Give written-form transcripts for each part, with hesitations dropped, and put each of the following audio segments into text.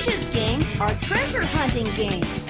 George's games are treasure hunting games.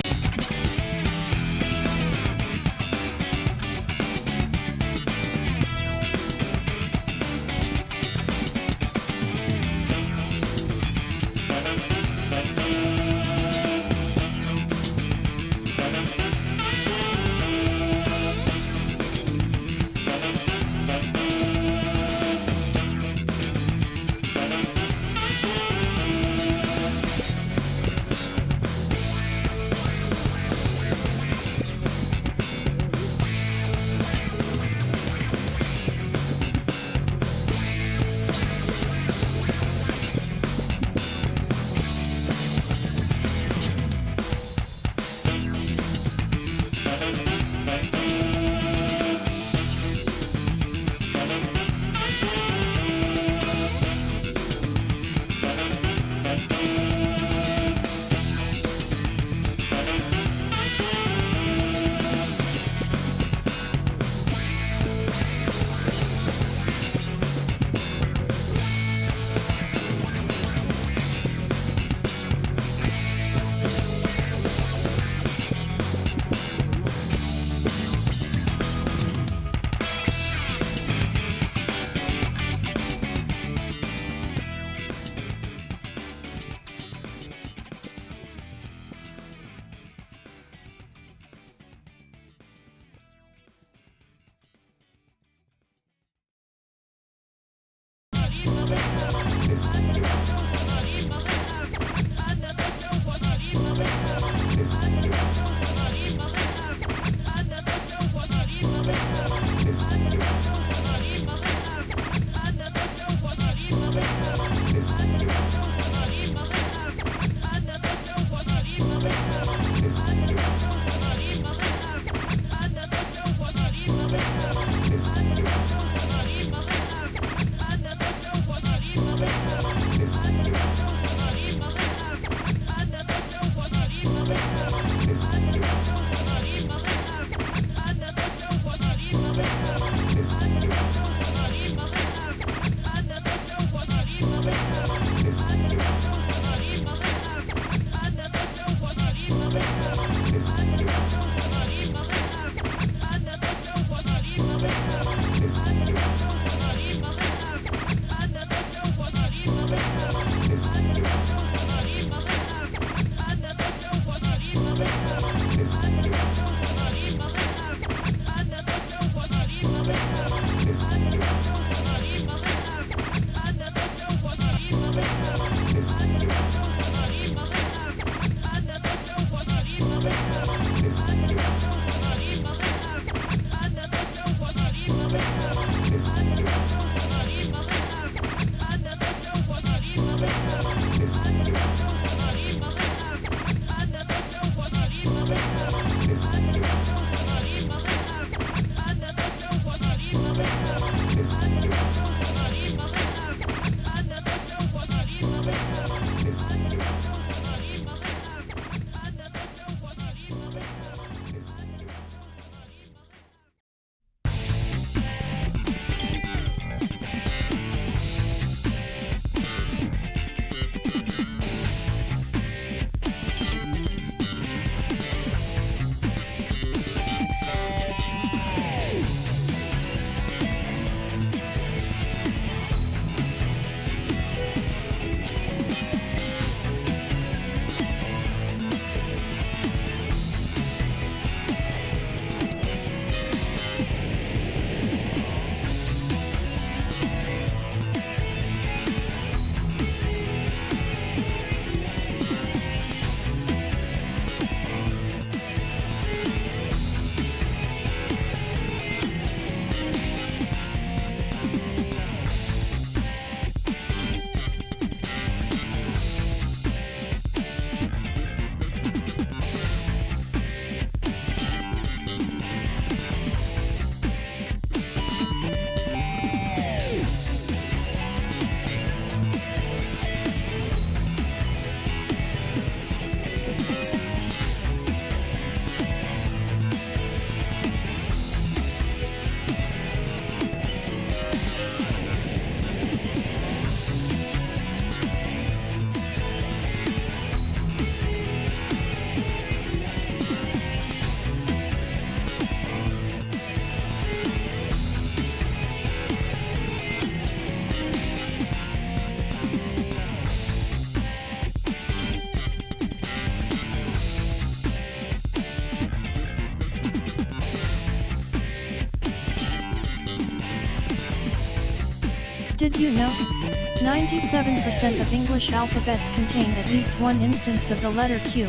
Did you know? 97% of English alphabets contain at least one instance of the letter Q.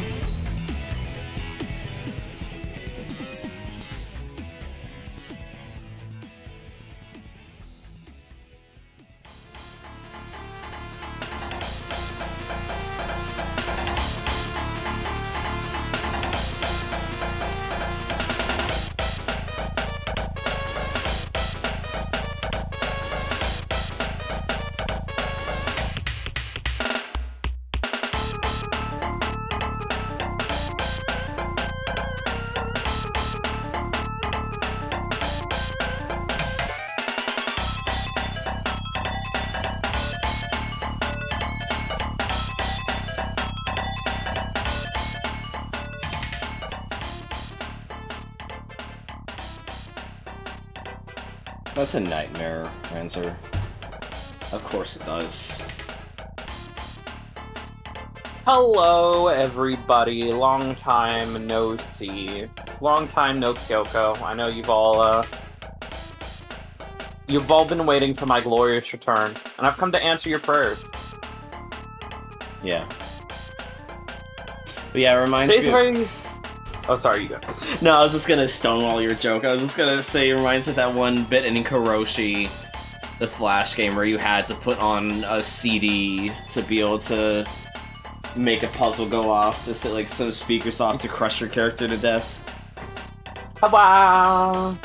That's a nightmare, Ranzer. Of course it does. Hello, everybody. Long time no see. Long time no Kyoko. I know you've all been waiting for my glorious return, and I've come to answer your prayers. Yeah. But yeah, it reminds me of... Oh, sorry, you go. No, I was just gonna stonewall your joke. I was just gonna say it reminds me of that one bit in Kuroshi, the Flash game, where you had to put on a CD to be able to make a puzzle go off, to set like some speakers off to crush your character to death. Wow.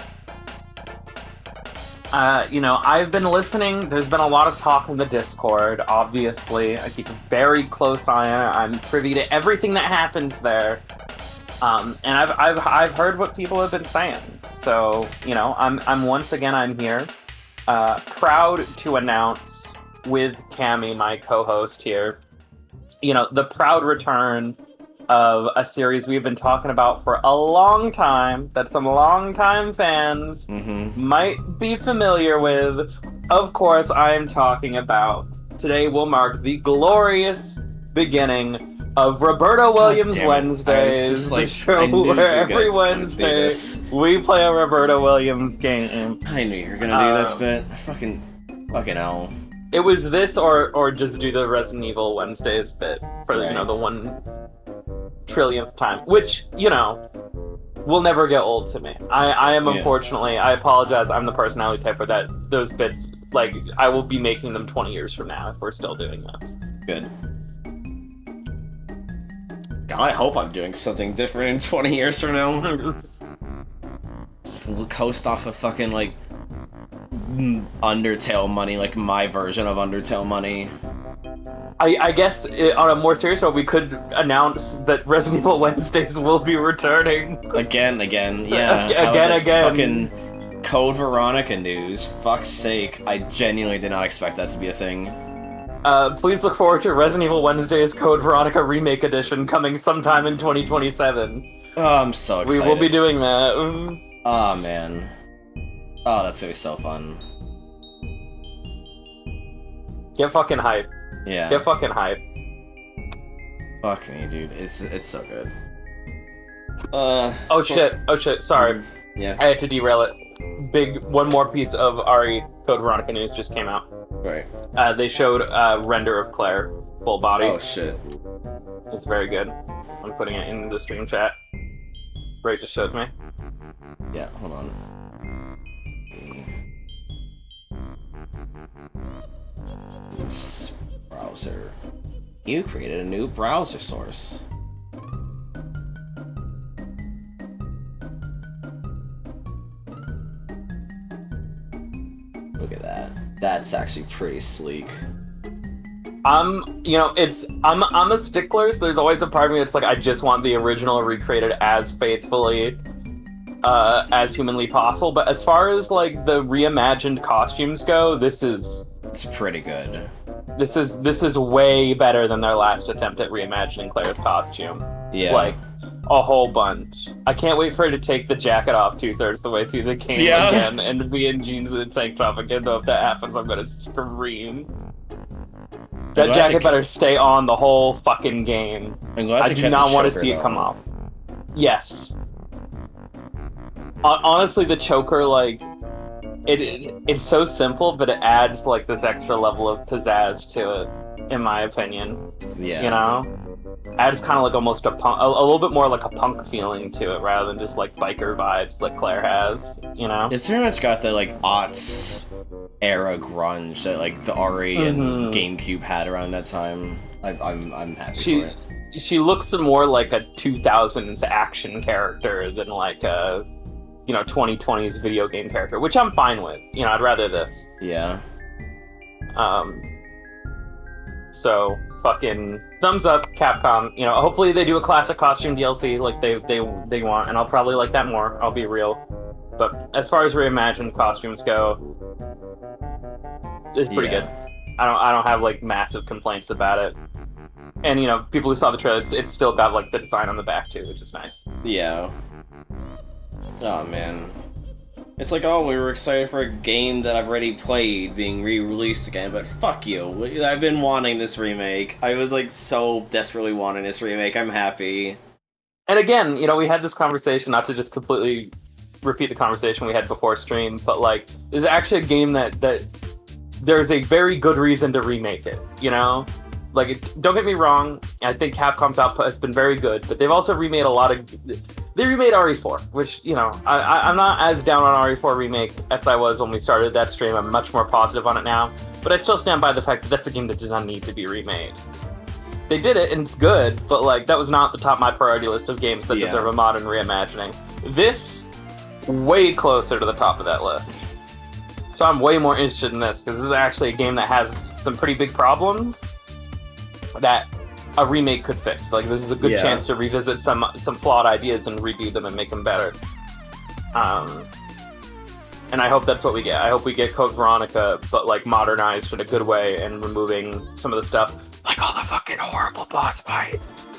I've been listening. There's been a lot of talk in the Discord, obviously. I keep a very close eye on it. I'm privy to everything that happens there. And I've heard what people have been saying. So, I'm once again, I'm here. Proud to announce with Cammy, my co-host here, the proud return of a series we've been talking about for a long time, that some long-time fans might be familiar with. Of course, I'm talking about, today will mark the glorious beginning of Roberta Williams Wednesdays, the show where every Wednesday we play a Roberta Williams game. I knew you were gonna do this bit. Fucking hell. It was this or just do the Resident Evil Wednesdays bit for the 1 trillionth time, which, will never get old to me. I am unfortunately, I apologize, I'm the personality type for those bits, like, I will be making them 20 years from now if we're still doing this. Good. God, I hope I'm doing something different in 20 years from now. Just coast off of fucking, like, Undertale money, like my version of Undertale money. I guess, on a more serious note, we could announce that Resident Evil Wednesdays will be returning. Again, yeah. Again. Fucking Code Veronica news. Fuck's sake, I genuinely did not expect that to be a thing. Please look forward to Resident Evil Wednesdays Code Veronica Remake Edition coming sometime in 2027. Oh, I'm so excited. We will be doing that. Oh, man. Oh, that's gonna be so fun. Get fucking hype. Yeah. Get fucking hype. Fuck me, dude. It's so good. Oh shit, sorry. Yeah. I had to derail it. One more piece of RE Code Veronica news just came out. Right. They showed a render of Claire, full body. Oh shit. It's very good. I'm putting it in the stream chat. Ray just showed me. Yeah, hold on. This browser. You created a new browser source. Look at that. That's actually pretty sleek. I'm a stickler, so there's always a part of me that's like, I just want the original recreated as faithfully as humanly possible. But as far as like the reimagined costumes go, it's pretty good. This is way better than their last attempt at reimagining Claire's costume. Yeah. Like, a whole bunch. I can't wait for her to take the jacket off 2/3 the way through the game again and be in jeans and a tank top again, though if that happens I'm gonna scream. That jacket better stay on the whole fucking game. I do not want to see it come off. Yes. Honestly, the choker, like, it's so simple, but it adds like this extra level of pizzazz to it, in my opinion. Yeah. You know? Adds kind of like almost a punk, a little bit more like a punk feeling to it, rather than just like biker vibes like Claire has, you know? It's very much got the like aughts era grunge that like the RE and GameCube had around that time. I'm happy for it. She looks more like a 2000s action character than like a 2020s video game character, which I'm fine with. You know, I'd rather this. Yeah. So fucking thumbs up, Capcom. You know, hopefully they do a classic costume DLC like they want, and I'll probably like that more. I'll be real. But as far as reimagined costumes go, it's pretty good. I don't have like massive complaints about it. And you know, people who saw the trailers, it's still got like the design on the back too, which is nice. Yeah. Oh man. It's like, oh, we were excited for a game that I've already played being re-released again, but fuck you. I've been wanting this remake. I was like so desperately wanting this remake. I'm happy. And again, you know, we had this conversation, not to just completely repeat the conversation we had before stream, but like, there's actually a game that there's a very good reason to remake it, you know? Like, don't get me wrong, I think Capcom's output has been very good, but they've also remade a lot of... They remade RE4, which, you know, I'm not as down on RE4 remake as I was when we started that stream. I'm much more positive on it now, but I still stand by the fact that that's a game that did not need to be remade. They did it, and it's good, but, like, that was not the top of my priority list of games that deserve a modern reimagining. This, way closer to the top of that list. So I'm way more interested in this, because this is actually a game that has some pretty big problems that a remake could fix. Like, this is a good chance to revisit some flawed ideas and redo them and make them better. And I hope that's what we get. I hope we get Code Veronica, but like modernized in a good way and removing some of the stuff, like all the fucking horrible boss fights.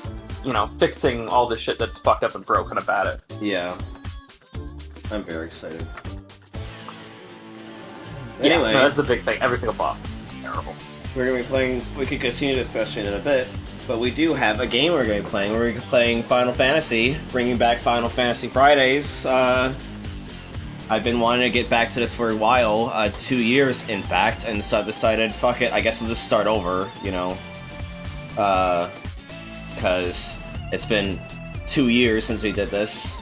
You know, fixing all the shit that's fucked up and broken about it. Yeah. I'm very excited. Yeah, Anyway, no, that's the big thing. Every single boss is terrible. We're going to be playing... We could continue this discussion in a bit, but we do have a game we're going to be playing. We're going to be playing Final Fantasy, bringing back Final Fantasy Fridays. I've been wanting to get back to this for a while, 2 years in fact, and so I've decided, fuck it, I guess we'll just start over, you know? Because it's been 2 years since we did this.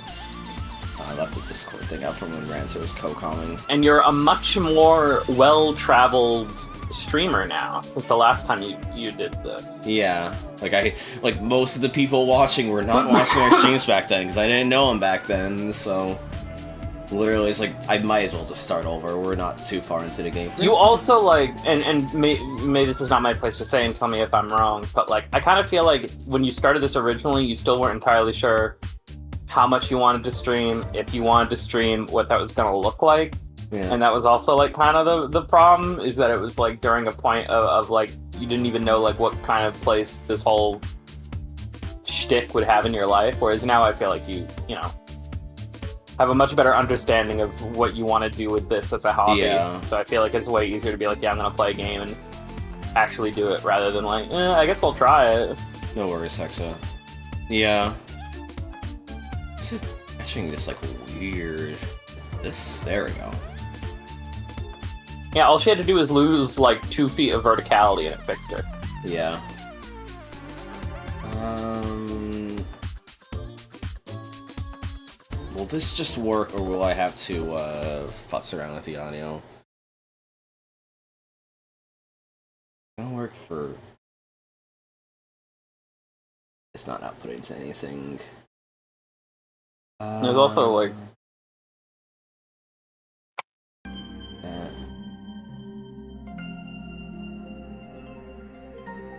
I left the Discord thing out from when Ranzer was co-calling. And you're a much more well-traveled streamer now since the last time you did this. Yeah, like most of the people watching were not watching our streams back then because I didn't know them back then. So literally, it's like I might as well just start over. We're not too far into the game. You also like, and may this is not my place to say, and tell me if I'm wrong, but like I kind of feel like when you started this originally, you still weren't entirely sure how much you wanted to stream, if you wanted to stream, what that was going to look like. Yeah. And that was also like kind of the problem, is that it was like during a point of like you didn't even know like what kind of place this whole shtick would have in your life, whereas now I feel like you know have a much better understanding of what you want to do with this as a hobby. Yeah. So I feel like it's way easier to be like, yeah, I'm gonna play a game and actually do it, rather than like, I guess I'll try it. No worries, Hexa. Yeah. This is etching this like weird. There we go. Yeah, all she had to do was lose like 2 feet of verticality and it fixed her. Yeah. Will this just work, or will I have to futz around with the audio? It'll work for... It's not outputting to anything. There's also like...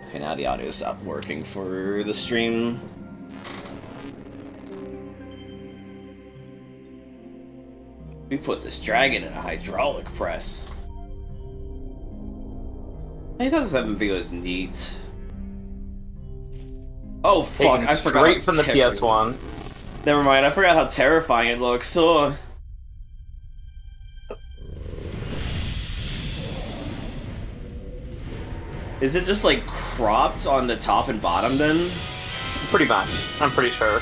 Okay, now the audio stopped working for the stream. We put this dragon in a hydraulic press. I thought this MV was neat. Oh fuck, I forgot. Straight from the PS1. Never mind, I forgot how terrifying it looks. So... Is it just like cropped on the top and bottom then? Pretty much, I'm pretty sure.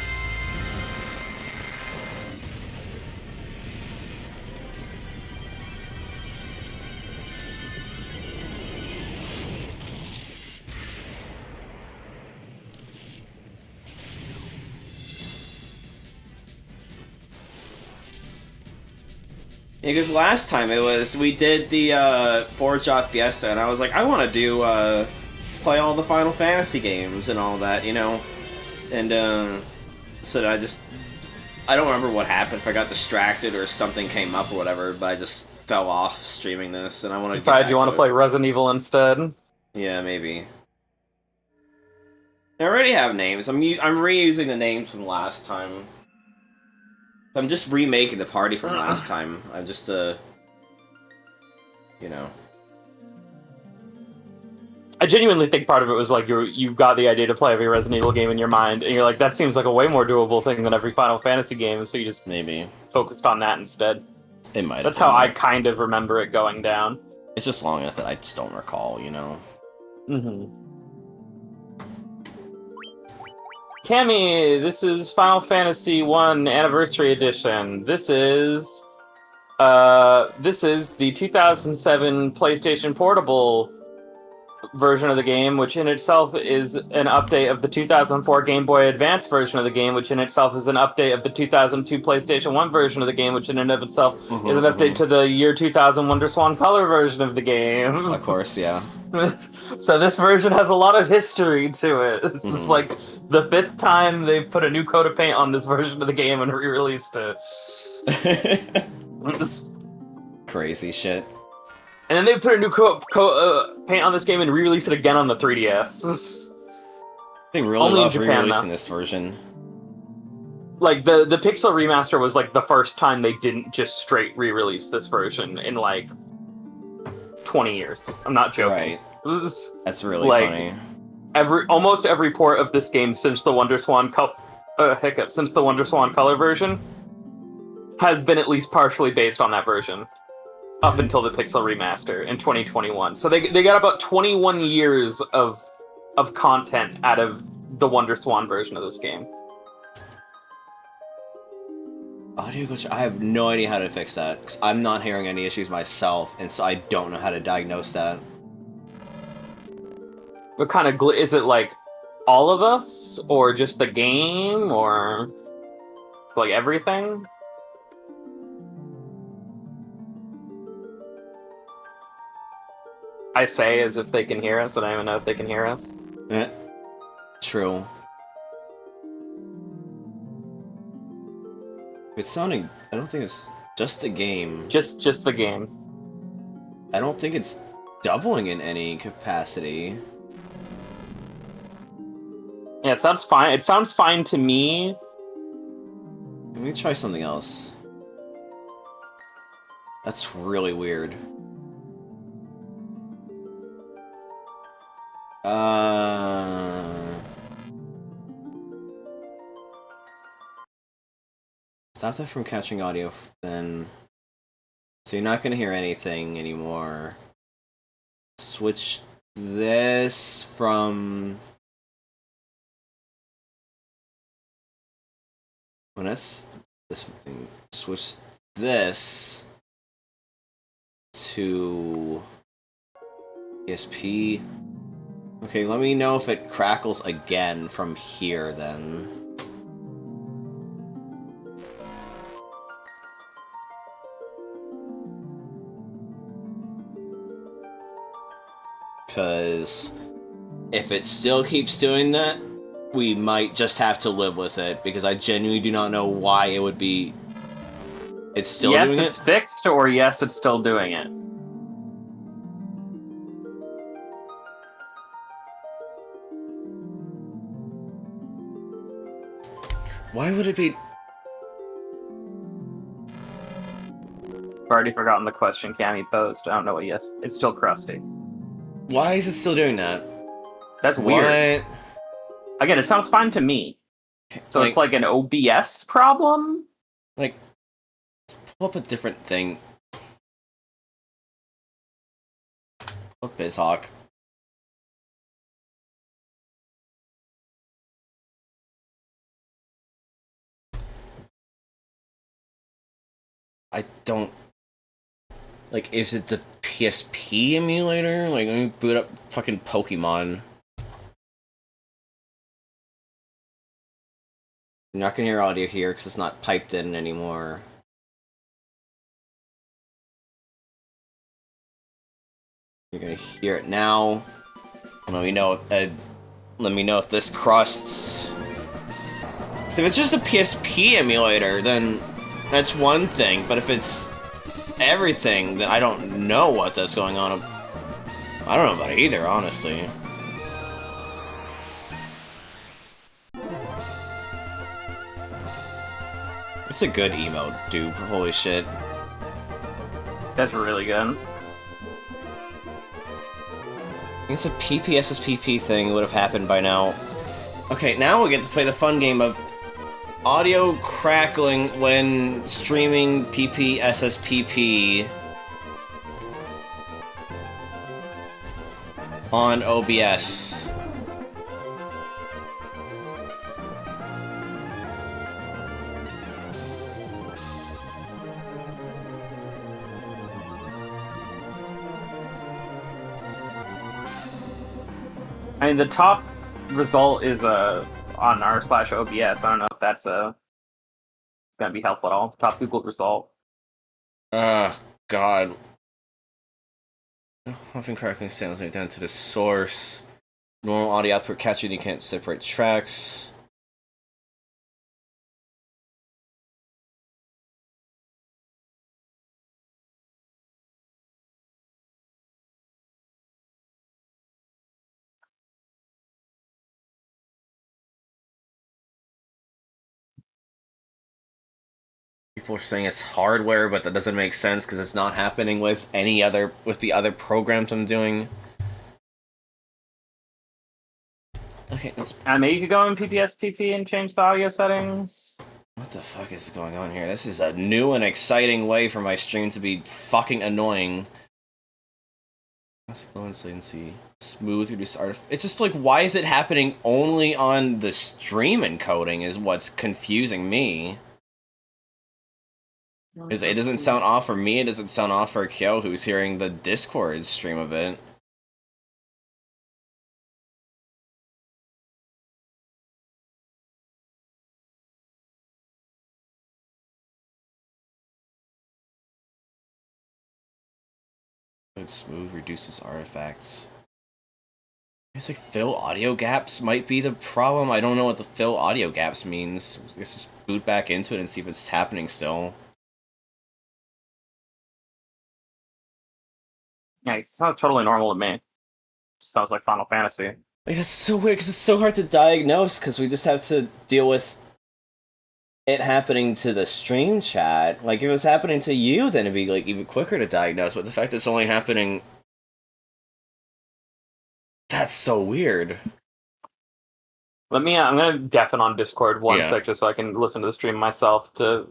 Because last time we did the Forge Off Fiesta, and I was like, I want to do play all the Final Fantasy games and all that, you know, and so I don't remember what happened, if I got distracted or something came up or whatever, but I just fell off streaming this, and I want to. Decide you want to play Resident Evil instead? Yeah, maybe. I already have names. I'm reusing the names from last time. I'm just remaking the party from last time. I'm just, you know. I genuinely think part of it was like you got the idea to play every Resident Evil game in your mind, and you're like, that seems like a way more doable thing than every Final Fantasy game, so you just maybe focused on that instead. It might. That's how I kind of remember it going down. It's just long enough that I just don't recall, you know. Cammy, this is Final Fantasy 1 Anniversary Edition. This is the 2007 PlayStation Portable version of the game, which in itself is an update of the 2004 Game Boy Advance version of the game, which in itself is an update of the 2002 PlayStation 1 version of the game, which in and of itself is an update to the year 2000 WonderSwan Color version of the game. Of course, yeah. So this version has a lot of history to it. This is like the 5th time they've put a new coat of paint on this version of the game and re-released it. Crazy shit. And then they put a new paint on this game and re-release it again on the 3DS. They really love re-releasing this version. Like, the Pixel Remaster was, like, the first time they didn't just straight re-release this version in, like, 20 years. I'm not joking. Right. That's really funny. Almost every port of this game since the WonderSwan Color version has been at least partially based on that version. Up until the Pixel Remaster in 2021. So they got about 21 years of content out of the WonderSwan version of this game. Audio glitch, I have no idea how to fix that, because I'm not hearing any issues myself, and so I don't know how to diagnose that. What kind of is it, like, all of us? Or just the game? Or, like, everything? I say as if they can hear us, and I don't even know if they can hear us. True. It's sounding... I don't think it's just the game. Just the game. I don't think it's doubling in any capacity. Yeah, it sounds fine. It sounds fine to me. Let me try something else. That's really weird. Stop that from catching audio, then. So you're not gonna hear anything anymore. Switch this from... When that's this thing, switch this to PSP. Okay, let me know if it crackles again from here, then. Because if it still keeps doing that, we might just have to live with it, because I genuinely do not know why it would be... It's still doing it? Yes, it's fixed, or yes, it's still doing it. Why would it be... I've already forgotten the question Cammy posed. I don't know what yes. It's still crusty. Why is it still doing that? That's weird. What? Again, it sounds fine to me. So it's like an OBS problem? Like, pull up a different thing. Pull up BizHawk. I don't... Like, is it the PSP emulator? Like, let me boot up fucking Pokemon. You're not gonna hear audio here because it's not piped in anymore. You're gonna hear it now. Let me know if this crusts. So if it's just a PSP emulator, then that's one thing. But if it's everything, then I don't know what that's going on. I don't know about it either, honestly. It's a good emote, dude. Holy shit. That's really good. It's a PPSSPP thing would have happened by now. Okay, now we get to play the fun game of audio crackling when streaming PPSSPP on OBS. I mean, the top result is on r/OBS. I don't know if that's gonna be helpful at all. Top Google result. God. Often crackling sounds like down to the source. Normal audio output captured, you can't separate tracks. People are saying it's hardware, but that doesn't make sense because it's not happening with the other programs I'm doing. Okay, let's... Maybe you could go in PPSPP and change the audio settings. What the fuck is going on here? This is a new and exciting way for my stream to be fucking annoying. Let's go and see. Smooth, reduce it's just like, why is it happening only on the stream encoding is what's confusing me. It doesn't sound off for me, it doesn't sound off for Kyoko who's hearing the Discord stream of it. Smooth reduces artifacts. It's like fill audio gaps might be the problem. I don't know what the fill audio gaps means. Let's just boot back into it and see if it's happening still. Yeah, it sounds totally normal to me. Sounds like Final Fantasy. Like, that's so weird because it's so hard to diagnose because we just have to deal with it happening to the stream chat. Like, if it was happening to you, then it'd be like even quicker to diagnose. But the fact that it's only happening, that's so weird. I'm gonna deafen on Discord one sec just so I can listen to the stream myself to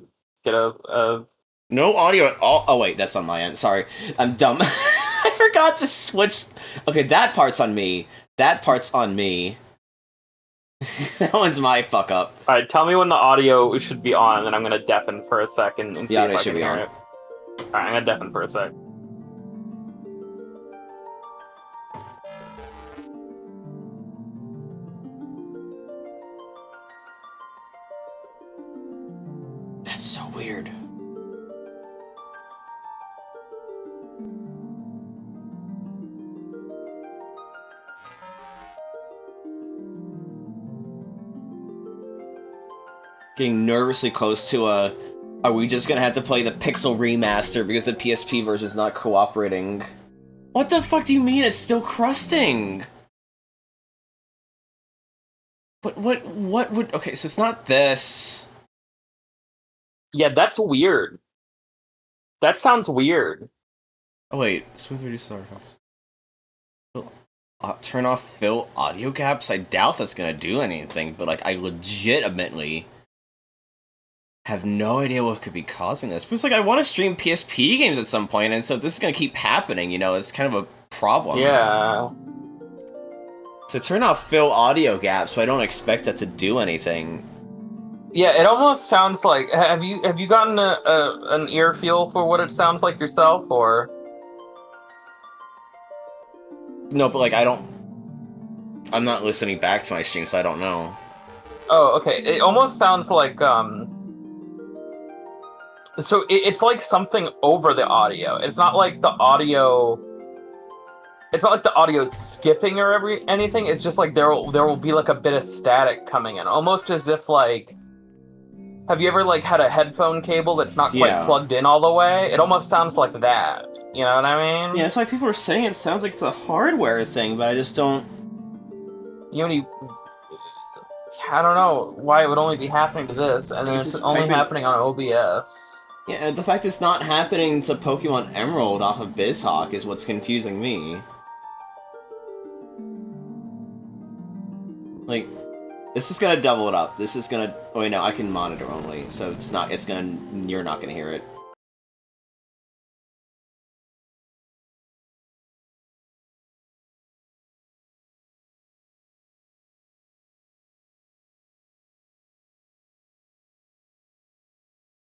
get a... No audio at all. Oh wait, that's on my end. Sorry, I'm dumb. I forgot to switch. Okay, that part's on me. That part's on me. That one's my fuck up. Alright, tell me when the audio should be on, and then I'm gonna deafen for a second and see if I can hear it. Alright, I'm gonna deafen for a sec. That's so weird. Getting nervously close to are we just gonna have to play the Pixel remaster because the PSP version's not cooperating? What the fuck do you mean it's still crusting? What would... Okay, so it's not this. Yeah, that's weird. That sounds weird. Oh wait, smooth reduce artifacts. Turn off fill audio gaps? I doubt that's gonna do anything, but like, I legitimately have no idea what could be causing this. Because like, I want to stream PSP games at some point, and so this is gonna keep happening, you know, it's kind of a problem. Yeah. To turn off fill audio gaps, but I don't expect that to do anything. Yeah, it almost sounds like... Have you gotten an ear feel for what it sounds like yourself, or...? No, but like, I'm not listening back to my stream, so I don't know. Oh, okay. It almost sounds like, So it's like something over the audio. It's not like the audio It's not like the audio's skipping or anything. It's just like there will be like a bit of static coming in, almost as if like. Have you ever like had a headphone cable that's not quite plugged in all the way? It almost sounds like that. You know what I mean? Yeah, that's why people are saying it sounds like it's a hardware thing, but I just don't. I don't know why it would only be happening to this, and then it's only happening on OBS. Yeah, and the fact it's not happening to Pokemon Emerald off of BizHawk is what's confusing me. Like, this is gonna double it up. This is gonna. Oh wait, no, I can monitor only, so it's not. It's gonna. You're not gonna hear it.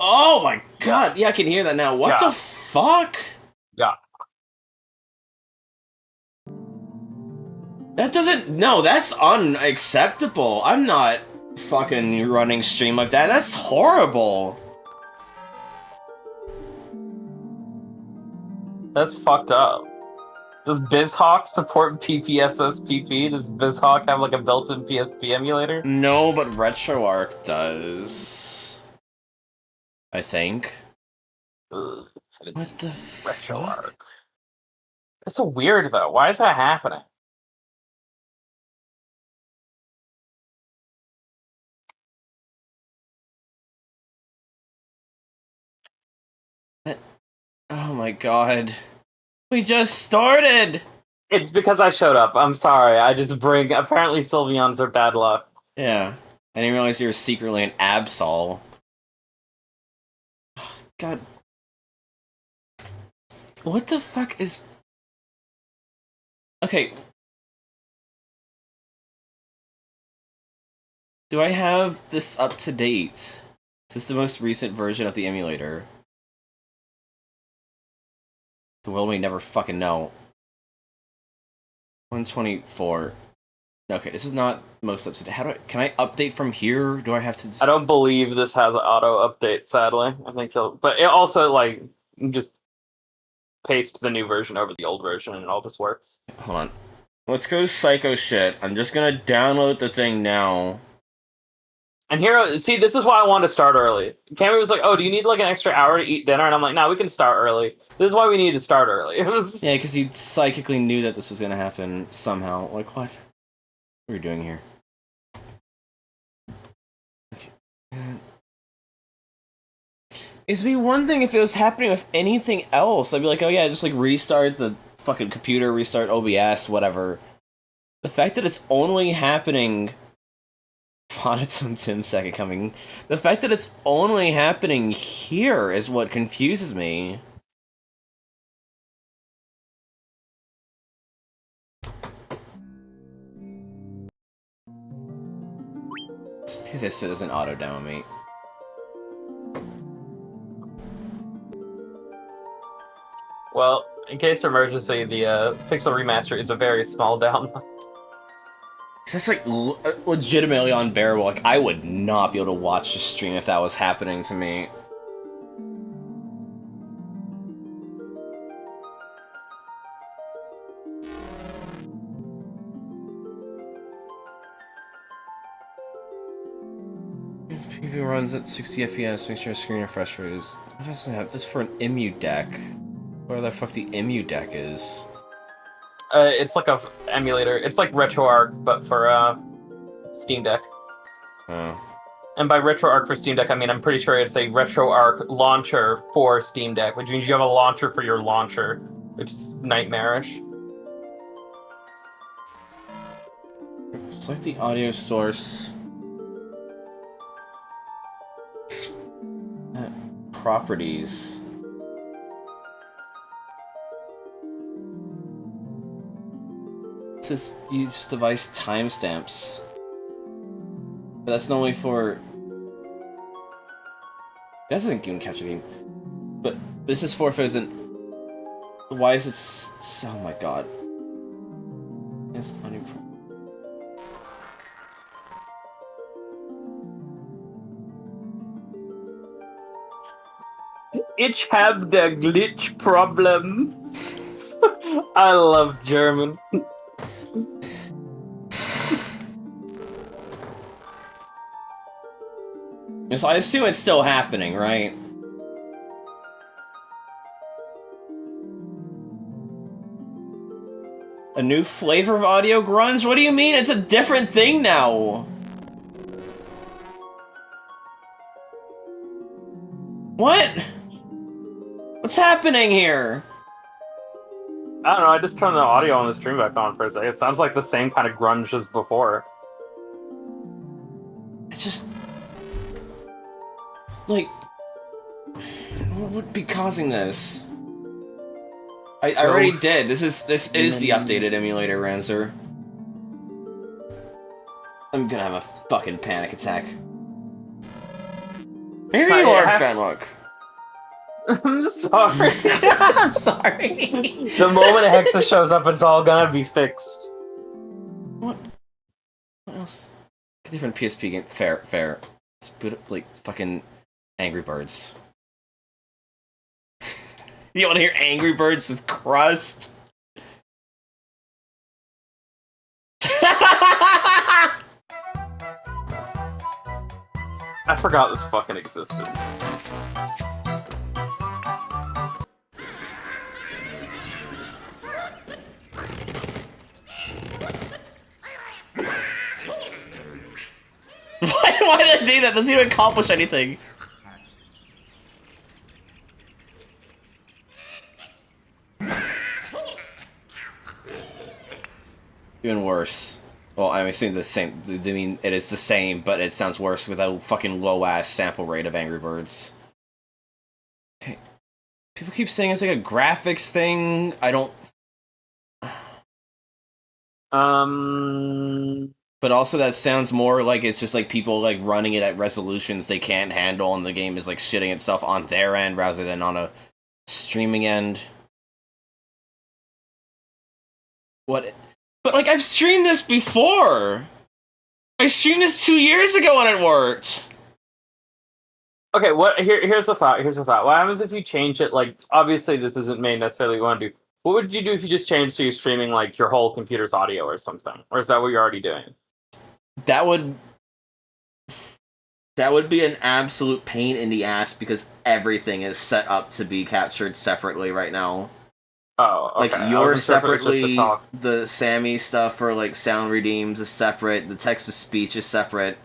Oh my god! Yeah, I can hear that now. What the fuck? Yeah. That doesn't. No, that's unacceptable. I'm not fucking running stream like that. That's horrible. That's fucked up. Does BizHawk support PPSSPP? Does BizHawk have like a built-in PSP emulator? No, but RetroArch does. I think. Ugh, What the RetroArch? It's so weird though. Why is that happening? Oh my god. We just started! It's because I showed up. I'm sorry. I just bring... Apparently Sylveons are bad luck. Yeah. I didn't realize you were secretly an Absol. God. What the fuck is... Okay. Do I have this up to date? Is this the most recent version of the emulator? The world may never fucking know. 124. Okay, this is not most up to date. How do I... Can I update from here? Do I have to... I don't believe this has an auto update, sadly. I think you'll... But it also, like, you just paste the new version over the old version and it all just works. Hold on. Let's go psycho shit. I'm just gonna download the thing now. And here, see, this is why I wanted to start early. Cammy was like, oh, do you need like an extra hour to eat dinner? And I'm like, no, we can start early. This is why we need to start early. Yeah, because you psychically knew that this was gonna happen somehow. Like, what? What are you doing here? It'd be one thing if it was happening with anything else. I'd be like, oh yeah, just like restart the fucking computer, restart OBS, whatever. The fact that it's only happening... Monotone Tim second coming. The fact that it's only happening here is what confuses me. Let's do this so it doesn't auto-demo me. Well, in case of emergency, the Pixel Remaster is a very small download. That's like legitimately unbearable. Like, I would not be able to watch the stream if that was happening to me. PvP runs at 60 FPS, make sure screen refresh rate is... What does it have? This for an EMU deck. Where the fuck the EMU deck is? It's like a emulator. It's like RetroArch, but for Steam Deck. Oh. And by RetroArch for Steam Deck, I mean I'm pretty sure it's a RetroArch launcher for Steam Deck, which means you have a launcher for your launcher, which is nightmarish. Select the audio source. Properties. It says use device timestamps. But that's only for... That doesn't even capture game. But this is for if it was an... Why is it... Oh my god. It's audio... Ich have the glitch problem. I love German. So I assume it's still happening, right? A new flavor of audio grunge? What do you mean? It's a different thing now! What? What's happening here? I don't know, I just turned the audio on the stream back on for a second. It sounds like the same kind of grunge as before. It just... Like... What would be causing this? I already did. This is the updated emulator, Ranzer. I'm gonna have a fucking panic attack. Maybe you are, Benlock. I'm sorry. I'm sorry. The moment Hexa shows up, it's all gonna be fixed. What else? A different PSP game. Fair. Let's put up, like, fucking Angry Birds. You wanna hear Angry Birds with crust? I forgot this fucking existed. Why did I do that? Doesn't even accomplish anything. Even worse. Well, I mean, it's the same. I mean, it is the same, but it sounds worse with a fucking low-ass sample rate of Angry Birds. Okay. People keep saying it's like a graphics thing. I don't... But also that sounds more like it's just like people like running it at resolutions they can't handle and the game is like shitting itself on their end rather than on a streaming end. What? But like I've streamed this before! I streamed this 2 years ago and it worked! Okay, here's the thought, What happens if you change it, like, obviously this isn't made necessarily what you want to do. What would you do if you just changed so you're streaming, like, your whole computer's audio or something? Or is that what you're already doing? That would be an absolute pain in the ass because everything is set up to be captured separately right now. Oh, okay. Like, yours separately, the Sammy stuff for, like, sound redeems is separate, the text-to-speech is separate.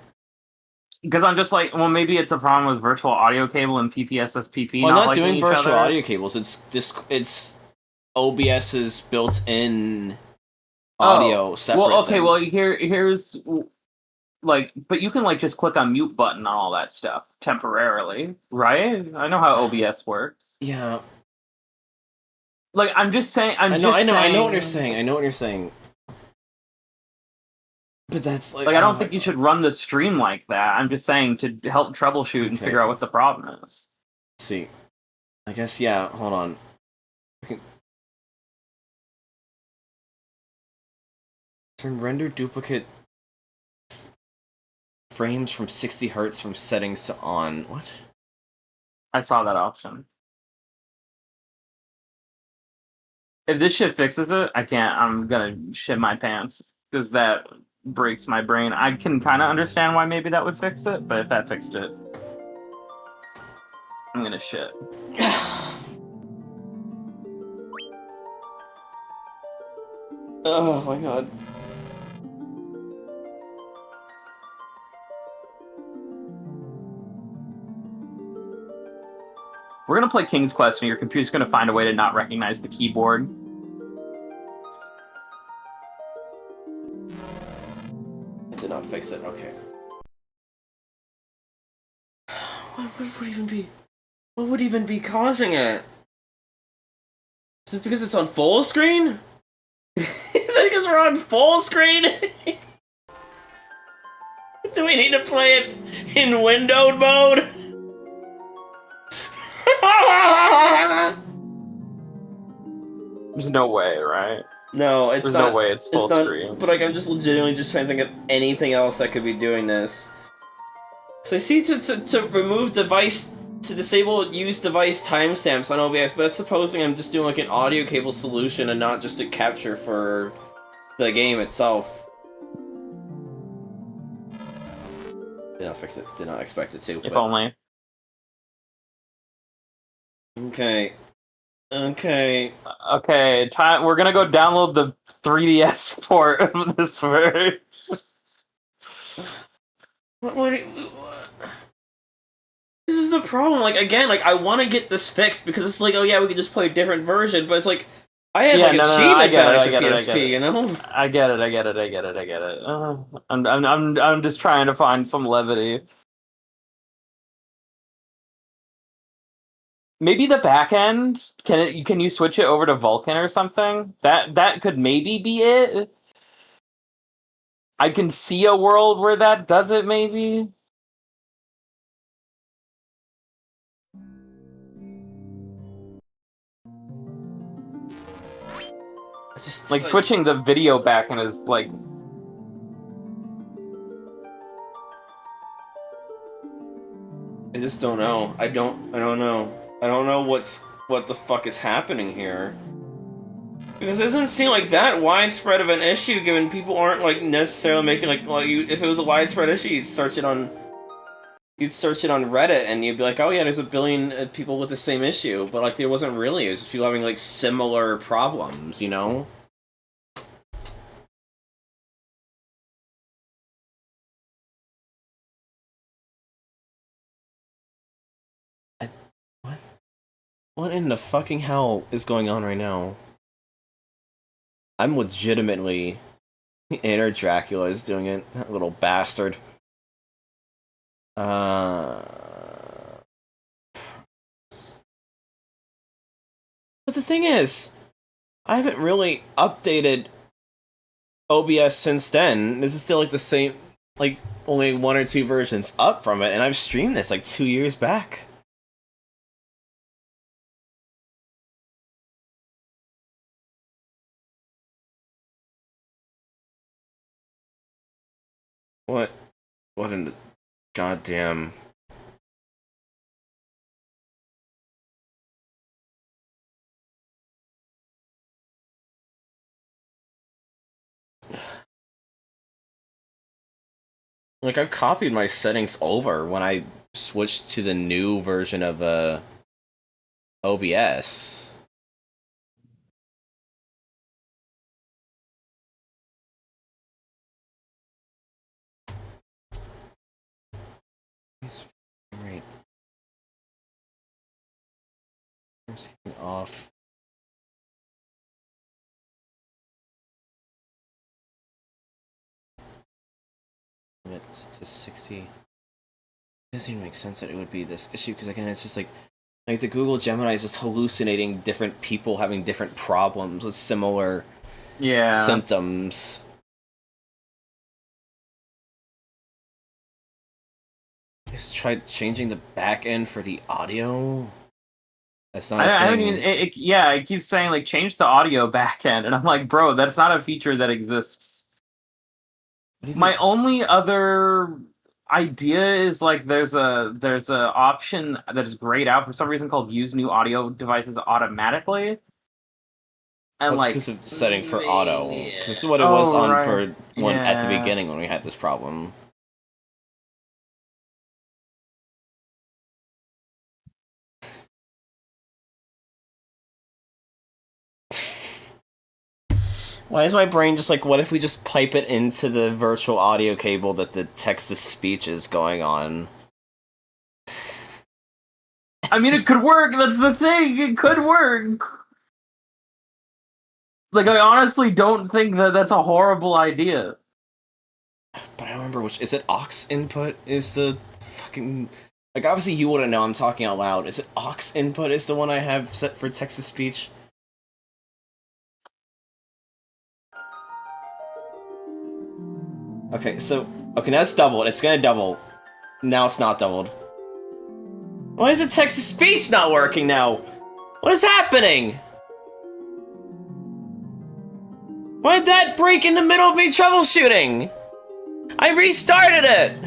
Because I'm just like, well, maybe it's a problem with virtual audio cable and PPSSPP. Well, not not doing virtual other. audio cables, it's OBS's built-in audio separate. Well, okay, thing. well, here's... Like, but you can, like, just click on mute button and all that stuff temporarily, right? I know how OBS works. Yeah. Like, I'm just saying. I know what you're saying. But that's like. Like, I don't think you should run the stream like that. I'm just saying to help troubleshoot and figure out what the problem is. Let's see. I guess, yeah, hold on. Turn render duplicate frames from 60 Hz from settings to on. What? I saw that option. If this shit fixes it, I can't. I'm gonna shit my pants because that breaks my brain. I can kind of understand why maybe that would fix it, but if that fixed it, I'm gonna shit. Oh my god. We're gonna play King's Quest, and your computer's gonna find a way to not recognize the keyboard. It did not fix it, okay. What would even be causing it? Is it because it's on full screen? Is it because we're on full screen? Do we need to play it in windowed mode? There's no way, right? No, it's There's not. no way it's full screen. But like, I'm just legitimately just trying to think of anything else that could be doing this. So I see to remove device to disable use device timestamps on OBS, but that's supposing I'm just doing like an audio cable solution and not just a capture for the game itself. Did not fix it. Did not expect it to. If only. Okay. Okay. Okay, time. We're gonna go download the 3DS port of this version. What this is the problem. Like, again, like, I want to get this fixed because it's like, oh yeah, we can just play a different version, but it's like, I have like achievement badge for PSP, you know? I get it. I'm just trying to find some levity. Maybe the back end, can you switch it over to Vulkan or something? That could maybe be it. I can see a world where that does it, maybe. It's just Like switching the video back end is like. I just don't know. I don't know. I don't know what the fuck is happening here. Because it doesn't seem like that widespread of an issue, given people aren't like necessarily making like, well, if it was a widespread issue, you'd search it on Reddit and you'd be like, oh yeah, there's a billion people with the same issue, but like there wasn't really. It was just people having like similar problems, you know? What in the fucking hell is going on right now? I'm legitimately... Inner Dracula is doing it. That little bastard. But the thing is, I haven't really updated OBS since then. This is still like the same, like only 1 or 2 versions up from it, and I've streamed this like 2 years back. What in the goddamn... Like, I've copied my settings over when I switched to the new version of OBS. Right. I'm skipping off. It to 60. It doesn't even make sense that it would be this issue, because again, it's just like the Google Gemini is just hallucinating different people having different problems with similar symptoms. Just tried changing the back end for the audio. That's not. I mean, it keeps saying like change the audio back end, and I'm like, bro, that's not a feature that exists. My only other idea is like there's a option that is grayed out for some reason called use new audio devices automatically. And that's like because of setting for auto. This is what it was on for at the beginning when we had this problem. Why is my brain just like, what if we just pipe it into the virtual audio cable that the text-to-speech is going on? I mean, it could work, that's the thing, it could work! Like, I honestly don't think that that's a horrible idea. But I don't remember which, is it aux input is the fucking... Like, obviously you wouldn't know, I'm talking out loud. Is it aux input is the one I have set for text-to-speech? Okay, now it's doubled. It's gonna double. Now it's not doubled. Why is the text-to-speech not working now? What is happening? Why did that break in the middle of me troubleshooting? I restarted it!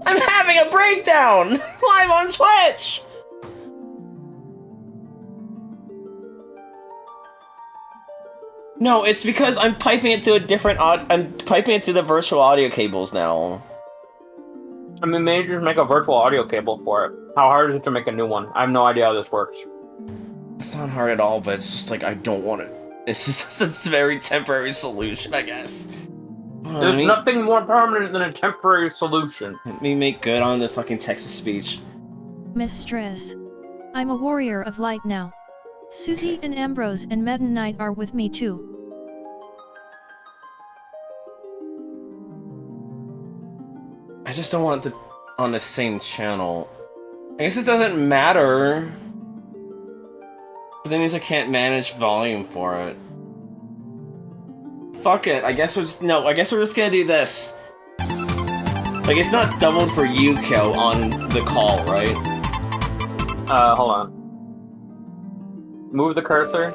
I'm having a breakdown! Live on Twitch! No, it's because I'm piping it through a different I'm piping it through the virtual audio cables now. I mean, maybe just make a virtual audio cable for it. How hard is it to make a new one? I have no idea how this works. It's not hard at all, but it's just like I don't want it. It's just a very temporary solution, I guess. There's nothing more permanent than a temporary solution. Let me make good on the fucking text-to-speech. Mistress. I'm a warrior of light now. Susie and Ambrose and Meta Knight are with me too. I just don't want it to on the same channel. I guess it doesn't matter. But that means I can't manage volume for it. Fuck it, I guess we're just gonna do this. Like, it's not doubled for Yuko on the call, right? Hold on. Move the cursor.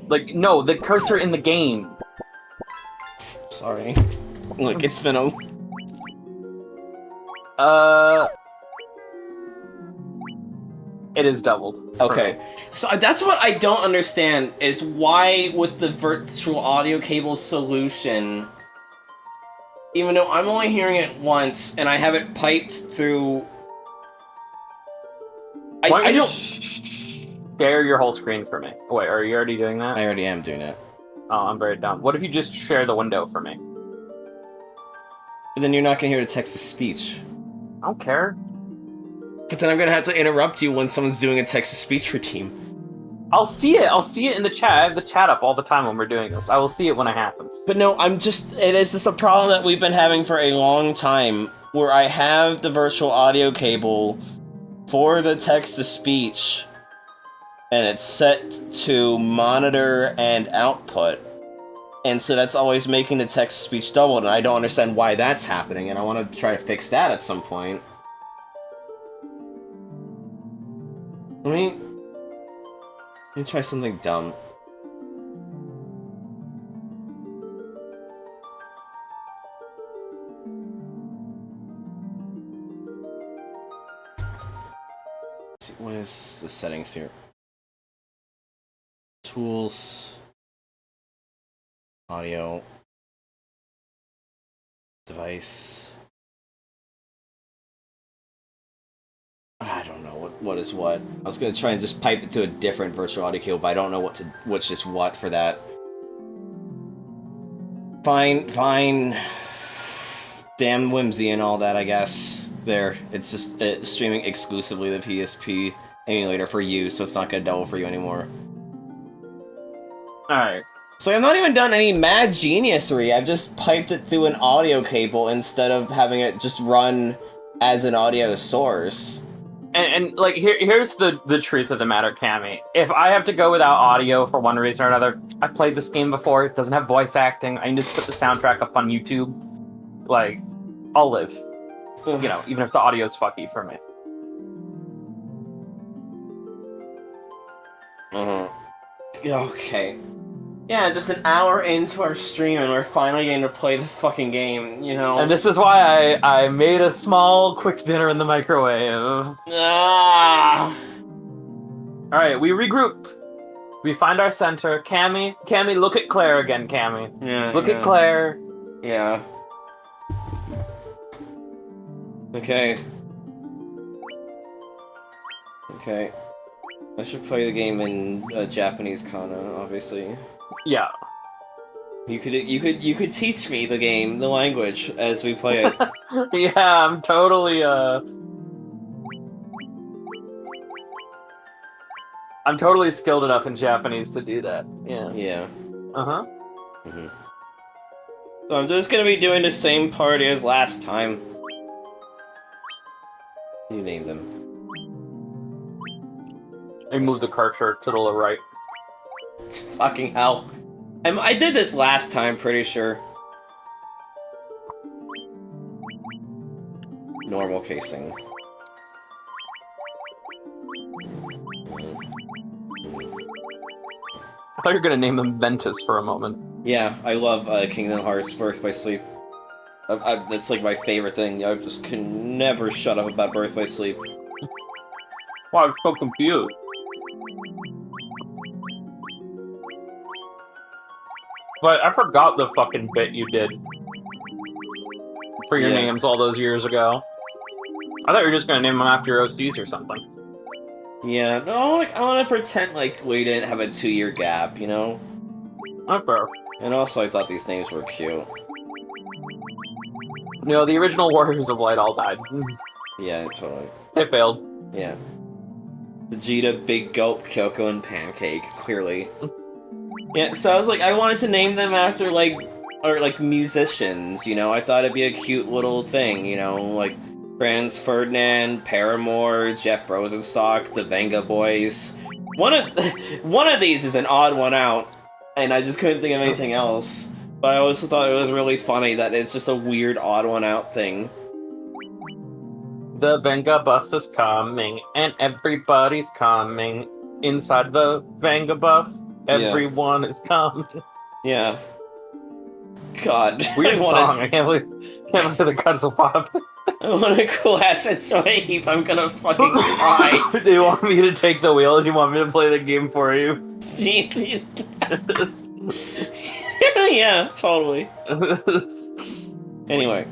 Like, no, the cursor in the game. Sorry. Look, it's been a... It is doubled. Okay. So that's what I don't understand, is why with the virtual audio cable solution, even though I'm only hearing it once, and I have it piped through... I don't... Share your whole screen for me. Wait, are you already doing that? I already am doing it. Oh, I'm very dumb. What if you just share the window for me? But then you're not gonna hear the text-to-speech. I don't care. But then I'm gonna have to interrupt you when someone's doing a text-to-speech routine. I'll see it. I'll see it in the chat. I have the chat up all the time when we're doing this. I will see it when it happens. But no, it is just a problem that we've been having for a long time, where I have the virtual audio cable for the text-to-speech, and it's set to monitor and output. And so that's always making the text-to-speech doubled, and I don't understand why that's happening, and I want to try to fix that at some point. Let me try something dumb. Let's see, what is the settings here? Tools, audio, device. I don't know what is what. I was gonna try and just pipe it to a different virtual audio cable, but I don't know what's just what for that. Fine. Damn whimsy and all that, I guess. There, it's just streaming exclusively the PSP emulator for you, so it's not gonna double for you anymore. Alright. So I've not even done any mad geniusery. I've just piped it through an audio cable instead of having it just run as an audio source. And like, here's the truth of the matter, Cammy. If I have to go without audio for one reason or another, I've played this game before, it doesn't have voice acting, I can just put the soundtrack up on YouTube. Like, I'll live. You know, even if the audio's fucky for me. Okay. Yeah, just an hour into our stream and we're finally getting to play the fucking game, you know? And this is why I made a small, quick dinner in the microwave. Ah! Alright, we regroup. We find our center. Cammy, look at Claire again, Cammy. Yeah, Look at Claire. Yeah. Okay. Okay. I should play the game in Japanese kana, obviously. Yeah. You could teach me the game, the language, as we play it. Yeah, I'm totally I'm totally skilled enough in Japanese to do that. Yeah. Yeah. Uh-huh. Mm-hmm. So I'm just gonna be doing the same party as last time. You name them. I move the cursor to the right. Fucking hell. I did this last time, pretty sure. Normal casing. I thought you were gonna name them Ventus for a moment. Yeah, I love Kingdom Hearts Birth by Sleep. That's like my favorite thing. I just can never shut up about Birth by Sleep. Wow, I'm so confused. But I forgot the fucking bit you did for your names all those years ago. I thought you were just gonna name them after your OCs or something. Yeah, no, like, I want to pretend like we didn't have a 2-year gap, you know? Okay. And also, I thought these names were cute. No, the original Warriors of Light all died. Yeah, totally. They failed. Yeah. Vegeta, Big Gulp, Kyoko, and Pancake, clearly. Yeah, so I was like, I wanted to name them after, like, musicians, you know? I thought it'd be a cute little thing, you know? Like, Franz Ferdinand, Paramore, Jeff Rosenstock, the Venga Boys. One of these is an odd one out, and I just couldn't think of anything else. But I also thought it was really funny that it's just a weird odd one out thing. The Venga bus is coming, and everybody's coming. Inside the Venga bus, everyone is coming. Yeah. God. Weird song. I can't believe the cuts will pop. I want to collapse into a heap. I'm gonna fucking cry. Do you want me to take the wheel? Do you want me to play the game for you? Yeah, totally. Anyway,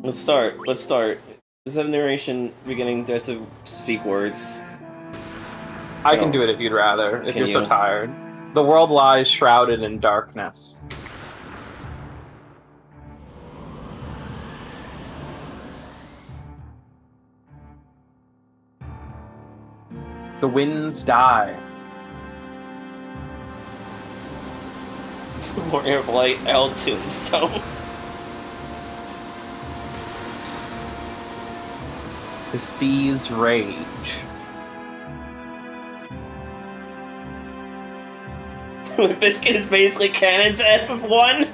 let's start. Does have narration beginning? Do I have to speak words? I can do it if you'd rather, if you're so tired. The world lies shrouded in darkness. The winds die. Warrior of Light, L Tombstone. The seas rage. Biscuit is basically Canon's FF1.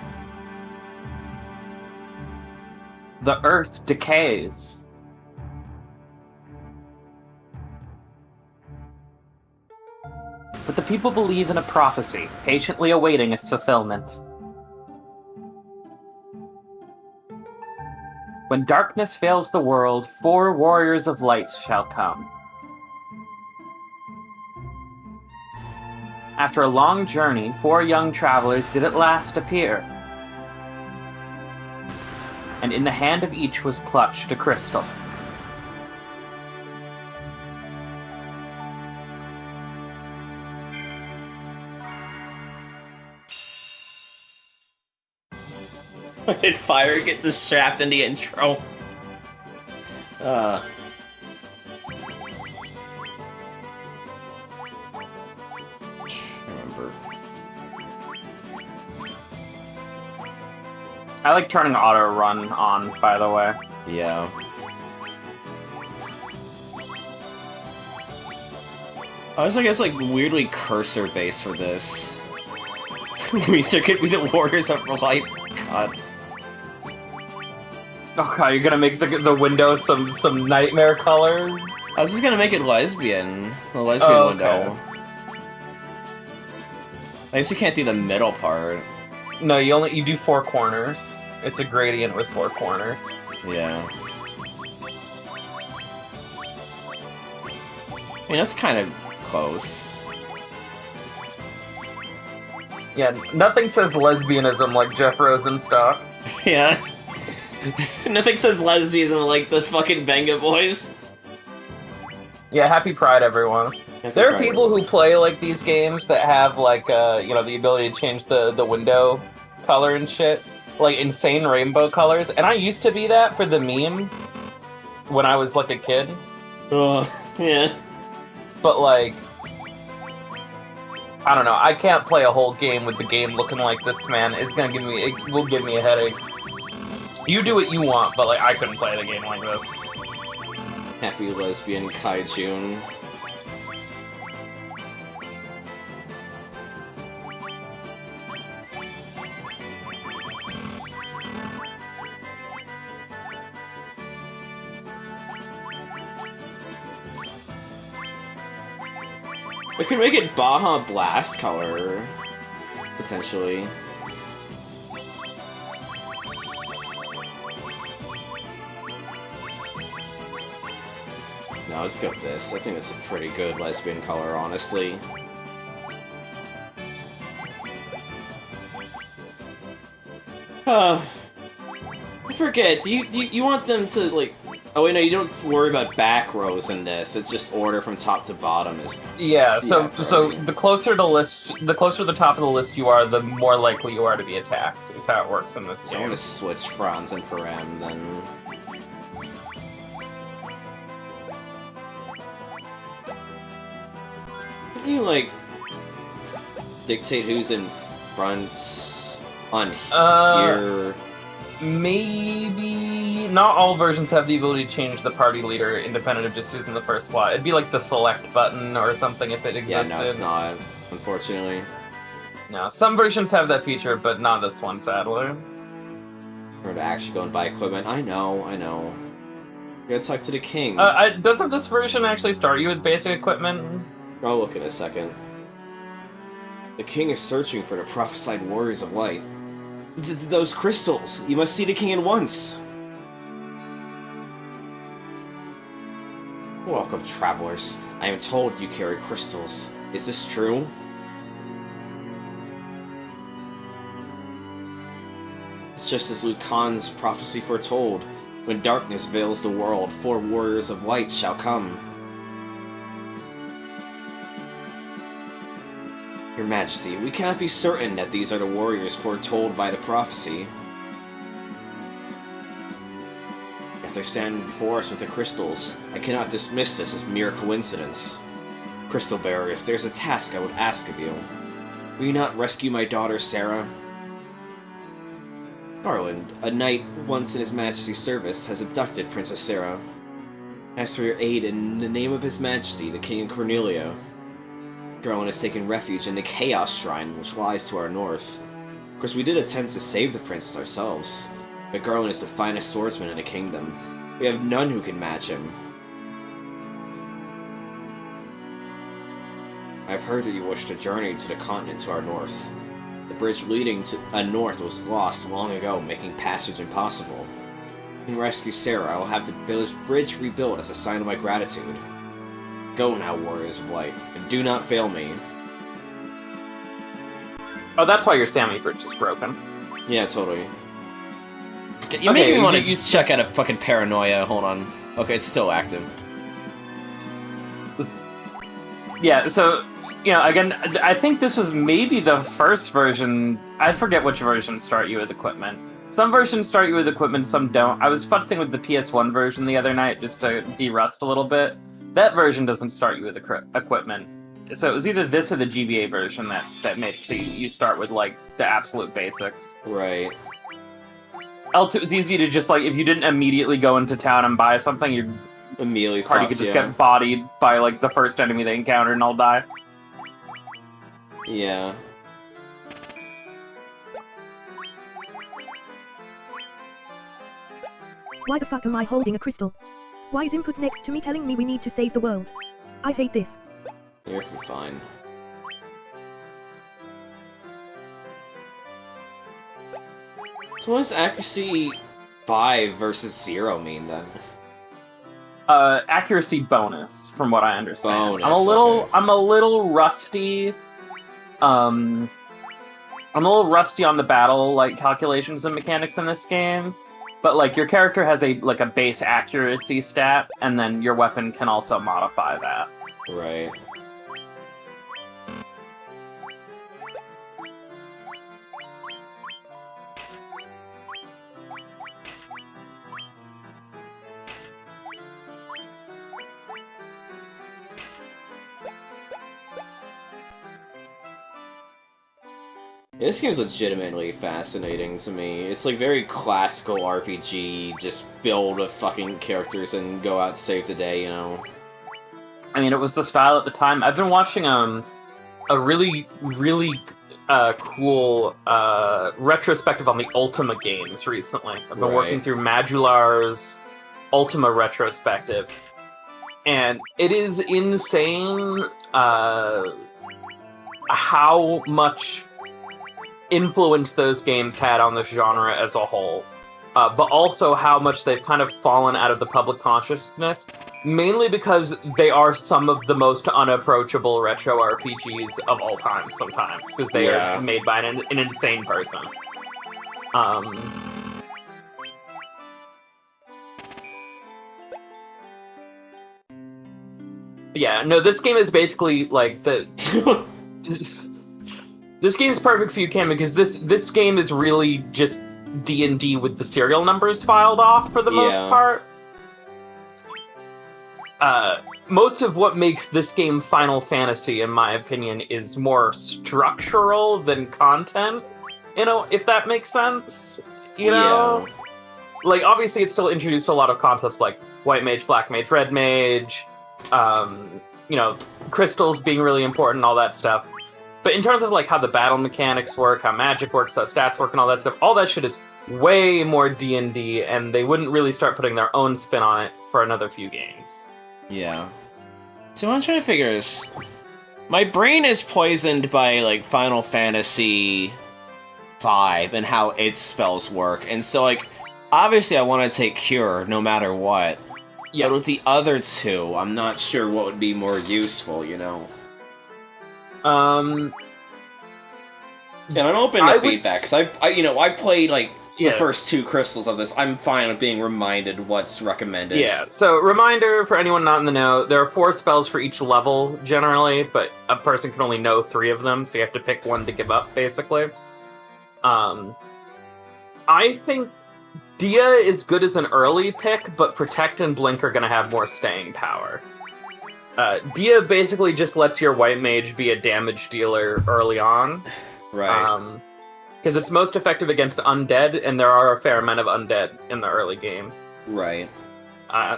The earth decays. But the people believe in a prophecy, patiently awaiting its fulfillment. When darkness fails the world, 4 warriors of light shall come. After a long journey, 4 young travelers did at last appear. And in the hand of each was clutched a crystal. Why did Fire get this shaft in the intro? Remember. I like turning auto run on, by the way. Yeah. I was, I guess, like, weirdly cursor-based for this. Weezer could be the Warriors of Light. God. Oh god, you're gonna make the window some nightmare color? I was just gonna make it lesbian. The lesbian window. I guess you can't do the middle part. No, you do 4 corners. It's a gradient with 4 corners. Yeah. I mean, that's kind of close. Yeah, nothing says lesbianism like Jeff Rosenstock. Yeah. Nothing says lesbianism like the fucking Venga Boys. Yeah, happy Pride, everyone. There are people who play like these games that have like you know, the ability to change the window color and shit, like insane rainbow colors. And I used to be that for the meme when I was like a kid. Yeah. But like, I don't know. I can't play a whole game with the game looking like this, man. It will give me a headache. You do what you want, but like I couldn't play the game like this. Happy lesbian Kaijun. We could make it Baja Blast color, potentially. No, let's go with this. I think it's a pretty good lesbian color, honestly. I forget. Do you want them to like? Oh wait, no, you don't worry about back rows in this. It's just order from top to bottom is. Yeah. So the closer to the top of the list you are, the more likely you are to be attacked. Is how it works in this So game. I'm gonna switch Franz and Param then. Can you like dictate who's in front on here? Maybe not all versions have the ability to change the party leader independent of just who's in the first slot. It'd be like the select button or something if it existed. Yeah, no, it's not, unfortunately. No, some versions have that feature, but not this one, sadly. Or to actually go and buy equipment. I know. You gotta talk to the king. Doesn't this version actually start you with basic equipment? I'll look in a second. The king is searching for the prophesied warriors of light. Those crystals! You must see the king at once! Welcome, travelers. I am told you carry crystals. Is this true? It's just as Lucan's prophecy foretold. When darkness veils the world, 4 warriors of light shall come. Your Majesty, we cannot be certain that these are the warriors foretold by the prophecy. If they're standing before us with the crystals, I cannot dismiss this as mere coincidence. Crystal Bearers, there's a task I would ask of you. Will you not rescue my daughter, Sarah? Garland, a knight once in His Majesty's service, has abducted Princess Sarah. Ask for your aid in the name of His Majesty, the King and Cornelia. Garland has taken refuge in the Chaos Shrine, which lies to our north. Of course, we did attempt to save the princess ourselves, but Garland is the finest swordsman in the kingdom. We have none who can match him. I've heard that you wish to journey to the continent to our north. The bridge leading to north was lost long ago, making passage impossible. In rescue Sarah, I will have the bridge rebuilt as a sign of my gratitude. Go now, warriors of light, and do not fail me. Oh, that's why your Sammy bridge is broken. Yeah, totally. You make me want to just check out a fucking paranoia. Hold on. Okay, it's still active. Yeah, so, you know, again, I think this was maybe the first version. I forget which versions start you with equipment. Some versions start you with equipment, some don't. I was futzing with the PS1 version the other night just to de-rust a little bit. That version doesn't start you with equipment. So it was either this or the GBA version that makes you start with, like, the absolute basics. Right. Else it was easy to just, like, if you didn't immediately go into town and buy something, your Immediately party could just get bodied by, like, the first enemy they encounter and all die. Yeah. Why the fuck am I holding a crystal? Why is input next to me telling me we need to save the world? I hate this. You're fine. So what does accuracy 5 versus 0 mean then? Accuracy bonus, from what I understand. Bonus, I'm a little rusty. I'm a little rusty on the battle, like, calculations and mechanics in this game. But, like, your character has a base accuracy stat, and then your weapon can also modify that. Right. Yeah, this game's legitimately fascinating to me. It's like very classical RPG, just build a fucking characters and go out and save the day, you know? I mean, it was the style at the time. I've been watching a really, really cool retrospective on the Ultima games recently. I've been working through Madular's Ultima retrospective. And it is insane how much influence those games had on the genre as a whole, but also how much they've kind of fallen out of the public consciousness, mainly because they are some of the most unapproachable retro RPGs of all time sometimes, because they are made by an insane person. Yeah, no, this game is basically like the. This game's perfect for you, Cam, because this game is really just D&D with the serial numbers filed off for the most part. Most of what makes this game Final Fantasy, in my opinion, is more structural than content. You know, if that makes sense. You know? Yeah. Like, obviously, it still introduced a lot of concepts like White Mage, Black Mage, Red Mage, you know, crystals being really important and all that stuff. But in terms of, like, how the battle mechanics work, how magic works, how stats work, and all that stuff, all that shit is way more D&D, and they wouldn't really start putting their own spin on it for another few games. Yeah. So what I'm trying to figure is, my brain is poisoned by, like, Final Fantasy V and how its spells work, and so, like, obviously I want to take Cure no matter what. Yeah. But with the other two, I'm not sure what would be more useful, you know? And I'm open to feedback, because I played, like, the first two crystals of this. I'm fine with being reminded what's recommended. Yeah, so reminder for anyone not in the know, there are 4 spells for each level, generally, but a person can only know 3 of them, so you have to pick one to give up, basically. I think Dia is good as an early pick, but Protect and Blink are going to have more staying power. Dia basically just lets your White Mage be a damage dealer early on. Right. Because it's most effective against undead, and there are a fair amount of undead in the early game. Right.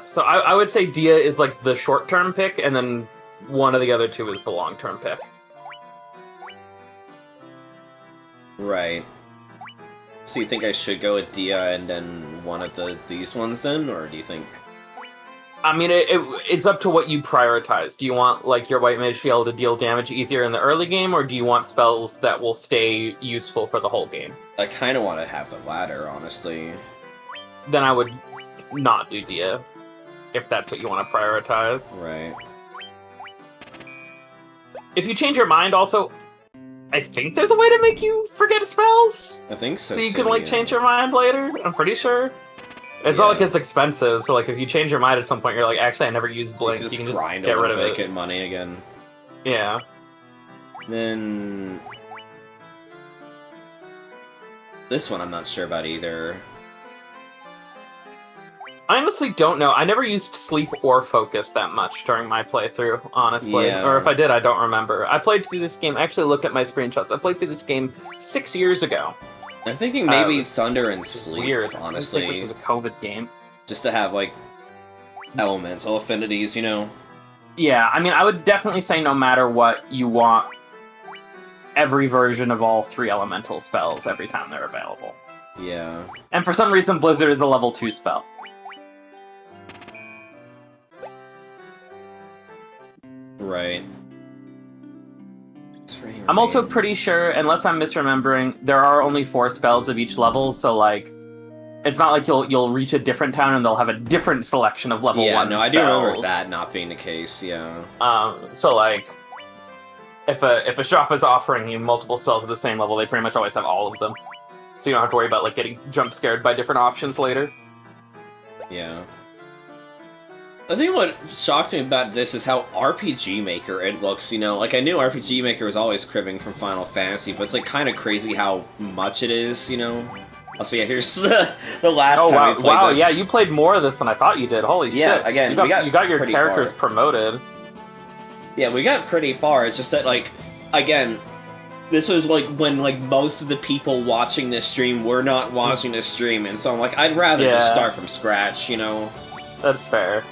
So I would say Dia is like the short-term pick, and then one of the other two is the long-term pick. Right. So you think I should go with Dia and then one of these ones then, or do you think? I mean, it's up to what you prioritize. Do you want, like, your White Mage to be able to deal damage easier in the early game, or do you want spells that will stay useful for the whole game? I kind of want to have the latter, honestly. Then I would not do Dia, if that's what you want to prioritize. Right. If you change your mind, also, I think there's a way to make you forget spells. I think so. So you can, like, change your mind later, I'm pretty sure. It's not like it's expensive, so like if you change your mind at some point, you're like, actually, I never used Blink. You can just get rid of it. Get money again. Yeah. Then this one I'm not sure about either. I honestly don't know. I never used Sleep or Focus that much during my playthrough, honestly. Yeah. Or if I did, I don't remember. I played through this game. I actually looked at my screenshots. I played through this game 6 years ago. I'm thinking maybe Thunder and Sleep, weird. Honestly. Which is a COVID game. Just to have, like, elemental affinities, you know? Yeah, I mean, I would definitely say no matter what, you want every version of all 3 elemental spells every time they're available. Yeah. And for some reason, Blizzard is a level 2 spell. Right. I'm also pretty sure, unless I'm misremembering, there are only 4 spells of each level, so, like, it's not like you'll reach a different town and they'll have a different selection of level 1 spells. Yeah, no, I do remember that not being the case, yeah. So, like, if a shop is offering you multiple spells at the same level, they pretty much always have all of them. So you don't have to worry about, like, getting jump scared by different options later. Yeah. I think what shocked me about this is how RPG Maker it looks, you know? Like, I knew RPG Maker was always cribbing from Final Fantasy, but it's, like, kind of crazy how much it is, you know? Also, yeah, here's the last time we played this. Yeah, you played more of this than I thought you did. Holy shit. Yeah, again, you got your characters promoted. Yeah, we got pretty far. It's just that, like, again, this was, like, when, like, most of the people watching this stream were not watching this stream, and so I'm like, I'd rather just start from scratch, you know? That's fair.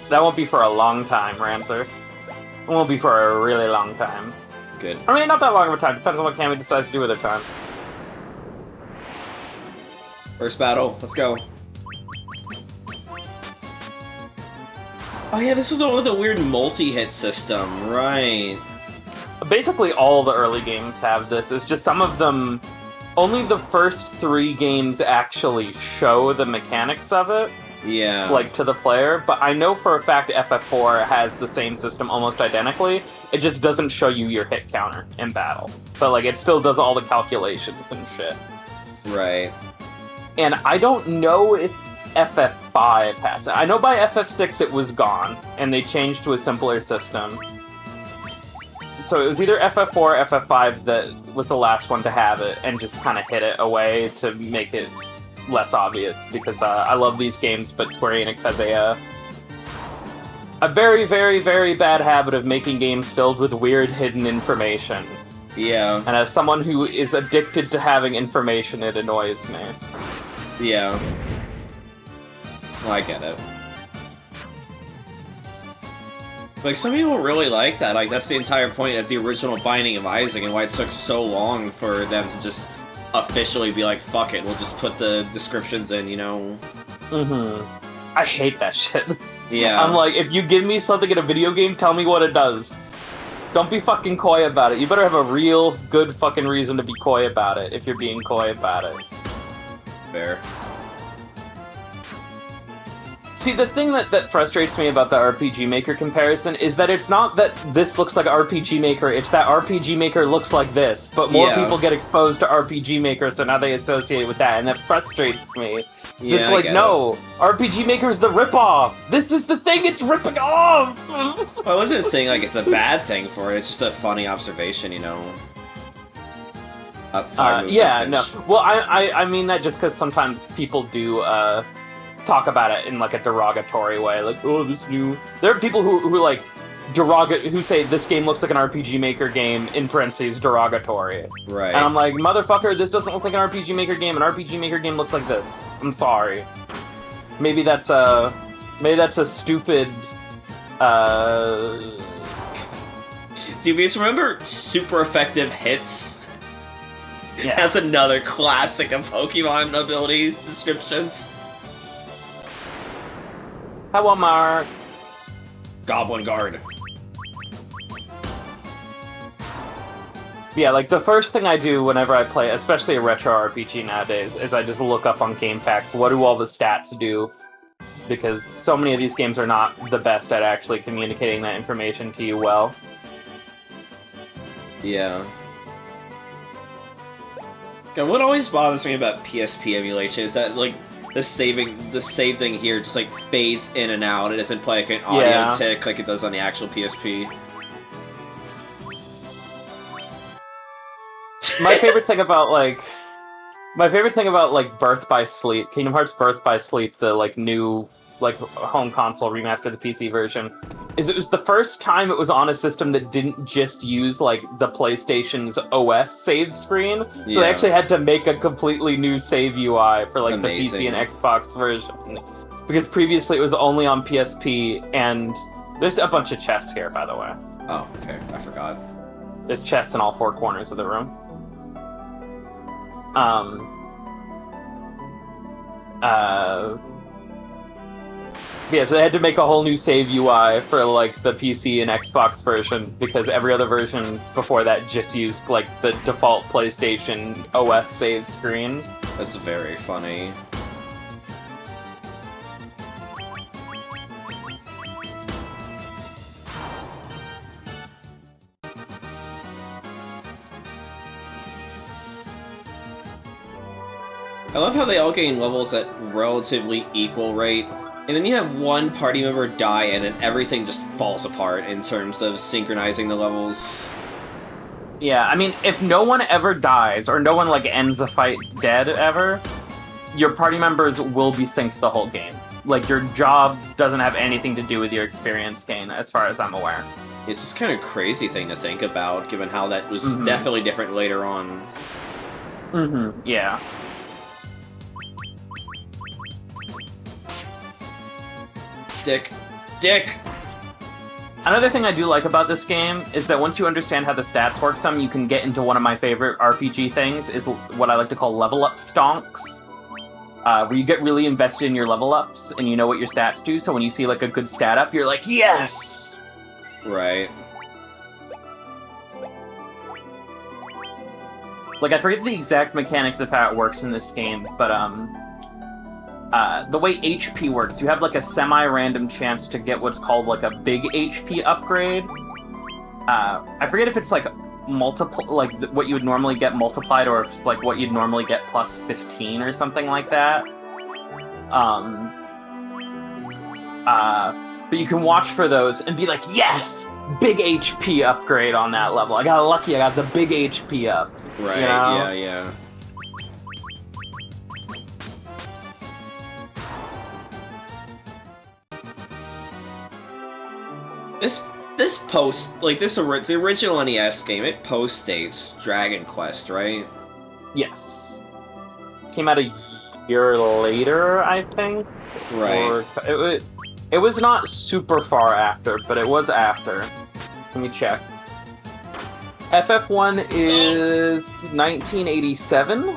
That won't be for a long time, Ranzer. It won't be for a really long time. Good. I mean, not that long of a time. Depends on what Cammy decides to do with her time. First battle. Let's go. Oh yeah, this was the one with the weird multi-hit system. Right. Basically, all the early games have this. It's just some of them... Only the first 3 games actually show the mechanics of it. Yeah. like, to the player, but I know for a fact FF4 has the same system almost identically. It just doesn't show you your hit counter in battle. But, like, it still does all the calculations and shit. Right. And I don't know if FF5 has it. I know by FF6 it was gone, and they changed to a simpler system. So it was either FF4 or FF5 that was the last one to have it, and just kind of hid it away to make it less obvious, because I love these games, but Square Enix has a very, very, very bad habit of making games filled with weird hidden information. Yeah. And as someone who is addicted to having information, it annoys me. Yeah. Well, I get it. Like, some people really like that. Like, that's the entire point of the original Binding of Isaac and why it took so long for them to just officially be like, fuck it, we'll just put the descriptions in, you know? I hate that shit. Yeah. I'm like, if you give me something in a video game, tell me what it does. Don't be fucking coy about it. You better have a real good fucking reason to be coy about it if you're being coy about it. Fair. See, the thing that frustrates me about the RPG Maker comparison is that it's not that this looks like RPG Maker, it's that RPG Maker looks like this, but more people get exposed to RPG Maker, so now they associate it with that, and that frustrates me. It's just like, no, RPG Maker's the ripoff! This is the thing it's ripping off! Well, I wasn't saying, like, it's a bad thing for it, it's just a funny observation, you know? Yeah, no. Well, I mean that just because sometimes people do, talk about it in like a derogatory way, like, oh, this new. There are people who like who say this game looks like an RPG Maker game in parentheses derogatory. Right. And I'm like, motherfucker, this doesn't look like an RPG Maker game. An RPG Maker game looks like this. I'm sorry. Maybe that's a stupid. Do you guys remember Super Effective Hits? Yeah. That's another classic of Pokemon abilities descriptions. Hello, Mark. Goblin Guard. Yeah, like the first thing I do whenever I play, especially a retro RPG nowadays, is I just look up on GameFAQs, what do all the stats do? Because so many of these games are not the best at actually communicating that information to you well. Yeah. God, what always bothers me about PSP emulation is that, like, the save thing here just, like, fades in and out. It doesn't play like an audio tick like it does on the actual PSP. My favorite thing about, like, Birth by Sleep, Kingdom Hearts Birth by Sleep, the, like, new, like, home console remaster, the PC version, is it was the first time it was on a system that didn't just use, like, the PlayStation's OS save screen, so they actually had to make a completely new save UI for, like, the PC and Xbox version. Because previously it was only on PSP, and there's a bunch of chests here, by the way. Oh, okay, I forgot. There's chests in all four corners of the room. Yeah, so they had to make a whole new save UI for, like, the PC and Xbox version, because every other version before that just used, like, the default PlayStation OS save screen. That's very funny. I love how they all gain levels at relatively equal rate, and then you have one party member die and then everything just falls apart in terms of synchronizing the levels. Yeah, I mean, if no one ever dies, or no one, like, ends the fight dead ever, your party members will be synced the whole game. Like, your job doesn't have anything to do with your experience gain, as far as I'm aware. It's just kind of crazy thing to think about, given how that was definitely different later on. Yeah. Dick! Another thing I do like about this game is that once you understand how the stats work some, you can get into one of my favorite RPG things, is what I like to call level up stonks. Where you get really invested in your level ups, and you know what your stats do, so when you see, like, a good stat up, you're like, yes! Right. Like, I forget the exact mechanics of how it works in this game, but, the way HP works, you have like a semi-random chance to get what's called like a big HP upgrade. I forget if it's like what you would normally get multiplied, or if it's like what you'd normally get plus 15 or something like that. But you can watch for those and be like, yes, big HP upgrade on that level. I got lucky, I got the big HP up. Right, you know? yeah. This post, like the original NES game, it post-dates Dragon Quest, right? Yes. Came out a year later, I think. Right. Or, it was not super far after, but it was after. Let me check. FF1 is 1987.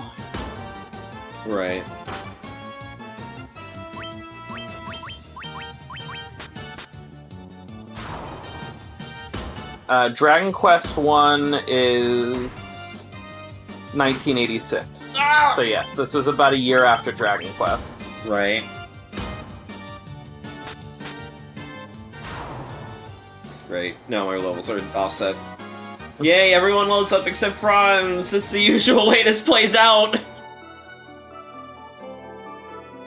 Right. Dragon Quest 1 is 1986. Ah! So yes, this was about a year after Dragon Quest. Right. Great. No, our levels are offset. Yay, everyone levels up except Franz! It's the usual way this plays out!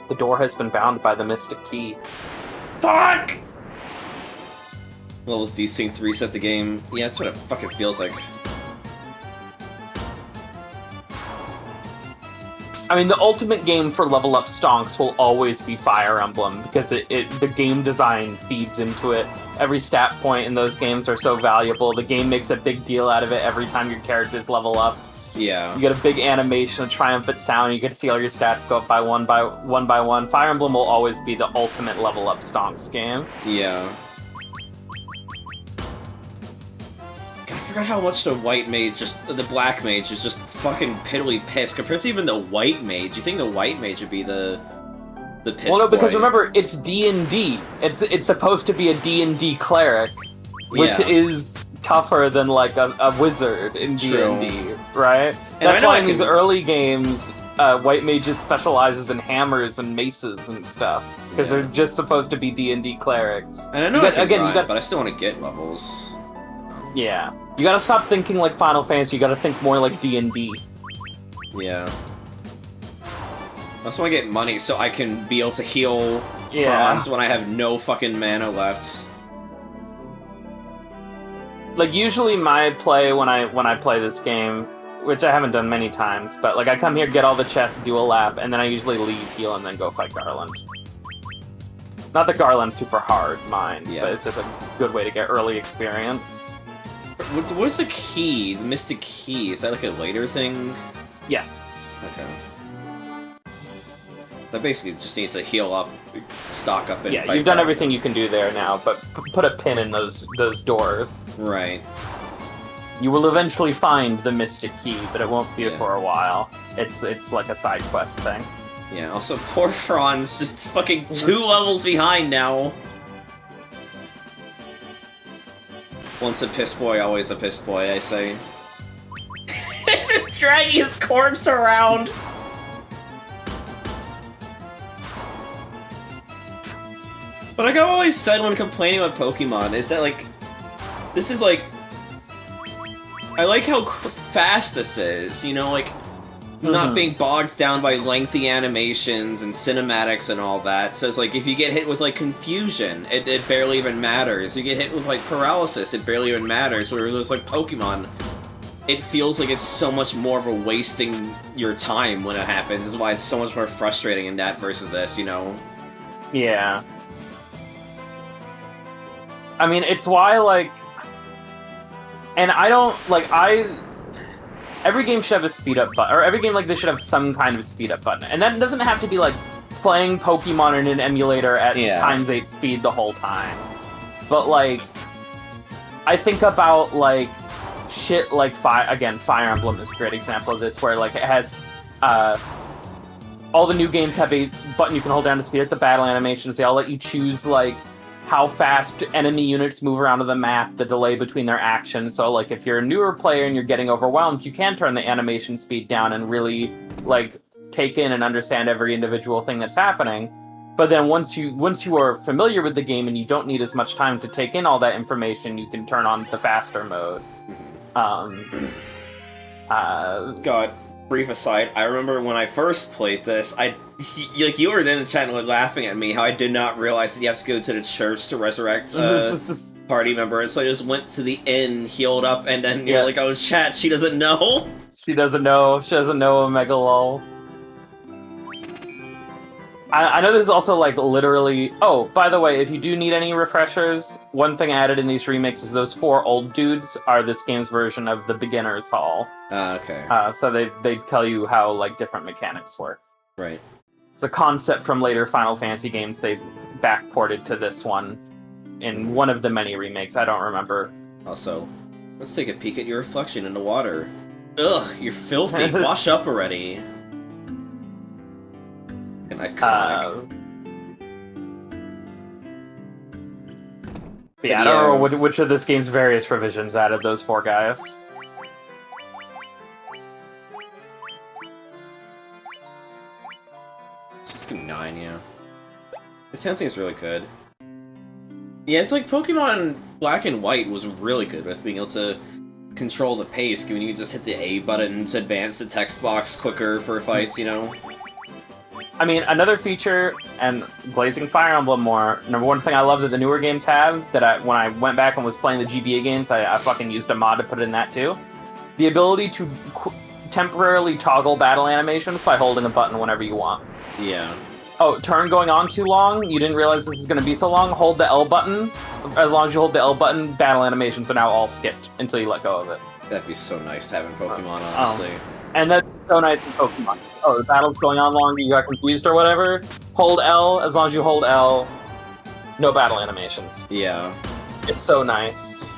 The door has been bound by the Mystic Key. Fuck! Levels desynced to reset the game. Yeah, that's what it fucking feels like. I mean, the ultimate game for level up stonks will always be Fire Emblem, because the game design feeds into it. Every stat point in those games are so valuable. The game makes a big deal out of it every time your characters level up. Yeah. You get a big animation, a triumphant sound, you get to see all your stats go up by one by one. Fire Emblem will always be the ultimate level up stonks game. Yeah. God, I forgot how much the black mage is just fucking piddly pissed compared to even the white mage. You think the white mage would be the piss Well, no, because boy. remember, it's D&D. It's supposed to be a D&D cleric, which is tougher than like a wizard in D&D, right? That's why in these early games, white mages specializes in hammers and maces and stuff, because they're just supposed to be D&D clerics. And I know but I still want to get levels. Yeah, you gotta stop thinking like Final Fantasy. You gotta think more like D&D. Yeah. I just want to get money so I can be able to heal Franz when I have no fucking mana left. Like, usually my play when I play this game, which I haven't done many times, but like I come here, get all the chests, do a lap, and then I usually leave, heal, and then go fight Garland. Not that Garland's super hard, mind, but it's just a good way to get early experience. What's the key? The Mystic Key? Is that like a later thing? Yes. Okay. That basically just needs to heal up, stock up, and fight you've done everything you can do there now, but put a pin in those doors. Right. You will eventually find the Mystic Key, but it won't be for a while. It's like a side quest thing. Yeah, also poor Franz, just fucking 2 levels behind now. Once a piss boy, always a piss boy, I say. Just dragging his corpse around! But like I've always said when complaining about Pokemon, is that like... This is like... I like how fast this is, you know, like... Not being bogged down by lengthy animations and cinematics and all that. So it's like, if you get hit with, like, confusion, it barely even matters. You get hit with, like, paralysis, it barely even matters. Whereas, like, Pokemon, it feels like it's so much more of a wasting your time when it happens. This is why it's so much more frustrating in that versus this, you know? Yeah. I mean, it's why, like... And I don't, like, every game should have a speed up button, or every game like this should have some kind of speed up button. And that doesn't have to be like playing Pokemon in an emulator at ×8 speed the whole time. But like, I think about like shit like Fire Emblem is a great example of this, where like it has all the new games have a button you can hold down to speed up the battle animations. They all let you choose like how fast enemy units move around on the map, the delay between their actions. So, like, if you're a newer player and you're getting overwhelmed, you can turn the animation speed down and really, like, take in and understand every individual thing that's happening. But then once you are familiar with the game and you don't need as much time to take in all that information, you can turn on the faster mode. God, brief aside, I remember when I first played this, you were in the chat and laughing at me how I did not realize that you have to go to the church to resurrect a party member, and so I just went to the inn, healed up, and then you're like, oh chat, she doesn't know? She doesn't know Omega Lol. I know there's also, like, literally... Oh, by the way, if you do need any refreshers, one thing added in these remakes is those 4 old dudes are this game's version of the Beginner's Hall. Okay. So they tell you how, like, different mechanics work. Right. It's a concept from later Final Fantasy games they backported to this one in one of the many remakes. I don't remember. Also, let's take a peek at your reflection in the water. Ugh, you're filthy. Wash up already. An iconic. Yeah, I don't know which of this game's various revisions added those 4 guys. Just give 9, yeah. This thing is really good. Yeah, it's like Pokemon Black and White was really good with being able to control the pace, given you could just hit the A button to advance the text box quicker for fights, you know? I mean, another feature, and Blazing Fire Emblem more, number one thing I love that the newer games have, that when I went back and was playing the GBA games, I fucking used a mod to put in that too. The ability to temporarily toggle battle animations by holding a button whenever you want. Yeah. Oh, turn going on too long? You didn't realize this is going to be so long? Hold the L button. As long as you hold the L button, battle animations are now all skipped until you let go of it. That'd be so nice having Pokemon, honestly. And that's so nice in Pokemon. Oh, the battle's going on longer, you got confused or whatever. Hold L, as long as you hold L, no battle animations. Yeah. It's so nice.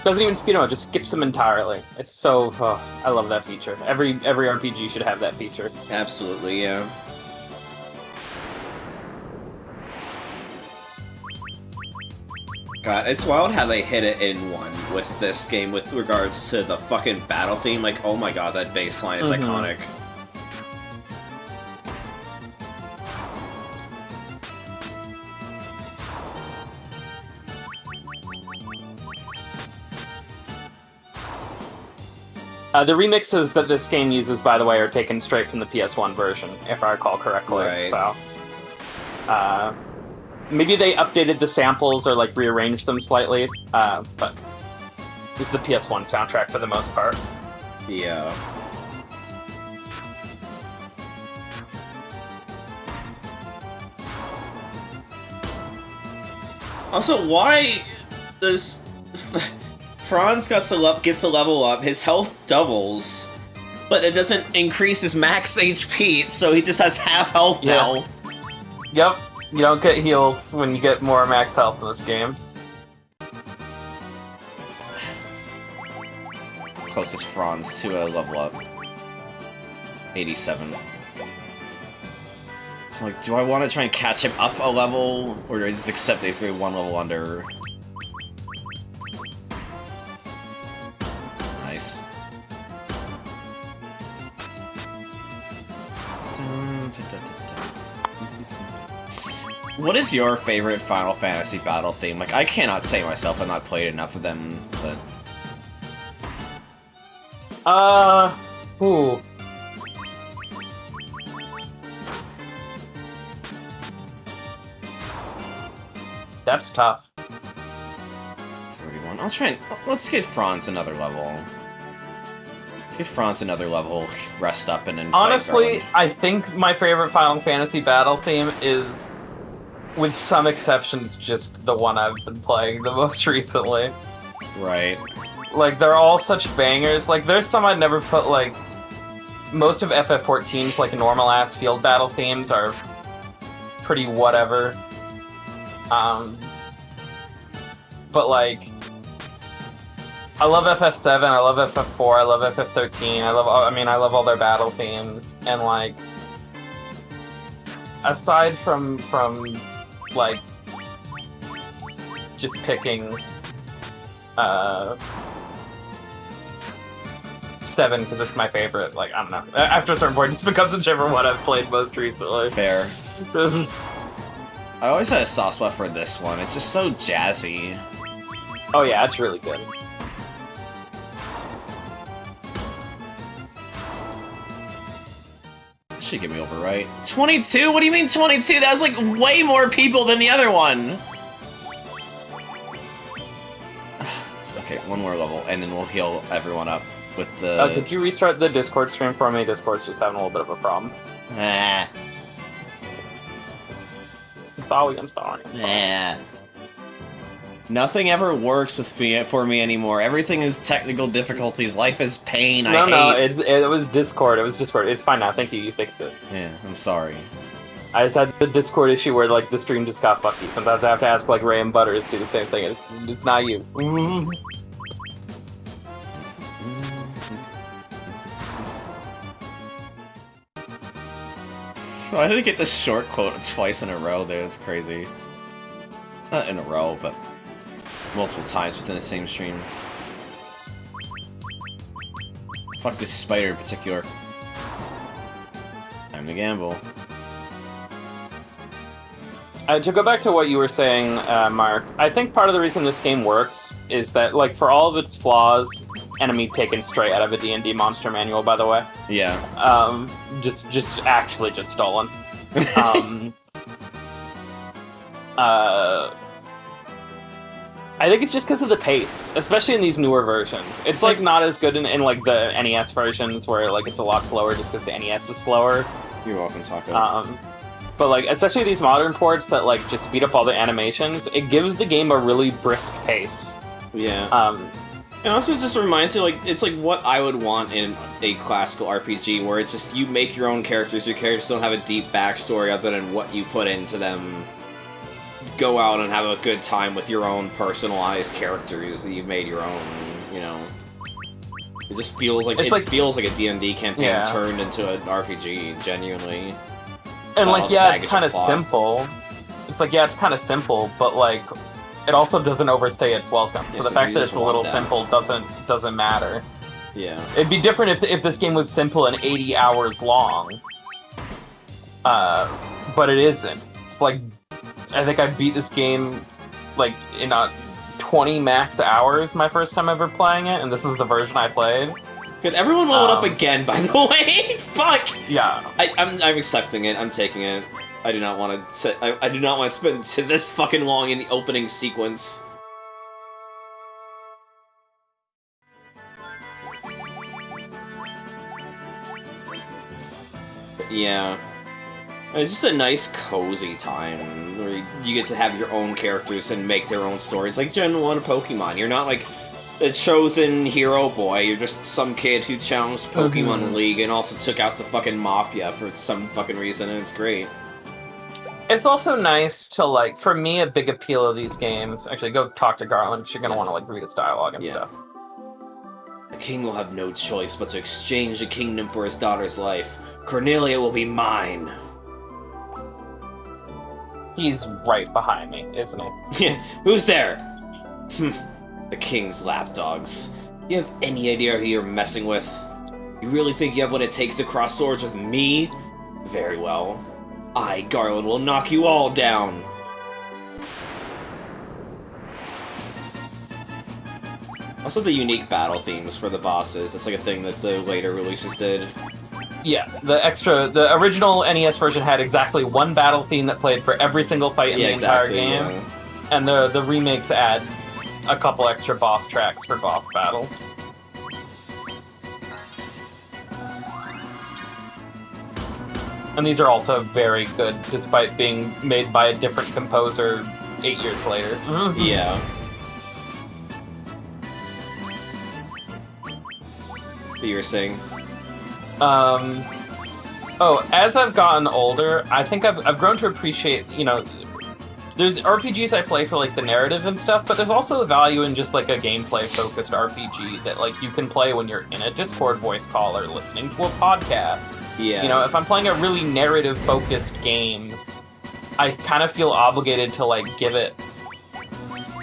Doesn't even speed them up, just skips them entirely. It's so... Oh, I love that feature. Every RPG should have that feature. Absolutely, yeah. God, it's wild how they hit it in one with this game with regards to the fucking battle theme. Like, oh my god, that bass line is iconic. The remixes that this game uses, by the way, are taken straight from the PS1 version, if I recall correctly. Right. So, maybe they updated the samples or like rearranged them slightly, but it's the PS1 soundtrack for the most part. Yeah. Also, why does Franz gets a level up, his health doubles, but it doesn't increase his max HP, so he just has half health now. Yep, you don't get healed when you get more max health in this game. Closest Franz to a level up. 87. So like, do I want to try and catch him up a level, or do I just accept that he's going to be one level under? Nice. What is your favorite Final Fantasy battle theme? Like, I cannot say myself, I've not played enough of them, but... Ooh. That's tough. 31. I'll try and... Let's get Franz another level. Let's get Franz another level, rest up, and then honestly, I think my favorite Final Fantasy battle theme is, with some exceptions, just the one I've been playing the most recently. Right. Like, they're all such bangers. Like, there's some I'd never put, like... Most of FF14's, like, normal-ass field battle themes are pretty whatever. But, like... I love FF7, I love FF4, I love FF13, I love all their battle themes, and, like... Aside from like... Just picking 7 because it's my favorite. Like, I don't know. After a certain point, it just becomes whichever one I've played most recently. Fair. I always had a soft spot for this one. It's just so jazzy. Oh yeah, it's really good. Should get me over, right? 22? What do you mean 22? That was like way more people than the other one. Okay, one more level, and then we'll heal everyone up with the... Could you restart the Discord stream for me? Discord's just having a little bit of a problem. Ah. I'm sorry. Nah. Nothing ever works for me anymore. Everything is technical difficulties. Life is pain. No, it was Discord. It's fine now. Thank you. You fixed it. Yeah, I'm sorry. I just had the Discord issue where like the stream just got fucky. Sometimes I have to ask like Ray and Butters to do the same thing. It's not you. Why did I get this short quote twice in a row, dude? It's crazy. Not in a row, but multiple times within the same stream. Fuck this spider in particular. Time to gamble. To go back to what you were saying, Mark, I think part of the reason this game works is that, like, for all of its flaws, enemy taken straight out of a D&D monster manual, by the way. Yeah. Just stolen. I think it's just because of the pace, especially in these newer versions. It's like not as good in like the NES versions where like it's a lot slower just because the NES is slower. You're welcome, Taco. But like especially these modern ports that like just speed up all the animations, it gives the game a really brisk pace. Yeah. And also it just reminds you, like, it's like what I would want in a classical RPG, where it's just you make your own characters. Your characters don't have a deep backstory other than what you put into them. Go out and have a good time with your own personalized characters that you've made your own, you know. It just feels like feels like a D&D campaign turned into an RPG, genuinely. And like, yeah, it's kind of simple. It's like, yeah, it's kind of simple, but like, it also doesn't overstay its welcome. So the fact that it's a little simple doesn't matter. Yeah. It'd be different if this game was simple and 80 hours long. But it isn't. It's like, I think I beat this game like in 20 max hours my first time ever playing it, and this is the version I played. Could everyone roll it up again, by the way? Fuck! Yeah. I'm accepting it. I'm taking it. I do not want to. I do not want to spend this fucking long in the opening sequence. But yeah, it's just a nice, cozy time where you get to have your own characters and make their own stories, like Gen 1 Pokemon. You're not like a chosen hero boy. You're just some kid who challenged Pokemon League and also took out the fucking Mafia for some fucking reason, and it's great. It's also nice to, like, for me, a big appeal of these games... Actually, go talk to Garland. She's gonna want to, like, read its dialogue and stuff. The king will have no choice but to exchange the kingdom for his daughter's life. Cornelia will be mine. He's right behind me, isn't he? Who's there? The king's lapdogs. You have any idea who you're messing with? You really think you have what it takes to cross swords with me? Very well. I, Garland, will knock you all down! Also the unique battle themes for the bosses. That's like a thing that the later releases did. Yeah, the original NES version had exactly one battle theme that played for every single fight in the entire game. Yeah. And the remakes add a couple extra boss tracks for boss battles. And these are also very good, despite being made by a different composer 8 years later. Yeah. What you were saying? As I've gotten older, I think I've grown to appreciate, you know, there's RPGs I play for, like, the narrative and stuff, but there's also a value in just, like, a gameplay-focused RPG that, like, you can play when you're in a Discord voice call or listening to a podcast. Yeah. You know, if I'm playing a really narrative-focused game, I kind of feel obligated to, like, give it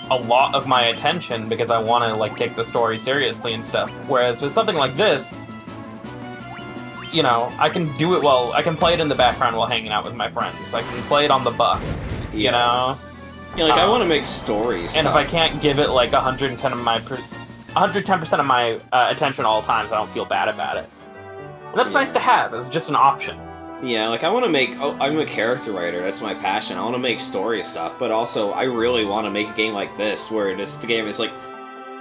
a lot of my attention because I want to like take the story seriously and stuff. Whereas with something like this, you know, I can do it while I can play it in the background while hanging out with my friends. I can play it on the bus, you know. Yeah, like I want to make stories. And if I can't give it like 110% of my attention all the times, I don't feel bad about it. And that's nice to have. It's just an option. Yeah, like I want to make. Oh, I'm a character writer. That's my passion. I want to make story stuff, but also I really want to make a game like this, where the game is like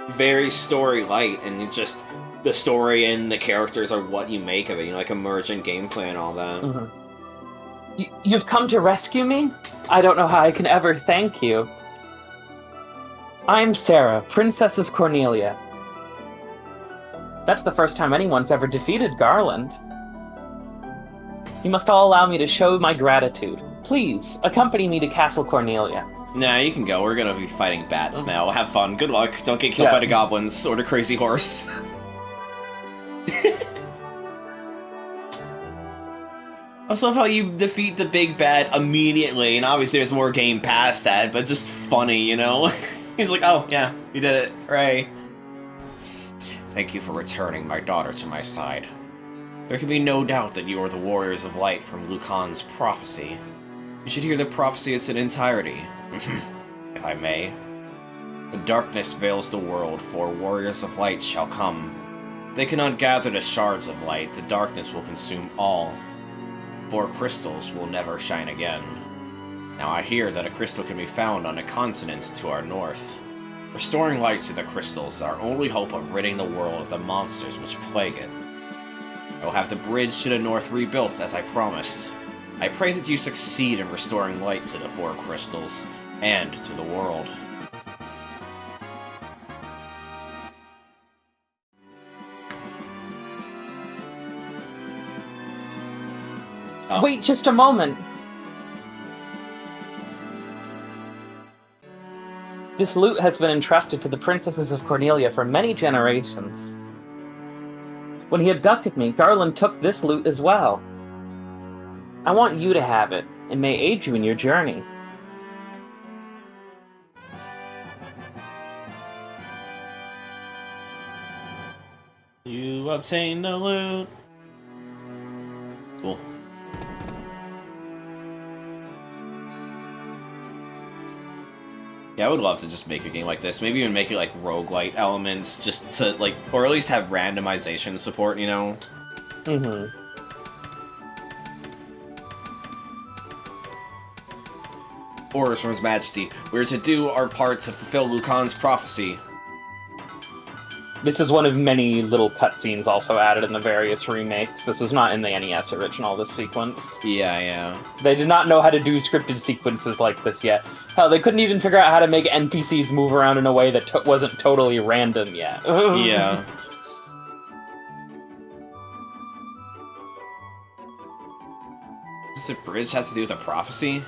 very story light, and it just the story and the characters are what you make of it. You know, like emergent gameplay and all that. Mm-hmm. You've come to rescue me? I don't know how I can ever thank you. I'm Sarah, Princess of Cornelia. That's the first time anyone's ever defeated Garland. You must all allow me to show my gratitude. Please, accompany me to Castle Cornelia. Nah, you can go. We're gonna be fighting bats now. Have fun. Good luck. Don't get killed by the goblins or the crazy horse. I also love how you defeat the big bad immediately, and obviously there's more game past that, but just funny, you know? He's like, oh, yeah, you did it. Hooray. Thank you for returning my daughter to my side. There can be no doubt that you are the Warriors of Light from Lucan's prophecy. You should hear the prophecy in its entirety, if I may. The darkness veils the world, for Warriors of Light shall come. They cannot gather the shards of light, the darkness will consume all. 4 crystals will never shine again. Now I hear that a crystal can be found on a continent to our north. Restoring light to the crystals, our only hope of ridding the world of the monsters which plague it. I will have the bridge to the north rebuilt, as I promised. I pray that you succeed in restoring light to the 4 crystals, and to the world. Oh. Wait just a moment! This loot has been entrusted to the princesses of Cornelia for many generations. When he abducted me, Garland took this loot as well. I want you to have it, and may aid you in your journey. You obtain the loot. Cool. Yeah, I would love to just make a game like this. Maybe even make it like roguelite elements, just to like, or at least have randomization support, you know? Mm-hmm. Orders from His Majesty. We're to do our part to fulfill Lucan's prophecy. This is one of many little cutscenes also added in the various remakes. This was not in the NES original, this sequence. Yeah. They did not know how to do scripted sequences like this yet. Hell, they couldn't even figure out how to make NPCs move around in a way that wasn't totally random yet. Yeah. Does the bridge have to do with the prophecy?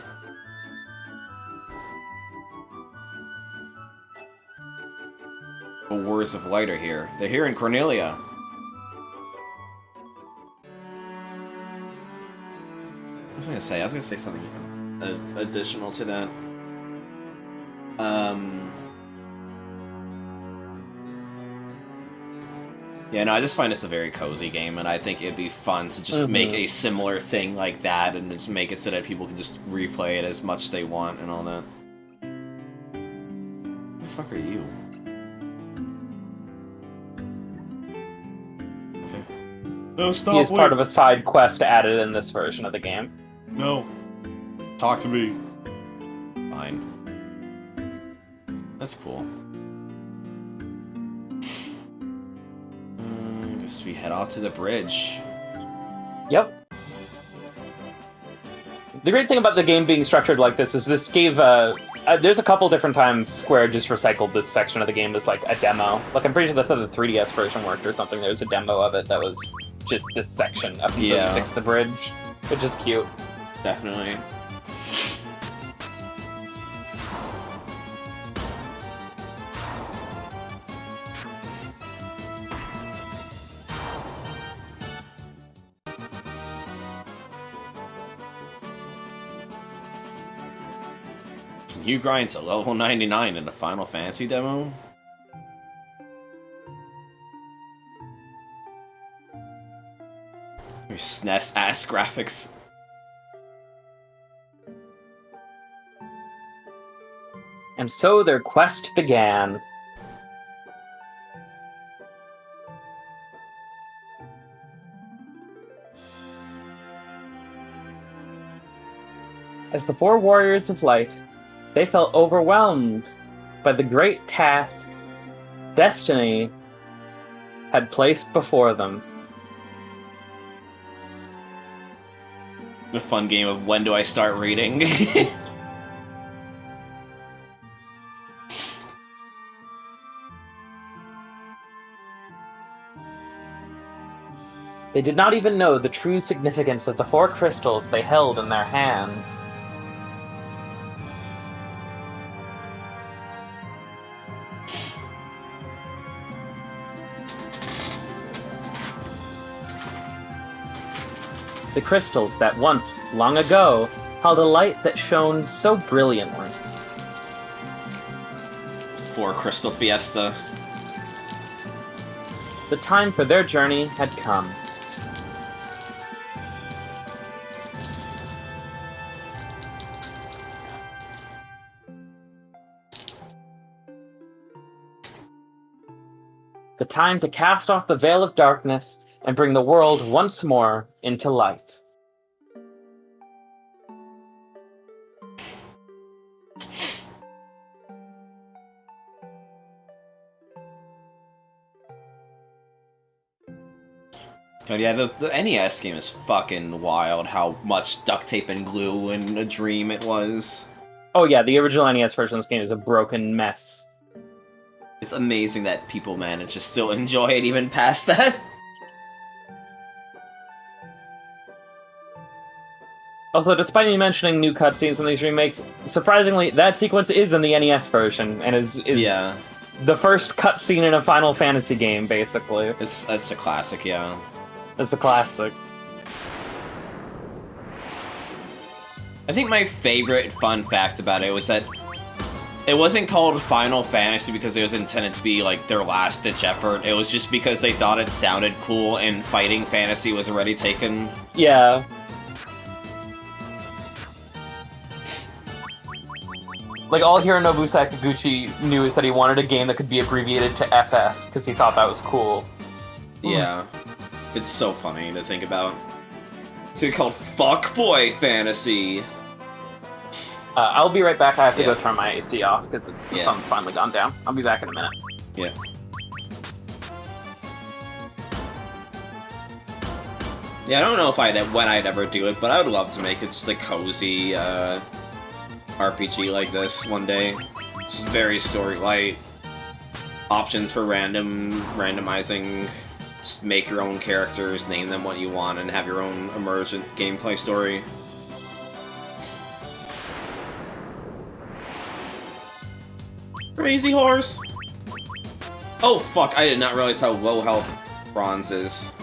The Warriors of Light are here. They're here in Cornelia. I was gonna say something additional to that. Yeah, no, I just find this a very cozy game, and I think it'd be fun to just make a similar thing like that, and just make it so that people can just replay it as much as they want and all that. Who the fuck are you? No, stop, he is part of a side quest added in this version of the game. No. Talk to me. Fine. That's cool. Guess we head out to the bridge. Yep. The great thing about the game being structured like this is this gave, there's a couple different times Square just recycled this section of the game as, like, a demo. Like, I'm pretty sure that's how the 3DS version worked or something. There was a demo of it that was just this section up until you fix the bridge, which is cute. Definitely. You grind to level 99 in a Final Fantasy demo? Your SNES ass graphics. And so their quest began. As the four warriors of light, they felt overwhelmed by the great task destiny had placed before them. A fun game of when do I start reading? They did not even know the true significance of the four crystals they held in their hands. The crystals that once, long ago, held a light that shone so brilliantly. For Crystal Fiesta. The time for their journey had come. The time to cast off the veil of darkness and bring the world once more into light. Oh yeah, the NES game is fucking wild, how much duct tape and glue and a dream it was. Oh yeah, the original NES version of this game is a broken mess. It's amazing that people manage to still enjoy it even past that. Also, despite me mentioning new cutscenes in these remakes, surprisingly, that sequence is in the NES version, and is yeah. the first cutscene in a Final Fantasy game, basically. It's a classic, yeah. It's a classic. I think my favorite fun fact about it was that it wasn't called Final Fantasy because it was intended to be like their last-ditch effort. It was just because they thought it sounded cool and fighting fantasy was already taken. Yeah. Like, all Hironobu Sakaguchi knew is that he wanted a game that could be abbreviated to FF, because he thought that was cool. Yeah. It's so funny to think about. It's called Fuckboy Fantasy. I'll be right back. I have to go turn my AC off, because the sun's finally gone down. I'll be back in a minute. Yeah. Yeah, I don't know if when I'd ever do it, but I would love to make it just a cozy, RPG like this one day. Just very story light. Options for randomizing. Just make your own characters, name them what you want, and have your own emergent gameplay story. Crazy horse! Oh fuck, I did not realize how low health Bronze is.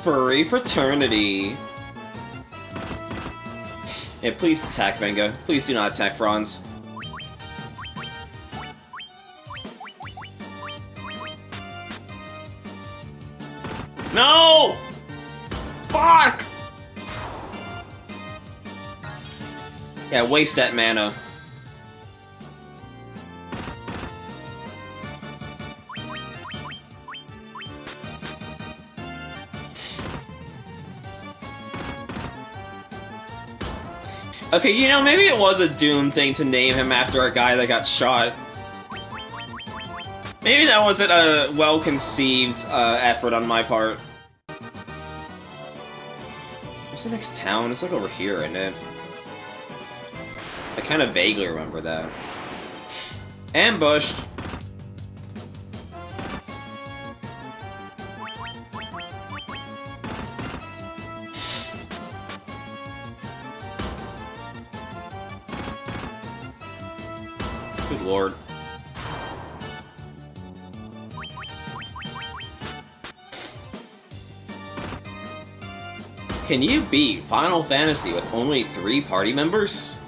Furry Fraternity! Yeah, please attack Venga. Please do not attack Franz. No! Fuck! Yeah, waste that mana. Okay, you know, maybe it was a Doom thing to name him after a guy that got shot. Maybe that wasn't a well-conceived effort on my part. Where's the next town? It's like over here, isn't it? I kind of vaguely remember that. Ambushed! Good lord. Can you beat Final Fantasy with only 3 party members?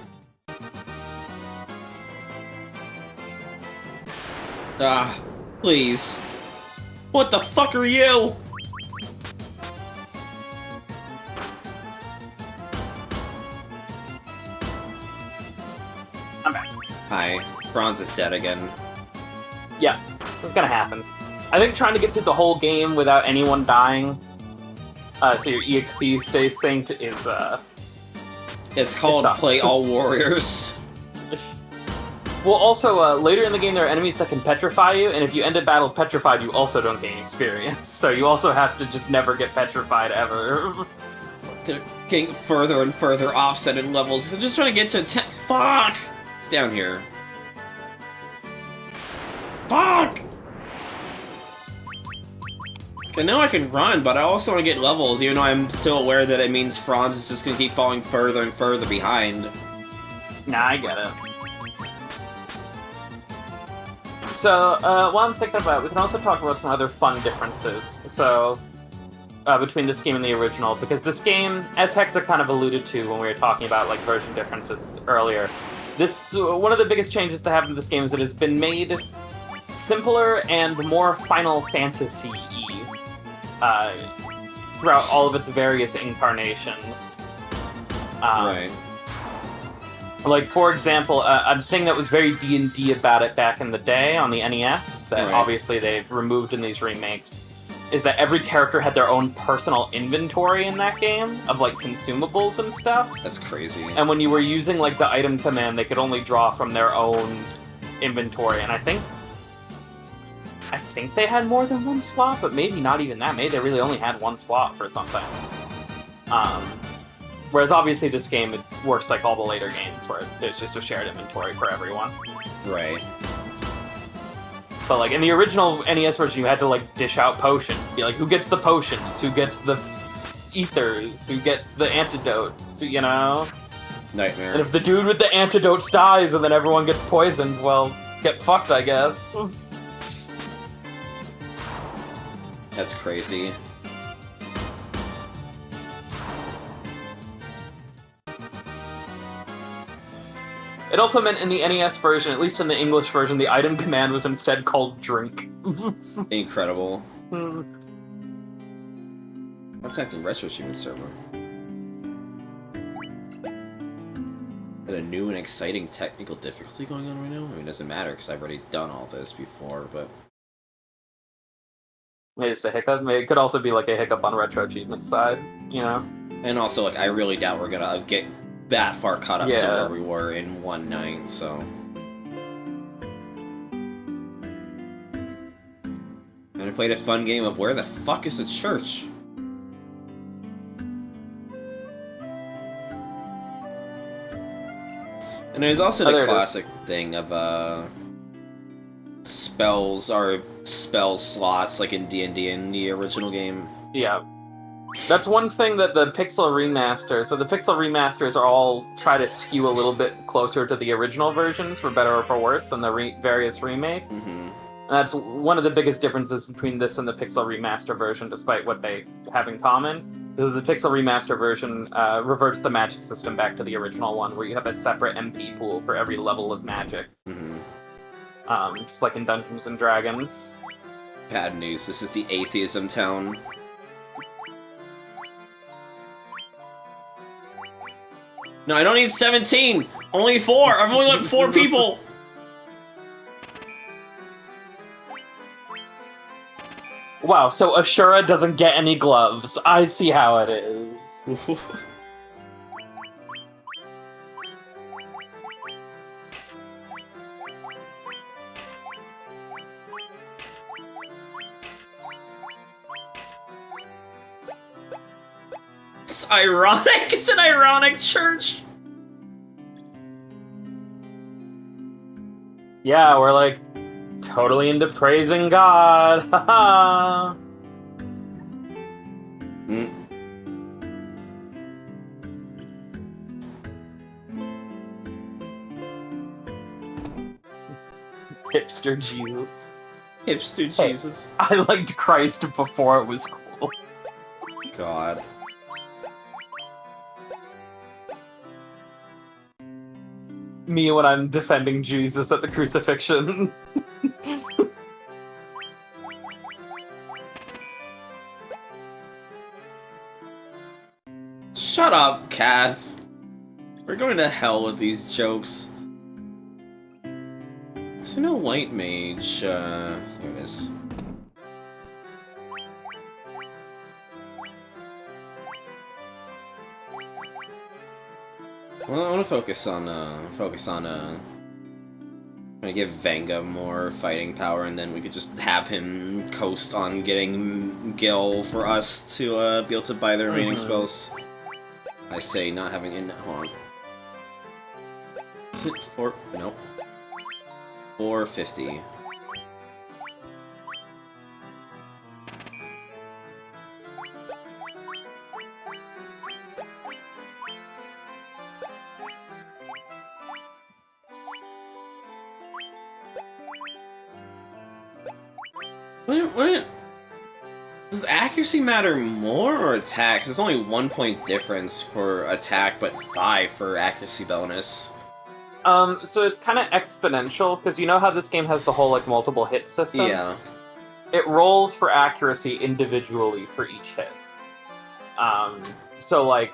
Ah, please. What the fuck are you? I'm back. Hi, Bronze is dead again. Yeah, it's gonna happen. I think trying to get through the whole game without anyone dying, so your EXP stays synced, is, It's called sucks. Play All Warriors. Well, also, later in the game there are enemies that can petrify you, and if you end a battle petrified, you also don't gain experience. So you also have to just never get petrified, ever. They're getting further and further offset in levels, because I'm just trying to get to 10. Fuck! It's down here. Fuck! I know I can run, but I also want to get levels, even though I'm still aware that it means Franz is just going to keep falling further and further behind. Nah, I get it. So, while I'm thinking about it, we can also talk about some other fun differences. So, between this game and the original, because this game, as Hexa kind of alluded to when we were talking about like version differences earlier, this one of the biggest changes to have in this game is it has been made simpler and more Final Fantasy-y throughout all of its various incarnations. Right. Like, for example, a thing that was very D&D about it back in the day on the NES, that Right. obviously they've removed in these remakes, is that every character had their own personal inventory in that game of, like, consumables and stuff. That's crazy. And when you were using, like, the item command, they could only draw from their own inventory. And I think they had more than one slot, but maybe not even that. Maybe they really only had one slot for something. Whereas obviously this game, it works like all the later games, where there's just a shared inventory for everyone. Right. But like in the original NES version, you had to like dish out potions. Be like, who gets the potions? Who gets the ethers? Who gets the antidotes? You know? Nightmare. And if the dude with the antidotes dies and then everyone gets poisoned, well, get fucked, I guess. That's crazy. It also meant in the NES version, at least in the English version, the item command was instead called drink. Incredible. Contacting Retro Achievement Server. Got a new and exciting technical difficulty going on right now? I mean, it doesn't matter, because I've already done all this before, but... Maybe it's a hiccup. It could also be like a hiccup on Retro Achievement side, you know? And also, like, I really doubt we're gonna get that far caught up to Yeah. where we were in one night, so... And I played a fun game of where the fuck is the church? And there's also the classic thing of, spells or spell slots, like in D&D in the original game. Yeah. That's one thing that the Pixel Remaster... So the Pixel Remasters are all try to skew a little bit closer to the original versions, for better or for worse, than the various remakes. Mm-hmm. And that's one of the biggest differences between this and the Pixel Remaster version, despite what they have in common. The Pixel Remaster version reverts the magic system back to the original one, where you have a separate MP pool for every level of magic. Mm-hmm. Just like in Dungeons & Dragons. Bad news, this is the atheism town. No, I don't need 17! Only 4! I've only got 4 people! Wow, so Ashura doesn't get any gloves. I see how it is. It's ironic! It's an ironic church! Yeah, we're like totally into praising God. Haha. Hipster Jesus. Hipster Hey. Jesus. I liked Christ before it was cool. God. Me when I'm defending Jesus at the crucifixion. Shut up, Kath. We're going to hell with these jokes. There's no white mage. Here it is. Well, I want to focus on gonna give Vanga more fighting power, and then we could just have him coast on getting Gil for us to be able to buy the remaining spells. I say not having in. Hold on. Is it 4? Nope. 450. What? Does accuracy matter more or attack? 'Cause it's only 1 point difference for attack, but 5 for accuracy bonus. So it's kind of exponential, because you know how this game has the whole, like, multiple hit system? Yeah. It rolls for accuracy individually for each hit. So, like,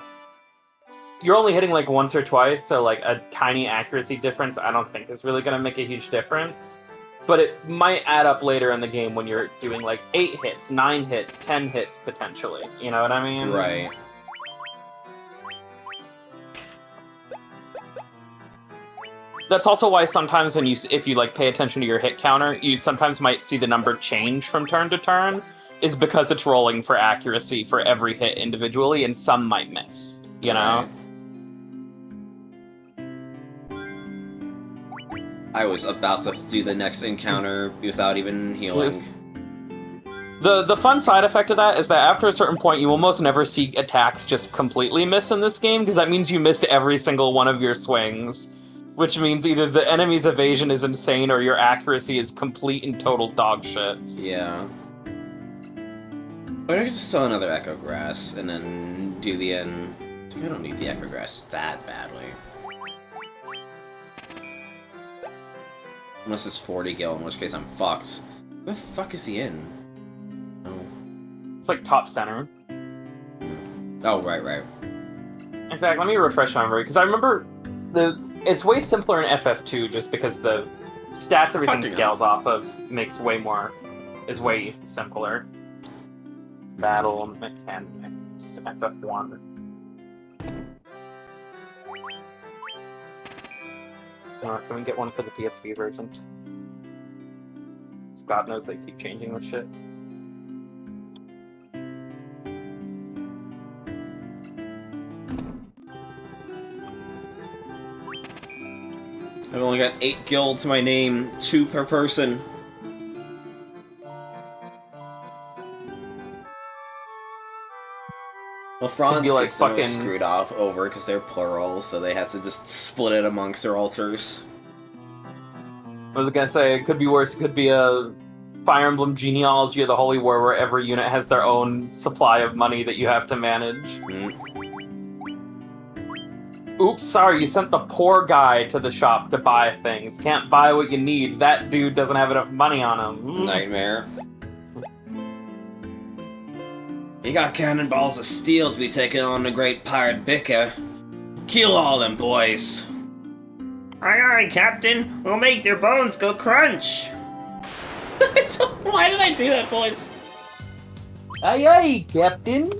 you're only hitting, like, once or twice, so, like, a tiny accuracy difference I don't think is really going to make a huge difference. But it might add up later in the game when you're doing, like, 8 hits, 9 hits, 10 hits, potentially. You know what I mean? Right. That's also why sometimes when if you, like, pay attention to your hit counter, you sometimes might see the number change from turn to turn, is because it's rolling for accuracy for every hit individually, and some might miss, you know? Right. I was about to do the next encounter without even healing. Yes. The fun side effect of that is that after a certain point, you almost never see attacks just completely miss in this game, because that means you missed every single one of your swings. Which means either the enemy's evasion is insane or your accuracy is complete and total dog shit. Yeah. Why don't you just sell another Echo Grass and then do the end? I don't need the Echo Grass that badly. Unless it's 40 gil, in which case I'm fucked. Where the fuck is the inn? Oh. It's like top center. Oh, right. In fact, let me refresh my memory, because I remember it's way simpler in FF2 just because the stats everything Fucking scales off of is way simpler. Battle mechanics, FF1. Can we get one for the PSP version? God knows they keep changing this shit. I've only got 8 gil to my name, 2 per person. Well, Franz be like gets the most fucking- screwed off over because they're plural, so they have to just split it amongst their altars. I was gonna say, it could be worse. It could be a Fire Emblem Genealogy of the Holy War where every unit has their own supply of money that you have to manage. Oops, sorry, you sent the poor guy to the shop to buy things. Can't buy what you need. That dude doesn't have enough money on him. Nightmare. You got cannonballs of steel to be taking on the great pirate bicker. Kill all them boys. Aye aye, Captain. We'll make their bones go crunch. Why did I do that voice? Aye aye, Captain.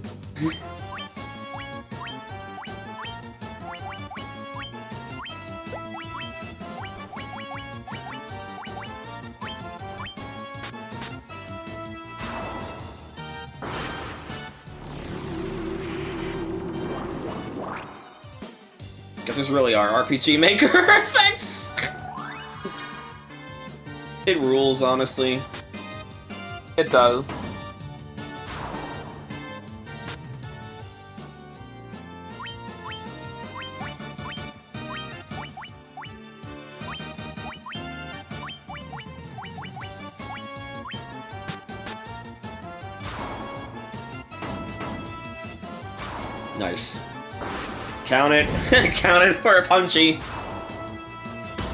Guess these really are RPG Maker effects! It rules, honestly. It does. Nice. Count it. Count it for a punchy.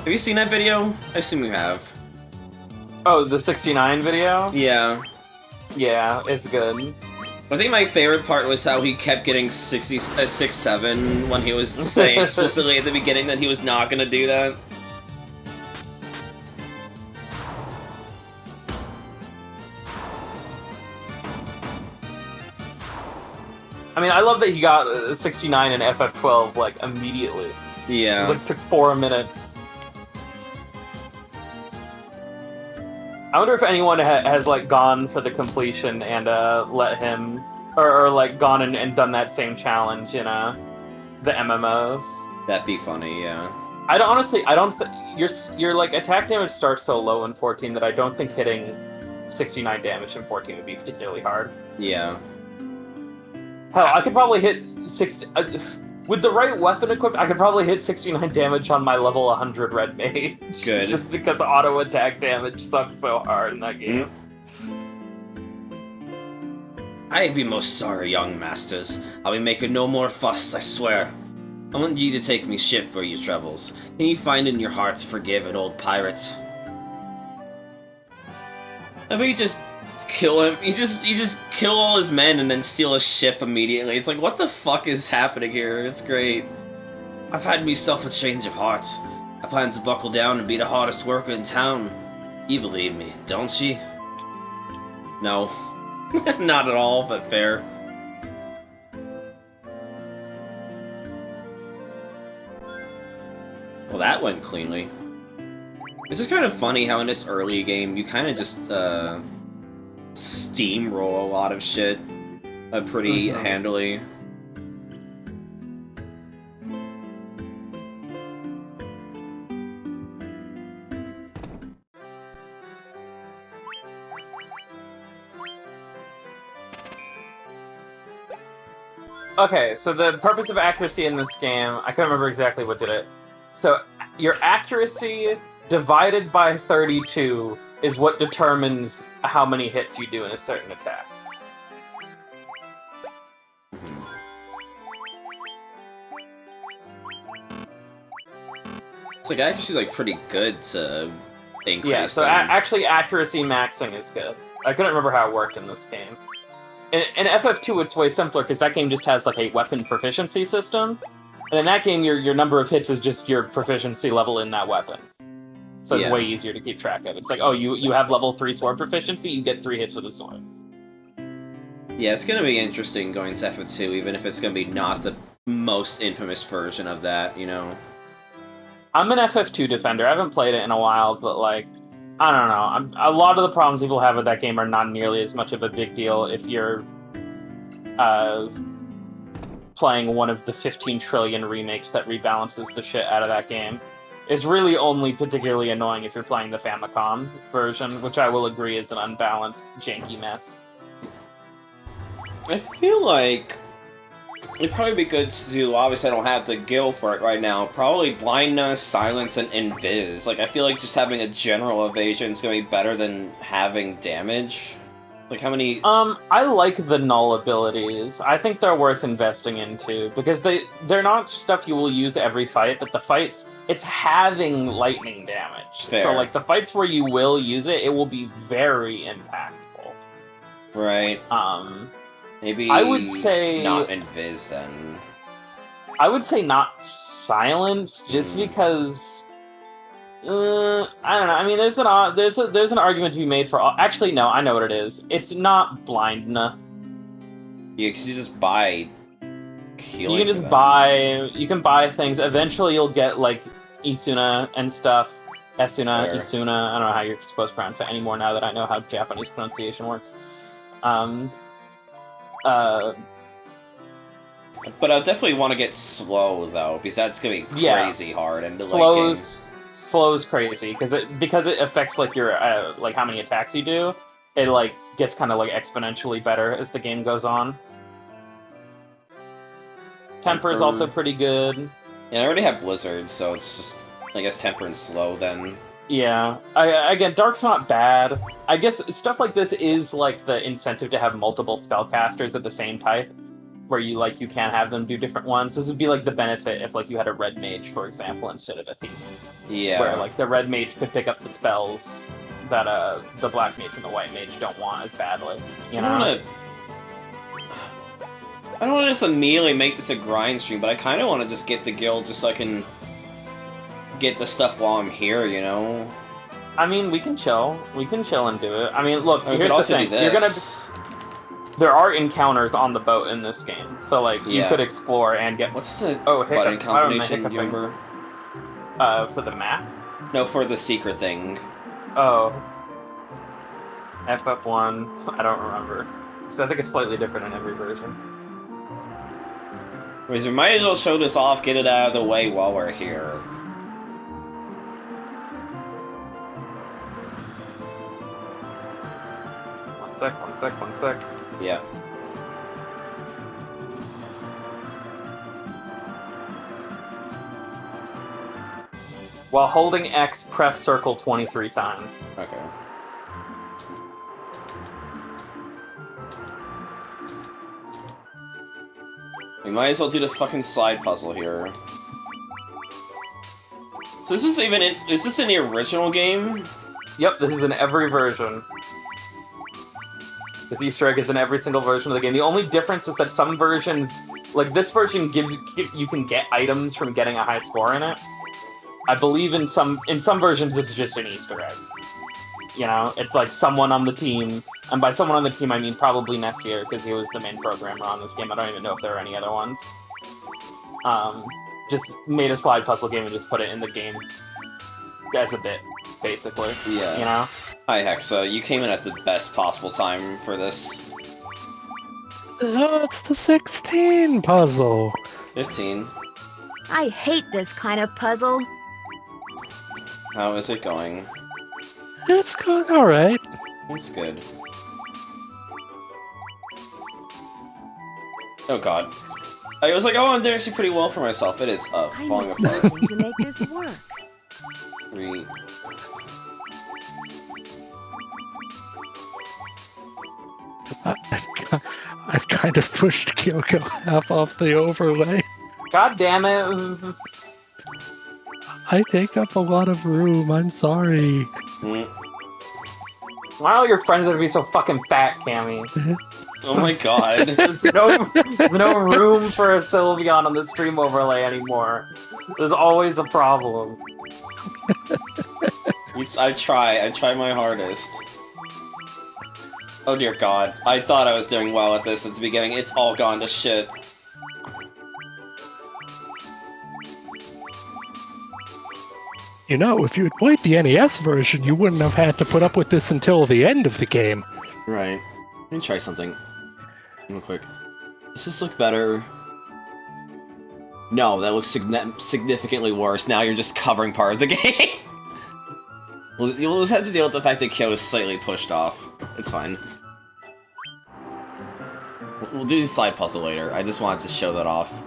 Have you seen that video? I assume you have. Oh, the 69 video? Yeah. Yeah, it's good. I think my favorite part was how he kept getting 6-7 when he was saying explicitly at the beginning that he was not gonna do that. I mean, I love that he got 69 and FF12, like, immediately. Yeah. It like, took 4 minutes. I wonder if anyone has, like, gone for the completion and, let him... Or like, gone and done that same challenge in, the MMOs. That'd be funny, yeah. I don't your like, attack damage starts so low in 14 that I don't think hitting 69 damage in 14 would be particularly hard. Yeah. Hell, I could probably hit 60... with the right weapon equipped, I could probably hit 69 damage on my level 100 red mage. Good. Just because auto attack damage sucks so hard in that game. I be most sorry, young masters. I'll be making no more fuss, I swear. I want you to take me ship for your travels. Can you find in your heart to forgive an old pirate? How about you just kill him? You just kill all his men and then steal a ship immediately. It's like, what the fuck is happening here? It's great. I've had myself a change of heart. I plan to buckle down and be the hardest worker in town. You believe me, don't you? No. Not at all, but fair. Well, that went cleanly. It's just kind of funny how in this early game you kind of just steamroll a lot of shit pretty handily. Okay, so the purpose of accuracy in this game, I can't remember exactly what did it. So, your accuracy divided by 32 is what determines how many hits you do in a certain attack. It's like actually like pretty good to increase. Yeah, so actually accuracy maxing is good. I couldn't remember how it worked in this game. In FF2, it's way simpler because that game just has like a weapon proficiency system, and in that game, your number of hits is just your proficiency level in that weapon. So it's way easier to keep track of. It's like, oh, you have level 3 sword proficiency, you get 3 hits with a sword. Yeah, it's gonna be interesting going to FF2, even if it's gonna be not the most infamous version of that, you know. I'm an FF2 defender. I haven't played it in a while, but like, I don't know. A lot of the problems people have with that game are not nearly as much of a big deal if you're playing one of the 15 trillion remakes that rebalances the shit out of that game. It's really only particularly annoying if you're playing the Famicom version, which I will agree is an unbalanced, janky mess. I feel like it'd probably be good to do, obviously I don't have the gil for it right now, probably blindness, silence, and invis. Like, I feel like just having a general evasion is gonna be better than having damage. Like, how many... I like the null abilities. I think they're worth investing into, because they're not stuff you will use every fight, but the fights, it's having lightning damage. Fair. So, like, the fights where you will use it, it will be very impactful. Right. Maybe I would say not invis then. I would say not silence, just because. I don't know. I mean, there's an argument to be made for. Actually, no. I know what it is. It's not blindness. Yeah, because you just buy. You can just buy. You can buy things. Eventually, you'll get like Isuna and stuff. Esuna, Fair. Isuna. I don't know how you're supposed to pronounce it anymore now that I know how Japanese pronunciation works. But I definitely want to get slow though, because that's gonna be crazy hard and slow's crazy because it affects like your like how many attacks you do. It like gets kind of like exponentially better as the game goes on. Temper is also pretty good. Yeah, I already have Blizzard, so it's just I guess temper and slow then. Yeah, again, Dark's not bad. I guess stuff like this is like the incentive to have multiple spellcasters of the same type. where you can't have them do different ones. This would be like the benefit if like you had a red mage, for example, instead of a thief. Yeah. Where like the red mage could pick up the spells that the black mage and the white mage don't want as badly. You know? I don't want to just immediately make this a grind stream, but I kind of want to just get the guild just so I can get the stuff while I'm here, you know? I mean, we can chill. We can chill and do it. I mean, look, We here's could the also thing. do You're gonna. this. There are encounters on the boat in this game, so like you Yeah. could explore and get. What's the hiccup. button I don't know, combination, do you hiccuping. remember? For the map? No, for the secret thing. Oh. FF1, I don't remember. So I think it's slightly different in every version. We might as well show this off, get it out of the way while we're here. One sec. Yeah. While holding X, press circle 23 times. Okay. We might as well do the fucking side puzzle here. So this is is this in the original game? Yep, this is in every version. This Easter egg is in every single version of the game. The only difference is that some versions, like this version, you can get items from getting a high score in it. I believe in some versions it's just an Easter egg. You know, it's like someone on the team, and by someone on the team I mean probably Nessier, because he was the main programmer on this game. I don't even know if there are any other ones. Just made a slide puzzle game and just put it in the game as a bit, basically. Yeah. You know? Hi Hexa, you came in at the best possible time for this. Oh, it's the 16 puzzle. 15. I hate this kind of puzzle. How is it going? It's going alright. It's good. Oh god. I was like, oh, I'm doing actually pretty well for myself. It is I falling need apart. something to make this work. 3. I've kind of pushed Kyoko half off the overlay. God damn it! I take up a lot of room, I'm sorry. Mm. Why are all your friends gonna be so fucking fat, Cammy? Oh my god. There's no room for a Sylveon on the stream overlay anymore. There's always a problem. I try my hardest. Oh dear god. I thought I was doing well at this at the beginning. It's all gone to shit. You know, if you had played the NES version, you wouldn't have had to put up with this until the end of the game. Right. Let me try something. Real quick. Does this look better? No, that looks significantly worse. Now you're just covering part of the game. You'll just have to deal with the fact that Kyo is slightly pushed off. It's fine. We'll do the side puzzle later. I just wanted to show that off.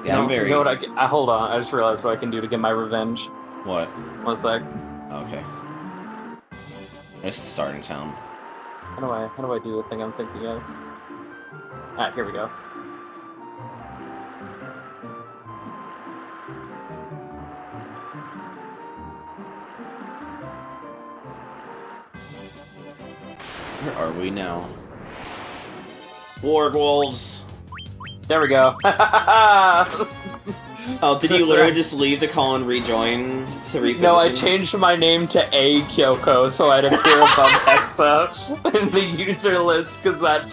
Yeah, I'm very... You know what hold on, I just realized what I can do to get my revenge. What? 1 sec. Okay. It's the starting town. How do I do the thing I'm thinking of? Ah, here we go. Where are we now? Wargwolves! There we go. Oh, did you literally just leave the call and rejoin to reposition? No, I changed my name to A Kyoko so I'd appear above Hexa in the user list because that's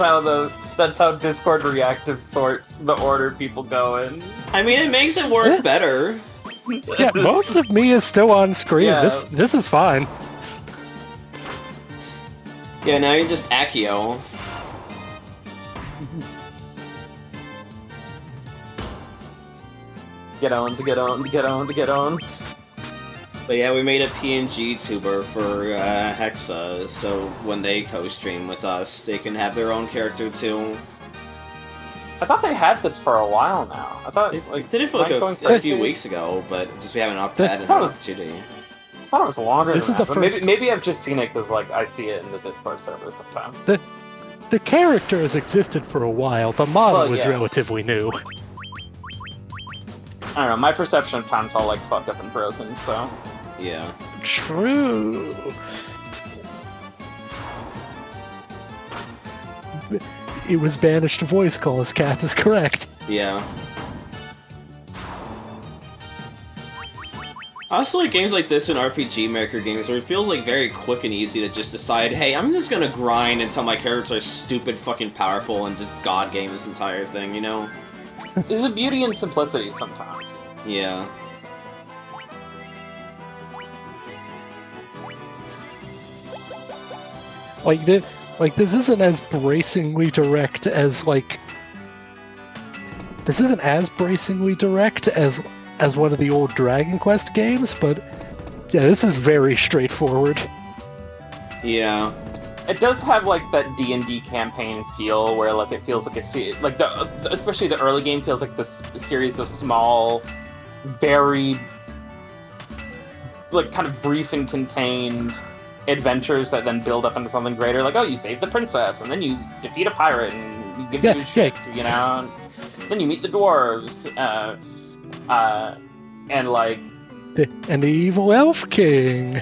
how Discord Reactive sorts the order people go in. I mean, it makes it work better. Yeah, most of me is still on screen. Yeah. This is fine. Yeah, now you're just Akio. Get owned. But yeah, we made a PNG tuber for Hexa, so when they co-stream with us, they can have their own character too. I thought they had this for a while now. I thought They did it for like am I going a few crazy? weeks ago, but just we haven't had an That was- opportunity. thought it was longer This than is that, the but first- maybe I've just seen it because like I see it in the Discord server sometimes. The character has existed for a while. The model Well, is yeah. relatively new. I don't know, my perception of time's all like fucked up and broken, so... Yeah. True. It was banished voice calls. Kath is correct. Yeah. I also like games like this in RPG Maker games where it feels like very quick and easy to just decide, hey, I'm just gonna grind until my character is stupid fucking powerful and just god game this entire thing, you know? There's a beauty in simplicity sometimes. Yeah. This isn't as bracingly direct as this isn't as bracingly direct as one of the old Dragon Quest games, but yeah, this is very straightforward. Yeah. It does have like that D&D campaign feel where like it feels like especially the early game feels like this series of small, very like kind of brief and contained adventures that then build up into something greater. Like, oh, you save the princess, and then you defeat a pirate, and you give you shit, you know. Then you meet the dwarves, and like. And the evil elf king.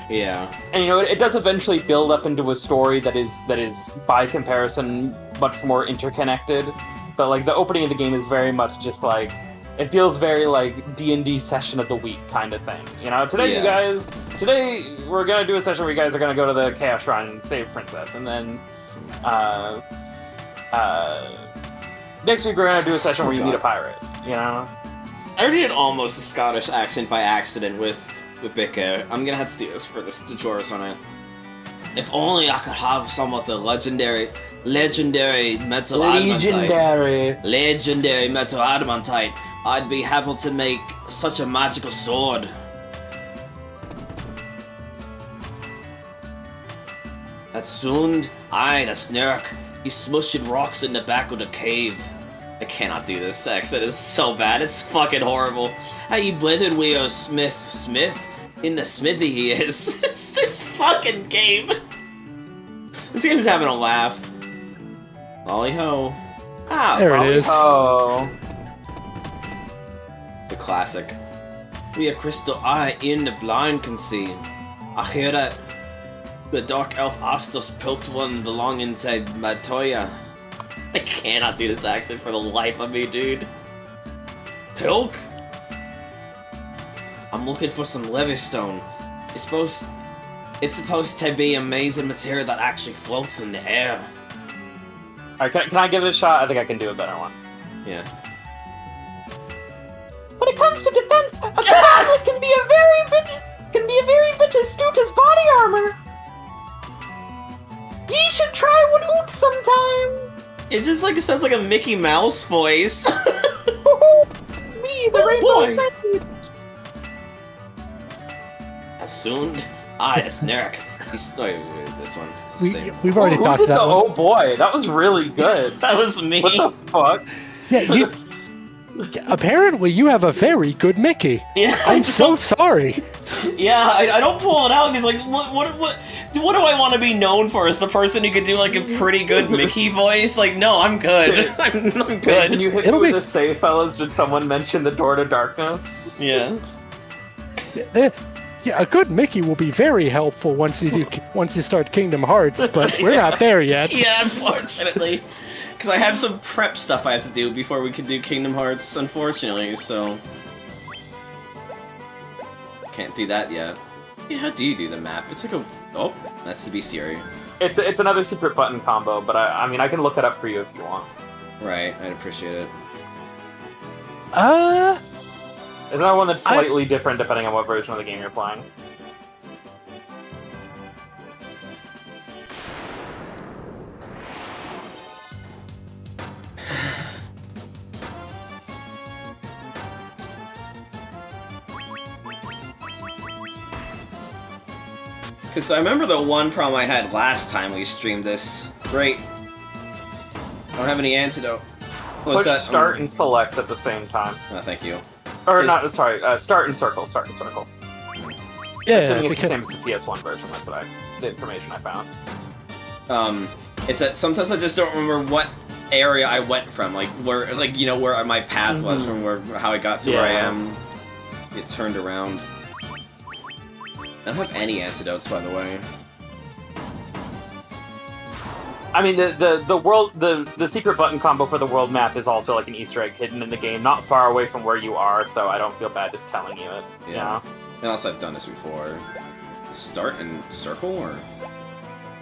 Yeah. And you know, it does eventually build up into a story that is by comparison much more interconnected. But like the opening of the game is very much just like it feels very like D&D session of the week kind of thing. You know, today we're gonna do a session where you guys are gonna go to the Chaos Shrine and save Princess, and then next week we're gonna do a session where you meet a pirate. You know. I did almost a Scottish accent by accident with Becca. I'm gonna have to do this for the Joris on it. If only I could have some of the legendary metal adamantite. Legendary metal adamantite. I'd be happy to make such a magical sword. That soon, the snark, he smushed rocks in the back of the cave. I cannot do this accent, it's so bad, it's fucking horrible. How you blithered we are Smith? In the smithy he is. It's this fucking game. This game's having a laugh. Lolly ho. Ah, There it Lolly is. Oh. The classic. We a crystal eye in the blind can see. I hear that the dark elf Astos poked one belonging to Matoya. I cannot do this accent for the life of me, dude. Pilk? I'm looking for some Levistone. It's supposed to be amazing material that actually floats in the air. Alright, can I give it a shot? I think I can do a better one. Yeah. When it comes to defense, a goblet can be a very bit astute as body armor. Ye should try one out sometime. It just sounds like a Mickey Mouse voice. Me, the rainbow centipede. Assumed? The snark. This one. It's the same. We've already Who talked did that the one. oh boy, that was really good. That was me. What the fuck? Yeah, apparently you have a very good Mickey. Yeah, I'm so sorry. Yeah, I don't pull it out because what do I want to be known for? As the person who could do like a pretty good Mickey voice? Like, no, I'm good. I'm Can good. you hit me with a say, fellas? Did someone mention the door to darkness? Yeah. Yeah, a good Mickey will be very helpful once you start Kingdom Hearts, but we're not there yet. Yeah, unfortunately. Because I have some prep stuff I have to do before we can do Kingdom Hearts, unfortunately, so... Can't do that yet. Yeah, how do you do the map? It's like a... Oh, that's the bestiary. It's another secret button combo, but I mean, I can look it up for you if you want. Right, I'd appreciate it. There's another one that's slightly different depending on what version of the game you're playing. Because I remember the one problem I had last time we streamed this. Great. I don't have any antidote. What's Push that? start and select at the same time. Oh, thank you. Or Is- not, sorry, start and circle, start and circle. Yeah, Assuming it's the because same as the PS1 version. That's the information I found. It's that sometimes I just don't remember what area I went from, like where my path was from how I got to where I am. It turned around. I don't have any antidotes, by the way. I mean, the secret button combo for the world map is also like an Easter egg hidden in the game, not far away from where you are, so I don't feel bad just telling you it. Yeah. Unless I've done this before. Start and circle, or?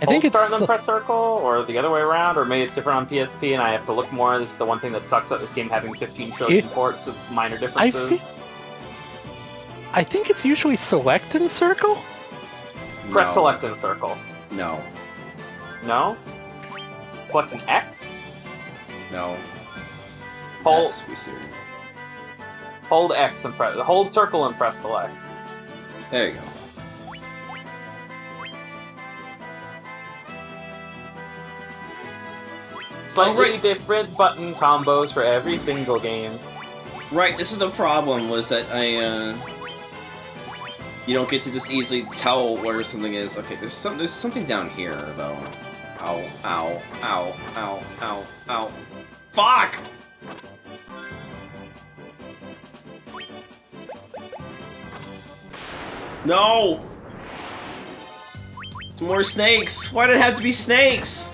I think start it's and then press circle, or the other way around, or maybe it's different on PSP and I have to look more. This is the one thing that sucks about this game having 15 trillion ports with minor differences. I think it's usually select and circle? Press select and circle. No. No? Select an X? No. Hold, That's weird. hold X and press... Hold circle and press select. There you go. Slightly different button combos for every single game. Right, this is the problem, was that you don't get to just easily tell where something is. Okay, there's something down here, though. Ow, ow, ow, ow, ow, ow. Fuck! No! It's more snakes! Why did it have to be snakes?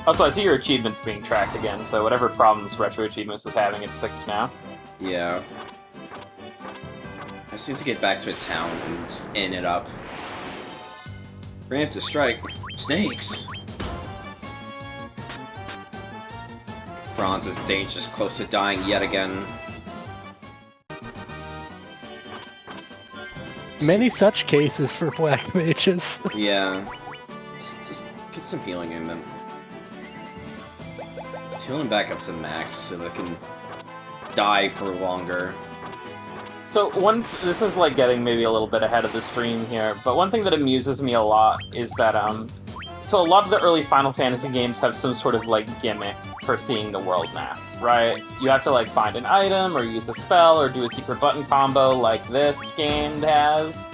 Also, I see your achievements being tracked again, so whatever problems Retro Achievements was having, it's fixed now. Yeah. I just need to get back to a town and just end it up. Ramp to strike. Snakes! Franz is dangerous, close to dying yet again. many such cases for black mages. Yeah. Just get some healing in them. Just heal them back up to max so they can die for longer. So this is like getting maybe a little bit ahead of the stream here, but one thing that amuses me a lot is that so a lot of the early Final Fantasy games have some sort of like gimmick for seeing the world map, right? You have to like find an item or use a spell or do a secret button combo like this game has.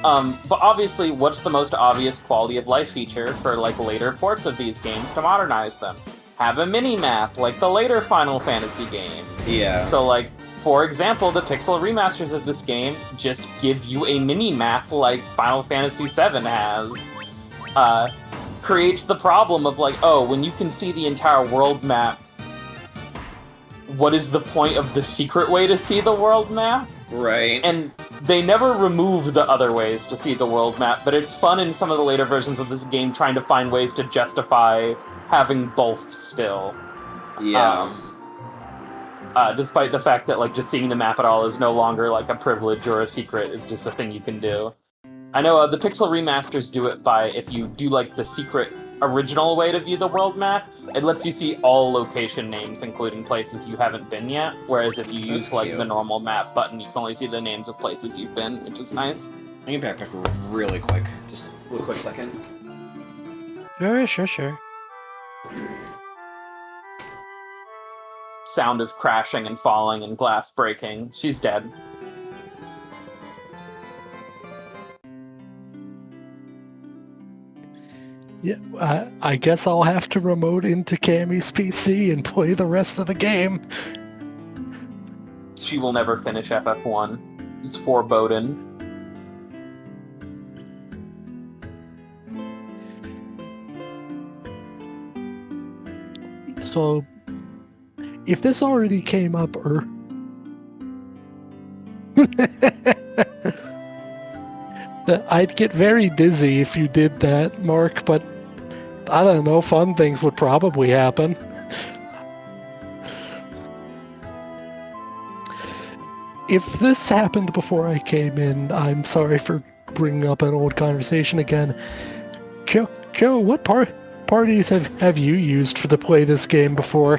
But obviously, what's the most obvious quality of life feature for like later ports of these games to modernize them? Have a mini-map like the later Final Fantasy games. Yeah. So like, for example, the pixel remasters of this game just give you a mini-map like Final Fantasy VII has. Creates the problem of like, oh, when you can see the entire world map, what is the point of the secret way to see the world map? Right. And they never remove the other ways to see the world map, but it's fun in some of the later versions of this game trying to find ways to justify having both still. Yeah. Despite the fact that like just seeing the map at all is no longer like a privilege or a secret, it's just a thing you can do. I know the pixel remasters do it by, if you do like the secret original way to view the world map, it lets you see all location names, including places you haven't been yet, whereas if you use like the normal map button, you can only see the names of places you've been, which is nice. I can back really quick. Just a quick second. Sure. Sound of crashing and falling and glass breaking. She's dead. Yeah, I guess I'll have to remote into Cammy's PC and play the rest of the game. She will never finish FF1. It's foreboding. So, if this already came up, I'd get very dizzy if you did that, Mark, but I don't know, fun things would probably happen. If this happened before I came in, I'm sorry for bringing up an old conversation again. Kyoko, what parties have you used to play this game before?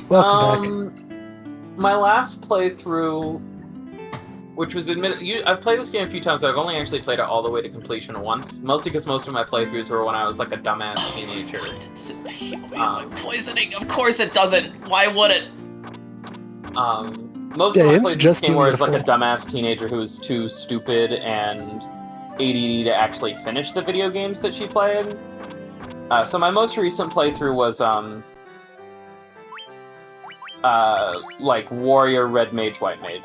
Welcome back. My last playthrough, which was I've played this game a few times. I've only actually played it all the way to completion once, mostly because most of my playthroughs were when I was like a dumbass teenager. Does it heal me of my poisoning? Of course it doesn't. Why would it? Most of my it's playthroughs just came where I was like a beautiful. dumbass teenager who was too stupid and ADD to actually finish the video games that she played. So my most recent playthrough was like Warrior, Red Mage, White Mage.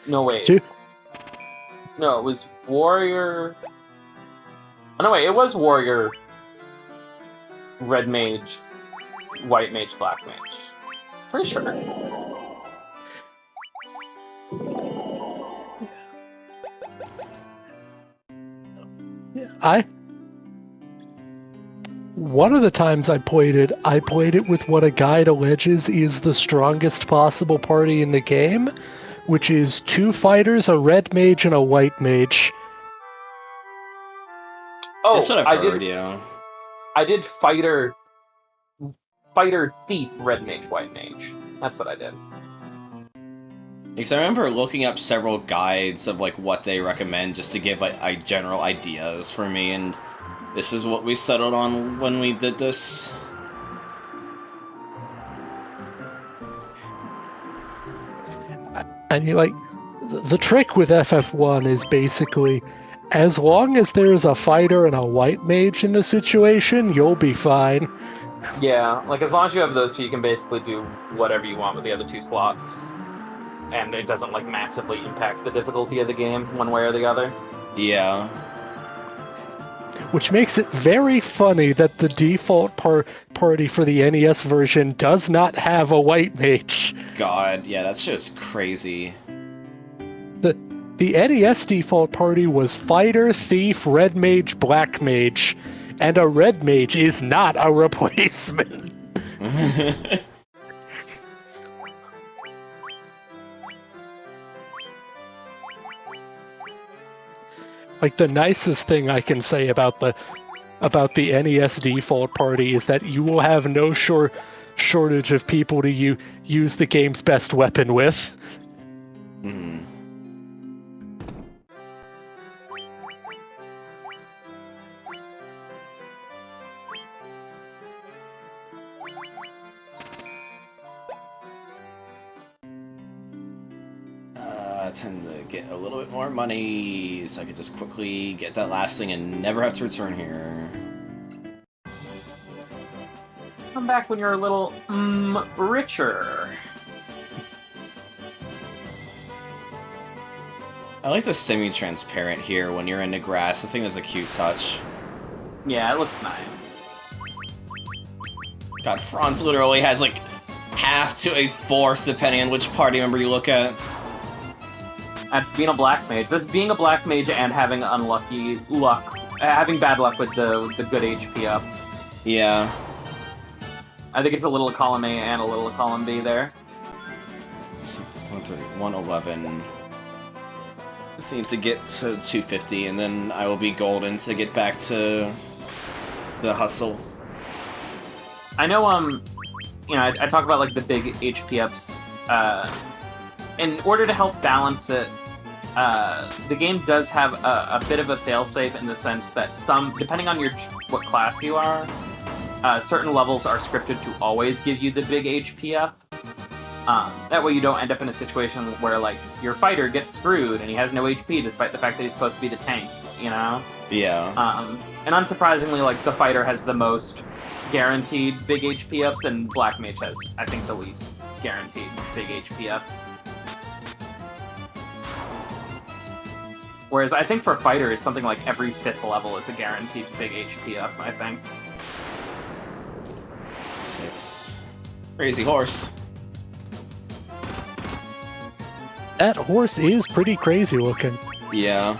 No, wait. Two. No, it was Warrior... Oh, no, wait, it was Warrior, Red Mage, White Mage, Black Mage. Pretty sure. One of the times I played it with what a guide alleges is the strongest possible party in the game, which is 2 fighters, a red mage, and a white mage. Oh, That's what I've heard, yeah. I did Fighter, Thief, Red Mage, White Mage. That's what I did. Because I remember looking up several guides of like what they recommend just to give like general ideas for me, and this is what we settled on when we did this. I mean, like, the trick with FF1 is basically, as long as there's a fighter and a white mage in the situation, you'll be fine. Yeah, like as long as you have those two, you can basically do whatever you want with the other 2 slots. And it doesn't like massively impact the difficulty of the game one way or the other. Yeah. Which makes it very funny that the default party for the NES version does not have a white mage. God, yeah, that's just crazy. The NES default party was fighter, thief, red mage, black mage, and a red mage is not a replacement. Like, the nicest thing I can say about the NES default party is that you will have no shortage of people to use the game's best weapon with. Hmm. Tend to get a little bit more money so I could just quickly get that last thing and never have to return here. Come back when you're a little, richer. I like the semi-transparent here when you're in the grass. I think that's a cute touch. Yeah, it looks nice. God, Franz literally has like half to a fourth depending on which party member you look at. That's being a black mage. That's being a black mage and having unlucky luck, having bad luck with the good HP ups. Yeah. I think it's a little column A and a little column B there. 111. This needs to get to 250, and then I will be golden to get back to the hustle. I know, you know, I talk about like the big HP ups. In order to help balance it, the game does have a bit of a failsafe in the sense that depending on what class you are, certain levels are scripted to always give you the big HP up. That way you don't end up in a situation where like your fighter gets screwed and he has no HP despite the fact that he's supposed to be the tank, you know? Yeah. And unsurprisingly, like the fighter has the most guaranteed big HP ups, and Black Mage has, I think, the least guaranteed big HP ups. Whereas I think for fighter, it's something like every 5th level is a guaranteed big HP up, I think. 6. Crazy horse. That horse is pretty crazy looking. Yeah.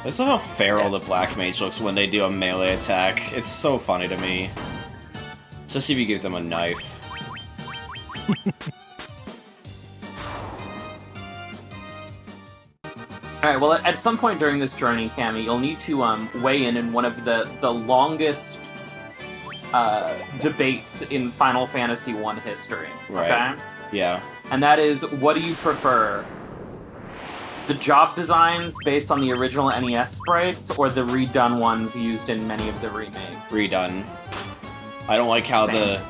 I just love how feral the Black Mage looks when they do a melee attack. It's so funny to me. Especially if you give them a knife. Alright, well, at some point during this journey, Cammy, you'll need to weigh in one of the longest debates in Final Fantasy 1 history. Right. Okay? Yeah. And that is, what do you prefer? The job designs based on the original NES sprites, or the redone ones used in many of the remakes? Redone. I don't like how Same.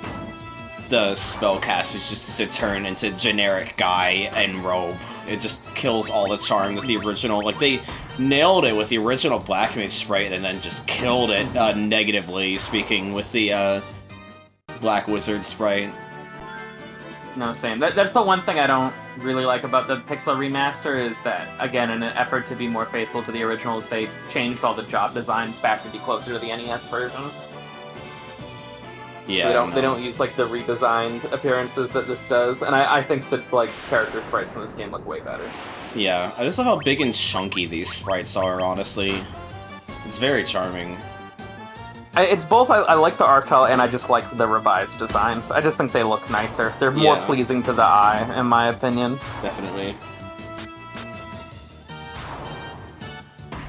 the spellcasters just to turn into generic guy and robe. It just kills all the charm with the original. Like, they nailed it with the original Black Mage sprite and then just killed it, negatively speaking, with the Black Wizard sprite. No, same. That's the one thing I don't really like about the Pixel remaster, is that, again, in an effort to be more faithful to the originals, they changed all the job designs back to be closer to the NES version. Yeah, So they don't use, like, the redesigned appearances that this does, and I think that, like, character sprites in this game look way better. Yeah, I just love how big and chunky these sprites are, honestly. It's very charming. It's both, I like the art style, and I just like the revised designs. I just think they look nicer. They're more Yeah. pleasing to the eye, in my opinion. Definitely.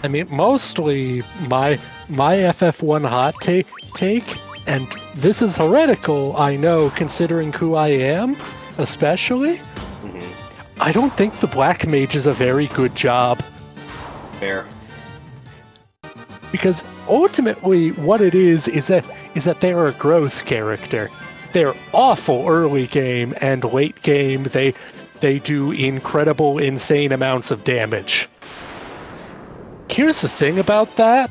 I mean, mostly my FF1 hot take, and this is heretical, I know, considering who I am, especially. I don't think the Black Mage is a very good job. Fair. Because ultimately, what it is that they're a growth character. They're awful early game, and late game they do incredible, insane amounts of damage. Here's the thing about that.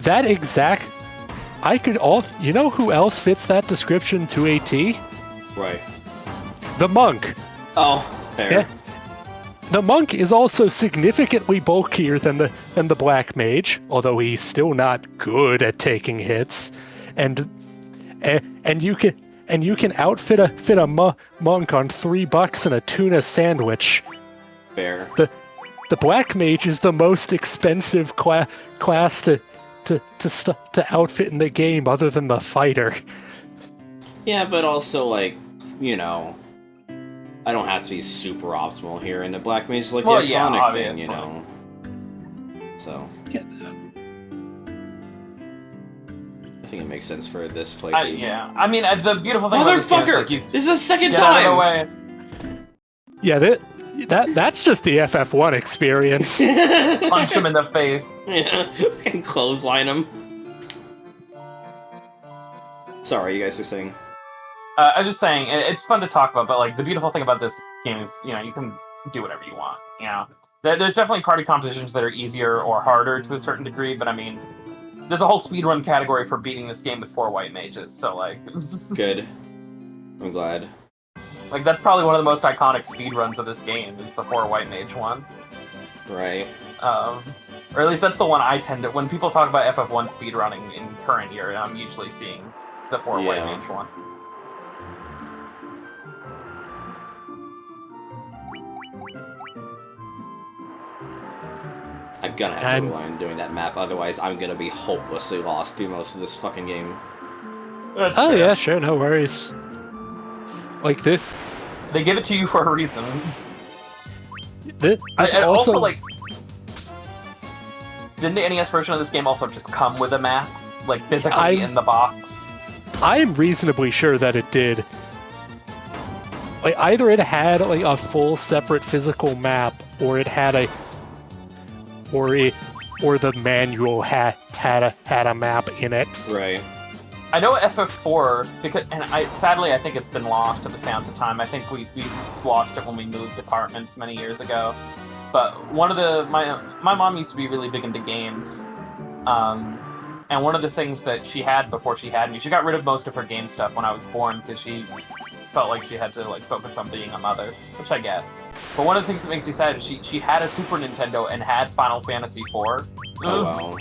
That exact... You know who else fits that description to a T? Right. The monk. Oh, fair. Yeah. The monk is also significantly bulkier than the black mage, although he's still not good at taking hits, and you can outfit a monk on $3 and a tuna sandwich. Fair. The black mage is the most expensive class to outfit in the game, other than the fighter. Yeah, but also, like, you know, I don't have to be super optimal here, and the Black Mage is like the iconic thing, you know? So... Yeah. I think it makes sense for this playthrough. Yeah. I mean, the beautiful thing about this game is, like, Motherfucker! This is the second get out of the time! way. Yeah, that's just the FF1 experience. Punch him in the face. Yeah, we can clothesline him. Sorry, you guys were saying... I was just saying, it's fun to talk about, but, like, the beautiful thing about this game is, you know, you can do whatever you want, you know? There's definitely party competitions that are easier or harder to a certain degree, but, I mean, there's a whole speedrun category for beating this game with 4 white mages, so, like... Good. I'm glad. Like, that's probably one of the most iconic speedruns of this game, is the 4 white mage one. Right. Or at least that's the one I tend to... When people talk about FF1 speedrunning in current year, I'm usually seeing the 4 white mage one. I'm gonna have to rely on doing that map, otherwise I'm gonna be hopelessly lost through most of this fucking game. That's Oh fair. yeah, sure, no worries. Like this. They give it to you for a reason. This And also, also, like... Didn't the NES version of this game also just come with a map? Like, physically in the box? I am reasonably sure that it did. Like, either it had like a full separate physical map, or it had or the manual had a map in it. Right. I know FF4, because, and sadly I think it's been lost to the sands of time. I think we lost it when we moved departments many years ago. But one of my mom used to be really big into games, and one of the things that she had before she had me, she got rid of most of her game stuff when I was born because she felt like she had to like focus on being a mother, which I get. But one of the things that makes me sad is she had a Super Nintendo and had Final Fantasy IV. Oh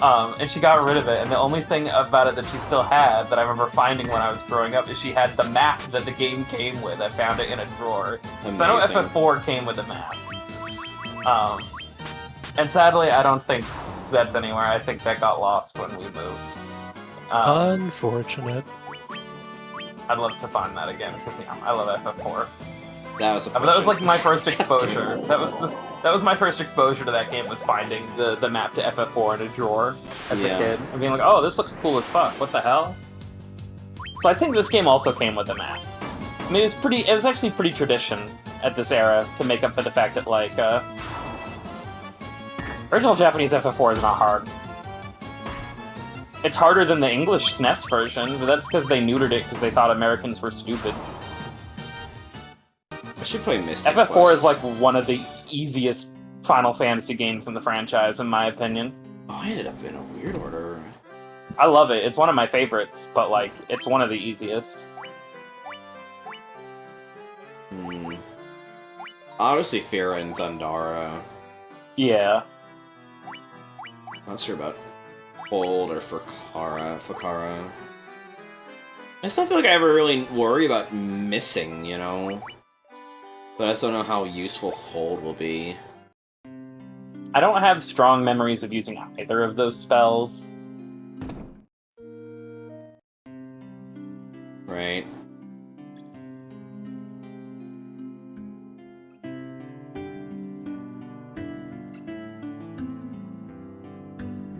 wow. And she got rid of it, and the only thing about it that she still had that I remember finding when I was growing up is she had the map that the game came with. I found it in a drawer. Amazing. So I know FF4 came with a map. And sadly, I don't think that's anywhere. I think that got lost when we moved. Unfortunate. I'd love to find that again, because I love FF4. That was a But that was like my first exposure. That was my first exposure to that game, was finding the map to FF4 in a drawer as a kid and being like, oh, this looks cool as fuck. What the hell? So I think this game also came with a map. I mean, it was actually pretty tradition at this era to make up for the fact that like original Japanese FF4 is not hard. It's harder than the English SNES version, but that's because they neutered it because they thought Americans were stupid. I should play Mystic FF4 Quest. is like one of the easiest Final Fantasy games in the franchise, in my opinion. Oh, I ended up in a weird order. I love it. It's one of my favorites, but like, it's one of the easiest. Obviously, Fira and Thundara. Yeah. Not sure about Old or Fakara. I just don't feel like I ever really worry about missing, you know? But I just don't know how useful Hold will be. I don't have strong memories of using either of those spells. Right.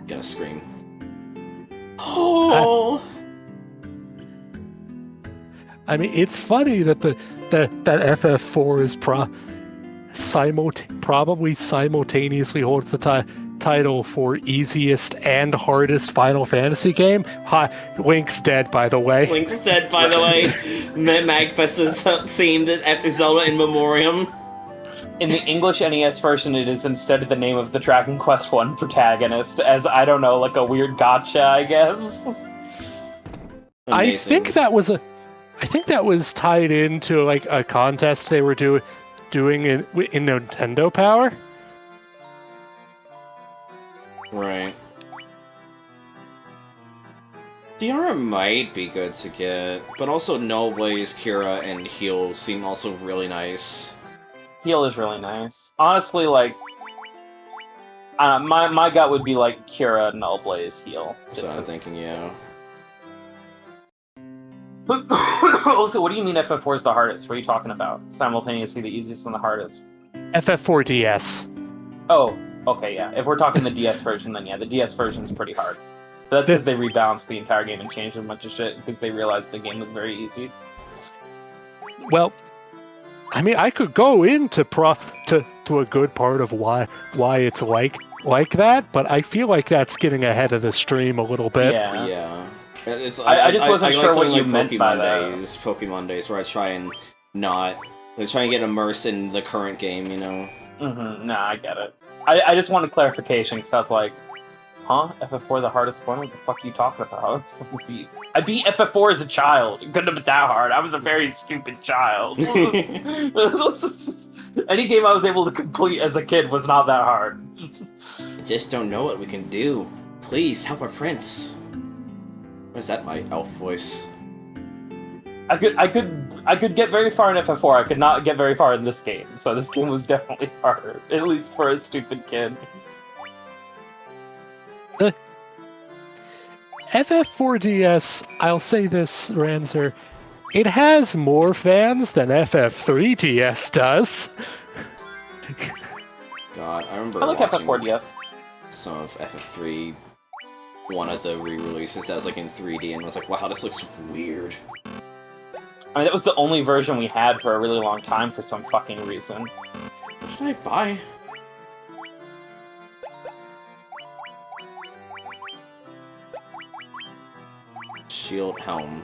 Gonna scream. Oh! I mean, it's funny that that FF4 is probably simultaneously holds the title for easiest and hardest Final Fantasy game. Hi, Link's dead, by the way. Link's dead, by the way. Magfest is themed after Zelda in Memoriam. In the English NES version, it is instead of the name of the Dragon Quest I protagonist, as, I don't know, like a weird gotcha, I guess. I think that was tied into like a contest they were doing in Nintendo Power. Right. Diara might be good to get, but also Nullblaze, Kira, and Heal seem also really nice. Heal is really nice. Honestly, like, my gut would be like Kira, Nullblaze, Heal. So I'm thinking, yeah. Also, what do you mean FF4 is the hardest? What are you talking about? Simultaneously the easiest and the hardest. FF4 DS. Oh, okay, yeah. If we're talking the DS version, then yeah, the DS version's pretty hard. But that's because they rebalanced the entire game and changed a bunch of shit because they realized the game was very easy. Well, I mean, I could go into to a good part of why it's like that, but I feel like that's getting ahead of the stream a little bit. Yeah. I just wasn't sure what you meant by that. Pokemon Days, where I try and get immersed in the current game, you know? Mm-hmm. Nah, I get it. I just wanted clarification, because I was like, huh? FF4 the hardest one? What the fuck are you talking about? I beat FF4 as a child. It couldn't have been that hard. I was a very stupid child. Any game I was able to complete as a kid was not that hard. I just don't know what we can do. Please, help our prince. What is that, my elf voice? I could get very far in FF4. I could not get very far in this game. So this game was definitely harder, at least for a stupid kid. FF4DS, I'll say this, Ranzer, it has more fans than FF3DS does. God, I remember I like watching FF4DS. some of FF3, one of the re-releases that was like in 3D, and I was like, wow, this looks weird. I mean, that was the only version we had for a really long time for some fucking reason. What did I buy? Shield Helm.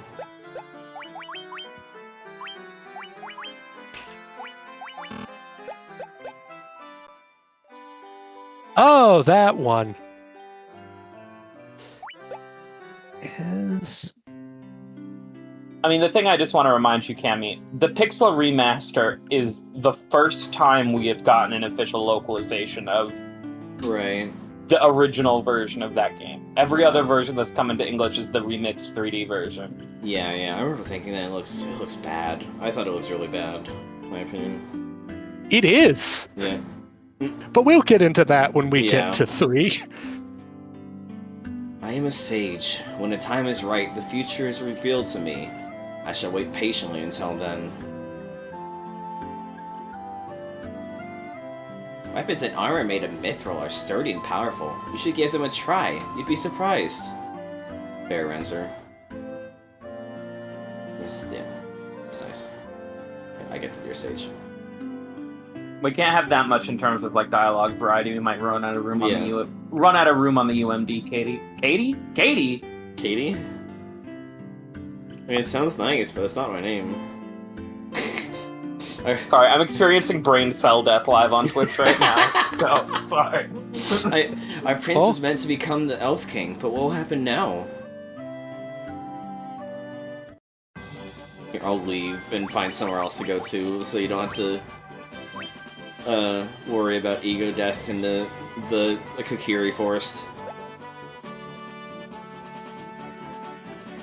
Oh, that one. Is... I mean, the thing I just want to remind you, Cammy, the Pixel Remaster is the first time we have gotten an official localization of Right. the original version of that game. Every other version that's come into English is the remixed 3D version. Yeah, I remember thinking that it looks bad. I thought it looks really bad, in my opinion. It is. Yeah. But we'll get into that when we get to 3. I am a sage. When the time is right, the future is revealed to me. I shall wait patiently until then. Weapons and armor made of mithril are sturdy and powerful. You should give them a try. You'd be surprised. Fair, Ranzer. Yeah, it's nice. I get that you're sage. We can't have that much in terms of like dialogue variety. We might run out of room on Yeah. the run out of room on the UMD. Katie. Katie? I mean, it sounds nice, but it's not my name. Sorry, I'm experiencing brain cell death live on Twitch right now. No, sorry. Our prince was meant to become the Elf King, but what will happen now? Here, I'll leave and find somewhere else to go to, so you don't have to worry about ego death in the Kokiri Forest.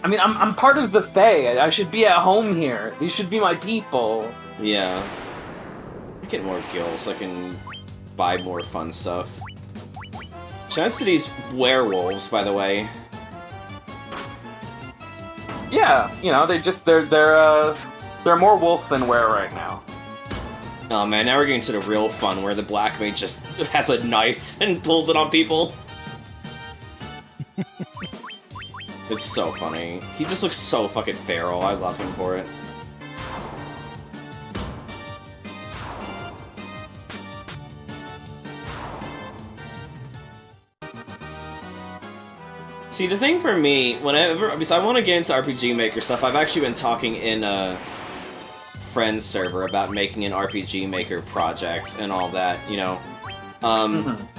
I mean, I'm part of the Fae. I should be at home here. These should be my people. Yeah. I get more gills so I can buy more fun stuff. Shouts to these werewolves, by the way. Yeah, you know, they're more wolf than were right now. Oh man, now we're getting to the real fun where the black mage just has a knife and pulls it on people. It's so funny. He just looks so fucking feral. I love him for it. See, the thing for me, because I want to get into RPG Maker stuff, I've actually been talking in a friends server about making an RPG Maker project and all that, you know. I'm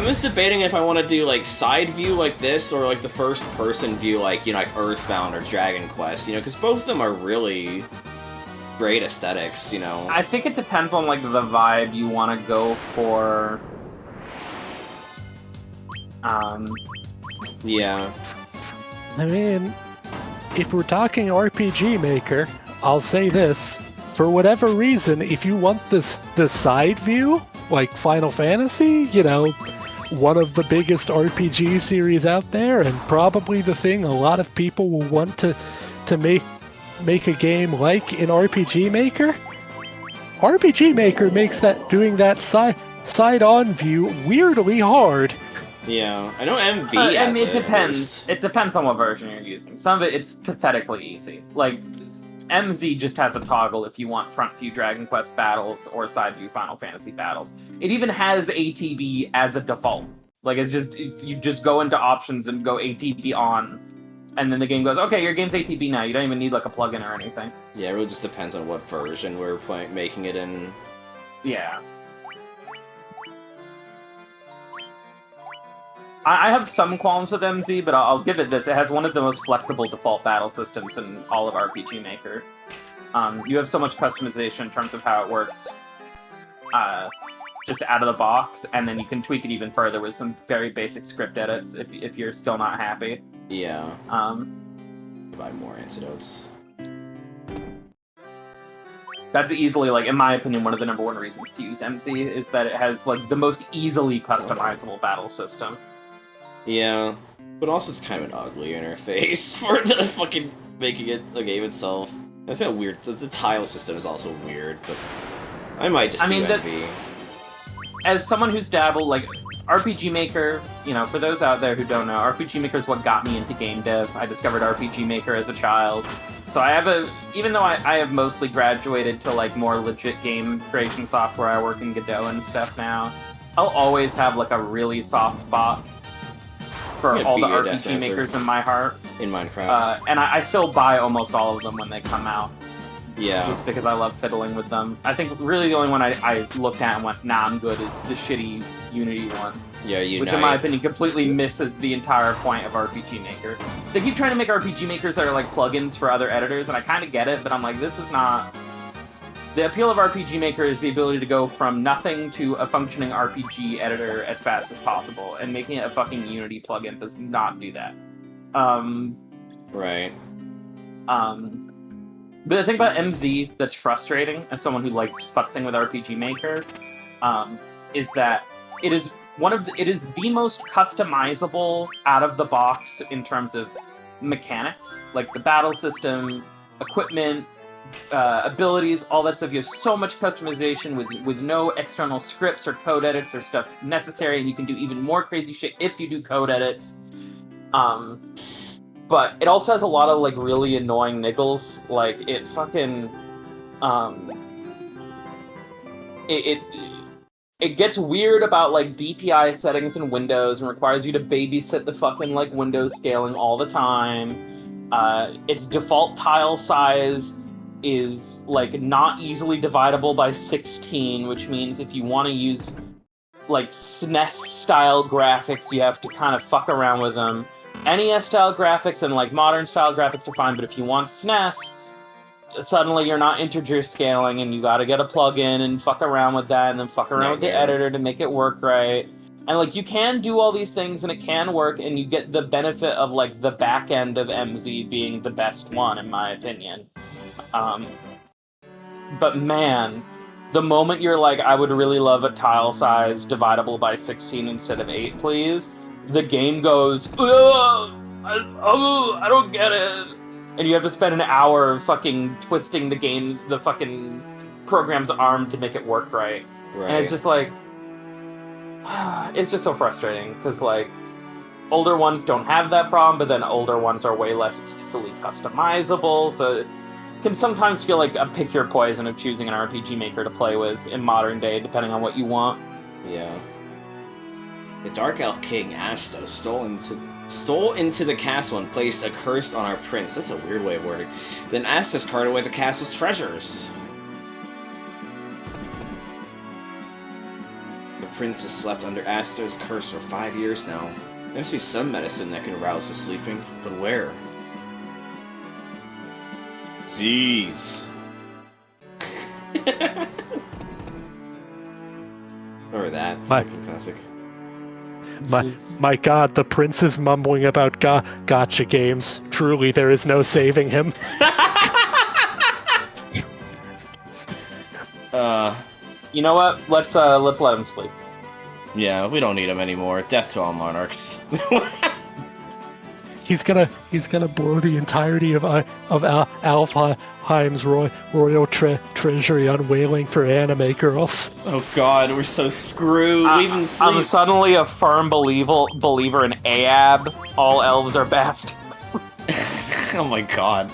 just debating if I want to do, like, side view like this, or, like, the first-person view, like, you know, like Earthbound or Dragon Quest, you know, because both of them are really great aesthetics, you know. I think it depends on, like, the vibe you want to go for. Yeah. I mean, if we're talking RPG Maker, I'll say this. For whatever reason, if you want the side view, like Final Fantasy, you know, one of the biggest RPG series out there, and probably the thing a lot of people will want to make a game like in RPG Maker. RPG Maker makes doing that side-on view weirdly hard. Yeah, I know MV I has mean, it it, depends. It depends on what version you're using. Some of it's pathetically easy. Like, MZ just has a toggle if you want front view Dragon Quest battles or side view Final Fantasy battles. It even has ATB as a default. Like, you just go into options and go ATB on, and then the game goes, okay, your game's ATB now. You don't even need, like, a plugin or anything. Yeah, it really just depends on what version we're making it in. Yeah. I have some qualms with MZ, but I'll give it this. It has one of the most flexible default battle systems in all of RPG Maker. You have so much customization in terms of how it works just out of the box, and then you can tweak it even further with some very basic script edits if you're still not happy. Yeah. Buy more antidotes. That's easily, like, in my opinion, one of the #1 reasons to use MZ is that it has, like, the most easily customizable battle system. Yeah, but also it's kind of an ugly interface for the fucking making it the game itself. That's kind of weird. The tile system is also weird, but I might just do MV. As someone who's dabbled, like, RPG Maker, you know, for those out there who don't know, RPG Maker is what got me into game dev. I discovered RPG Maker as a child. So I have even though I have mostly graduated to, like, more legit game creation software, I work in Godot and stuff now, I'll always have, like, a really soft spot for all the RPG makers in my heart. In Minecraft. And I still buy almost all of them when they come out. Yeah. Just because I love fiddling with them. I think really the only one I looked at and went, nah, I'm good, is the shitty Unity one. Yeah, Unite. Which in my opinion completely misses the entire point of RPG Maker. They keep trying to make RPG Makers that are like plugins for other editors, and I kind of get it, but I'm like, this is not... The appeal of RPG Maker is the ability to go from nothing to a functioning RPG editor as fast as possible, and making it a fucking Unity plugin does not do that. Right. But the thing about MZ that's frustrating, as someone who likes futzing with RPG Maker, is that it is the most customizable out of the box in terms of mechanics, like the battle system, equipment, abilities, all that stuff. You have so much customization with no external scripts or code edits or stuff necessary, and you can do even more crazy shit if you do code edits. But it also has a lot of like really annoying niggles. Like it fucking it gets weird about like DPI settings in Windows and requires you to babysit the fucking like window scaling all the time. Its default tile size is like not easily dividable by 16, which means if you want to use like SNES style graphics, you have to kind of fuck around with them. NES style graphics and like modern style graphics are fine, but if you want SNES, suddenly you're not integer scaling and you gotta get a plugin and fuck around with that and then fuck around with the editor to make it work right. And like you can do all these things and it can work, and you get the benefit of like the back end of MZ being the best one in my opinion. But man, the moment you're like, I would really love a tile size dividable by 16 instead of 8, please, the game goes, I don't get it. And you have to spend an hour fucking twisting the fucking program's arm to make it work right. And it's just like, it's just so frustrating, because like, older ones don't have that problem, but then older ones are way less easily customizable, so it can sometimes feel like a pick your poison of choosing an RPG Maker to play with in modern day, depending on what you want. Yeah. The Dark Elf King, Astos, stole into the castle and placed a curse on our prince. That's a weird way of wording. Then Astos carted away the castle's treasures. The prince has slept under Astos' curse for 5 years now. There must be some medicine that can rouse his sleeping, but where? Jeez. Or that. Fucking classic. My god, the prince is mumbling about gotcha games. Truly, there is no saving him. You know what? Let's let him sleep. Yeah, we don't need him anymore. Death to all monarchs. He's gonna blow the entirety of Alfheim's royal treasury on wailing for anime girls. Oh god, we're so screwed. We even sleep. I'm suddenly a firm believer in Ahab. All elves are bastards. Oh my god.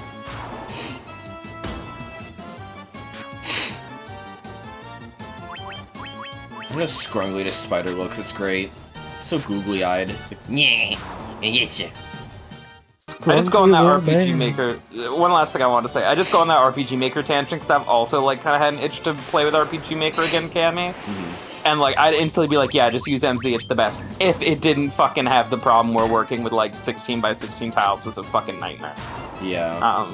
Look how scrungly this spider looks. It's great. It's so googly-eyed. It's like, yeah, I get you. I just go on that RPG Maker. One last thing I wanted to say. I just go on that RPG Maker tangent because I've also like kind of had an itch to play with RPG Maker again, Cammy. Mm-hmm. And like I'd instantly be like, yeah, just use MZ. It's the best. If it didn't fucking have the problem where working with like 16 by 16 tiles was a fucking nightmare. Yeah.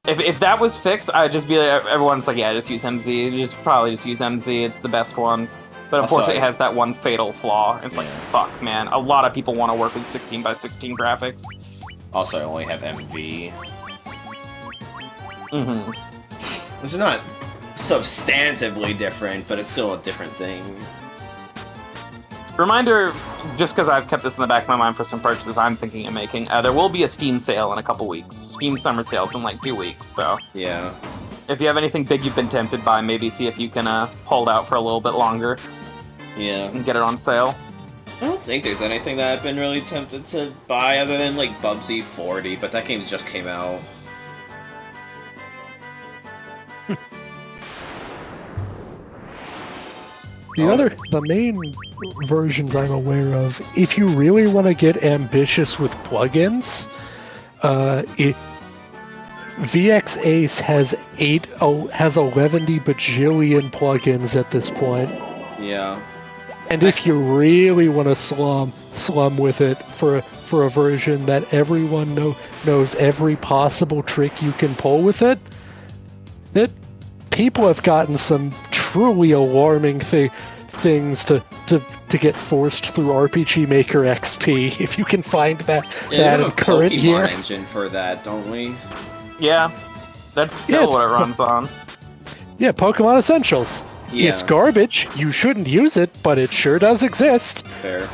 If that was fixed, I'd just be like, everyone's like, yeah, just use MZ. Probably just use MZ. It's the best one. But unfortunately, it has that one fatal flaw. It's like, fuck, man. A lot of people want to work with 16 by 16 graphics. Also, I only have MV. Mm-hmm. Which is not substantively different, but it's still a different thing. Reminder, just because I've kept this in the back of my mind for some purchases I'm thinking of making, there will be a Steam sale in a couple weeks. Steam summer sales in like 2 weeks, so... Yeah. If you have anything big you've been tempted by, maybe see if you can hold out for a little bit longer. Yeah. And get it on sale. I don't think there's anything that I've been really tempted to buy other than, like, Bubsy 40, but that game just came out. The main versions I'm aware of, if you really want to get ambitious with plugins, VX Ace has 11 bajillion plugins at this point. Yeah. And if you really want to slum with it for a version that everyone knows every possible trick you can pull with it, people have gotten some truly alarming things to get forced through RPG Maker XP. If you can find that in current year. We have a Pokemon engine for that, don't we? Yeah, that's still what it runs on. Yeah, Pokemon Essentials. Yeah. It's garbage. You shouldn't use it, but it sure does exist. Fair.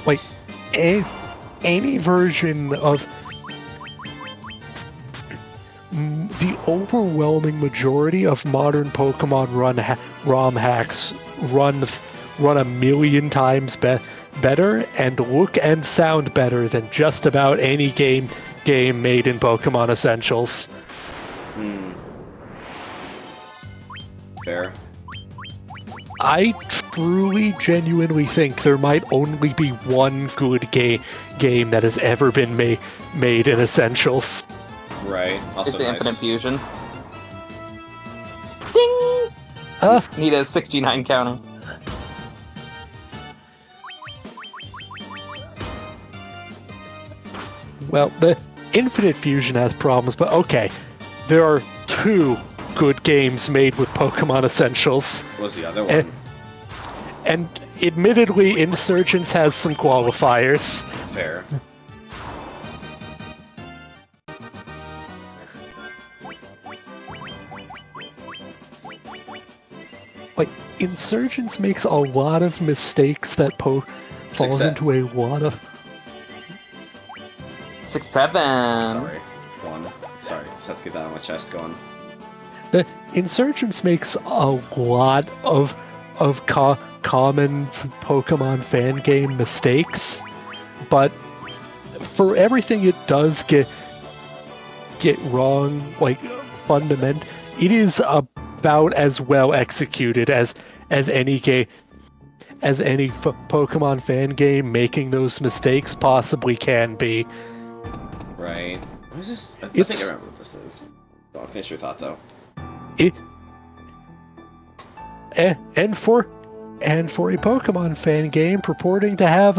Like, any version of overwhelming majority of modern Pokemon ROM hacks run a million times better and look and sound better than just about any game made in Pokemon Essentials. Fair. I truly, genuinely think there might only be one good game that has ever been made in Essentials. Right. Also It's the nice. Infinite Fusion. Ding! Need a 69 counting. Well, the Infinite Fusion has problems, but okay. There are 2 good games made with Pokemon Essentials. What was the other one? And admittedly, Insurgents has some qualifiers. Fair. Like, Insurgents makes a lot of mistakes that falls into a lot of... 6-7. Sorry. One. Sorry, let's have to get that on my chest going. The Insurgents makes a lot of common Pokemon fan game mistakes, but for everything it does get wrong, like it is about as well executed as any Pokemon fan game making those mistakes possibly can be. Right. What is this? I think I remember what this is. Go on, finish your thought though. And for a Pokemon fan game purporting to have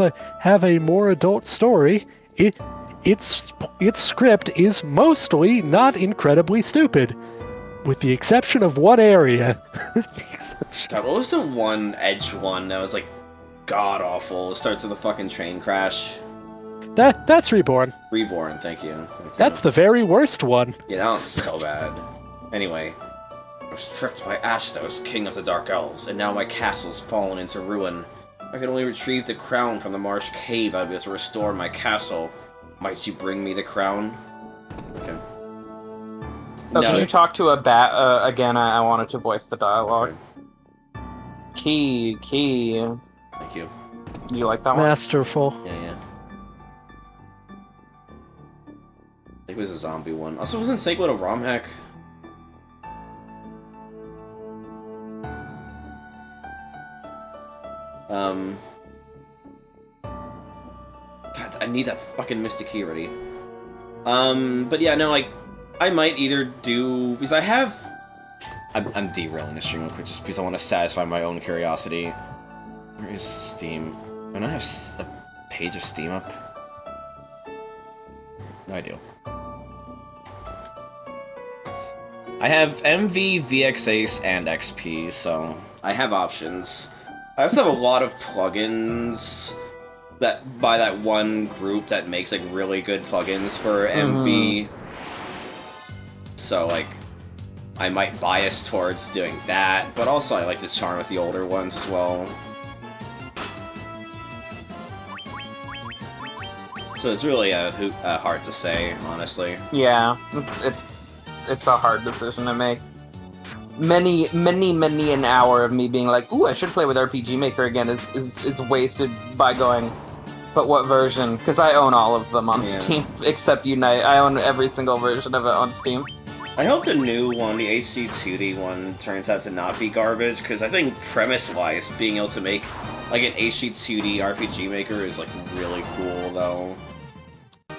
a more adult story, its script is mostly not incredibly stupid, with the exception of one area. God, what was the one Edge one that was like god awful? It starts with a fucking train crash. That's Reborn. Reborn, thank you. That's the very worst one. Yeah, that one's so bad. Anyway, I was tricked by Astos, king of the Dark Elves, and now my castle's fallen into ruin. If I could only retrieve the crown from the marsh cave, I'd be able to restore my castle. Might you bring me the crown? Okay. Oh, can you talk to a bat again? I wanted to voice the dialogue. Okay. Key. Thank you. Do you like that one? Masterful. Yeah. I think it was a zombie one. Also, wasn't Snake with a ROM hack? God, I need that fucking Mystic Key ready. But yeah, no, like, I might either do... Because I have... I'm derailing the stream real quick just because I want to satisfy my own curiosity. Where is Steam? I don't have a page of Steam up. No, I do. I have MV, VX Ace, and XP, so I have options. I also have a lot of plugins that by that one group that makes like really good plugins for MV. So like, I might bias towards doing that, but also I like to charm with the older ones as well. So it's really hard to say, honestly. Yeah, it's a hard decision to make. Many an hour of me being like, ooh, I should play with RPG Maker again is wasted by going, but what version? Because I own all of them on Steam, except Unite. I own every single version of it on Steam. I hope the new one, the HD 2D one, turns out to not be garbage, because I think premise-wise, being able to make like an HD 2D RPG Maker is like really cool, though.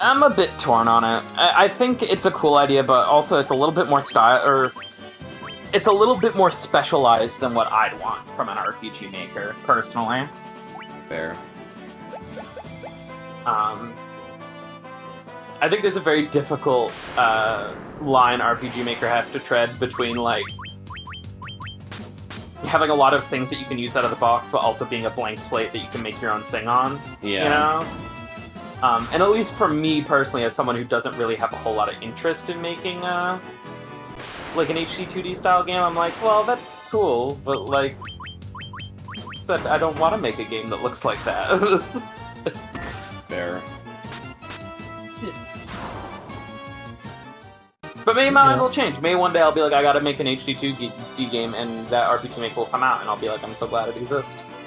I'm a bit torn on it. I think it's a cool idea, but also it's a little bit more it's a little bit more specialized than what I'd want from an RPG Maker, personally. Fair. I think there's a very difficult line RPG Maker has to tread between, like, having a lot of things that you can use out of the box, but also being a blank slate that you can make your own thing on. Yeah. You know? And at least for me, personally, as someone who doesn't really have a whole lot of interest in making, like, an HD 2D style game, I'm like, well, that's cool, but, like, I don't want to make a game that looks like that. Fair. But maybe my mind will change. Maybe one day I'll be like, I gotta make an HD2D game, and that RPG Maker will come out, and I'll be like, I'm so glad it exists.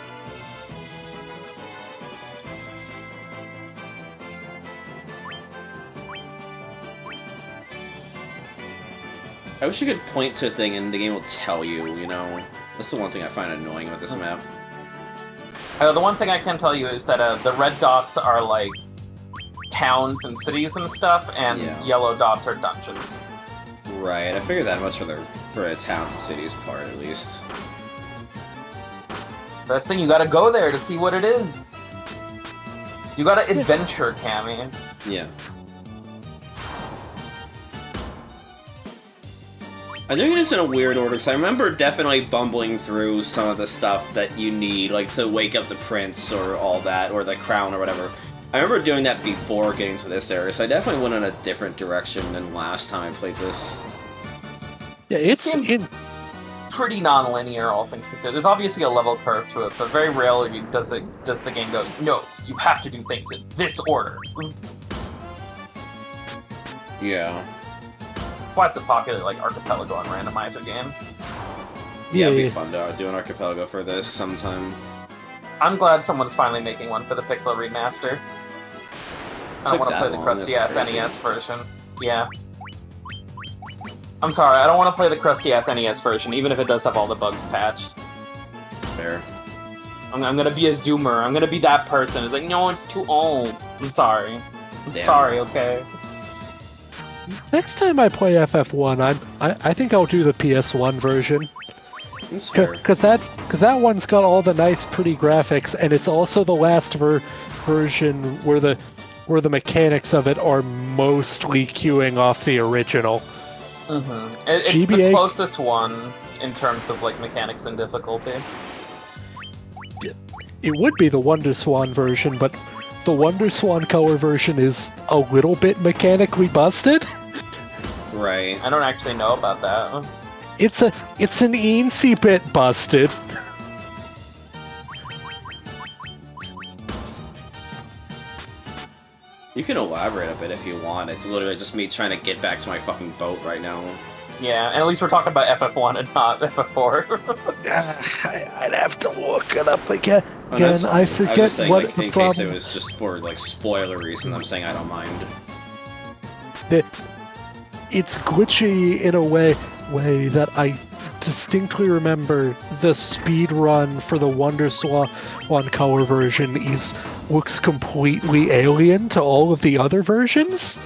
I wish you could point to a thing and the game will tell you, you know? That's the one thing I find annoying about this map. The one thing I can tell you is that the red dots are like towns and cities and stuff, and yellow dots are dungeons. Right, I figured that much for the towns and cities part, at least. First thing, you gotta go there to see what it is. You gotta adventure, Cammy. Yeah. I'm doing this in a weird order, because I remember definitely bumbling through some of the stuff that you need, like to wake up the prince or all that, or the crown or whatever. I remember doing that before getting to this area, so I definitely went in a different direction than last time I played this. Yeah, it's pretty non-linear, all things considered. There's obviously a level curve to it, but very rarely does the game go, no, you have to do things in this order. Yeah. That's why it's a popular like archipelago and randomizer game. Yeah, it'd be fun to do an archipelago for this sometime. I'm glad someone's finally making one for the Pixel Remaster. I don't want to play the crusty-ass NES version. Yeah. I'm sorry, I don't want to play the crusty-ass NES version, even if it does have all the bugs patched. Fair. I'm gonna be a zoomer. I'm gonna be that person. It's like, no, it's too old. I'm sorry. I'm sorry, okay? Next time I play FF1, I think I'll do the PS1 version. Because that one's got all the nice, pretty graphics, and it's also the last version where the mechanics of it are mostly queuing off the original. Mm-hmm. It's the closest one in terms of like mechanics and difficulty. It would be the Wonder Swan version, but the Wonder Swan color version is a little bit mechanically busted. Right. I don't actually know about that. It's an eensy bit busted. You can elaborate a bit if you want. It's literally just me trying to get back to my fucking boat right now. Yeah, and at least we're talking about FF1 and not FF4. I'd have to look it up again. Oh, Again, I forget was saying, what like, the in problem. case it was just for like spoiler reason, I'm saying I don't mind. It's glitchy in a way that I distinctly remember the speed run for the Wonder Swan color version looks completely alien to all of the other versions.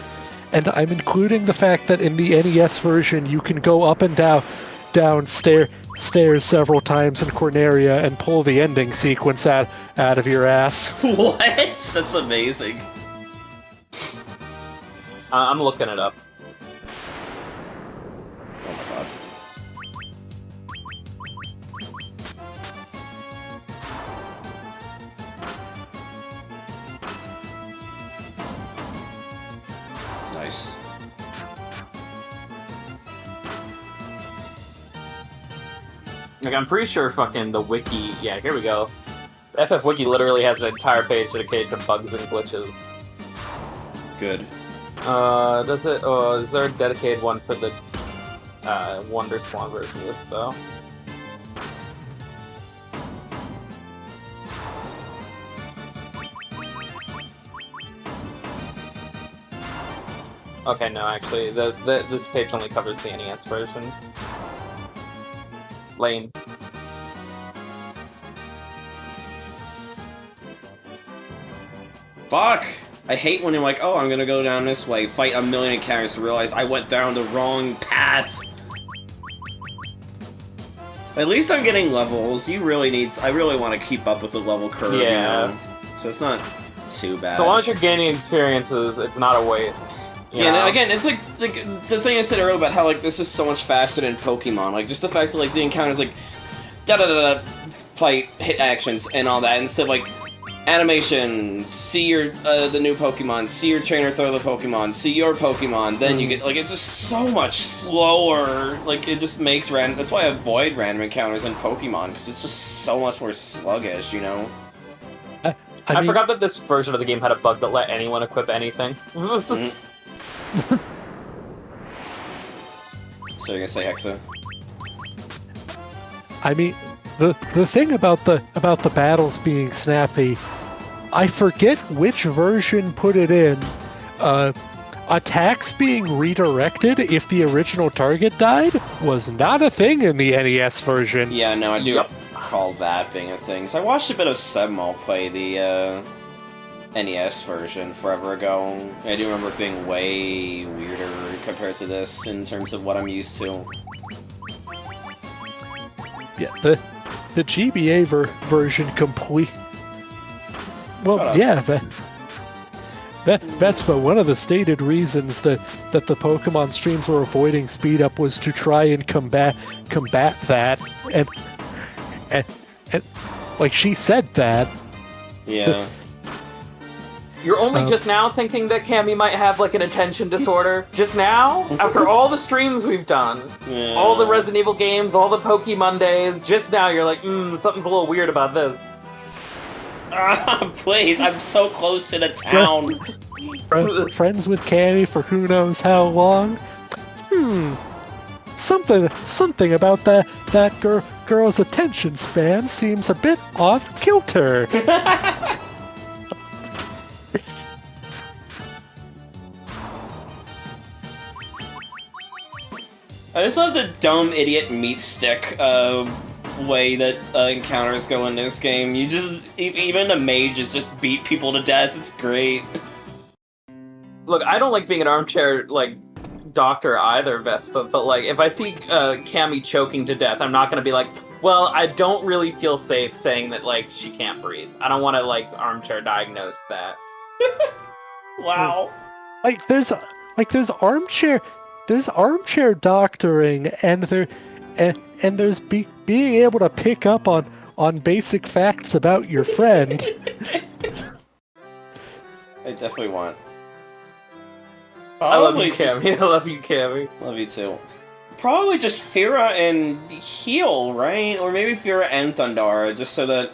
And I'm including the fact that in the NES version you can go up and down stairs several times in Corneria and pull the ending sequence out of your ass. What? That's amazing. I'm looking it up. Oh my god. Nice. Like, I'm pretty sure fucking the wiki... Yeah, here we go. The FF Wiki literally has an entire page dedicated to bugs and glitches. Good. Does it... Oh, is there a dedicated one for the Wonder Swan version of this, though? Okay, no, actually, this page only covers the NES version. Lame. Fuck! I hate when you're like, oh, I'm gonna go down this way, fight a million encounters to realize I went down the wrong path. At least I'm getting levels. I really want to keep up with the level curve, you know? So it's not too bad. So long as you're gaining experiences, it's not a waste. Yeah, and again, it's like the thing I said earlier about how like this is so much faster than Pokemon. Like just the fact that like the encounters like da da da da fight hit actions and all that instead of like animation, see your the new Pokemon, see your trainer throw the Pokemon, see your Pokemon, then you get like it's just so much slower. Like it just makes that's why I avoid random encounters in Pokemon because it's just so much more sluggish, you know. I forgot that this version of the game had a bug that let anyone equip anything. So you're gonna say Hexa? I mean, the thing about the battles being snappy, I forget which version put it in. Attacks being redirected if the original target died was not a thing in the NES version. Yeah, no, I do recall that being a thing. So I watched a bit of Sebmo play the NES version forever ago. I do remember it being way weirder compared to this in terms of what I'm used to. Yeah, the GBA version complete. Well, yeah, Vespa, one of the stated reasons that the Pokemon streams were avoiding speed up was to try and combat that, and like she said that. Yeah. You're only just now thinking that Cammy might have like an attention disorder? Just now? After all the streams we've done, all the Resident Evil games, all the Pokemon days, just now you're like, something's a little weird about this. Please, I'm so close to the town. Friends with Cammy for who knows how long? Something about that girl's attention span seems a bit off kilter. I just love the dumb idiot meat stick way that encounters go in this game. You just, even the mages just beat people to death. It's great. Look, I don't like being an armchair, like, doctor either, Vespa, but, like, if I see Cammy choking to death, I'm not gonna be like, well, I don't really feel safe saying that, like, she can't breathe. I don't want to, like, armchair diagnose that. Wow. Like, there's armchair doctoring, and there's being able to pick up on basic facts about your friend. I definitely want. I love you, Cammy. I love you, Cammy. Love you too. Probably just Fira and Heal, right? Or maybe Fira and Thundara, just so that...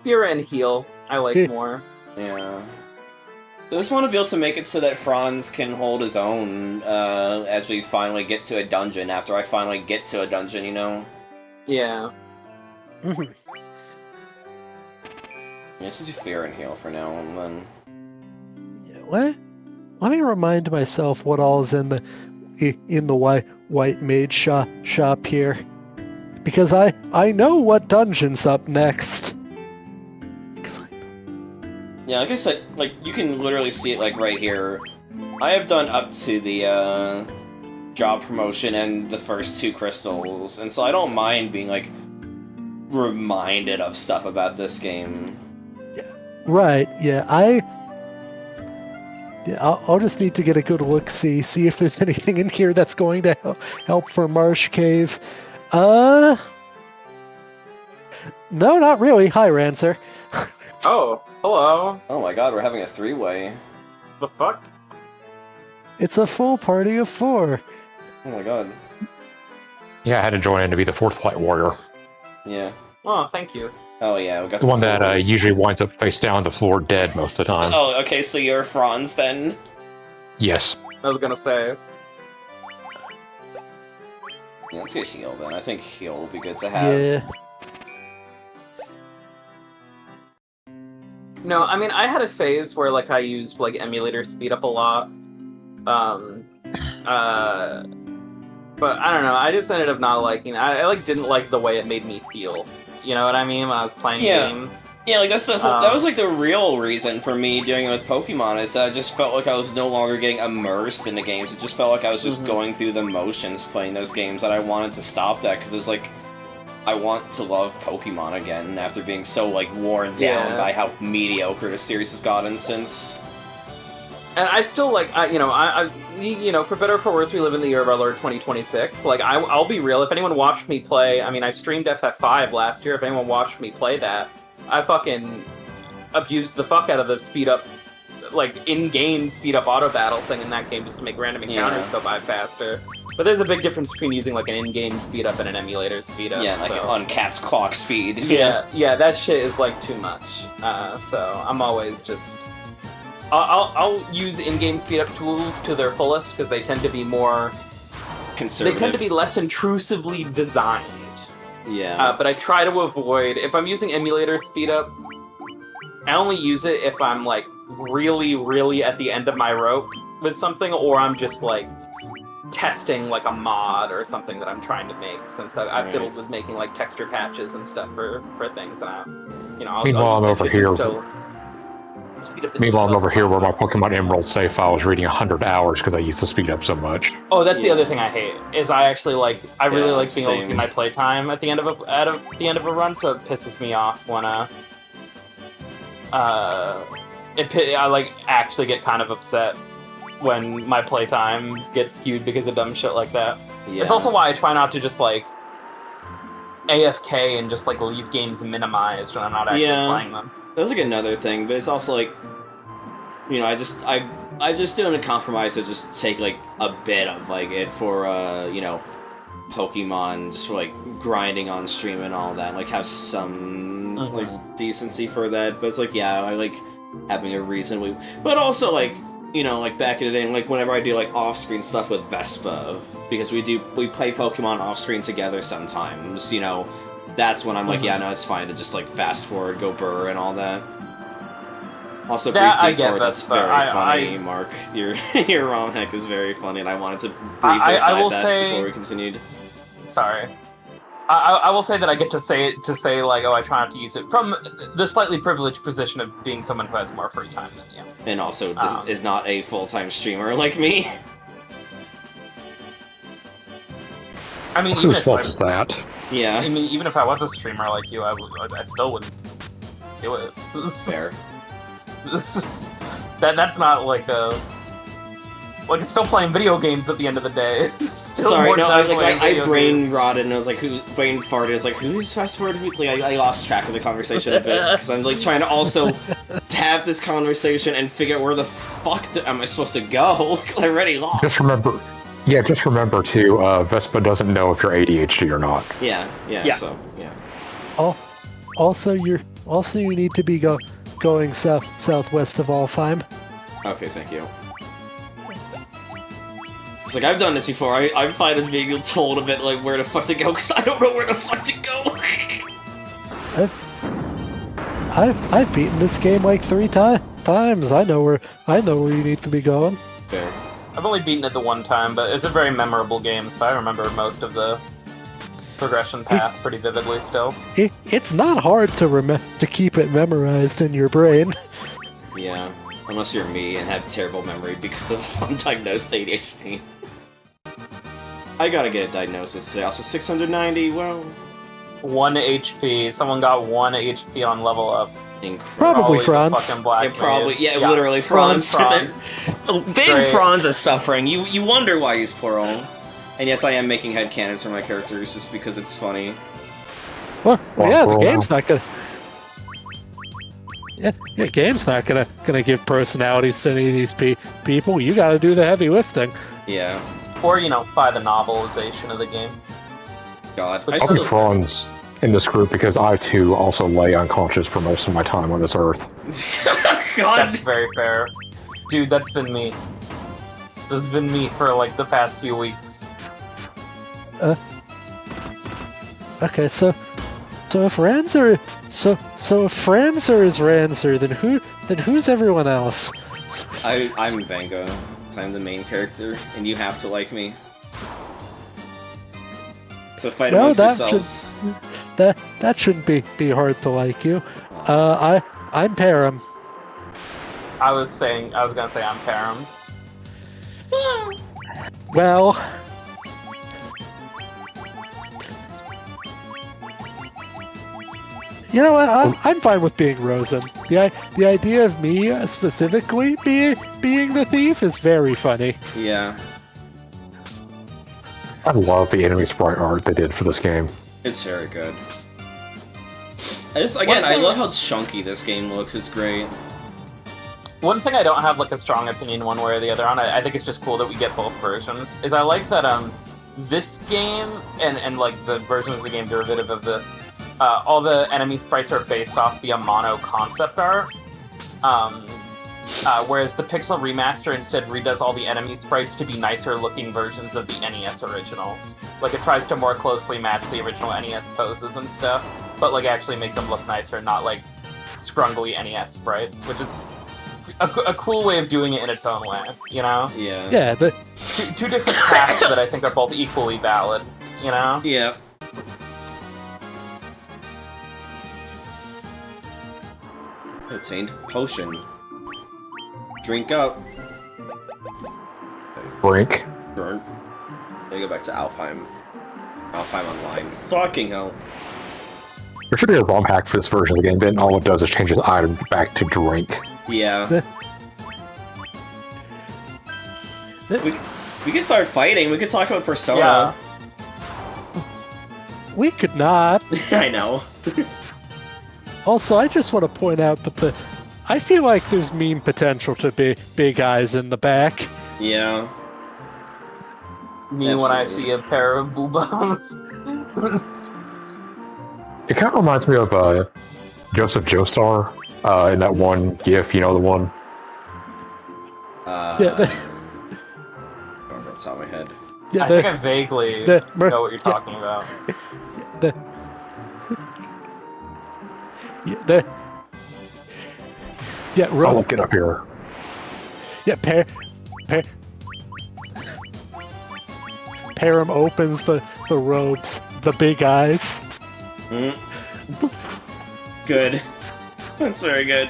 Fira and Heal, I like more. Yeah. I just want to be able to make it so that Franz can hold his own as we finally get to a dungeon, after I finally get to a dungeon, you know? Yeah. Yeah, this is Fear and Heal for now, and then... Yeah, let me remind myself what all's in the white mage shop here, because I know what dungeon's up next. Yeah, like I said, like, you can literally see it, like, right here. I have done up to the, job promotion and the first 2 crystals, and so I don't mind being, like, reminded of stuff about this game. Yeah, right, yeah, I'll just need to get a good look-see, see if there's anything in here that's going to help for Marsh Cave. No, not really. Hi, Ranzer. Oh, hello. Oh my god, we're having a 3-way. The fuck? It's a full party of 4. Oh my god. Yeah, I had to join in to be the 4th Light Warrior. Yeah. Oh, thank you. Oh yeah, we got The one that floors. usually winds up face down on the floor dead most of the time. Oh, okay, so you're Franz then? Yes. I was gonna say. Yeah, let's get Heal then. I think Heal will be good to have. Yeah. No, I mean, I had a phase where, like, I used, like, emulator speed up a lot. But I don't know, I just ended up not liking it. I like, didn't like the way it made me feel. You know what I mean? When I was playing games. Yeah, like, that's the whole, that was, like, the real reason for me doing it with Pokemon, is that I just felt like I was no longer getting immersed in the games. It just felt like I was just going through the motions playing those games, and I wanted to stop that, because it was like, I want to love Pokemon again after being so, like, worn down by how mediocre the series has gotten since. And I still, like, you know, for better or for worse, we live in the year of our Lord 2026. Like, I'll be real, if anyone watched me play, I mean, I streamed FF5 last year, if anyone watched me play that, I fucking abused the fuck out of the speed up, like, in-game speed up auto battle thing in that game just to make random encounters go by faster. But there's a big difference between using, like, an in-game speed up and an emulator speed up. Yeah, like an uncapped clock speed. Yeah, that shit is, like, too much. So I'm always just... I'll use in-game speed up tools to their fullest, because they tend to be more conservative. They tend to be less intrusively designed. Yeah. But I try to avoid, if I'm using emulator speed up, I only use it if I'm like really, really at the end of my rope with something, or I'm just like testing like a mod or something that I'm trying to make, since I've fiddled with making like texture patches and stuff for things. And I'll Meanwhile, I'm use that over shit here. just to speed up the Meanwhile, I'm over here where my process. Pokemon Emerald save file is reading 100 hours because I used to speed up so much. Oh, that's the Yeah. other thing I hate. Is I actually like really like being able to see same. my playtime at the end of a run, so it pisses me off when I like actually get kind of upset when my playtime gets skewed because of dumb shit like that. Yeah. It's also why I try not to just like AFK and just like leave games minimized when I'm not actually playing them. That's like another thing, but it's also like, I just doing a compromise to just take like a bit of like it for Pokemon, just for like grinding on stream and all that, and, like have some like decency for that. But it's like, yeah, I like having a reason. But also like, like back in the day, like whenever I do like off-screen stuff with Vespa, because we play Pokemon off-screen together sometimes, that's when I'm like, yeah, no, it's fine to just like fast forward, go burr and all that. Also, brief That I get, detour, that's Vespa. very funny, Mark. Your ROM hack is very funny, and I wanted to briefly I cite will that say- before we continued. Sorry. I will say that I get to say like, oh, I try not to use it from the slightly privileged position of being someone who has more free time than you. And also is not a full-time streamer like me. I mean, even Whose if fault is that? Yeah. I mean, even if I was a streamer like you, I still wouldn't do it. Fair. That's not like a. Like, it's still playing video games at the end of the day. Still Sorry, more no, time playing I video brain games. rotted and I was like, brain farted. I was like, who's fast forwarded? Like, I lost track of the conversation a bit because I'm like trying to also have this conversation and figure out where the fuck am I supposed to go? Because I already lost. Just remember too, Vespa doesn't know if you're ADHD or not. Yeah. Yeah. So yeah. Also, you need to be going southwest of Alfheim. Okay, thank you. It's like, I've done this before. I'm fine with being told a bit like where the fuck to go because I don't know where the fuck to go. I've beaten this game like 3 times. I know where you need to be going. Fair. I've only beaten it the one time, but it's a very memorable game, so I remember most of the progression path pretty vividly still. It's not hard to keep it memorized in your brain. Yeah. Unless you're me and have terrible memory because of undiagnosed ADHD. I gotta get a diagnosis today. Also, 690, well... 1 HP. Someone got 1 HP on level up. Incredible. Probably the Franz. fucking black Yeah, probably. mage. Yeah, literally, Franz. Franz. Big Great. Franz is suffering. You wonder why he's plural. And yes, I am making headcanons for my characters just because it's funny. Well, yeah, the Well, game's not gonna. Yeah, game's not gonna give personalities to any of these people. You gotta do the heavy lifting. Yeah. Or, buy the novelization of the game. God. But I I'll still... be Franz in this group because I too also lay unconscious for most of my time on this earth. God. That's very fair. Dude, that's been me. This has been me for, like, the past few weeks. Okay, so if Ranzer is Ranzer, then who's everyone else? I'm Vango. 'Cause I'm the main character, and you have to like me. So fight No, amongst that yourselves. That shouldn't be hard to like you. I'm Param. I was gonna say I'm Param. Well, you know what? I'm fine with being Rosen. The idea of me specifically being the thief is very funny. Yeah. I love the enemy sprite art they did for this game. It's very good. I love how chunky this game looks. It's great. One thing I don't have like a strong opinion one way or the other on, I think it's just cool that we get both versions, is I like that this game and like the version of the game derivative of this, all the enemy sprites are based off the Amano concept art. whereas the Pixel Remaster instead redoes all the enemy sprites to be nicer looking versions of the NES originals. Like, it tries to more closely match the original NES poses and stuff, but, like, actually make them look nicer, not, like, scrungly NES sprites, which is a cool way of doing it in its own way, you know? Yeah. Yeah, Two different paths that I think are both equally valid, you know? Yeah. Obtained potion. Drink up. Brink. Burn. Let me go back to Alfheim. Alfheim Online. Fucking hell. There should be a ROM hack for this version of the game, then all it does is change the item back to drink. Yeah. we could start fighting. We could talk about Persona. Yeah. we could not. I know. Also, I just want to point out that I feel like there's meme potential to be big eyes in the back. Yeah. Me when I see a pair of boobas. It kind of reminds me of Joseph Joestar in that one GIF, you know the one? Yeah. I don't know off the top of my head. Yeah, I think I vaguely know what you're talking about. I'll look it up here. Yeah, Param opens the robes, the big eyes. Mm. Good. That's very good.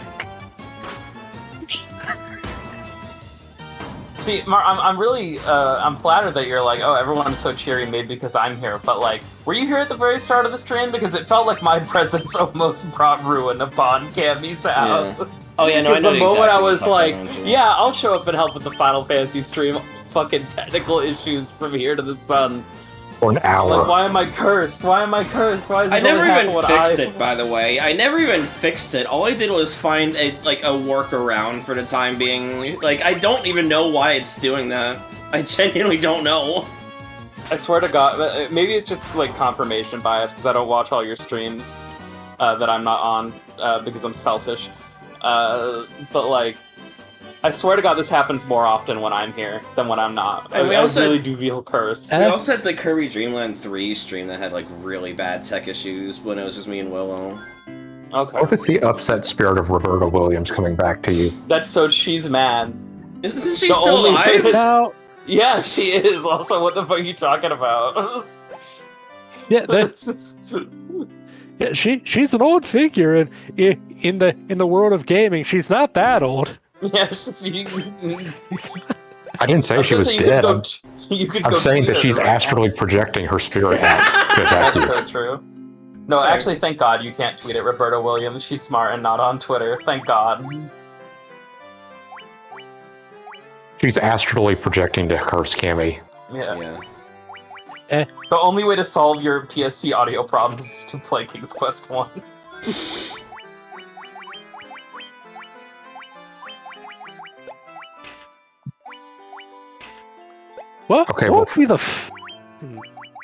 See, Mar, I'm really, I'm flattered that you're like, oh, everyone's so cheery, maybe because I'm here. But like, were you here at the very start of the stream? Because it felt like my presence almost brought ruin upon Cammy's house. Yeah. Oh yeah, no, I know the exactly moment I what's was like, happening. yeah, I'll show up and help with the Final Fantasy stream. Fucking technical issues from here to the sun. For an hour. Like, why am I cursed? Why am I cursed? Why is this I never only even happen when fixed it, by the way. I never even fixed it. All I did was find a workaround for the time being. Like, I don't even know why it's doing that. I genuinely don't know. I swear to God, maybe it's just like confirmation bias because I don't watch all your streams that I'm not on because I'm selfish. But like, I swear to God, this happens more often when I'm here than when I'm not. And we I also really do feel cursed. We also had the Kirby Dream Land 3 stream that had like really bad tech issues when it was just me and Willow. Okay. What if it's the upset spirit of Roberta Williams coming back to you? That's so she's mad. Isn't she The still only alive? way- Now, Yeah, she is. Also, what the fuck are you talking about? yeah, yeah, she's an old figure, and in the world of gaming, she's not that old. Yeah, it's just I didn't say she was dead. I'm saying that she's astrally projecting her spirit out to attack That's you. so true. No, actually, thank God you can't tweet at Roberta Williams. She's smart and not on Twitter. Thank God. She's astrally projecting to curse Cammy. Yeah. Yeah. The only way to solve your PSP audio problems is to play King's Quest 1. What? Okay, what well, would be the?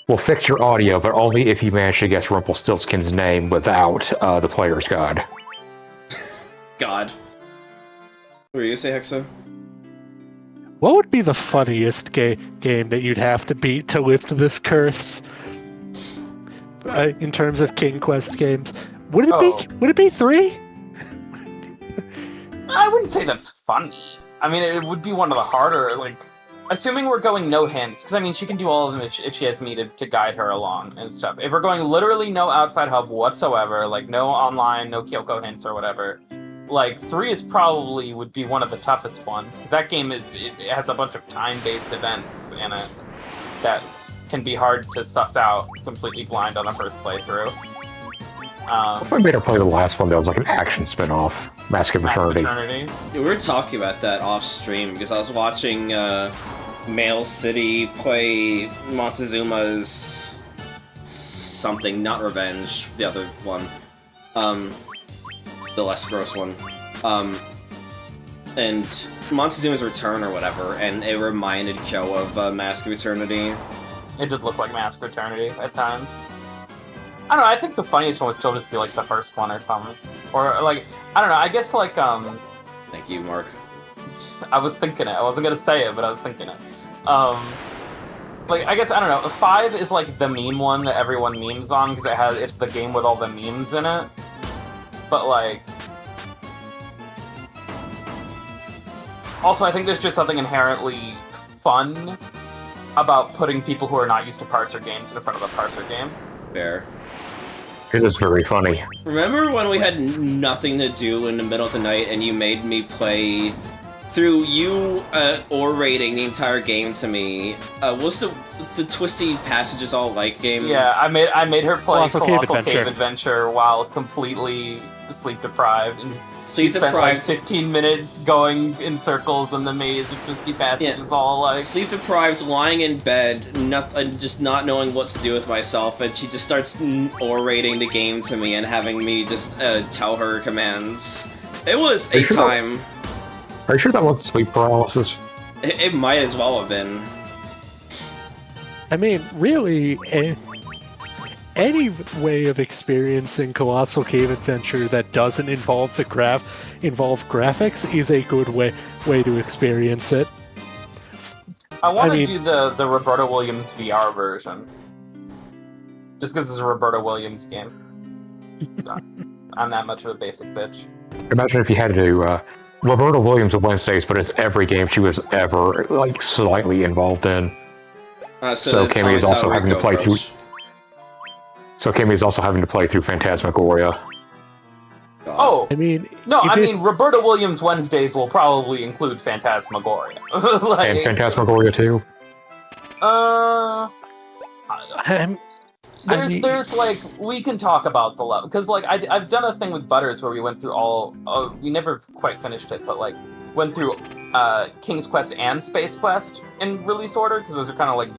We'll fix your audio, but only if you manage to guess Rumpelstiltskin's name without the player's guide. God. What were you gonna say, Hexa? What would be the funniest game that you'd have to beat to lift this curse? In terms of King Quest games, would it be 3? I wouldn't say that's funny. I mean, it would be one of the harder, like... Assuming we're going no hints, because I mean, she can do all of them if she has me to guide her along and stuff. If we're going literally no outside help whatsoever, like no online, no Kyoko hints or whatever, like 3 is probably would be one of the toughest ones, because that game it has a bunch of time-based events in it that can be hard to suss out completely blind on a first playthrough. If I made her play the last one, that was like an action spin-off. Mask of Eternity. Eternity. Yeah, we were talking about that off stream because I was watching Mail City play Montezuma's something, not Revenge, the other one, the less gross one, and Montezuma's Return or whatever, and it reminded Kyo of Mask of Eternity. It did look like Mask of Eternity at times. I don't know, I think the funniest one would still just be like the first one or something. Or like, I don't know, I guess like Thank you, Mark. I was thinking it. I wasn't gonna say it, but I was thinking it. Like, I guess, I don't know, 5 is like the meme one that everyone memes on, because it's the game with all the memes in it. But like... Also, I think there's just something inherently fun about putting people who are not used to parser games in front of a parser game. Fair. It is very funny. Remember when we had nothing to do in the middle of the night and you made me play through you orating the entire game to me? What's the Twisty Passages All Like game? Yeah, I made her play Colossal Cave Adventure while completely sleep deprived, and she spent like 15 minutes going in circles in the maze of Twisty Passages All Like. Sleep deprived, lying in bed, just not knowing what to do with myself, and she just starts orating the game to me and having me just tell her commands. It was a time. Are you sure that wasn't sleep paralysis? It might as well have been. I mean, really, any way of experiencing Colossal Cave Adventure that doesn't involve graphics is a good way to experience it. I want to do the Roberta Williams VR version, just because it's a Roberta Williams game. I'm that much of a basic bitch. Imagine if you had to do Roberta Williams on Wednesdays, but it's every game she was ever like slightly involved in. So Cammy is also having to play through. So Cammy is also having to play through Phantasmagoria. Oh, I mean, Roberta Williams Wednesdays will probably include Phantasmagoria. And Phantasmagoria too. There's like, we can talk about the level, because like I've done a thing with Butters where we went through we never quite finished it, but like went through King's Quest and Space Quest in release order, because those are kind of like.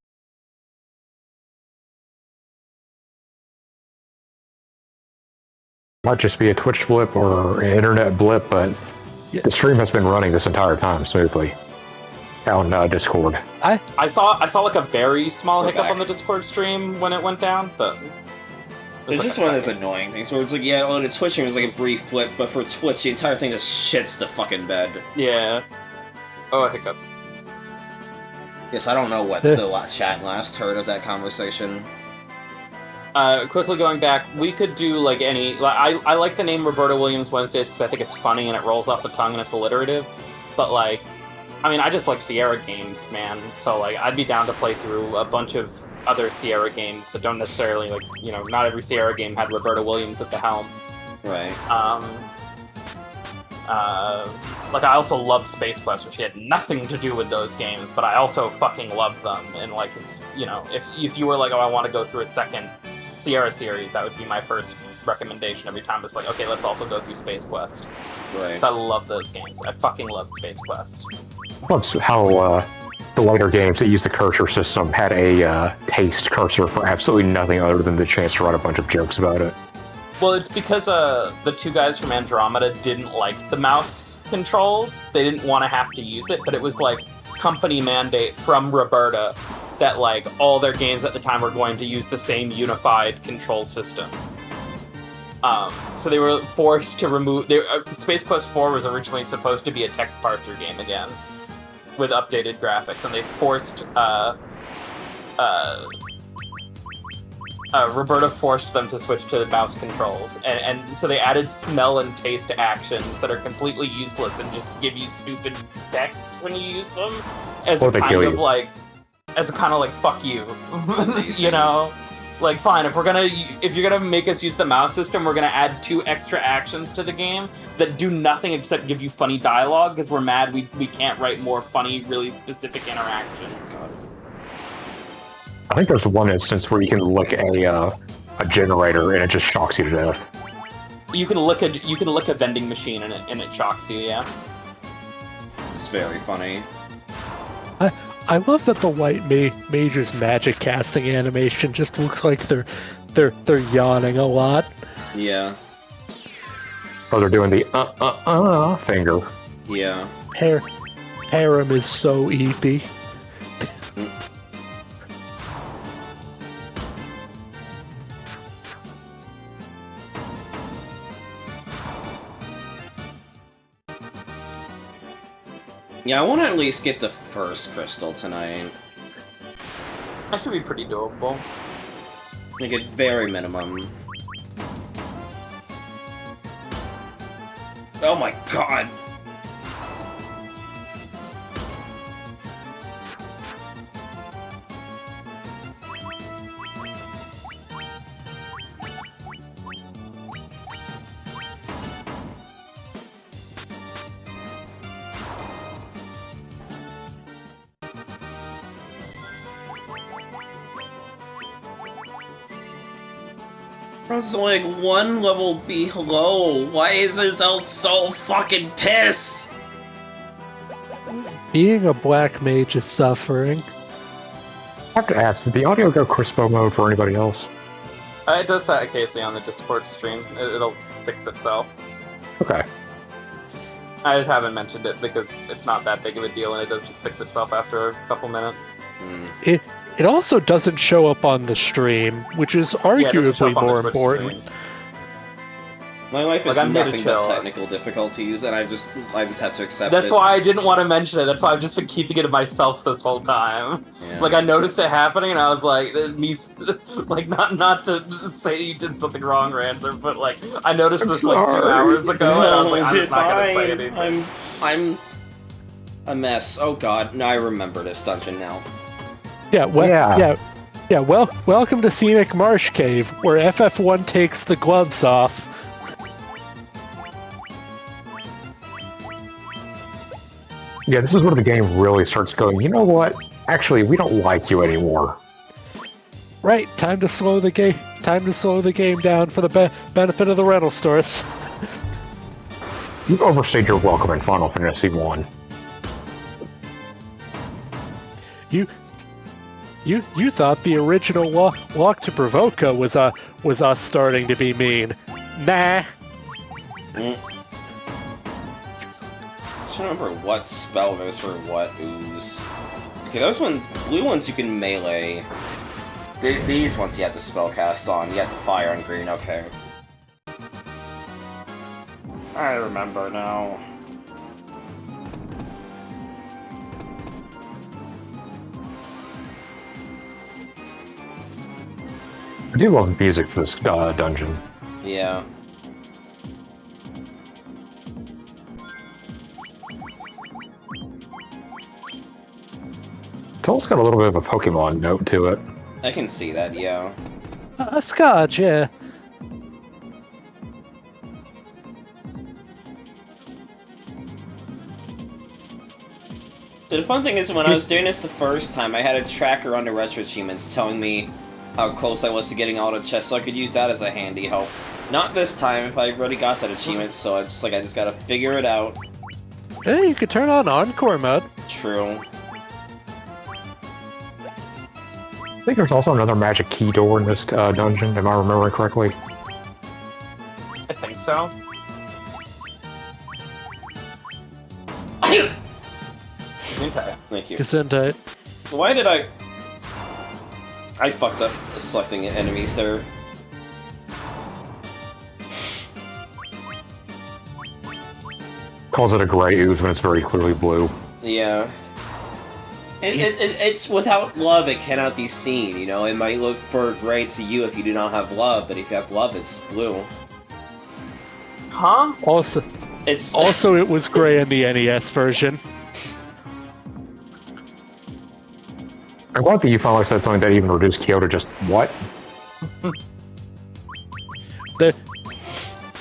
Might just be a Twitch blip or an internet blip, but the stream has been running this entire time smoothly on Discord. I saw like a very small hiccup on the Discord stream when it went down, but it's just one of those annoying things where it's like, yeah, on the Twitch stream it was like a brief blip, but for Twitch the entire thing just shits the fucking bed. Yeah. Oh, a hiccup. Yes, I don't know what the chat last heard of that conversation. Quickly going back, we could do like any. I like the name Roberta Williams Wednesdays because I think it's funny and it rolls off the tongue and it's alliterative. But like, I mean, I just like Sierra games, man. So like, I'd be down to play through a bunch of other Sierra games that don't necessarily like, not every Sierra game had Roberta Williams at the helm. Right. Like I also love Space Quest, which had nothing to do with those games, but I also fucking love them. And like, if you were like, oh, I want to go through a second Sierra series, that would be my first recommendation every time. It's like, okay, let's also go through Space Quest. Right. Because I love those games. I fucking love Space Quest. That's how the later games that used the cursor system had a taste cursor for absolutely nothing other than the chance to write a bunch of jokes about it. Well, it's because the two guys from Andromeda didn't like the mouse controls. They didn't want to have to use it, but it was like company mandate from Roberta that like all their games at the time were going to use the same unified control system. So they were forced to remove. Space Quest 4 was originally supposed to be a text parser game again, with updated graphics, and they forced Roberta forced them to switch to the mouse controls, and so they added smell and taste actions that are completely useless and just give you stupid text when you use them, as a kind of like fuck you, Like, fine, if you're gonna make us use the mouse system, we're gonna add 2 extra actions to the game that do nothing except give you funny dialogue, because we're mad we can't write more funny, really specific interactions. I think there's one instance where you can lick a generator and it just shocks you to death. You can lick a vending machine and it shocks you, yeah. It's very funny. I love that the White Mage's magic casting animation just looks like they're yawning a lot. Yeah. Oh, they're doing the finger. Yeah. Harem is so eepy. Yeah, I want to at least get the first crystal tonight. That should be pretty doable. Like at very minimum. Oh my god! Bro's like one level below. Why is his health so fucking pissed? Being a black mage is suffering. I have to ask, did the audio go crispo mode for anybody else? It does that occasionally on the Discord stream. It'll fix itself. Okay. I haven't mentioned it because it's not that big of a deal and it does just fix itself after a couple minutes. It also doesn't show up on the stream, which is arguably more important. Stream. My life is I'm nothing but technical difficulties, and I just have to accept it. That's why I didn't want to mention it. That's why I've just been keeping it to myself this whole time. Yeah. Like I noticed it happening, and I was like, like not to say you did something wrong, Ranzer, but like I noticed this like 2 hours ago, and I was like, I'm just not gonna say anything. I'm a mess. Oh god, now I remember this dungeon now. Welcome to Scenic Marsh Cave, where FF1 takes the gloves off. Yeah, this is where the game really starts going, you know what? Actually, we don't like you anymore. Right, time to slow the game. Time to slow the game down for the benefit of the rental stores. You've overstayed your welcome in Final Fantasy 1. You thought the original walk to Provoca was us starting to be mean. Nah. I just remember what spell goes for what ooze. Okay, those blue ones you can melee. These ones you have to spellcast on. You have to fire on green. Okay. I remember now. I do love the music for this dungeon. Yeah. It's almost got a little bit of a Pokemon note to it. I can see that, yeah. A Scotch, yeah. The fun thing is, when I was doing this the first time, I had a tracker on the retro achievements telling me how close I was to getting all the chests, so I could use that as a handy help. Not this time, if I already got that achievement, so it's just like I just gotta figure it out. Hey, you could turn on Encore mode. True. I think there's also another magic key door in this dungeon, am I remembering correctly? I think so. Okay. Thank you. Gesundheit. Why did I fucked up selecting enemies there. Calls it a gray ooze when it's very clearly blue. Yeah. It's without love, it cannot be seen, you know? It might look for gray to you if you do not have love, but if you have love, it's blue. Huh? Also, it was gray in the NES version. I'm glad that you finally said something that even reduced Kyo to just what?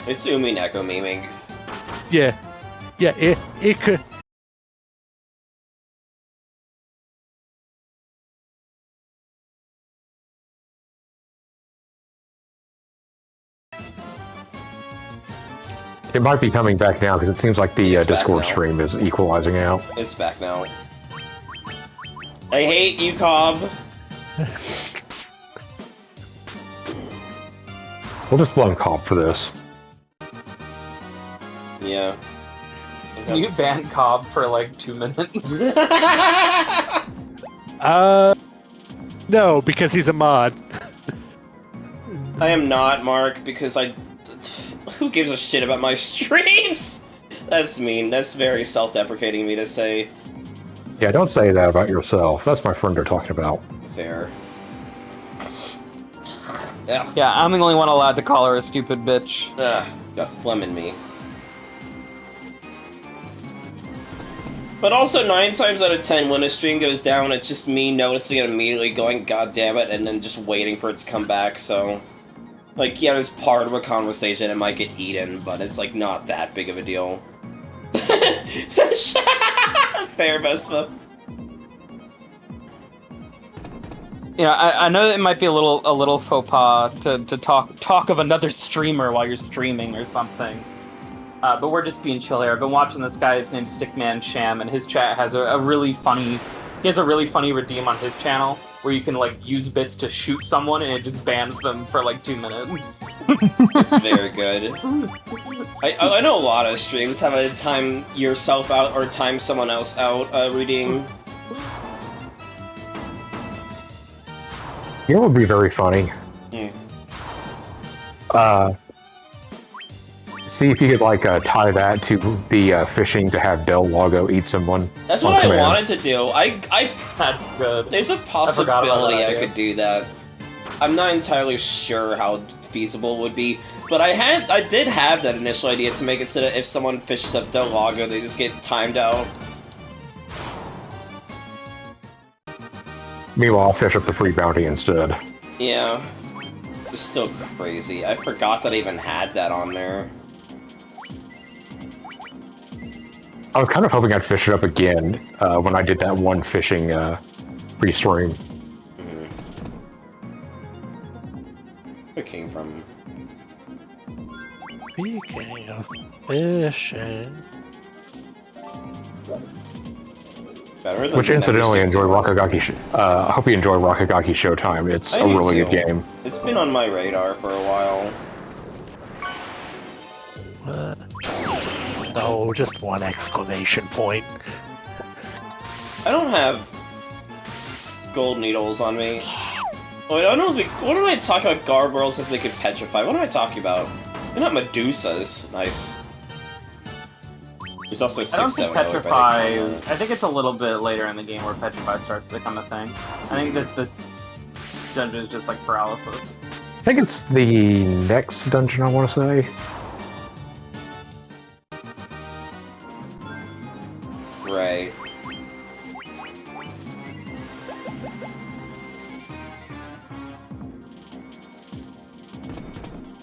It's Umi Neko memeing. Yeah, it could. It might be coming back now because it seems like the It's back Discord now. stream is equalizing out. It's back now. I hate you, Cobb. We'll just blame Cobb for this. Yeah. Can you ban Cobb for like 2 minutes? No, because he's a mod. I am not, Mark, because who gives a shit about my streams? That's mean. That's very self-deprecating of me to say. Yeah, don't say that about yourself. That's my friend you're talking about. Fair. Yeah. Yeah, I'm the only one allowed to call her a stupid bitch. Ugh, got phlegm in me. But also, 9 times out of 10, when a stream goes down, it's just me noticing it immediately, going, God damn it, and then just waiting for it to come back, so... Like, yeah, there's part of a conversation, it might get eaten, but it's, like, not that big of a deal. Fair, Vespa. Yeah, I know it might be a little faux pas to talk of another streamer while you're streaming or something. But we're just being chill here. I've been watching this guy, his name's Stickman Sham, and his chat has a really funny... He has a really funny redeem on his channel, where you can, like, use bits to shoot someone, and it just bans them for, like, 2 minutes. It's very good. I know a lot of streams have a time yourself out, or time someone else out redeem. You know what would be very funny? See if you could, like, tie that to the fishing to have Del Lago eat someone. That's what I wanted to do. That's good. There's a possibility I could do that. I'm not entirely sure how feasible it would be, but I did have that initial idea to make it so that if someone fishes up Del Lago, they just get timed out. Meanwhile, I'll fish up the free bounty instead. Yeah. It's so crazy. I forgot that I even had that on there. I was kind of hoping I'd fish it up again when I did that one fishing pre-stream. Where it came from? Speaking of fishing... Which incidentally, enjoy Rakagaki. I hope you enjoy Rakagaki Showtime. It's a really good game. It's been on my radar for a while. No, just one exclamation point. I don't have gold needles on me. Wait, I don't think. What am I talking about? Gargoyles if they could petrify. What am I talking about? They're not Medusas. Nice. There's also 6, I don't think 7, Petrify... I think it's a little bit later in the game where Petrify starts to become a thing. I think this dungeon is just like paralysis. I think it's the next dungeon, I want to say. Right.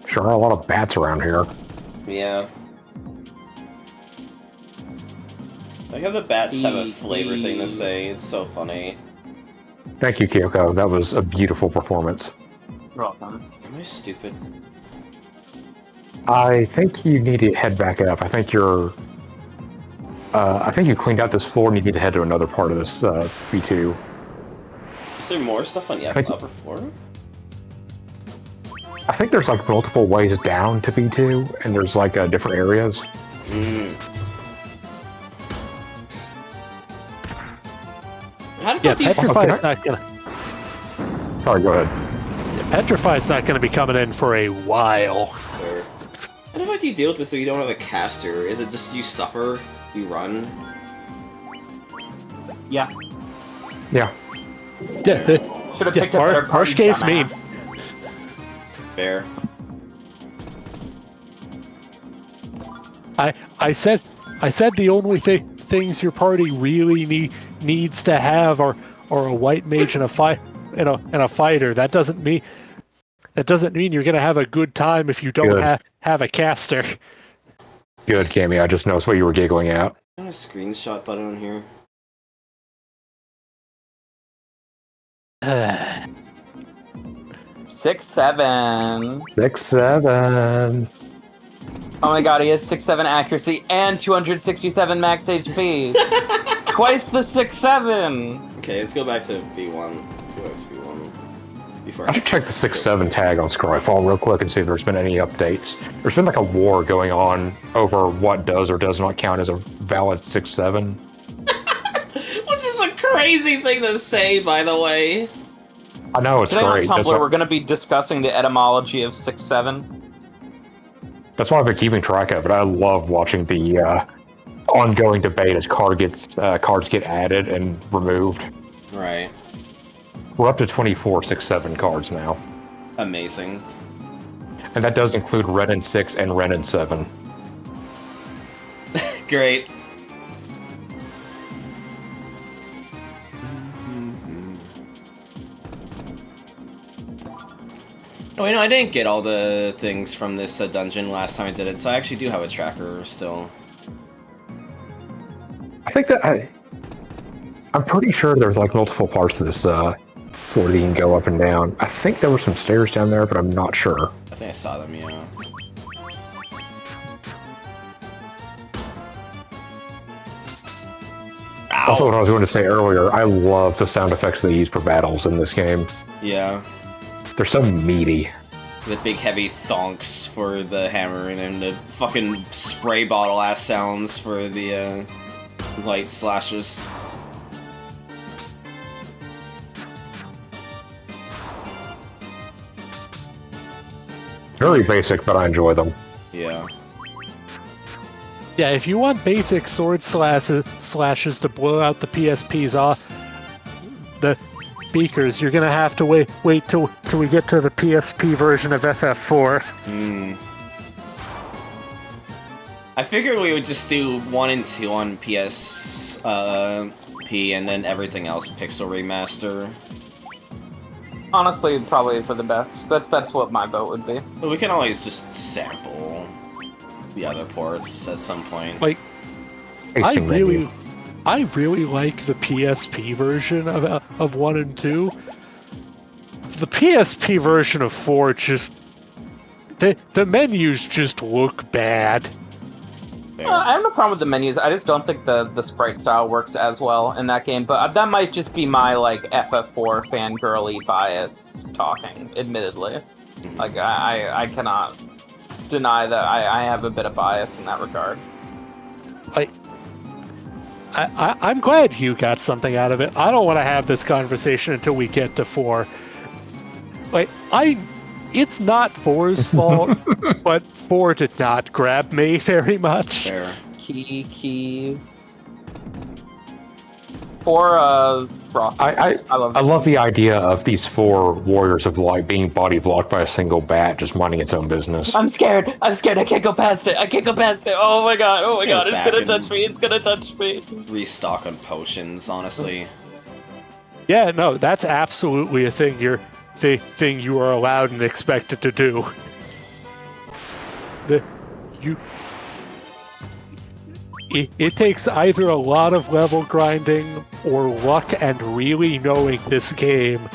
Sure are a lot of bats around here. Yeah. I like how the bats have a flavor thing to say. It's so funny. Thank you, Kyoko. That was a beautiful performance. You're welcome. Am I stupid? I think you need to head back up. I think you're... I think you cleaned out this floor and you need to head to another part of this B2. Is there more stuff on the upper floor? I think there's like multiple ways down to B2, and there's like different areas. Yeah, Petrify's not gonna... Sorry, go ahead. Yeah, Petrify's not gonna be coming in for a while. How the fuck do you deal with this if you don't have a caster? Is it just you suffer, you run? Yeah. Yeah. Yeah, Should have picked up better harsh case me. Fair. I said the only things your party really needs to have are a white mage and a fighter. That doesn't mean you're gonna have a good time if you don't have a caster. Good, Cammy. I just noticed what you were giggling at. Is there a screenshot button on here? 6-7. 6-7. Oh my god, he has 6-7 accuracy and 267 max HP. Twice the 6-7. Okay, let's go back to B1. Let's go back to B1. Before I should check the 6-7 tag on Scryfall real quick and see if there's been any updates. There's been like a war going on over what does or does not count as a valid 6-7. Which is a crazy thing to say, by the way. I know, it's Today great. on Tumblr, we're going to be discussing the etymology of 6-7. That's why I've been keeping track of it. I love watching the ongoing debate as cards get added and removed. Right. We're up to 24 6-7 cards now. Amazing. And that does include Ren and 6 and Ren and 7. Great. Oh, I didn't get all the things from this dungeon last time I did it, so I actually do have a tracker still. I think that I'm pretty sure there's like multiple parts of this floor that you can go up and down. I think there were some stairs down there, but I'm not sure. I think I saw them, yeah. Ow. Also, what I was going to say earlier, I love the sound effects they use for battles in this game. Yeah. They're so meaty. The big heavy thonks for the hammering and the fucking spray bottle ass sounds for the light slashes. Very basic, but I enjoy them. Yeah. Yeah, if you want basic sword slashes to blow out the PSPs off the speakers, you're gonna have to wait till we get to the PSP version of FF4. I figured we would just do 1 and 2 on PSP and then everything else Pixel Remaster. Honestly, probably for the best. That's what my vote would be. But we can always just sample the other ports at some point. Like, I really like the PSP version of 1 and 2. The PSP version of 4 just... The menus just look bad. I have no problem with the menus. I just don't think the sprite style works as well in that game. But that might just be my like FF4 fangirly bias talking. Admittedly, like I cannot deny that I have a bit of bias in that regard. I'm glad you got something out of it. I don't want to have this conversation until we get to 4. Like it's not 4's fault, but 4 did not grab me very much. Fair. Key. 4 rock. I love the idea of these 4 warriors of light being body blocked by a single bat just minding its own business. I'm scared. I can't go past it. Oh my god. It's gonna touch me. Restock on potions, honestly. Yeah, no, that's absolutely a thing thing you are allowed and expected to do. It takes either a lot of level grinding or luck and really knowing this game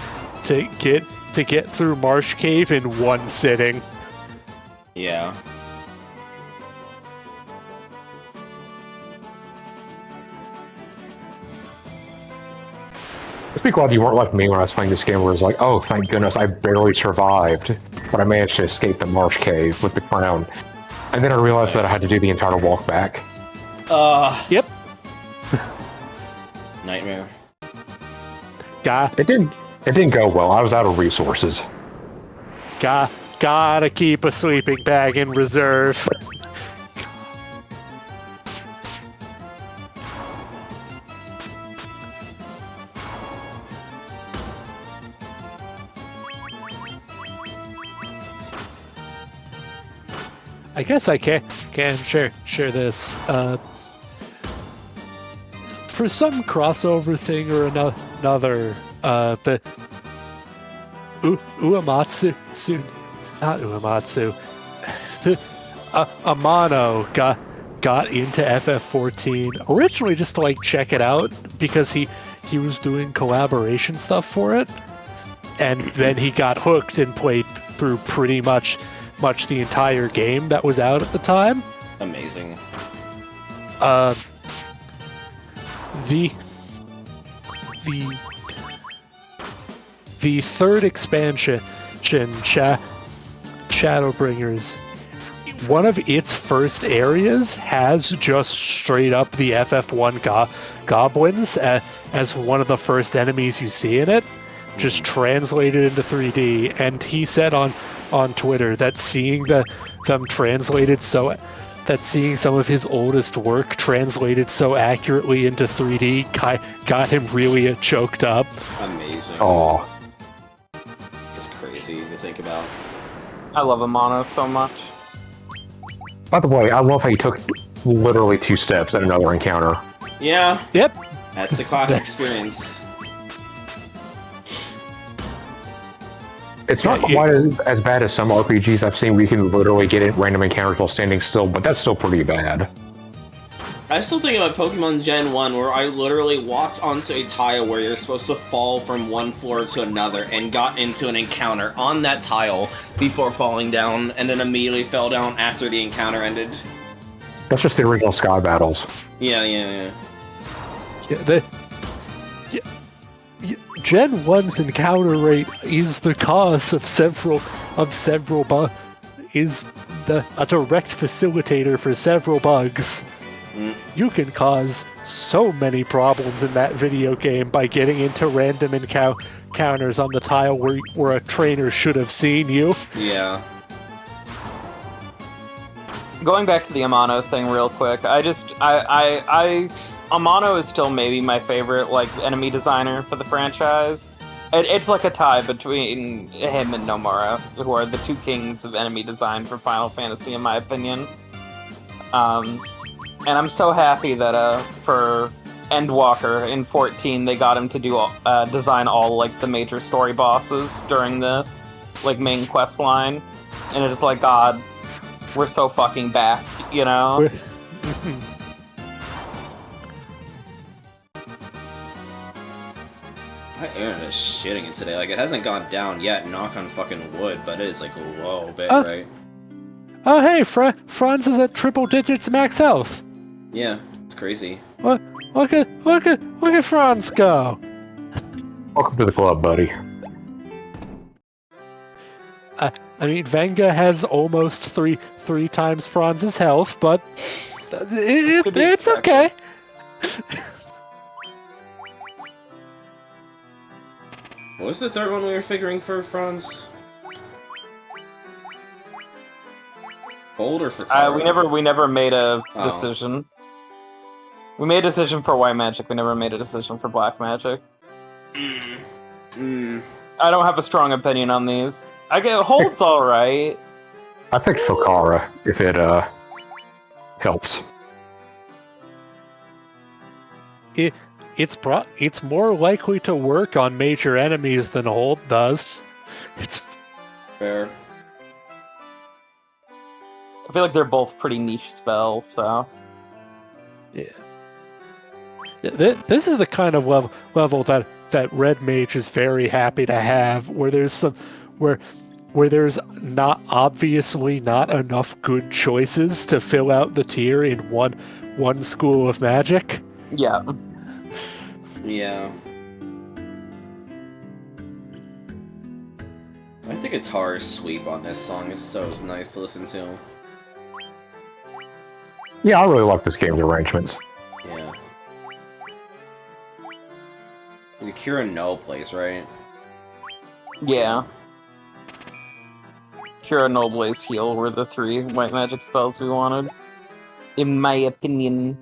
to get through Marsh Cave in one sitting. Yeah. Just be glad you weren't like me when I was playing this game where it was like, oh, thank goodness, I barely survived, but I managed to escape the Marsh Cave with the crown. And then I realized that I had to do the entire walk back. Yep. Nightmare. It didn't go well. I was out of resources. Gotta keep a sleeping bag in reserve. I guess I can share this. For some crossover thing or another, the Uematsu, not Uematsu, Amano got into FF14 originally just to like check it out because he was doing collaboration stuff for it, and then he got hooked and played through pretty much the entire game that was out at the time. Amazing. The third expansion, Shadowbringers, one of its first areas has just straight up the FF1 goblins as one of the first enemies you see in it, just translated into 3D. And he said on on Twitter that seeing them translated that seeing some of his oldest work translated so accurately into 3D got him really choked up. Amazing. Oh, It's crazy to think about. I love Amano so much. by the way, I love how you took literally 2 steps at another encounter. Yeah, Yep. that's the class experience. It's not quite as bad as some RPGs I've seen where you can literally get in random encounters while standing still, but that's still pretty bad. I still think about Pokemon Gen 1 where I literally walked onto a tile where you're supposed to fall from one floor to another and got into an encounter on that tile before falling down and then immediately fell down after the encounter ended. That's just the original Sky Battles. Yeah. Gen 1's encounter rate is the cause of several is a direct facilitator for several bugs. You can cause so many problems in that video game by getting into random encounters on the tile where a trainer should have seen you. Yeah. Going back to the Amano thing real quick, Amano is still maybe my favorite enemy designer for the franchise. It's like a tie between him and Nomura, who are the 2 kings of enemy design for Final Fantasy, in my opinion. And I'm so happy that for Endwalker in 14, they got him to do design all the major story bosses during the main quest line, and it's like, God, we're so fucking back, you know. My internet is shitting it today. It hasn't gone down yet, knock on fucking wood, but it is low a bit, right? Oh hey, Franz is at triple digits max health. Yeah, it's crazy. Look at Franz go. Welcome to the club, buddy. I mean, Venga has almost three times Franz's health, but it's okay. What was the third one we were figuring for Franz? Gold or for Kara? We never made a decision. We made a decision for White Magic. We never made a decision for Black Magic. I don't have a strong opinion on these. Hold's all right. I picked Fakara if it helps. It's more likely to work on major enemies than Hold does. It's fair. I feel like they're both pretty niche spells, so yeah. This is the kind of level that Red Mage is very happy to have, where there's where there's not obviously not enough good choices to fill out the tier in one school of magic. Yeah. Yeah. I think the guitar sweep on this song is so nice to listen to. Yeah, I really like this game's arrangements. Yeah. The Kira No plays, right? Yeah. Kira No Blaze Heal were the 3 white magic spells we wanted. In my opinion.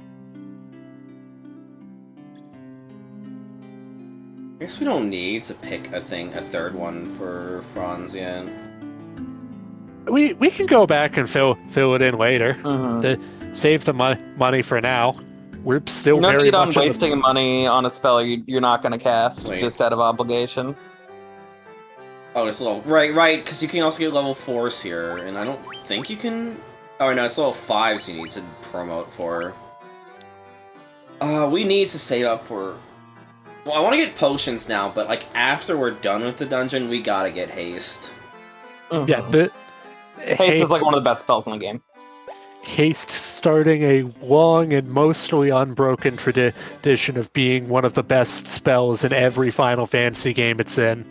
I guess we don't need to pick a third one for Franz yet. We can go back and fill it in later. To save the money for now. We're still no very need much on wasting money on a spell you're not going to cast just out of obligation. Oh, it's level right, because you can also get level 4s here, and I don't think you can. Oh no, it's level 5s you need to promote for. We need to save up for. Well, I want to get potions now, but after we're done with the dungeon, we gotta get haste. Yeah, haste is one of the best spells in the game. Haste starting a long and mostly unbroken tradition of being one of the best spells in every Final Fantasy game it's in.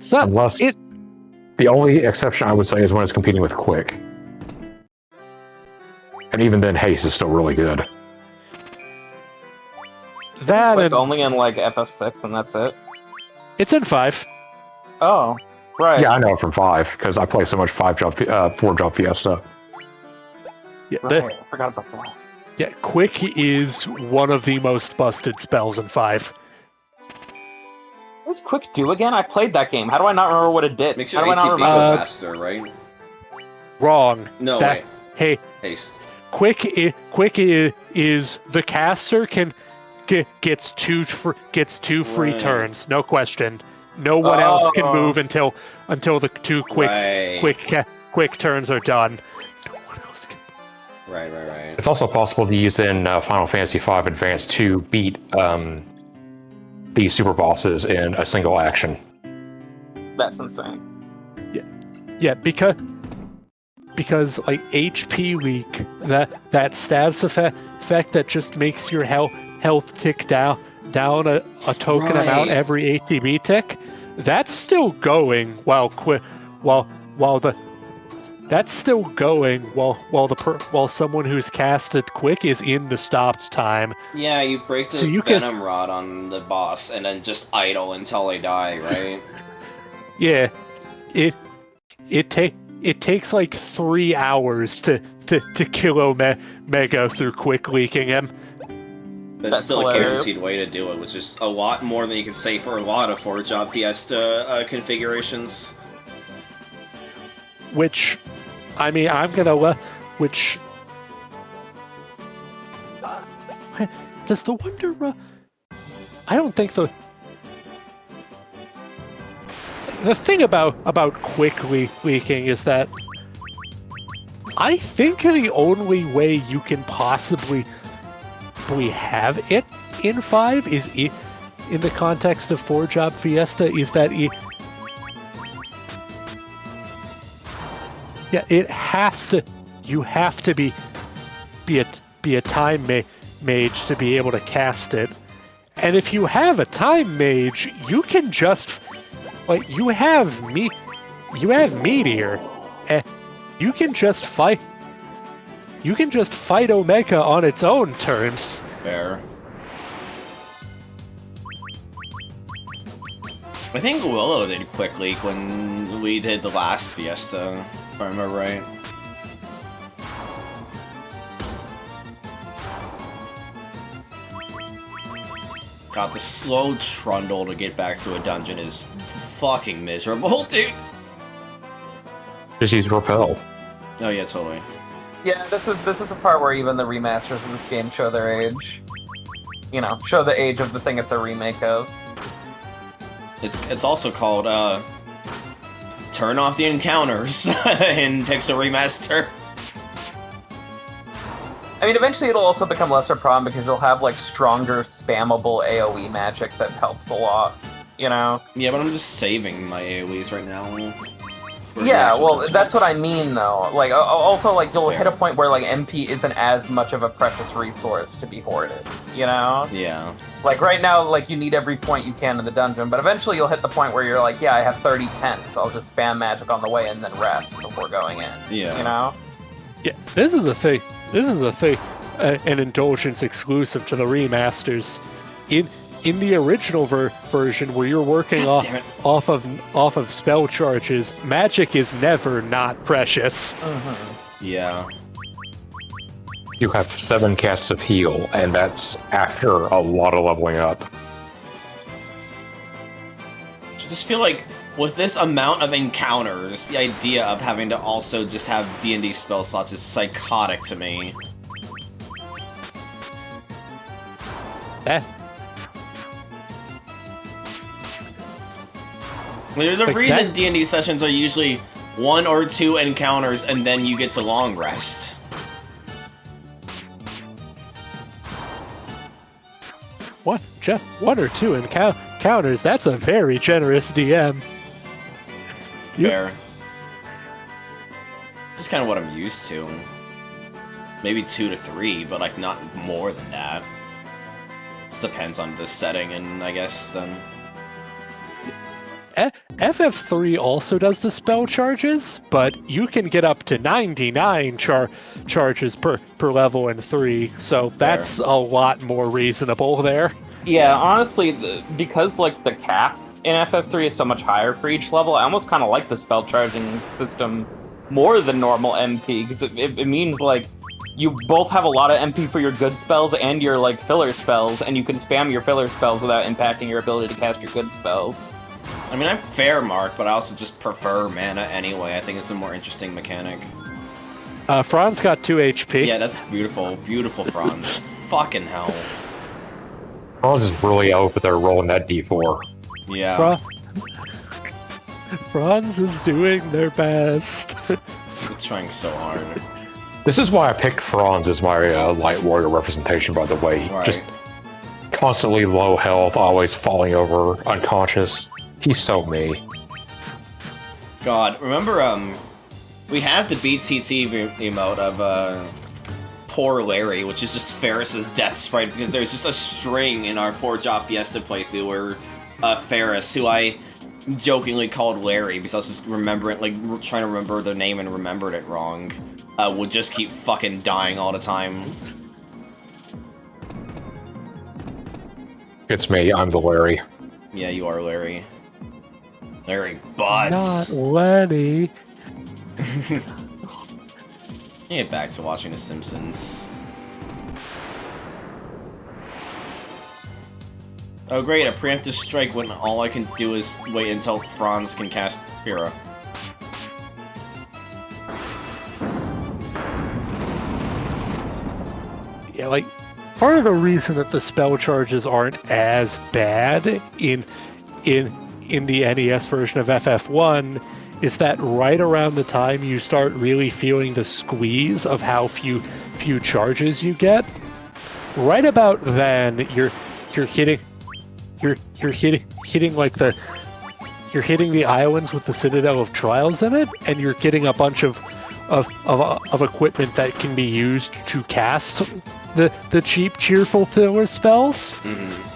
So, unless the only exception I would say is when it's competing with Quick. And even then, haste is still really good. That and only in FF6 and that's it. It's in 5. Oh, right. Yeah, I know it from 5 because I play so much 4-jump Fiesta. Yeah, Right, I forgot about that. yeah, Quick is one of the most busted spells in 5. What does Quick do again? I played that game. How do I not remember what it did? Makes How your do I not ATB go remember? faster, right? Wrong. No, That- wait. Hey, Haste. Quick is the caster gets two free Right. turns, no question. No one else can Oh. move until the 2 Right. quick turns are done. No one else can. Right. It's also possible to use in Final Fantasy V Advance to beat the super bosses in a single action. That's insane. Yeah, because like HP leak, that status effect that just makes your health tick down a token Right. amount every ATB tick, that's still going while someone who's casted Quick is in the stopped time. Yeah, you break the So you can- Venom Rod on the boss and then just idle until they die, right? Yeah, it takes like 3 hours to kill Omega through Quick leaking him. But That's it's still hilarious. a guaranteed way to do it, which is a lot more than you can say for a lot of 4-job Fiesta configurations. Which, I mean, I'm gonna which. Does the Wonder? I don't think the thing about Quick leaking is that I think the only way you can possibly have it in 5 is in the context of 4-job Fiesta is that it has to. You have to be a time mage to be able to cast it, and if you have a time mage, you can just you have Meteor, and you can just fight. You can just fight Omega on its own terms. Fair. I think Willow did Quick Leak when we did the last Fiesta, if I remember right. God, the slow trundle to get back to a dungeon is fucking miserable, dude. Just use Repel. Oh yeah, totally. Yeah, this is a part where even the remasters of this game show their age. You know, show the age of the thing it's a remake of. It's also called turn off the encounters in Pixel Remaster. I mean, eventually it'll also become less of a problem because you'll have, like, stronger, spammable AoE magic that helps a lot, you know? Yeah, but I'm just saving my AoEs right now. for the Yeah, actual well, dungeon. that's what I mean, though. Like, also, like, you'll hit a Fair. point where, like, MP isn't as much of a precious resource to be hoarded, you know? Yeah. Like, right now, like, you need every point you can in the dungeon, but eventually you'll hit the point where you're like, yeah, I have 30 tents, I'll just spam magic on the way and then rest before going in, Yeah. you know? Yeah, this is a thing. An indulgence exclusive to the remasters. In the original version, where you're working Damn it. off of spell charges, magic is never not precious. Yeah. You have 7 casts of heal, and that's after a lot of leveling up. I just feel like with this amount of encounters, the idea of having to also just have D&D spell slots is psychotic to me. Eh, I mean, there's a Like reason that- D&D sessions are usually 1 or 2 encounters and then you get to long rest. just 1 or 2 encounters. That's a very generous DM. Fair. Just kind of what I'm used to. Maybe 2 to 3, but like not more than that. Just depends on the setting, and I guess then. FF3 also does the spell charges, but you can get up to 99 charges per level in 3, so that's a lot more reasonable there. Yeah, honestly, because, like, the cap in FF3 is so much higher for each level. I almost kind of like the spell charging system more than normal MP, because it means, like, you both have a lot of MP for your good spells and your, like, filler spells, and you can spam your filler spells without impacting your ability to cast your good spells. I mean, I'm fair, Mark, but I also just prefer mana anyway. I think it's a more interesting mechanic. Franz got 2 HP. Yeah, that's beautiful. Beautiful, Franz. Fucking hell. Franz is really over there rolling that D4. Yeah. Franz is doing their best. They're trying so hard. This is why I picked Franz as my light warrior representation, by the way. Right. Just constantly low health, always falling over, unconscious. He's so me. God, remember, we have the BTT emote of, Poor Larry, which is just Ferris's death sprite, because there's just a string in our 4-Job Fiesta playthrough where, Ferris, who I jokingly called Larry, because I was just remembering, like, trying to remember their name and remembered it wrong, would just keep fucking dying all the time. It's me, I'm the Larry. Yeah, you are Larry. Larry Butts. Not Lenny. Get back to watching The Simpsons. Oh great, a preemptive strike when all I can do is wait until Franz can cast Hero. Yeah, like, part of the reason that the spell charges aren't as bad in the NES version of FF1 is that right around the time you start really feeling the squeeze of how few charges you get, right about then you're hitting like you're hitting the islands with the Citadel of Trials in it, and you're getting a bunch of equipment that can be used to cast the cheap, cheerful filler spells. Mm-hmm.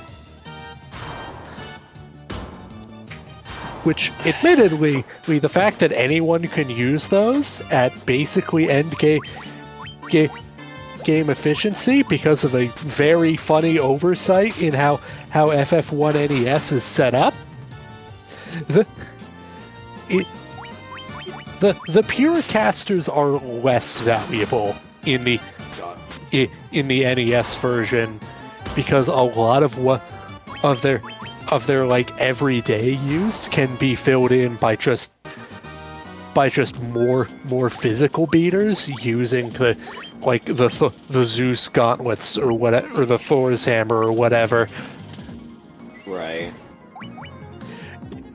Which, admittedly, the fact that anyone can use those at basically end game efficiency because of a very funny oversight in how FF1 NES is set up, the pure casters are less valuable in the NES version because a lot of their like everyday use can be filled in by just more physical beaters using the Zeus gauntlets or whatever, or the Thor's hammer or whatever. Right.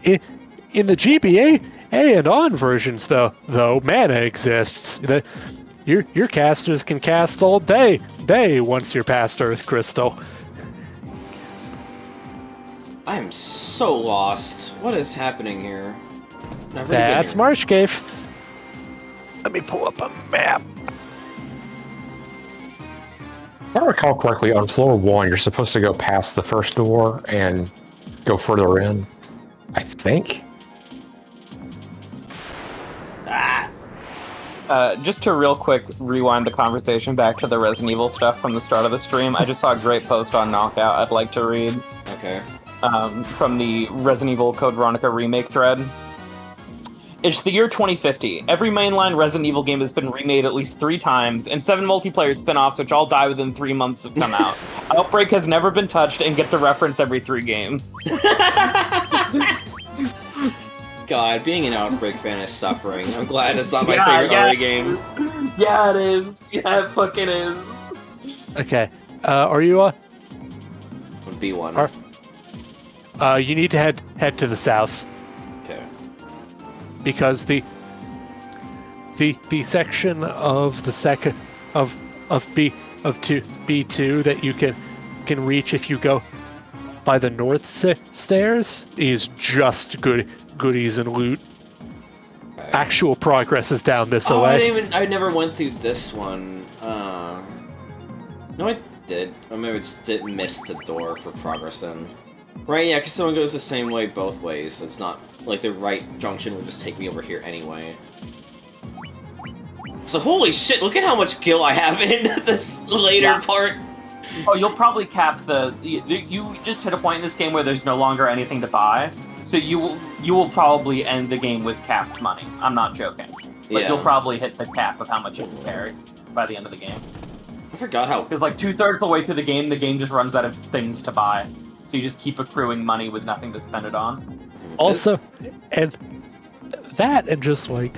In the GBA and on versions, though, mana exists. Your casters can cast all day once you're past Earth Crystal. I am so lost. What is happening here? That's Marsh Cave. Let me pull up a map. If I recall correctly, on floor 1, you're supposed to go past the first door and go further in. I think? Just to real quick rewind the conversation back to the Resident Evil stuff from the start of the stream, I just saw a great post on Knockout I'd like to read. Okay. From the Resident Evil Code Veronica remake thread. It's the year 2050. Every mainline Resident Evil game has been remade at least 3 times, and 7 multiplayer spin-offs which all die within 3 months have come out. Outbreak has never been touched and gets a reference every 3 games. God, being an Outbreak fan is suffering. I'm glad it's not my favorite RE game. Yeah, it is. Yeah, it fucking is. Okay. Are you B1. You need to head to the south. Okay. Because the section of the second of B2 that you can reach if you go by the north stairs is just goodies and loot. Okay. Actual progress is down this way. I never went through this one. No, I did. Or maybe I just didn't miss the door for progress then. Right, yeah, because someone goes the same way both ways, so it's not like the right junction would just take me over here anyway. So holy shit, look at how much gil I have in this later part. Oh, you'll probably cap you just hit a point in this game where there's no longer anything to buy. So you will probably end the game with capped money. I'm not joking. But you'll probably hit the cap of how much you can carry by the end of the game. I forgot how... Because like 2/3 of the way through the game just runs out of things to buy. So you just keep accruing money with nothing to spend it on. Also, and that, and just like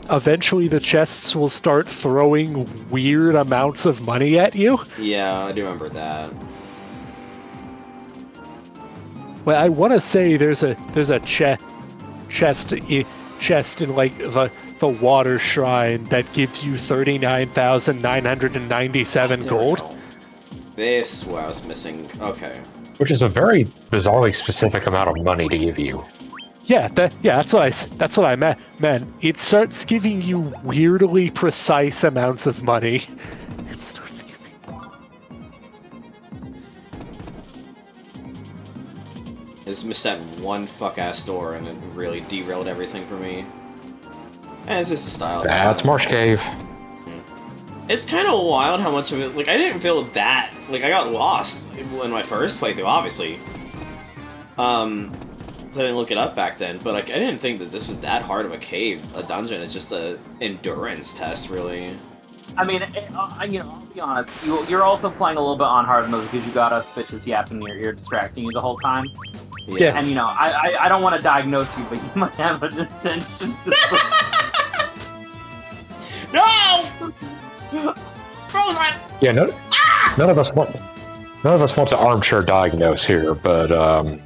eventually the chests will start throwing weird amounts of money at you. Yeah, I do remember that. Well, I want to say there's a chest in like the water shrine that gives you 39,997 gold. This is what I was missing. Okay. Which is a very bizarrely specific amount of money to give you. Yeah, that's what I meant. It starts giving you weirdly precise amounts of money. It starts giving. I just missed that one fuck-ass door, and it really derailed everything for me. And it's just the style. That's Marsh Cave. It's kind of wild how much of it, like, I didn't feel that, like, I got lost in my first playthrough, obviously. So I didn't look it up back then, but, like, I didn't think that this was that hard of a dungeon. It's just a endurance test, really. I mean, I'll be honest, you're also playing a little bit on hard mode because you got us bitches yapping in your ear, distracting you the whole time. Yeah. And, I don't want to diagnose you, but you might have an intention to... No! Frozen! Yeah, none of us want to armchair diagnose here, but I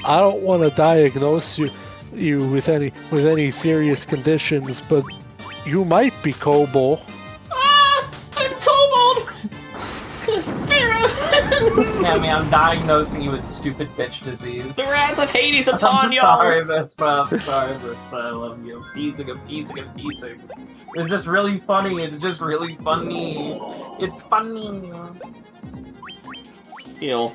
don't want to diagnose you with any serious conditions, but you might be kobold. I'm kobold! Cammy, I'm diagnosing you with stupid bitch disease. The wrath of Hades upon y'all! Sorry, Vespa. I love you. Piecing. It's just really funny. It's funny. Heal.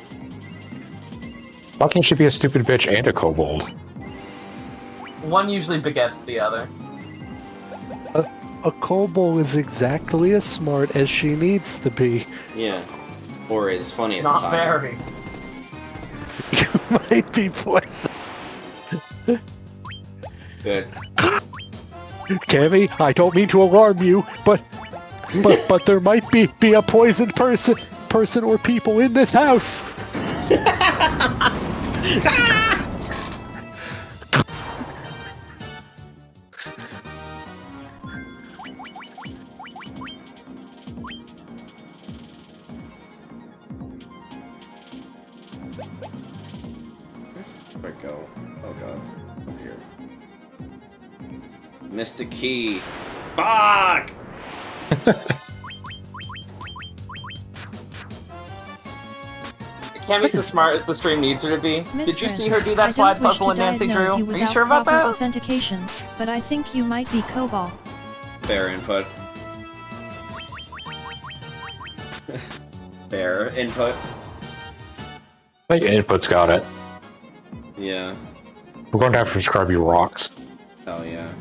why can't she be a stupid bitch and a kobold? One usually begets the other. A kobold is exactly as smart as she needs to be. Yeah. Or is funny at the Not time. very. You might be poisoned. Good. Cammy, I don't mean to alarm you, but there might be a poisoned person or people in this house. Where'd I go? Oh god. I'm here. Missed a key. Fuck! Cammy's as smart as the stream needs her to be. Did you see her do I that don't slide wish puzzle to in Dancing Drew? diagnose you Are you without sure about proper that? authentication, but I think you might be Cobalt. Fair input. Fair input. I think input's got it. Yeah. We're going to have to prescribe you rocks. Hell yeah.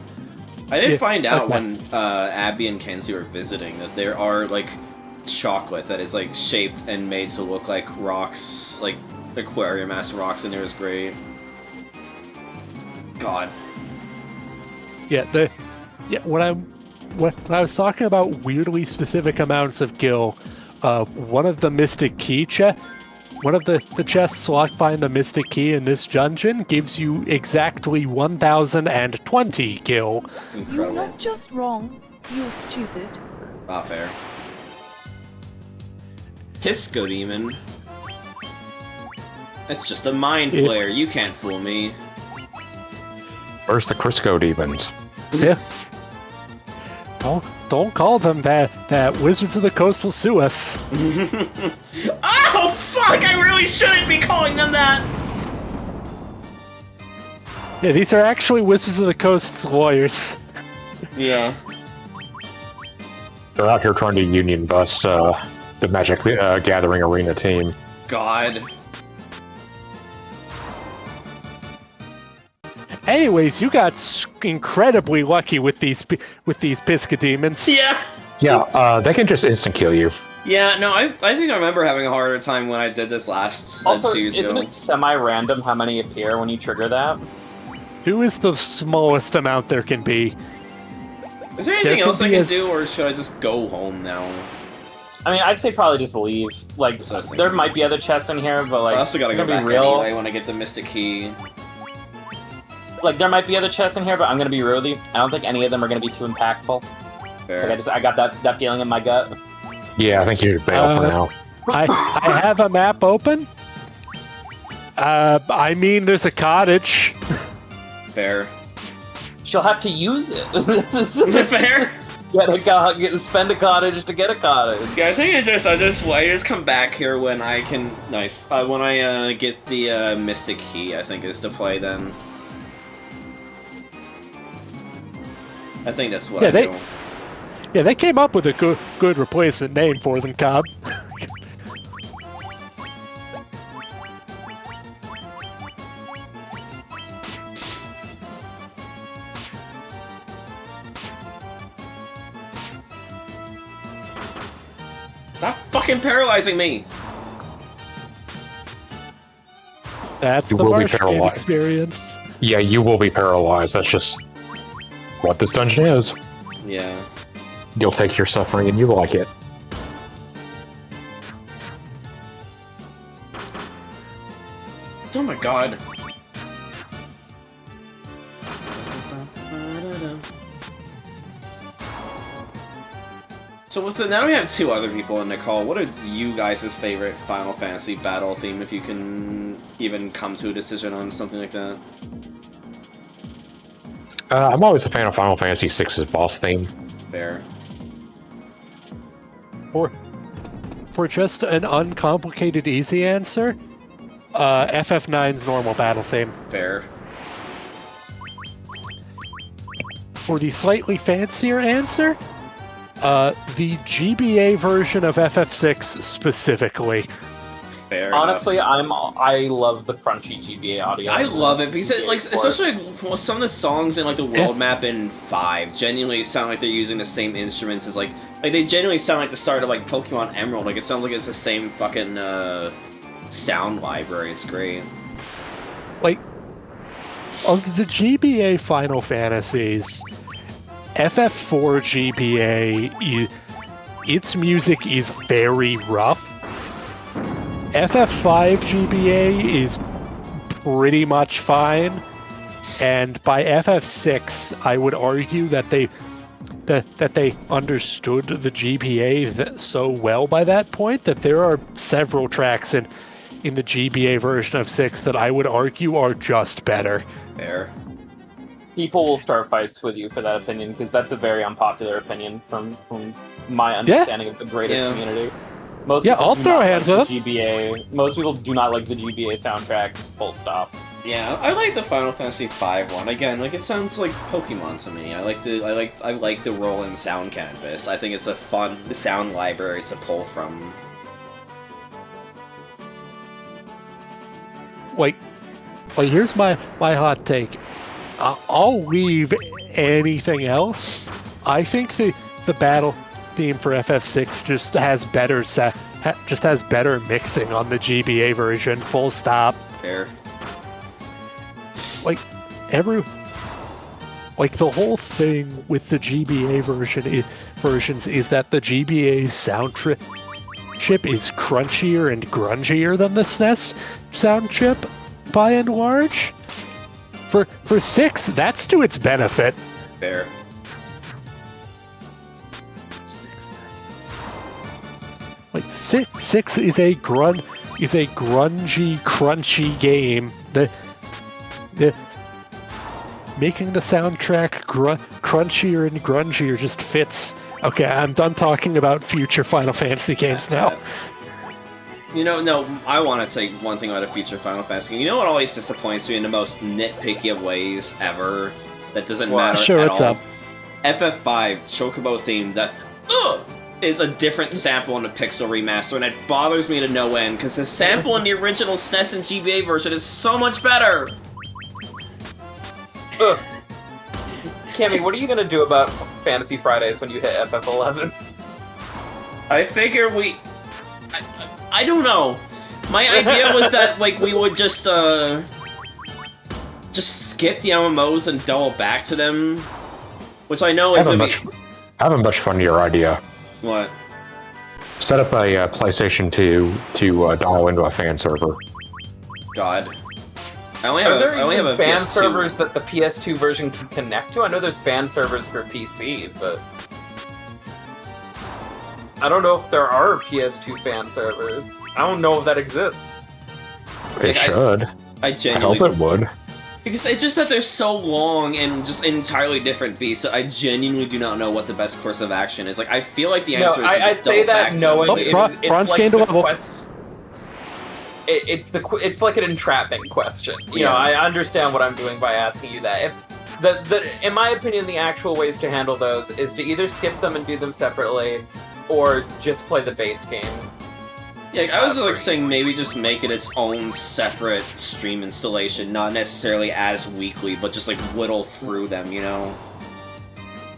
I did find out when Abby and Kenzie were visiting that there are, like, chocolate that is, like, shaped and made to look like rocks, like, aquarium-ass rocks, and it was great. God. Yeah, when I was talking about weirdly specific amounts of gil, one of the Mystic Key one of the chests locked behind the Mystic Key in this dungeon gives you exactly 1,020 gil. Incredible. You're not just wrong, you're stupid. Not fair. Pisco Demon. It's just a mind flare. You can't fool me. Where's the Crisco demons? Yeah. Don't call them that. Wizards of the Coast will sue us. Oh, fuck! I really shouldn't be calling them that! Yeah, these are actually Wizards of the Coast's lawyers. Yeah. They're out here trying to union bust the Magic Gathering Arena team. God. Anyways, you got incredibly lucky with these Pisca demons. Yeah. Yeah, they can just instant kill you. Yeah, no, I think I remember having a harder time when I did this last Also, season. isn't it semi-random how many appear when you trigger that? 2 is the smallest amount there can be. Is there anything else I can do, or should I just go home now? I mean, I'd say probably just leave. Like, there might be other chests in here, but like, I also gotta go back anyway when I get the Mystic Key. Like, there might be other chests in here, but I'm gonna be real with you. I don't think any of them are gonna be too impactful. Fair. Like, I got that feeling in my gut. Yeah, I think you should bail for now. I have a map open. I mean, there's a cottage. Fair. She'll have to use it. Fair. Spend a cottage to get a cottage. Yeah, I think I just come back here when I can. Nice. When I get the Mystic Key, I think is to play then. I think that's what I do. Yeah, they came up with a good replacement name for them, Cobb. Stop fucking paralyzing me! That's the Marsh game experience. Yeah, you will be paralyzed. That's just what this dungeon is. Yeah. You'll take your suffering and you like it. Oh my god. So now we have 2 other people in the call. What are you guys' favorite Final Fantasy battle theme, if you can even come to a decision on something like that? I'm always a fan of Final Fantasy VI's boss theme. Fair. For just an uncomplicated, easy answer, FF9's normal battle theme. Fair. For the slightly fancier answer, the GBA version of FF6 specifically. Fair Honestly, enough. I love the crunchy GBA audio. I love it because it, like, especially like, some of the songs in like the world map in 5 genuinely sound like they're using the same instruments as like they genuinely sound like the start of like Pokemon Emerald. Like it sounds like it's the same fucking sound library. It's great. Like of the GBA Final Fantasies, FF4 GBA, its music is very rough. FF5 GBA is pretty much fine, and by FF6, I would argue that they understood the GBA so well by that point that there are several tracks in the GBA version of 6 that I would argue are just better. Fair. People will start fights with you for that opinion, because that's a very unpopular opinion from my understanding of the greater community. Most I'll throw hands with them. GBA. Most people do not like the GBA soundtracks. Full stop. Yeah, I like the Final Fantasy V one. Again, like it sounds like Pokemon to me. I like the roll-in sound canvas. I think it's a fun sound library to pull from. Like here's my hot take. I'll leave anything else. I think the battle theme for FF6 just has better mixing on the GBA version. Full stop. Fair. Like the whole thing with the GBA versions is that the GBA sound chip is crunchier and grungier than the SNES sound chip by and large. For 6, that's to its benefit. Fair. Like 6 is a grungy, crunchy game. The making the soundtrack crunchier and grungier just fits. Okay, I'm done talking about future Final Fantasy games now. You know, no, I want to say one thing about a future Final Fantasy game. You know what always disappoints me in the most nitpicky of ways ever? That doesn't matter at all? FF5 Chocobo theme that is a different sample in the Pixel remaster, and it bothers me to no end, because the sample in the original SNES and GBA version is so much better! Cammy, what are you gonna do about Fantasy Fridays when you hit FF11? I figure I don't know. My idea was that, like, we would just skip the MMOs and double back to them. Which I know is I have a much funnier idea. What? Set up a PlayStation 2 to dial into a fan server. God. I only have a fan PS2. servers that the PS2 version can connect to? I know there's fan servers for PC, but I don't know if there are PS2 fan servers. I don't know if that exists. It should. I genuinely hope it would. Because it's just that they're so long and just entirely different beasts. So I genuinely do not know what the best course of action is. Like, I feel like the answer is to just double back to them. Bronze gained a level. It's like an entrapment question. You know, I understand what I'm doing by asking you that. If in my opinion, the actual ways to handle those is to either skip them and do them separately, or just play the base game. Yeah, I was like saying maybe just make it its own separate stream installation, not necessarily as weekly, but just like whittle through them, you know?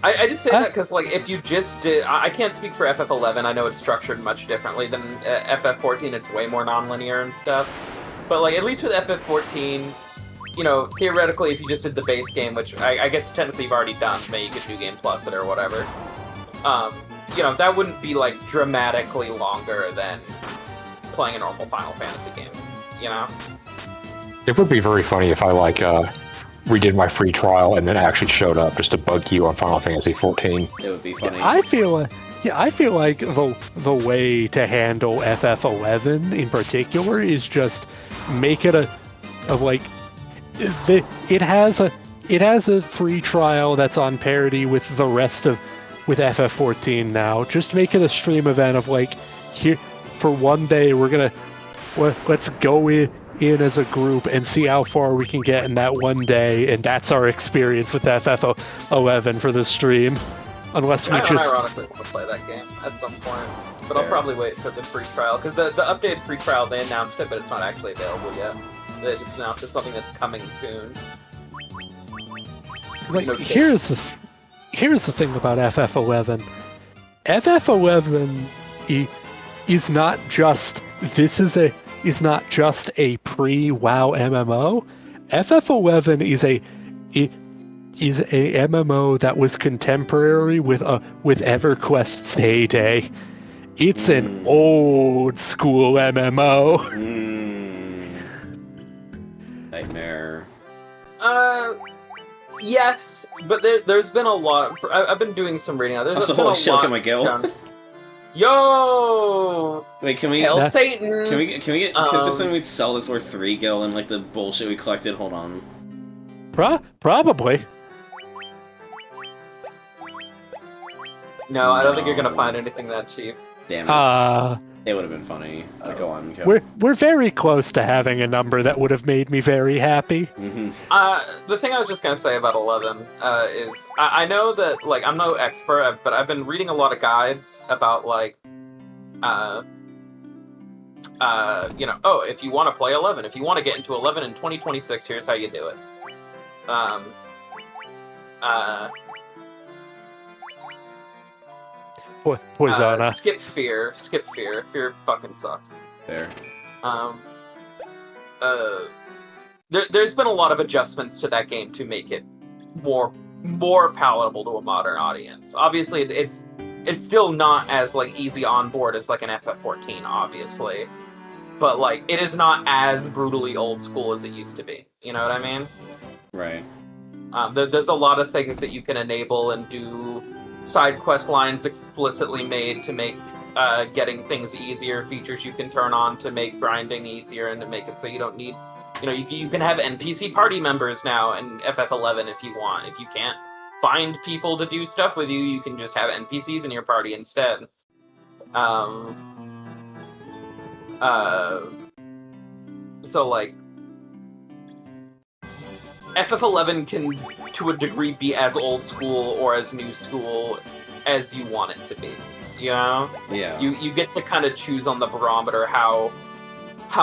I just say that because, like, if you just did... I can't speak for FF11, I know it's structured much differently than FF14, it's way more non-linear and stuff. But, like, at least with FF14, you know, theoretically, if you just did the base game, which I guess technically you've already done, maybe you could New Game Plus it or whatever, you know, that wouldn't be, like, dramatically longer than playing a normal Final Fantasy game, you know? It would be very funny if I, like, redid my free trial and then actually showed up just to bug you on Final Fantasy XIV. It would be funny. I feel like the way to handle FF11 in particular is just make it it has a free trial that's on parity with the rest of FF14 now. Just make it a stream event of, like, here for one day let's go in as a group and see how far we can get in that one day, and that's our experience with FF11 for the stream. Unless we just... I ironically want to play that game at some point, but I'll probably wait for the free trial, because the updated free trial, they announced it, but it's not actually available yet. They just announced it's something that's coming soon. Like, here's the thing about FF11. FF11 is not just a pre-WoW MMO. FF11 is a MMO that was contemporary with EverQuest's heyday. It's an old school MMO. Nightmare. Yes, but there's been a lot. I've been doing some reading. There's been a lot. Look at my guild. Yo! Wait, can we... Hail Satan! Can we get... is there something we'd sell that's worth 3 gil and, like, the bullshit we collected? Hold on. Probably. No, I don't think you're gonna find anything that cheap. Damn it. It would have been funny. Go on, Kyoko. We're very close to having a number that would have made me very happy. The thing I was just gonna say about 11 is I know that, like, I'm no expert, but I've been reading a lot of guides about, like, you know, oh, if you want to play 11, if you want to get into 11 in 2026, here's how you do it. Poisona. Skip fear. Fear fucking sucks. There. There's been a lot of adjustments to that game to make it more palatable to a modern audience. Obviously, it's still not as, like, easy on board as, like, an FF14, obviously. But, like, it is not as brutally old school as it used to be. You know what I mean? Right. There's a lot of things that you can enable and do side quest lines explicitly made to make getting things easier, features you can turn on to make grinding easier and to make it so you don't need... You know, you can have NPC party members now in FF11 if you want. If you can't find people to do stuff with you, you can just have NPCs in your party instead. So, like, FF11 can, to a degree, be as old school or as new school as you want it to be. You know? Yeah. You get to kind of choose on the barometer how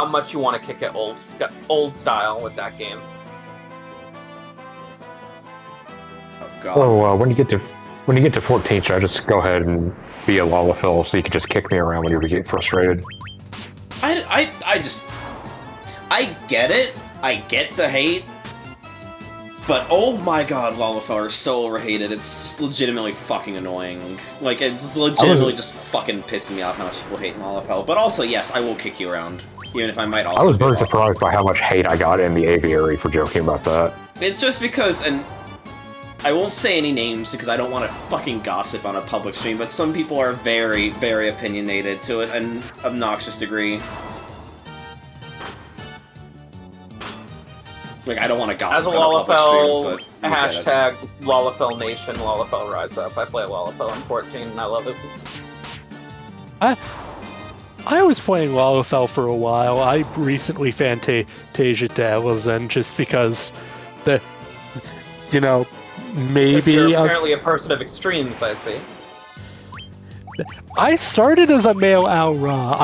much you want to kick it old style with that game. Oh god. Oh, When you get to 14, should I just go ahead and be a Lalafell so you can just kick me around whenever you get frustrated? I get it. I get the hate. But oh my god, Lalafell are so overhated. It's legitimately fucking annoying. Like, it's legitimately just fucking pissing me off how much people hate Lalafell. But also, yes, I will kick you around. Even if I might also. I was very surprised by how much hate I got in the aviary for joking about that. It's just because, and I won't say any names because I don't want to fucking gossip on a public stream, but some people are very, very opinionated to an obnoxious degree. Like, I don't want to gossip As a on a public Lalafell, stream, but... hashtag Lalafell Nation, Lalafell Rise Up. I play Lalafell in 14 and I love it. I was playing Lalafell for a while. I recently Fantasia Dabbles in just because maybe you're apparently a person of extremes, I see. I started as a male Al Ra.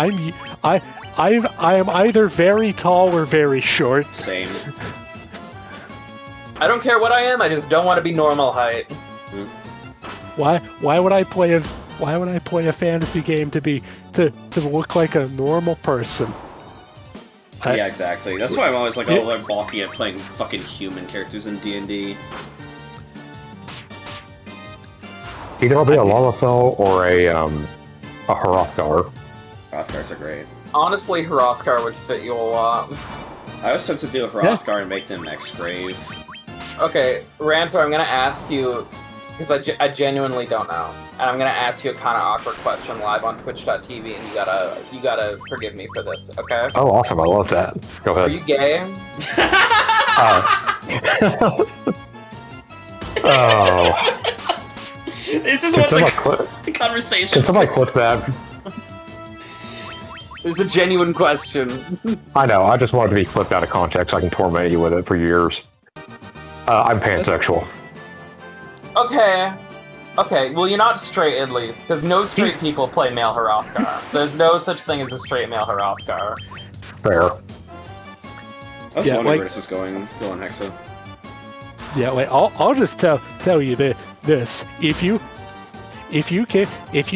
I am either very tall or very short. Same. I don't care what I am, I just don't want to be normal height. Why would I play a fantasy game to look like a normal person? Yeah, exactly. That's why I'm always like, oh, I'm balking at playing fucking human characters in D&D. Either I'll be a Lalafell or a Hrothgar. Hrothgars are great. Honestly, Hrothgar would fit you a lot. I was sent to do a Hrothgar and make them X-Grave. Okay, Ranzer, I'm gonna ask you, because I genuinely don't know, and I'm gonna ask you a kind of awkward question live on Twitch.tv, and you gotta forgive me for this, okay? Oh, awesome! I love that. Go ahead. Are you gay? Oh. This is what the conversation. Can somebody clip that? It's a genuine question. I know. I just wanted to be clipped out of context so I can torment you with it for years. I'm pansexual. Okay. Okay, well, you're not straight, at least, because no straight people play male Hrothgar. There's no such thing as a straight male Hrothgar. Fair. I was wondering where this was going. Go on, Hexa. Yeah, wait. I'll just tell you this. If you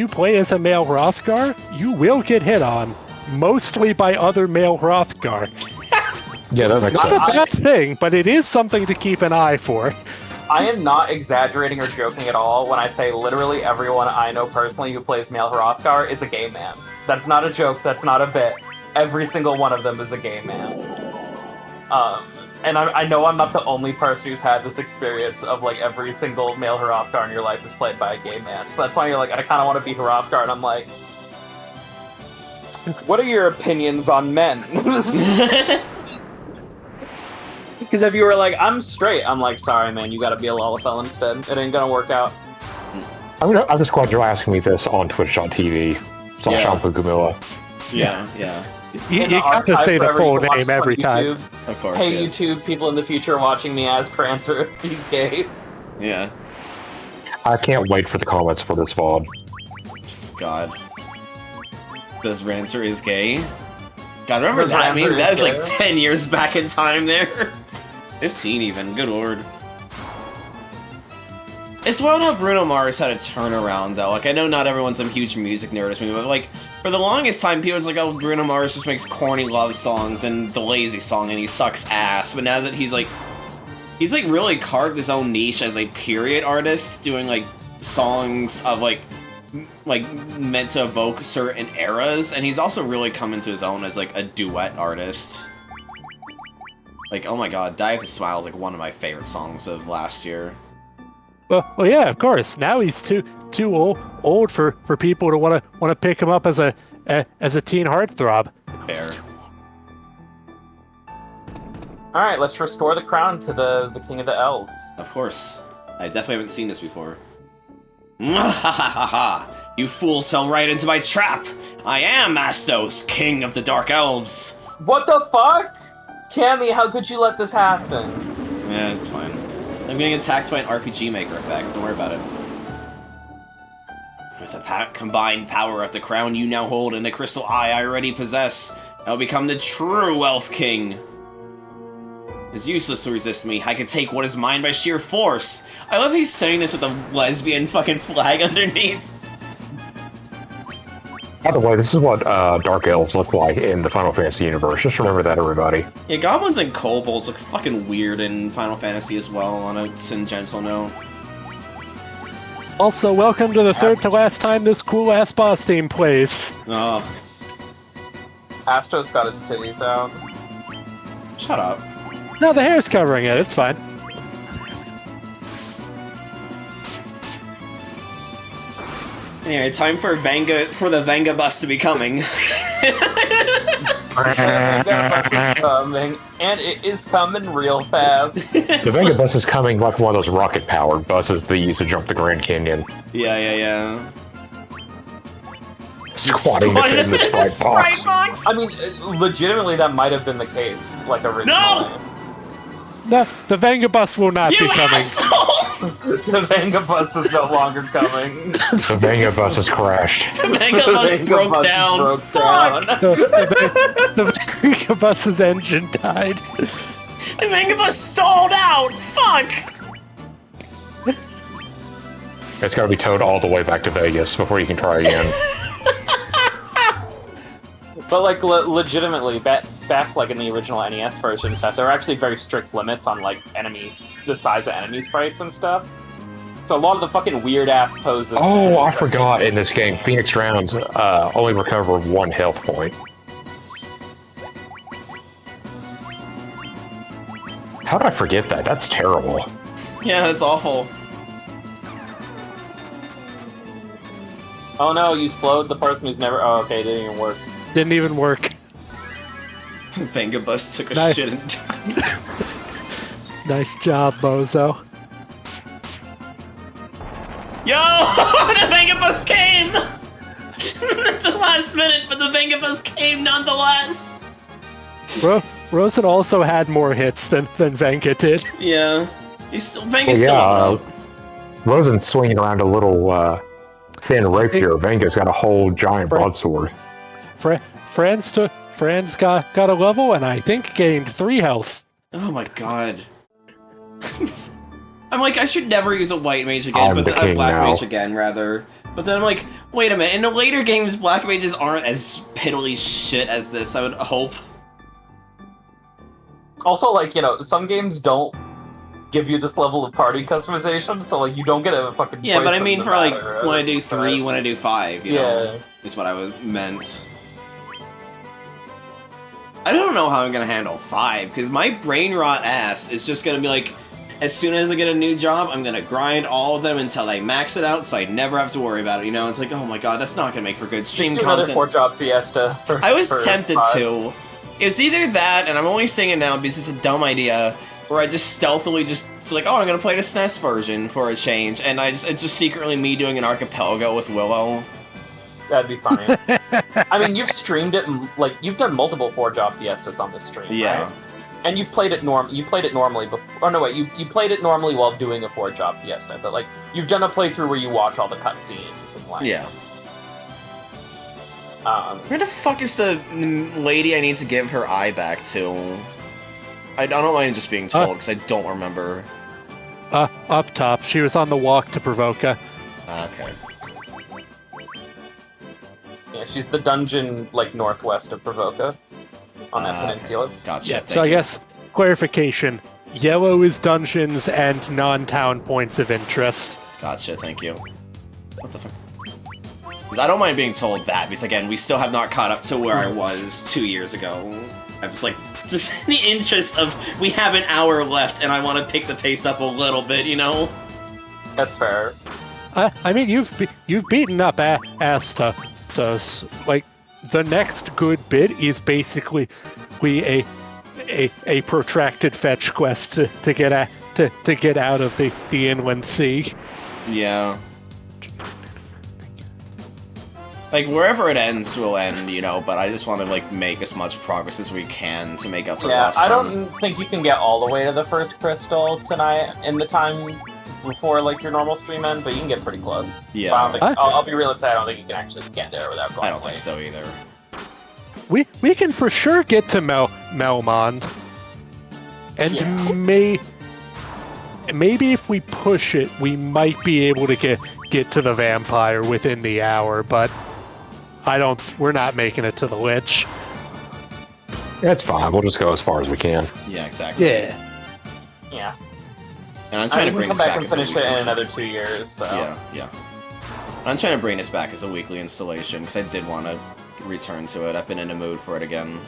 play as a male Hrothgar, you will get hit on, mostly by other male Hrothgar. Yeah, that makes It's not sense. a bad thing, but it is something to keep an eye for. I am not exaggerating or joking at all when I say literally everyone I know personally who plays male Hrothgar is a gay man. That's not a joke, that's not a bit. Every single one of them is a gay man. And I know I'm not the only person who's had this experience of, like, every single male Hrothgar in your life is played by a gay man. So that's why you're like, I kind of want to be Hrothgar, and I'm like, what are your opinions on men? Because if you were like, I'm straight, I'm like, sorry, man, you gotta be a Lalafell instead. It ain't gonna work out. I'm just glad you're asking me this on Twitch.tv/Alpagumilla. Yeah, yeah. You have to say the full name every time. Of course, Hey, yeah. YouTube, people in the future watching me as Ranzer if he's gay. Yeah. I can't wait for the comments for this VOD. God. Does Ranzer is gay? God, remember Does that? I mean, Ranzer that is was like gay? 10 years back in time there. 15 even, good lord. It's wild how Bruno Mars had a turnaround, though. Like, I know not everyone's a huge music nerd, but, like, for the longest time, people was like, oh, Bruno Mars just makes corny love songs and the lazy song, and he sucks ass. But now that he's really carved his own niche as a period artist, doing, like, songs of, like, meant to evoke certain eras, and he's also really come into his own as, like, a duet artist. Like, oh my god, Die With a Smile is, like, one of my favorite songs of last year. Well, yeah, of course. Now he's too old for people to want to pick him up as a teen heartthrob. Fair. Alright, let's restore the crown to the King of the Elves. Of course. I definitely haven't seen this before. Mwahahaha! You fools fell right into my trap! I am Astos, King of the Dark Elves! What the fuck? Cammy, how could you let this happen? Yeah, it's fine. I'm getting attacked by an RPG Maker effect, don't worry about it. With the combined power of the crown you now hold and the crystal eye I already possess, I'll become the true Elf King. It's useless to resist me. I can take what is mine by sheer force. I love he's saying this with a lesbian fucking flag underneath. By the way, this is what Dark Elves look like in the Final Fantasy universe. Just remember that, everybody. Yeah, goblins and kobolds look fucking weird in Final Fantasy as well, on a gentle note. Also, welcome to the third to last time this cool-ass boss theme plays. Oh. Astro's got his titties out. Shut up. No, the hair's covering it. It's fine. Anyway, time for the Venga bus to be coming. The bus is coming, and it is coming real fast. The Venga bus is coming like one of those rocket-powered buses they use to jump the Grand Canyon. Yeah. Squatting to fit in the Sprite box. I mean, legitimately, that might have been the case, like, originally. No, the Venga bus will not be coming. Asshole! The Venga bus is no longer coming. The Venga bus has crashed. The Venga bus broke down. Fuck! The Venga bus's engine died. The Venga bus stalled out! Fuck! It's gotta be towed all the way back to Vegas before you can try again. But, like, legitimately, back like in the original NES version and stuff, there were actually very strict limits on, like, enemies, the size of enemy sprites and stuff. So a lot of the fucking weird-ass poses... Oh, I forgot, in this game, Phoenix Rounds only recover 1 health point. How did I forget that? That's terrible. Yeah, that's awful. Oh no, you slowed the person who's never... Oh, okay, it didn't even work. Didn't even work. Venga bus took a Nice. shit and died. Nice job, Bozo. Yo! The Venga bus came! At the last minute, but the Venga bus came nonetheless! Rosen also had more hits than Venga did. Yeah. Venga's still up. Rosen's swinging around a little thin rapier. Venga's got a whole giant broadsword. Franz got a level and I think gained 3 health. Oh my god. I'm like, I should never use a white mage again, but then a black mage again, rather. But then I'm like, wait a minute, in the later games, black mages aren't as piddly shit as this, I would hope. Also, like, you know, some games don't give you this level of party customization, so, like, you don't get a fucking Yeah, but I mean for, like, matter, when I do 3, when I do 5, you know, is what I meant. I don't know how I'm gonna handle 5, because my brain rot ass is just gonna be like, as soon as I get a new job, I'm gonna grind all of them until I max it out, so I never have to worry about it, you know? It's like, oh my god, that's not gonna make for good stream content. Another 4-job fiesta. I was tempted to. It's either that, and I'm only saying it now because it's a dumb idea, where I just stealthily it's like, oh, I'm gonna play the SNES version for a change, and it's just secretly me doing an archipelago with Willow. That'd be funny. I mean, you've streamed it, like, you've done multiple 4-job fiestas on this stream, Yeah. right? And you've played it normally before. Oh no, wait, you played it normally while doing a 4-job fiesta, but like you've done a playthrough where you watch all the cutscenes and like. Yeah. Where the fuck is the lady I need to give her eye back to? I don't mind just being told because I don't remember. Up top. She was on the walk to Provoca. Okay. Yeah, she's the dungeon like northwest of Provoca. On that peninsula. Gotcha. Yeah, so I guess clarification. Yellow is dungeons and non-town points of interest. Gotcha, thank you. What the fuck? Because I don't mind being told that, because again, we still have not caught up to where I was 2 years ago. I'm just like, just in the interest of, we have an hour left, and I want to pick the pace up a little bit, you know? That's fair. I mean, you've beaten up ass to like, the next good bit is basically a protracted fetch quest to get out of the inland sea. Yeah. Like, wherever it ends will end, you know, but I just want to, like, make as much progress as we can to make up for lost time. I don't think you can get all the way to the first crystal tonight in the time before, like, your normal stream end, but you can get pretty close. Yeah. But I don't think, I'll be real and say I don't think you can actually get there without going I don't think so either. We can for sure get to Melmond. And maybe if we push it, we might be able to get to the vampire within the hour, but we're not making it to the Lich. That's fine. We'll just go as far as we can. Yeah, exactly. Yeah. And I'm trying to bring come this back back and as a finish it weekly in another 2 years. So. Yeah. I'm trying to bring this back as a weekly installation because I did want to return to it. I've been in a mood for it again.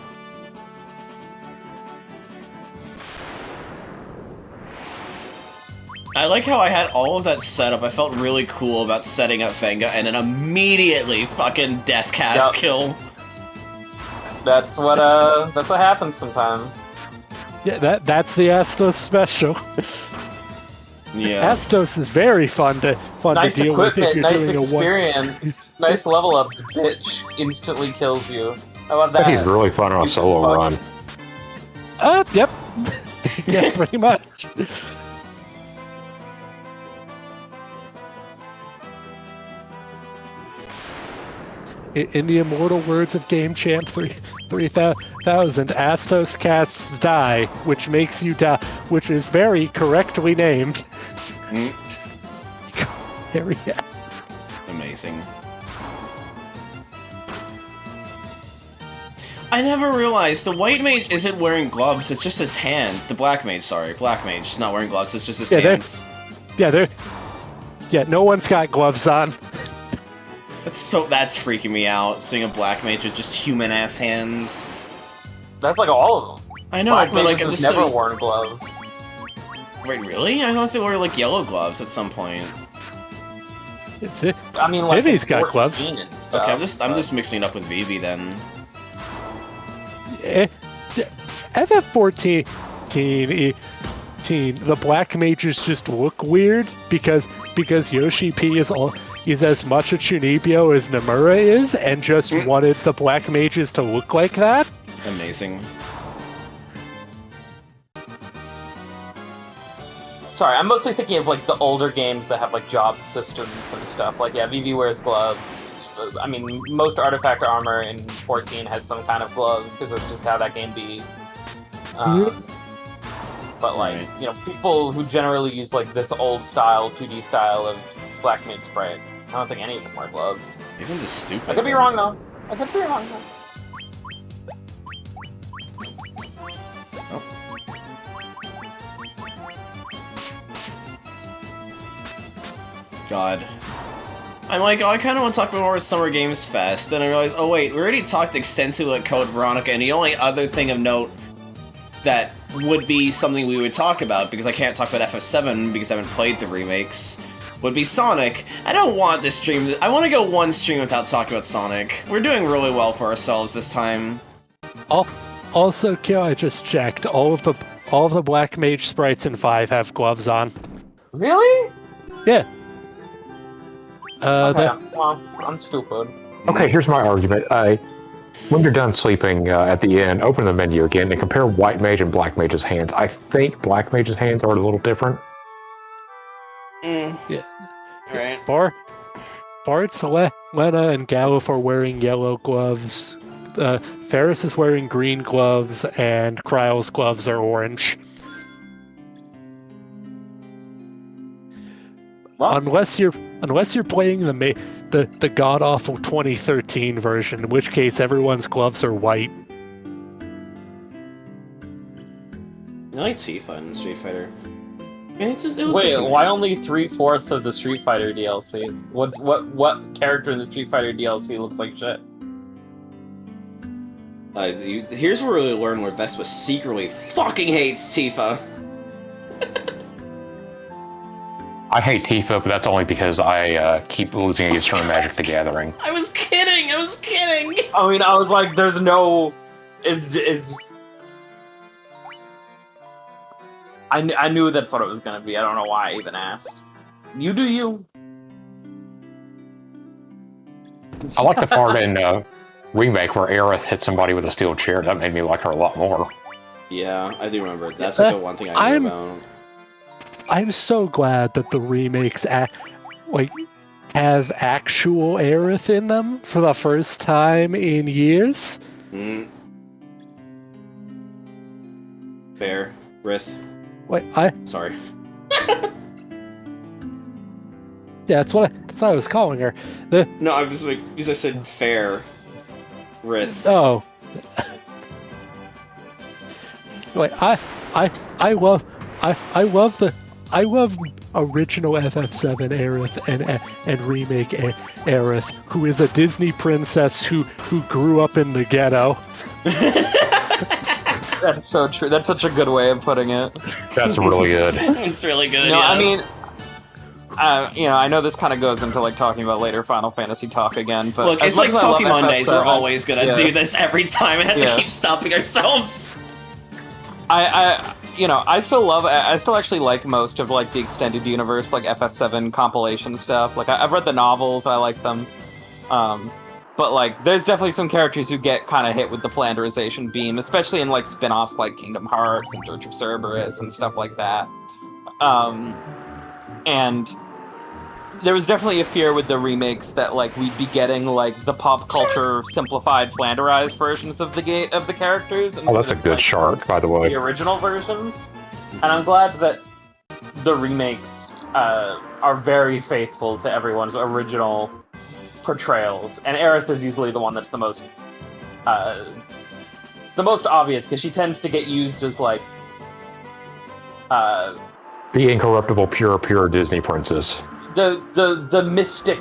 I like how I had all of that set up. I felt really cool about setting up Venga and then immediately fucking deathcast kill. That's what happens sometimes. Yeah, that's the Astos special. Yeah. Astos is very fun to Nice deal with if equipment, you're nice doing experience, nice level ups. Bitch instantly kills you. How about that? He's really fun on a solo run. Yep. Yeah, pretty much. In the immortal words of Game Champ 3000, Astos casts die, which makes you die, which is very correctly named. Very amazing. I never realized the white mage isn't wearing gloves, it's just his hands. The black mage is not wearing gloves, it's just his hands. No one's got gloves on. That's freaking me out, seeing a black mage with just human-ass hands. That's like all of them. I know, black but like, I'm have just never worn gloves. Wait, really? I thought they wore like yellow gloves at some point. I mean, like Vivi's got gloves. And stuff, okay, I'm just mixing it up with Vivi then. FF14, the black mages just look weird because Yoshi P is as much a Chunibyo as Nomura is, and just wanted the black mages to look like that. Amazing. Sorry, I'm mostly thinking of like the older games that have like job systems and stuff. Like, yeah, Vivi wears gloves. I mean, most artifact armor in 14 has some kind of glove because that's just how that game be. But like, you know, people who generally use like this old style, 2D style of black mage sprite, I don't think any of them wear gloves. Even just stupid. I could be wrong though. Oh. God. I'm like, oh, I kind of want to talk about more Summer Games Fest, and I realized, oh wait, we already talked extensively about Code Veronica, and the only other thing of note that would be something we would talk about, because I can't talk about FF7 because I haven't played the remakes, would be Sonic. I don't want to stream. I want to go one stream without talking about Sonic. We're doing really well for ourselves this time. Also, Kyo, I just checked. All of the black mage sprites in 5 have gloves on. Really? Yeah. Okay, well, I'm stupid. Okay, here's my argument. When you're done sleeping at the end, open the menu again and compare White Mage and Black Mage's hands. I think Black Mage's hands are a little different. Yeah. Alright. Bart, Lena, and Galuf are wearing yellow gloves. Ferris is wearing green gloves, and Kryle's gloves are orange. What? Unless you're playing the god awful 2013 version, in which case everyone's gloves are white. I like Tifa in Street Fighter. I mean, it looks Wait, like why only 3/4 of the Street Fighter DLC? What character in the Street Fighter DLC looks like shit? Here's where we really learn where Vespa secretly fucking hates Tifa. I hate Tifa, but that's only because I keep losing against her in Magic the Gathering. I was kidding! I mean, I was like, there's no... I knew that's what it was gonna be. I don't know why I even asked. You do you. I like the part in Remake where Aerith hit somebody with a steel chair. That made me like her a lot more. Yeah, I do remember. That's like the one thing I knew about. I'm so glad that the remakes have actual Aerith in them for the first time in years. Fair. Rith. Wait, Sorry. Yeah, that's what I was calling her. No, I was like, because I said fair. Rith. Oh. Wait, I love original FF7 Aerith and remake Aerith, who is a Disney princess who grew up in the ghetto. That's so true. That's such a good way of putting it. That's really good. It's really good. No, yeah. I mean, I know this kind of goes into like talking about later Final Fantasy talk again, but Look, it's like Pokemon days. We're always gonna do this every time and have to keep stopping ourselves. I still actually like most of like the extended universe, like FF7 compilation stuff. Like I've read the novels, I like them. But like, there's definitely some characters who get kind of hit with the Flanderization beam, especially in like spin-offs like Kingdom Hearts and Dirge of Cerberus and stuff like that. And there was definitely a fear with the remakes that like we'd be getting like the pop culture simplified Flanderized versions of the characters. Oh, that's a good shark, by the way. The original versions, and I'm glad that the remakes are very faithful to everyone's original portrayals. And Aerith is easily the one that's the most obvious, because she tends to get used as like the incorruptible, pure Disney princess. The mystic.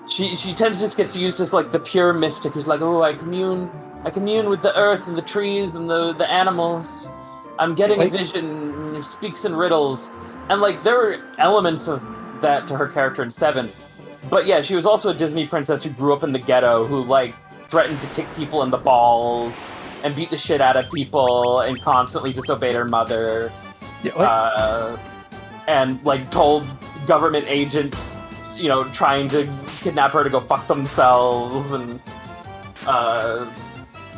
She tends to just get used as like the pure mystic who's like, oh, I commune with the earth and the trees and the animals. I'm getting a vision, speaks in riddles. And like there were elements of that to her character in 7. But yeah, she was also a Disney princess who grew up in the ghetto, who like threatened to kick people in the balls and beat the shit out of people and constantly disobeyed her mother. Yeah, and like told government agents, trying to kidnap her to go fuck themselves, and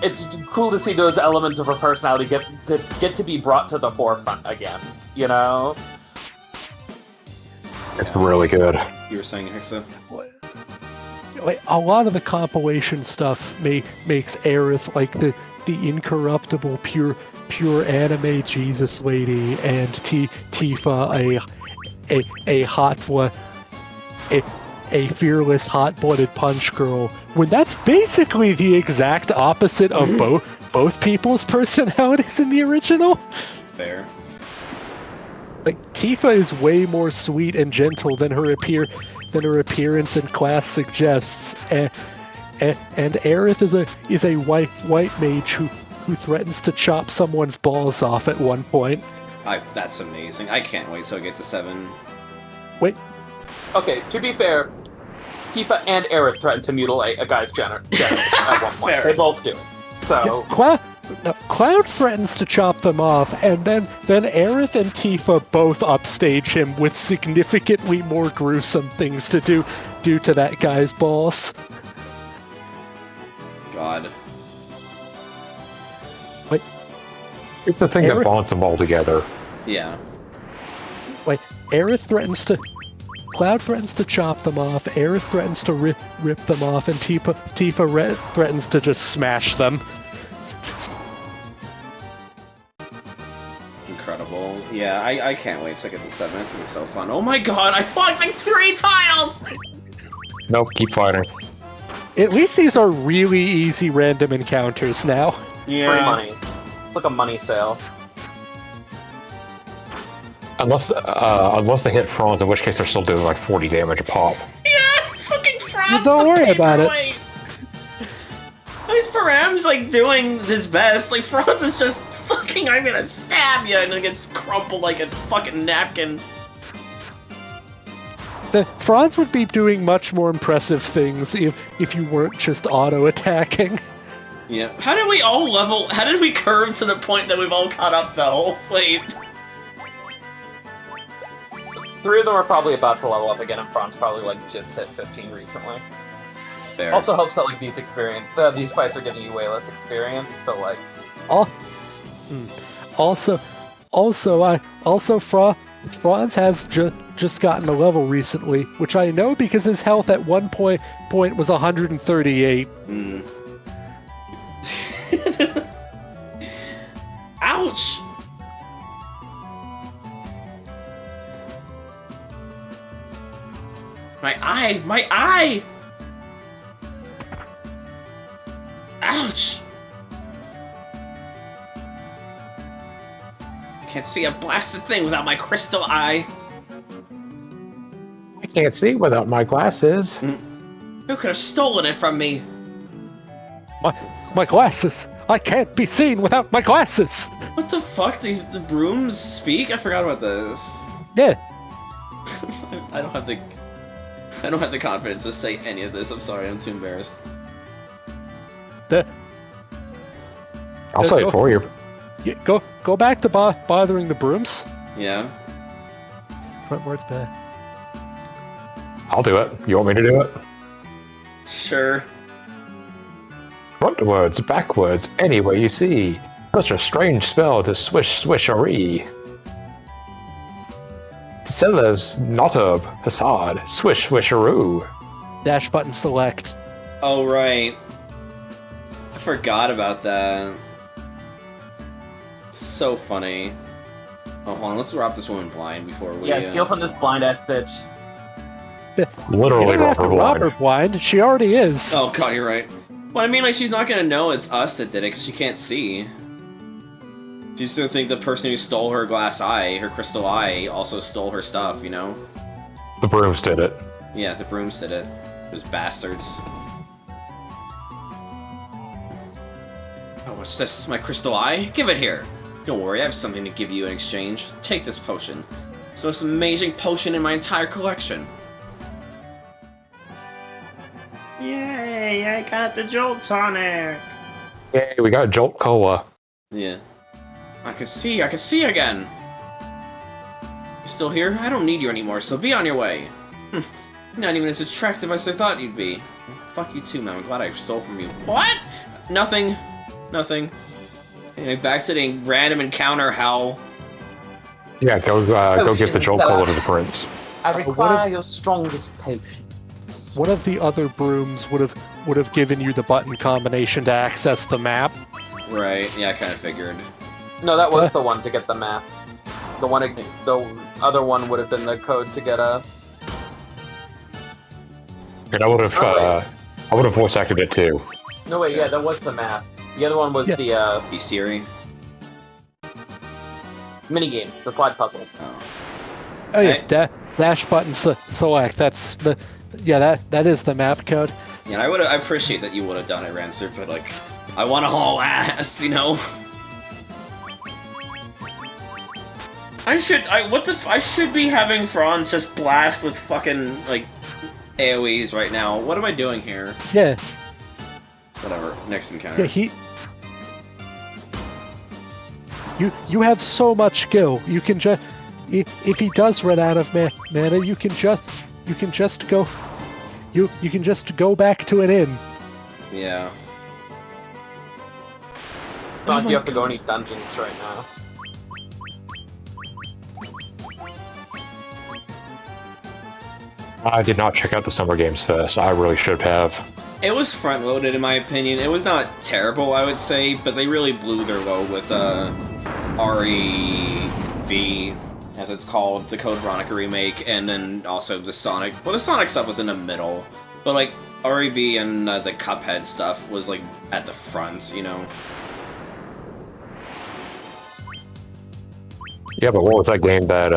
it's cool to see those elements of her personality get to be brought to the forefront again. It's really good. You were saying, Hexa? Like, a lot of the compilation stuff makes Aerith like the incorruptible, pure anime Jesus lady, and Tifa a hot blood, a fearless hot-blooded punch girl, when that's basically the exact opposite of both people's personalities in the original. Fair. Like, Tifa is way more sweet and gentle than her appearance and class suggests, and Aerith is a white mage who threatens to chop someone's balls off at one point. That's amazing. I can't wait till I get to 7. Wait. Okay, to be fair, Tifa and Aerith threaten to mutilate a guy's genitals at one point. They both do. So Cloud threatens to chop them off, and then Aerith and Tifa both upstage him with significantly more gruesome things to do to that guy's balls. God. Wait. It's the thing that bonds them all together. Yeah. Wait, Cloud threatens to chop them off, Aerith threatens to rip them off, and Tifa threatens to just smash them. Incredible. Yeah, I can't wait to get to 7. It's gonna be so fun. Oh my god, I walked like 3 tiles! Nope, keep fighting. At least these are really easy random encounters now. Yeah. free money. It's like a money sale. Unless they hit Franz, in which case they're still doing like 40 damage a pop. Yeah, fucking Franz. Don't worry about it. At least Param's like doing his best. Like Franz is just fucking, I'm gonna stab you, and it gets crumpled like a fucking napkin. Franz would be doing much more impressive things if you weren't just auto-attacking. Yeah. How did we curve to the point that we've all caught up, though? Wait. 3 of them are probably about to level up again, and Franz probably like just hit 15 recently. Fair. Also helps that like these fights are giving you way less experience, so like. Franz has just gotten a level recently, which I know because his health at one point was 138. Ouch! My eye! My eye! Ouch! I can't see a blasted thing without my crystal eye. I can't see without my glasses. Who could have stolen it from me? My glasses! I can't be seen without my glasses! What the fuck? The brooms speak? I forgot about this. Yeah. I don't have the confidence to say any of this. I'm sorry, I'm too embarrassed. I'll say it for you. Yeah, go back to bothering the brooms. Yeah. Frontwards back. I'll do it. You want me to do it? Sure. Frontwards, backwards, any way you see. Such a strange spell to swish-swishery. Sellers, Notab, Hassad, swish-swisheroo. Dash button select. Oh, right. I forgot about that. So funny. Oh, hold on, let's rob this woman blind before we... Yeah, steal from this blind-ass bitch. Literally you don't have to rob her blind. She already is. Oh god, you're right. Well, I mean, like, she's not gonna know it's us that did it, because she can't see. She's gonna think the person who stole her glass eye, her crystal eye, also stole her stuff, you know? The brooms did it. Yeah, the brooms did it. Those bastards. Oh, what's this? My crystal eye? Give it here! Don't worry, I have something to give you in exchange. Take this potion. It's the most amazing potion in my entire collection. Yay, I got the Jolt Tonic! Yay, we got Jolt Cola. Yeah. I can see again! You still here? I don't need you anymore, so be on your way! Not even as attractive as I thought you'd be. Fuck you too, man. I'm glad I stole from you. What? Nothing. Nothing. Anyway, back to the random encounter, Hal. Yeah, go give the Jolt Cola to the prince. I require your strongest potions. One of the other brooms would have given you the button combination to access the map. Right, yeah, I kind of figured. No, that was the one to get the map. The other one would have been the code to get a... And I would have voice acted it too. No, wait, yeah, that was the map. The other one was the Siri. minigame, the slide puzzle. Oh yeah, dash button select. That's the that is the map code. Yeah, I appreciate that you would have done it, Ranzer, but like, I want to haul ass, you know. I should be having Franz just blast with fucking like AoEs right now. What am I doing here? Yeah. Whatever. Next encounter. Yeah, You have so much skill. You can just if he does run out of mana, you can just go back to an inn. Yeah. It's not like you have to go any dungeons right now. I did not check out the Summer Games Fest. I really should have. It was front-loaded, in my opinion. It was not terrible, I would say, but they really blew their load with REV, as it's called, the Code Veronica remake, and then also the Sonic. Well, the Sonic stuff was in the middle, but like REV and the Cuphead stuff was like at the front, you know. Yeah, but what was that game that?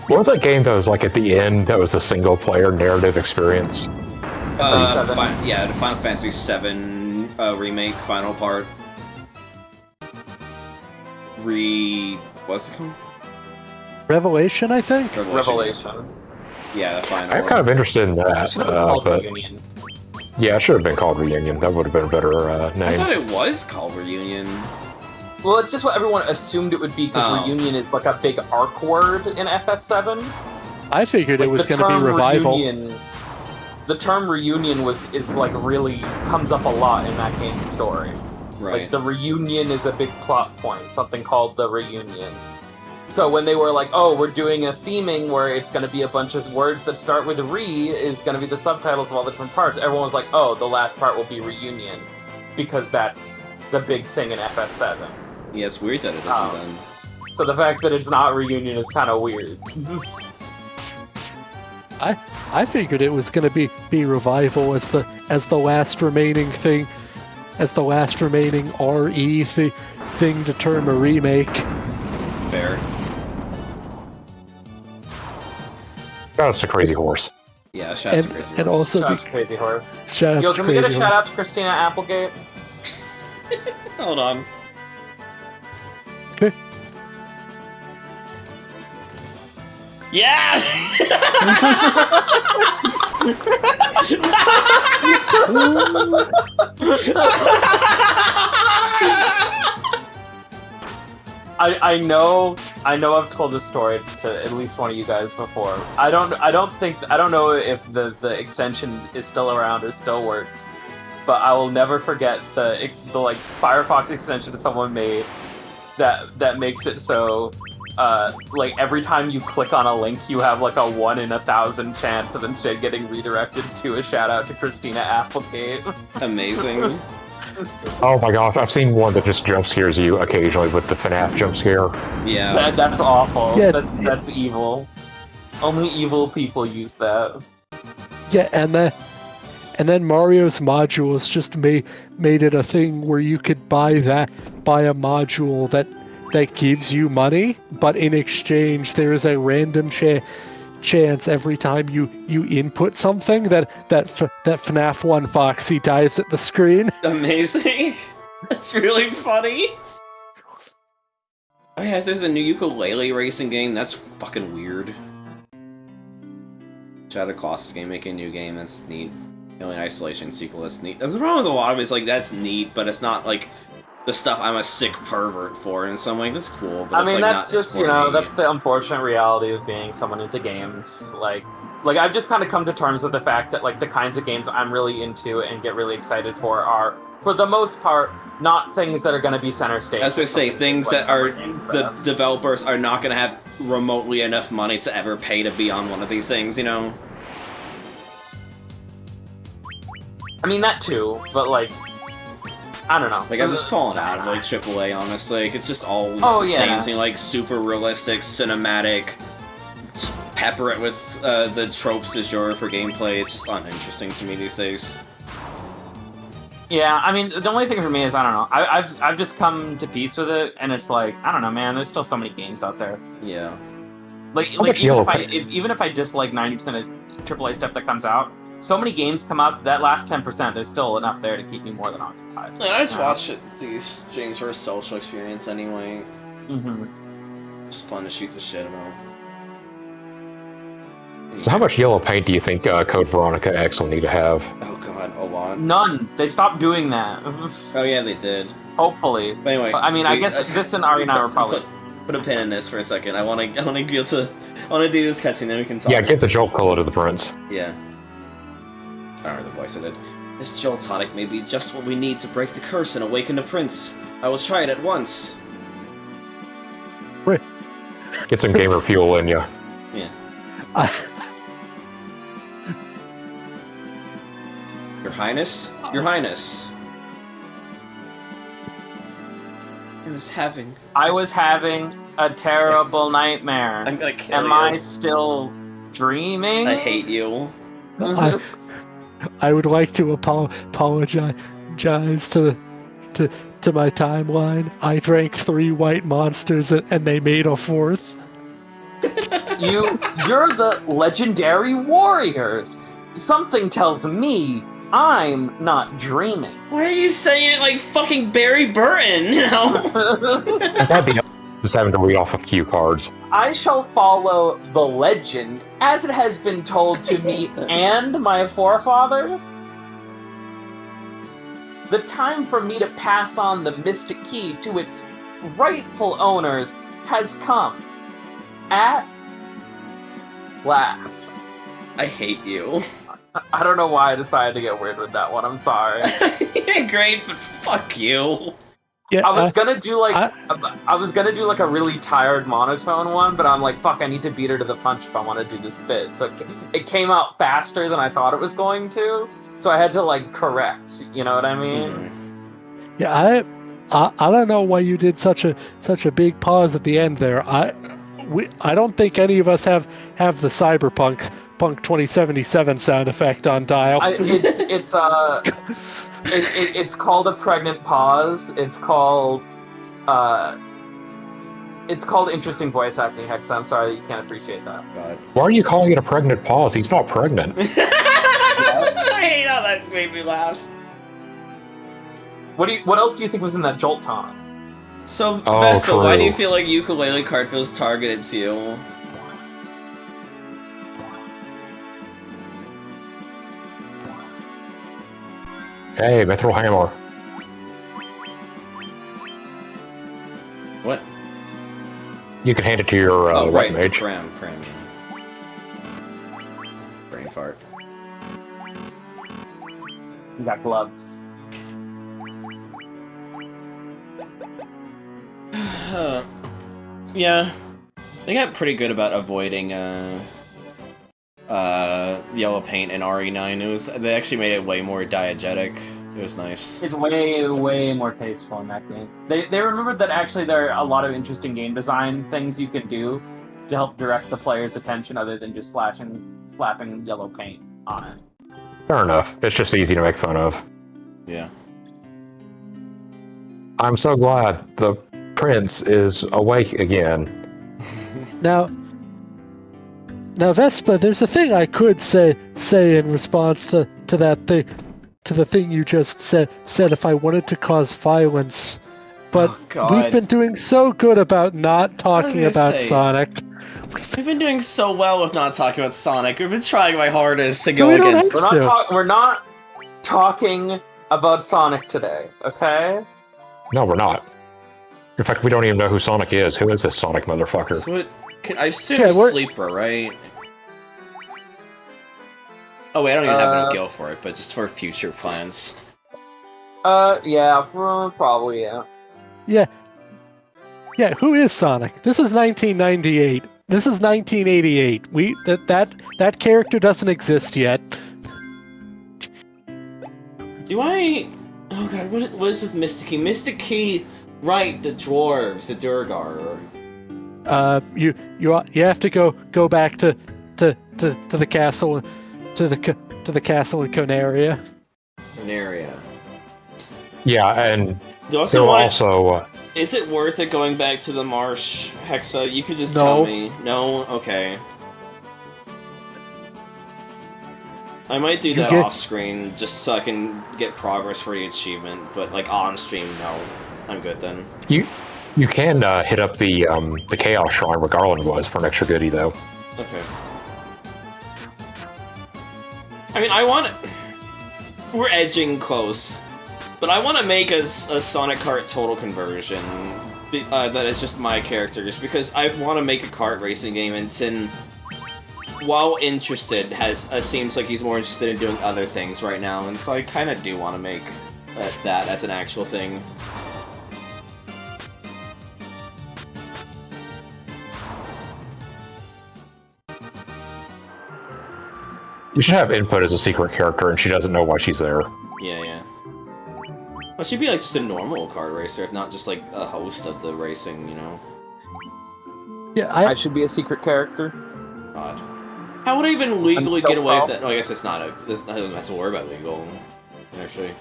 What was that game that was like at the end? That was a single-player narrative experience. The Final Fantasy VII remake, final part. What's it called? Revelation, I think? Revelation. Yeah, the final. I'm kind of interested in that, Should have been called but Reunion. yeah, it should have been called Reunion. That would have been a better name. I thought it was called Reunion. Well, it's just what everyone assumed it would be, because Reunion is like a big arc word in FF7. I figured Like, it was going to be revival. The term reunion is like really comes up a lot in that game's story. Right. Like the reunion is a big plot point, something called the reunion. So when they were like, oh, we're doing a theming where it's going to be a bunch of words that start with re is going to be the subtitles of all the different parts, everyone was like, oh, the last part will be reunion, because that's the big thing in FF7. Yeah, it's weird that it isn't done. So the fact that it's not reunion is kind of weird. I figured it was gonna be revival as the last remaining thing, as the last remaining RE thing to term a remake. Fair. Shout out to Crazy Horse. Yeah, shout out to Crazy Horse. And also Shout out to Crazy Horse. shout out Yo, to can we get a Crazy shout Horse. out to Christina Applegate? Hold on. Okay. Yeah! I know I've told this story to at least one of you guys before. I don't know if the extension is still around or still works, but I will never forget the like Firefox extension someone made that makes it so like every time you click on a link you have like a 1 in 1,000 chance of instead getting redirected to a shout out to Christina Applegate. Amazing. Oh my gosh, I've seen one that just jump scares you occasionally with the FNAF jump scare. Yeah. That's awful. Yeah. That's evil. Only evil people use that. Yeah, and then Mario's modules just made it a thing where you could buy a module that gives you money, but in exchange there is a random chance every time you input something that FNAF 1 Foxy dives at the screen. Amazing. That's really funny. Oh yeah, there's a new ukulele racing game. That's fucking weird. Shadow Colossus game, make a new game. That's neat. Alien Isolation sequel. That's neat. That's the problem with a lot of it. It's like that's neat, but it's not like the stuff I'm a sick pervert for. And so I'm like, that's cool. But I it's, mean, like, that's not just, for me. that's the unfortunate reality of being someone into games. Like I've just kind of come to terms with the fact that, like, the kinds of games I'm really into and get really excited for are, for the most part, not things that are going to be center stage. As I say, things like that are games, but the that's- developers are not going to have remotely enough money to ever pay to be on one of these things, you know? I mean, that too, but, like, I don't know. Like, I'm just falling out of, like, AAA, honestly. Like, it's just all Oh, the yeah. same thing, like, super realistic, cinematic, just pepper it with the tropes du jour for gameplay. It's just uninteresting to me these days. Yeah, I mean, the only thing for me is, I don't know. I've just come to peace with it, and it's like, I don't know, man, there's still so many games out there. Yeah. Like much even if I dislike 90% of AAA stuff that comes out, so many games come out that last 10%, there's still enough there to keep me more than occupied. Yeah, I just watch these games for a social experience anyway. Mm-hmm. It's fun to shoot the shit about. So how much yellow paint do you think Code Veronica X will need to have? Oh god, a lot. None. They stopped doing that. Oh yeah, they did. Hopefully. But anyway, I mean, I guess this and RE9 were probably... Put a pin in this for a second. I want to do this cutscene, then we can talk. Yeah, give the Jolt Cola to the prince. Yeah. I don't know the voice I did. This Jolt tonic may be just what we need to break the curse and awaken the prince. I will try it at once. Get some gamer fuel in you. Yeah. Your Highness? Your Highness. I was having a terrible nightmare. I'm gonna kill you. Am I still dreaming? I hate you. I would like to apologize to my timeline. I drank 3 white monsters and they made a 4th. You're the legendary warriors. Something tells me I'm not dreaming. Why are you saying it like fucking Barry Burton, you know? That'd be just having to read off of cue cards. I shall follow the legend as it has been told to me and my forefathers. The time for me to pass on the mystic key to its rightful owners has come. At last. I hate you. I don't know why I decided to get weird with that one. I'm sorry. You're great, but fuck you. Yeah, I was gonna do like a really tired monotone one, but I'm like, fuck, I need to beat her to the punch if I want to do this bit. So it came out faster than I thought it was going to. So I had to like correct. You know what I mean? Yeah, I don't know why you did such a big pause at the end there. I don't think any of us have the cyberpunk Cyberpunk 2077 sound effect on dial. It's called a pregnant pause. It's called interesting voice acting, Hexa. I'm sorry that you can't appreciate that. God. Why are you calling it a pregnant pause? He's not pregnant. I hate how that made me laugh. What else do you think was in that Jolt taunt? So, Oh, Vespa, true. why do you feel like ukulele card feels targeted to you? Hey, Mithril Hammer. What? You can hand it to your Oh, right, white mage. Pram. Brain fart. You got gloves. Yeah. They got pretty good about avoiding, yellow paint in RE9. They actually made it way more diegetic. It was nice. It's way more tasteful in that game. They remembered that actually there are a lot of interesting game design things you can do to help direct the player's attention other than just slapping yellow paint on it. Fair enough. It's just easy to make fun of. Yeah. I'm so glad the prince is awake again. Now, Vespa, there's a thing I could say in response to that thing, to the thing you just said if I wanted to cause violence, but we've been doing so good about not talking about Sonic. We've been doing so well with not talking about Sonic. We've been trying my hardest to go we don't against. have to. We're not talking about Sonic today, okay? No, we're not. In fact, we don't even know who Sonic is. Who is this Sonic motherfucker? So I assume Sleeper, right? Oh wait, I don't even have a guild for it, but just for future plans. Yeah, probably, yeah. Yeah, who is Sonic? This is 1998. This is 1988. That character doesn't exist yet. Do I? Oh god, what is this Mystic Key? Mystic Key, right? The dwarves, the Durgar. You have to go back to the castle, to the castle in Conaria. Conaria. Yeah, and also. Is it worth it going back to the marsh, Hexa? You could just tell me. No? Okay. I might do that off-screen, just so I can get progress for the achievement, but, like, on-stream, no. I'm good then. You can hit up the Chaos Shrine where Garland was for an extra goodie, though. Okay. I mean, I want... We're edging close. But I want to make a Sonic Kart total conversion that is just my characters, because I want to make a kart racing game, and Tin, while interested, seems like he's more interested in doing other things right now, and so I kind of do want to make that as an actual thing. You should have input as a secret character, and she doesn't know why she's there. Yeah. Well, she'd be like just a normal kart racer, if not just like a host of the racing, you know? Yeah, I should be a secret character. Odd. How would I even legally get away with that? No, I guess it's not I don't have to worry about legal, actually.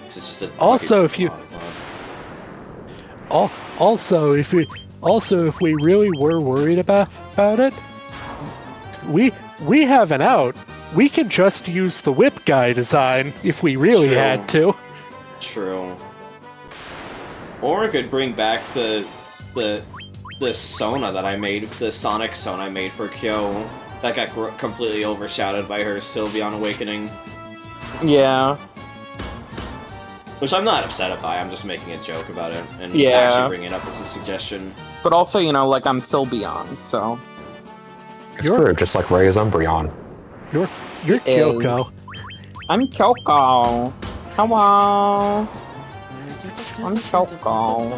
It's just a... Also, if we really were worried about it, we have an out. We can just use the whip guy design if we really had to. True. Or I could bring back the Sona that I made, the Sonic Sona I made for Kyo. That got completely overshadowed by her Sylveon Awakening. Yeah. Which I'm not upset by, I'm just making a joke about it, and actually bringing it up as a suggestion. But also, you know, like, I'm Sylveon, so... It's true, just like Ray is Umbreon. You're Kyoko. I'm Kyoko. Hello. I'm Kyoko.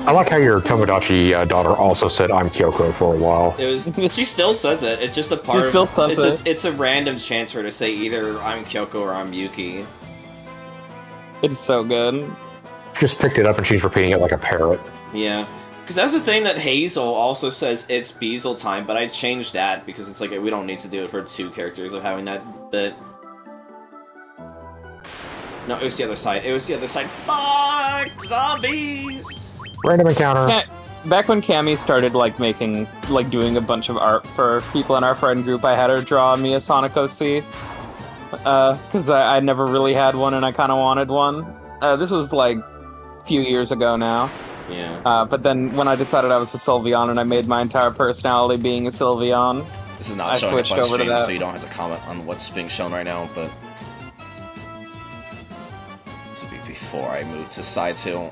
I like how your Tomodachi daughter also said I'm Kyoko for a while. She still says it. It's just a part. She still says it. It's a random chance for her to say either I'm Kyoko or I'm Yuki. It's so good. She just picked it up and she's repeating it like a parrot. Yeah. Because that's the thing that Hazel also says it's Beazle time, but I changed that because it's like we don't need to do it for 2 characters of having that bit. No, it was the other side. It was the other side. Fuck! Zombies! Random encounter. Back when Cammy started doing a bunch of art for people in our friend group, I had her draw me a Sonic OC. Because I never really had one and I kind of wanted one. This was like a few years ago now. Yeah. But then when I decided I was a Sylveon and I made my entire personality being a Sylveon, this is not showing up on stream, so you don't have to comment on what's being shown right now, but this will be before I move to side 2.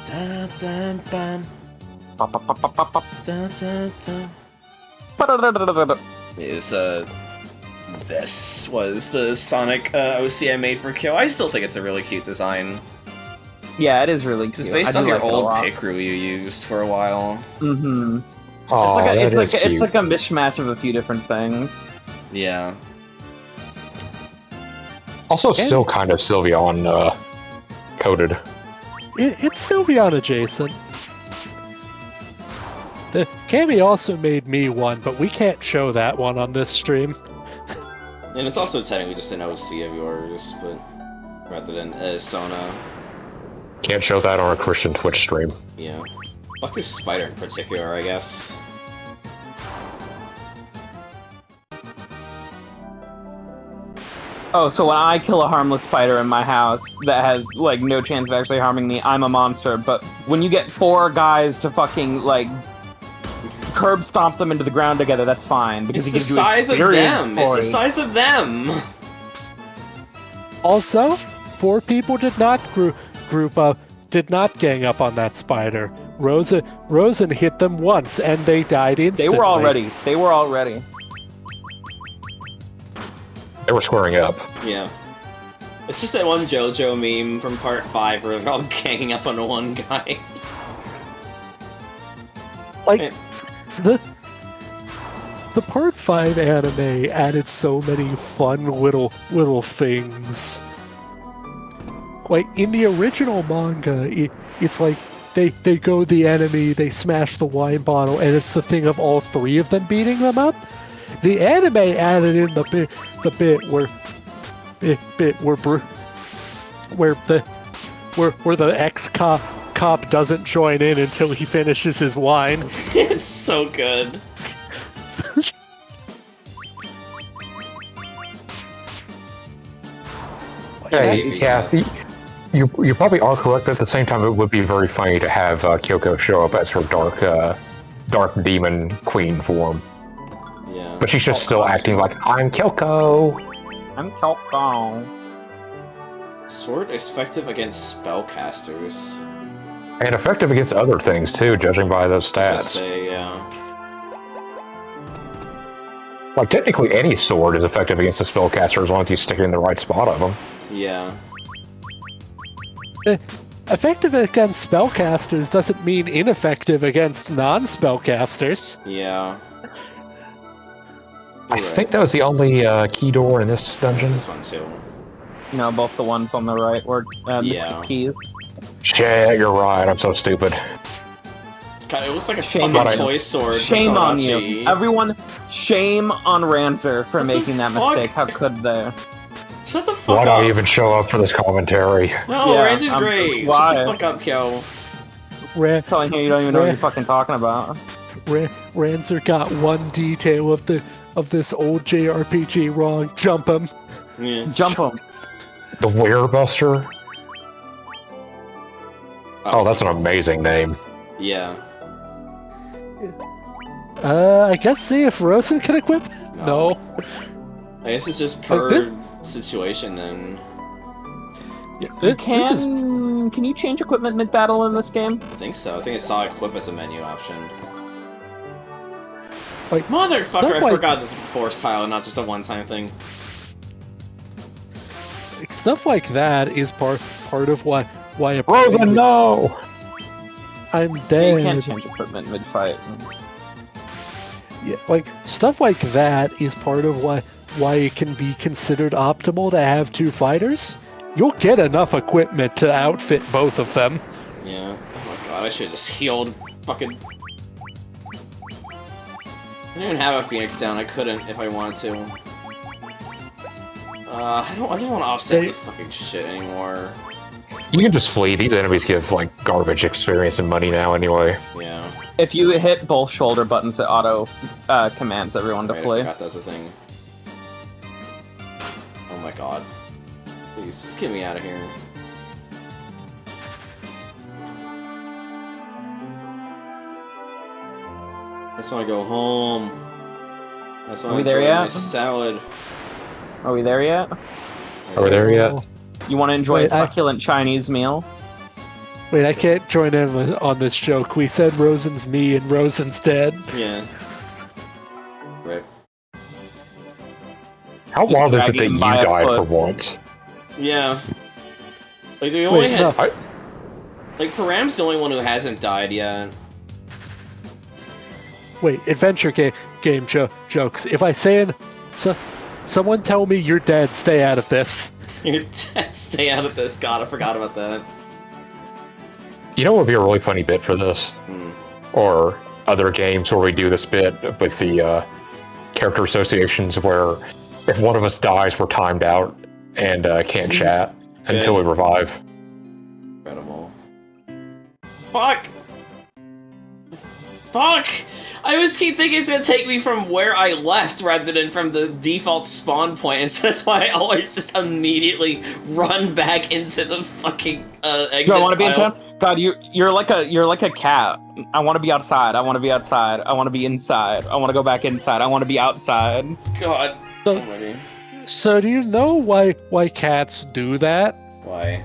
Dun, dun, bum. Dun, dun, dun. This was the Sonic OC I made for Kyo. I still think it's a really cute design. Yeah, it is really cute. It's based on your old Picru you used for a while. Mm-hmm. Oh, it's like a mishmash of a few different things. Yeah. Also, still kind of Sylveon coded. It's Sylveon adjacent. The Cammy also made me one, but we can't show that one on this stream. And it's also technically just an OC of yours, but rather than Sona. Can't show that on a Christian Twitch stream. Yeah. Fuck this spider in particular, I guess. Oh, so when I kill a harmless spider in my house that has, like, no chance of actually harming me, I'm a monster, but when you get 4 guys to fucking, like, curb stomp them into the ground together, that's fine, because it's the size of them! Points. It's the size of them! Also, 4 people did not group up, did not gang up on that spider. Rosen hit them once, and they died instantly. They were all ready. They were all ready. They were squaring up. Yeah. It's just that one JoJo meme from part 5 where they're all ganging up on one guy. Like, the part 5 anime added so many fun little things. Like, in the original manga, it's like, they go the enemy, they smash the wine bottle, and it's the thing of all 3 of them beating them up. The anime added in the bit where the ex-cop doesn't join in until he finishes his wine. It's so good. Hey, Kathy, you probably are correct, but at the same time it would be very funny to have Kyoko show up as her dark demon queen form. Yeah. But she's just still acting like, I'm Kyoko! I'm Kyoko. Sword is effective against spellcasters. And effective against other things too, judging by those I was stats. gonna say, yeah. Like, technically any sword is effective against a spellcaster as long as you stick it in the right spot of them. Yeah. Effective against spellcasters doesn't mean ineffective against non-spellcasters. Yeah. I think that was the only key door in this dungeon. This one too. No, both the ones on the right were mystic keys. Shit, you're right, I'm so stupid. God, it looks like a Shame fucking toy sword. Shame on you. Tomodachi. Everyone, shame on Ranzer for making that fuck? mistake. How could they? Shut the fuck Why up. do I even show up for this commentary? No, Yeah, Ranzer's great. why? Shut the fuck up, Kyo. Telling you don't even know what you're fucking talking about. Ranzer got one detail of this old JRPG wrong. Jump him. Yeah. Jump him. The Werebuster? Oh, that's an amazing name. Yeah. I guess see if Rosen can equip it? No. I guess it's just Like per this? situation then. Yeah, Can you change equipment mid-battle in this game? I think so. I think I saw equip as a menu option. Like, Motherfucker, I like- forgot this force tile, not just a one-time thing. stuff like that is part of why a Rosen, no! I'm You dead. can't change equipment mid-fight. Yeah, like stuff like that is part of why it can be considered optimal to have 2 fighters. you'll get enough equipment to outfit both of them. Yeah. Oh my god, I should've just healed fucking... I didn't even have a Phoenix down, I couldn't if I wanted to. I don't want to offset the fucking shit anymore. You can just flee. These enemies give, like, garbage experience and money now anyway. Yeah. If you hit both shoulder buttons, it auto commands everyone to flee. I forgot that's a thing. Oh my god. Please, just get me out of here. I just want to go home. I just want to enjoy my salad. Are we there yet? Are we there yet? You want to enjoy a succulent Chinese meal? Wait, I can't join in on this joke. We said Rosen's me and Rosen's dead. Yeah. Right. How wild is it that you died for once? Yeah. Like, the only like, Param's the only one who hasn't died yet. Wait, adventure game jokes. If I say it, someone tell me you're dead, stay out of this. You're dead, stay out of this. God, I forgot about that. You know what would be a really funny bit for this? Or other games where we do this bit with the character associations where if one of us dies, we're timed out and can't chat until we revive. Incredible. Fuck! Fuck! I always keep thinking it's gonna take me from where I left rather than from the default spawn point, and so that's why I always just immediately run back into the fucking exit. I want to be in town. God, you're like a cat. I want to be outside. I want to be outside. I want to be inside. I want to go back inside. I want to be outside. God. So do you know why cats do that? Why?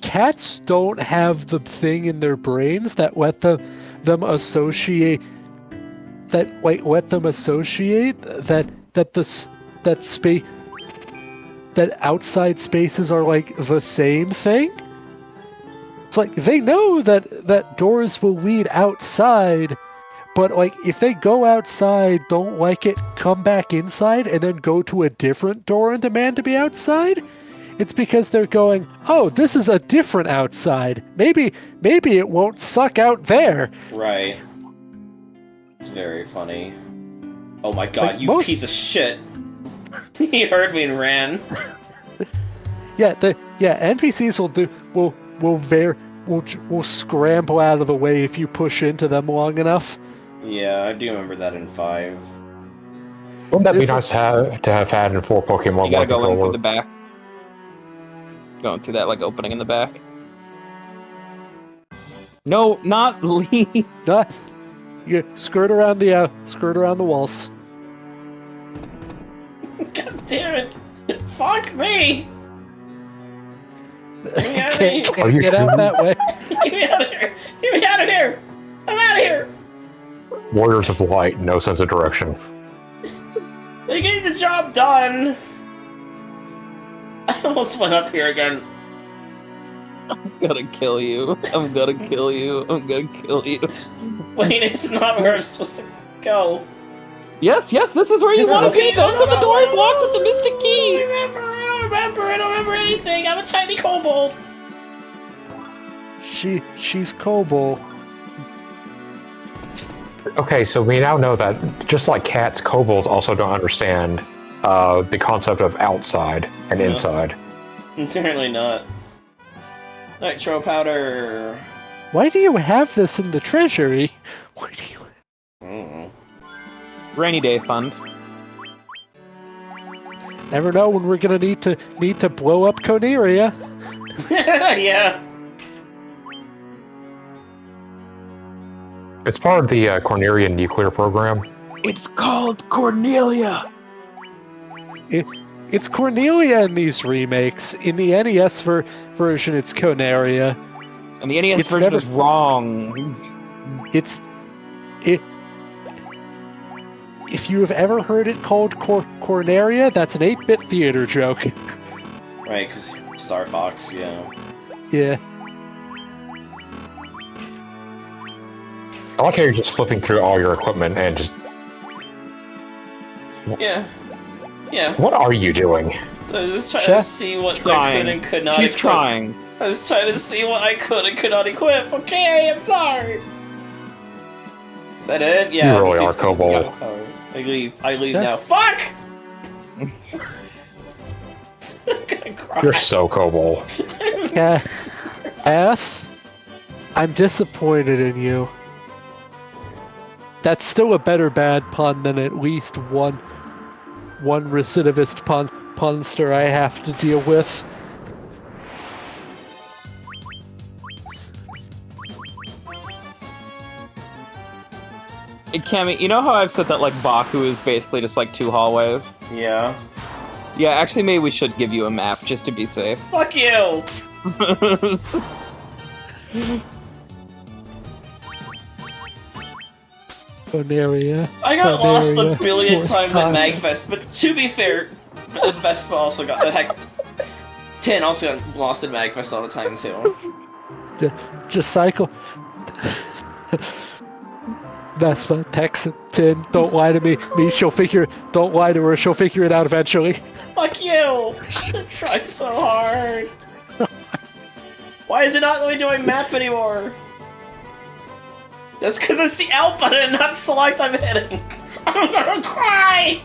Cats don't have the thing in their brains that let them associate that outside spaces are like the same thing. It's like they know that doors will lead outside, but like if they go outside, don't like it, come back inside, and then go to a different door and demand to be outside. It's because they're going, oh, this is a different outside. Maybe it won't suck out there. Right. It's very funny. Oh my god, like you piece of shit. He heard me and ran. NPCs will scramble out of the way if you push into them long enough. Yeah, I do remember that in 5. Wouldn't that be nice to have had in 4 Pokemon? You gotta go in through the back. Going through that like opening in the back. No, not leave. You skirt around the walls. God damn it! Fuck me! Can't get out that way. Get me out of here! Get me out of here! I'm out of here! Warriors of Light, no sense of direction. They get the job done! I almost went up here again. I'm gonna kill you. I'm gonna kill you. I'm gonna kill you. Wait, it's not where I'm supposed to go. Yes, this is where you want to be. Those are the doors locked with the mystic key. I don't remember anything. I'm a tiny kobold. She's kobold. Okay, so we now know that just like cats, kobolds also don't understand the concept of outside and inside. Apparently not. Nitro powder. Why do you have this in the treasury? Why do you? Rainy day fund. Never know when we're gonna need to blow up Corneria. Yeah. It's part of the Corneria nuclear program. It's called Cornelia. It's Cornelia in these remakes. In the NES version, it's Corneria. And the NES version is wrong. If you have ever heard it called Corneria, that's an 8-bit theater joke. Right, because Star Fox, yeah. Yeah. I like how you're just flipping through all your equipment and just... Yeah. Yeah. What are you doing? So I was just trying to see what I could and could not She's equip. trying. I was trying to see what I could and could not equip. Okay, I'm sorry. Is that it? Yeah. You really are, Kobold. I leave. I leave Yeah. now. Fuck! I'm gonna cry. You're so Kobold. Yeah. F, I'm disappointed in you. That's still a better bad pun than at least one recidivist punster I have to deal with. Cammy, you know how I've said that like Baku is basically just like 2 hallways? Yeah. Yeah, actually maybe we should give you a map just to be safe. Fuck you! Bonaria. I got lost a Bonaria, billion times at Mortai. Magfest, but to be fair, Vespa also got. Heck, 10 also got lost at Magfest all the time too. Just cycle. Vespa, Texan, Tin, don't lie to me. Don't lie to her, she'll figure it out eventually. Fuck you! I'm trying so hard. Why is it not letting me do my map anymore? That's because it's the L button, not select I'm hitting. I'm gonna cry!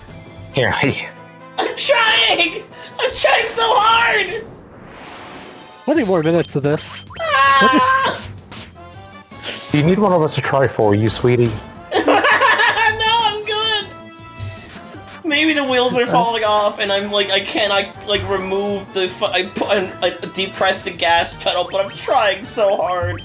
Here, I'm trying! I'm trying so hard! 20 more minutes of this. Ah! do you need one of us to try for you, sweetie? No, I'm good! Maybe the wheels are falling off and I'm like, I cannot like remove the I depress the gas pedal, but I'm trying so hard.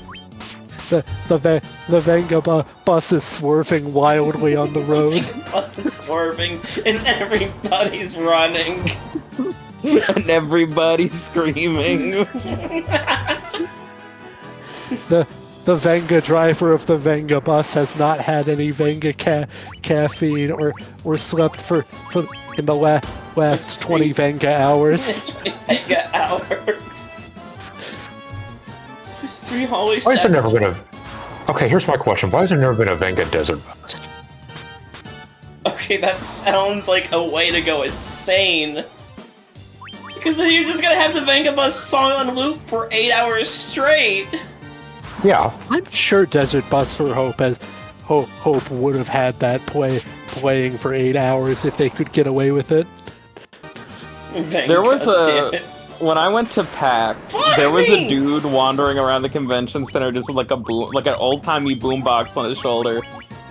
The Venga bus is swerving wildly on the road. The bus is swerving and everybody's running. And everybody's screaming. The Venga driver of the Venga bus has not had any Venga caffeine or slept for in the last 20 Venga hours. 20 Venga hours. It was 3 hallways. Why has there never been a... Okay, here's my question. Why has there never been a Venga desert bus? Okay, that sounds like a way to go insane. Because then you're just gonna have the Venga Bus song on loop for 8 hours straight. Yeah. I'm sure Desert Bus for Hope would have had that playing for 8 hours if they could get away with it. Venga, There was damn a... it. When I went to PAX, there was a dude wandering around the convention center just with like an old-timey boombox on his shoulder,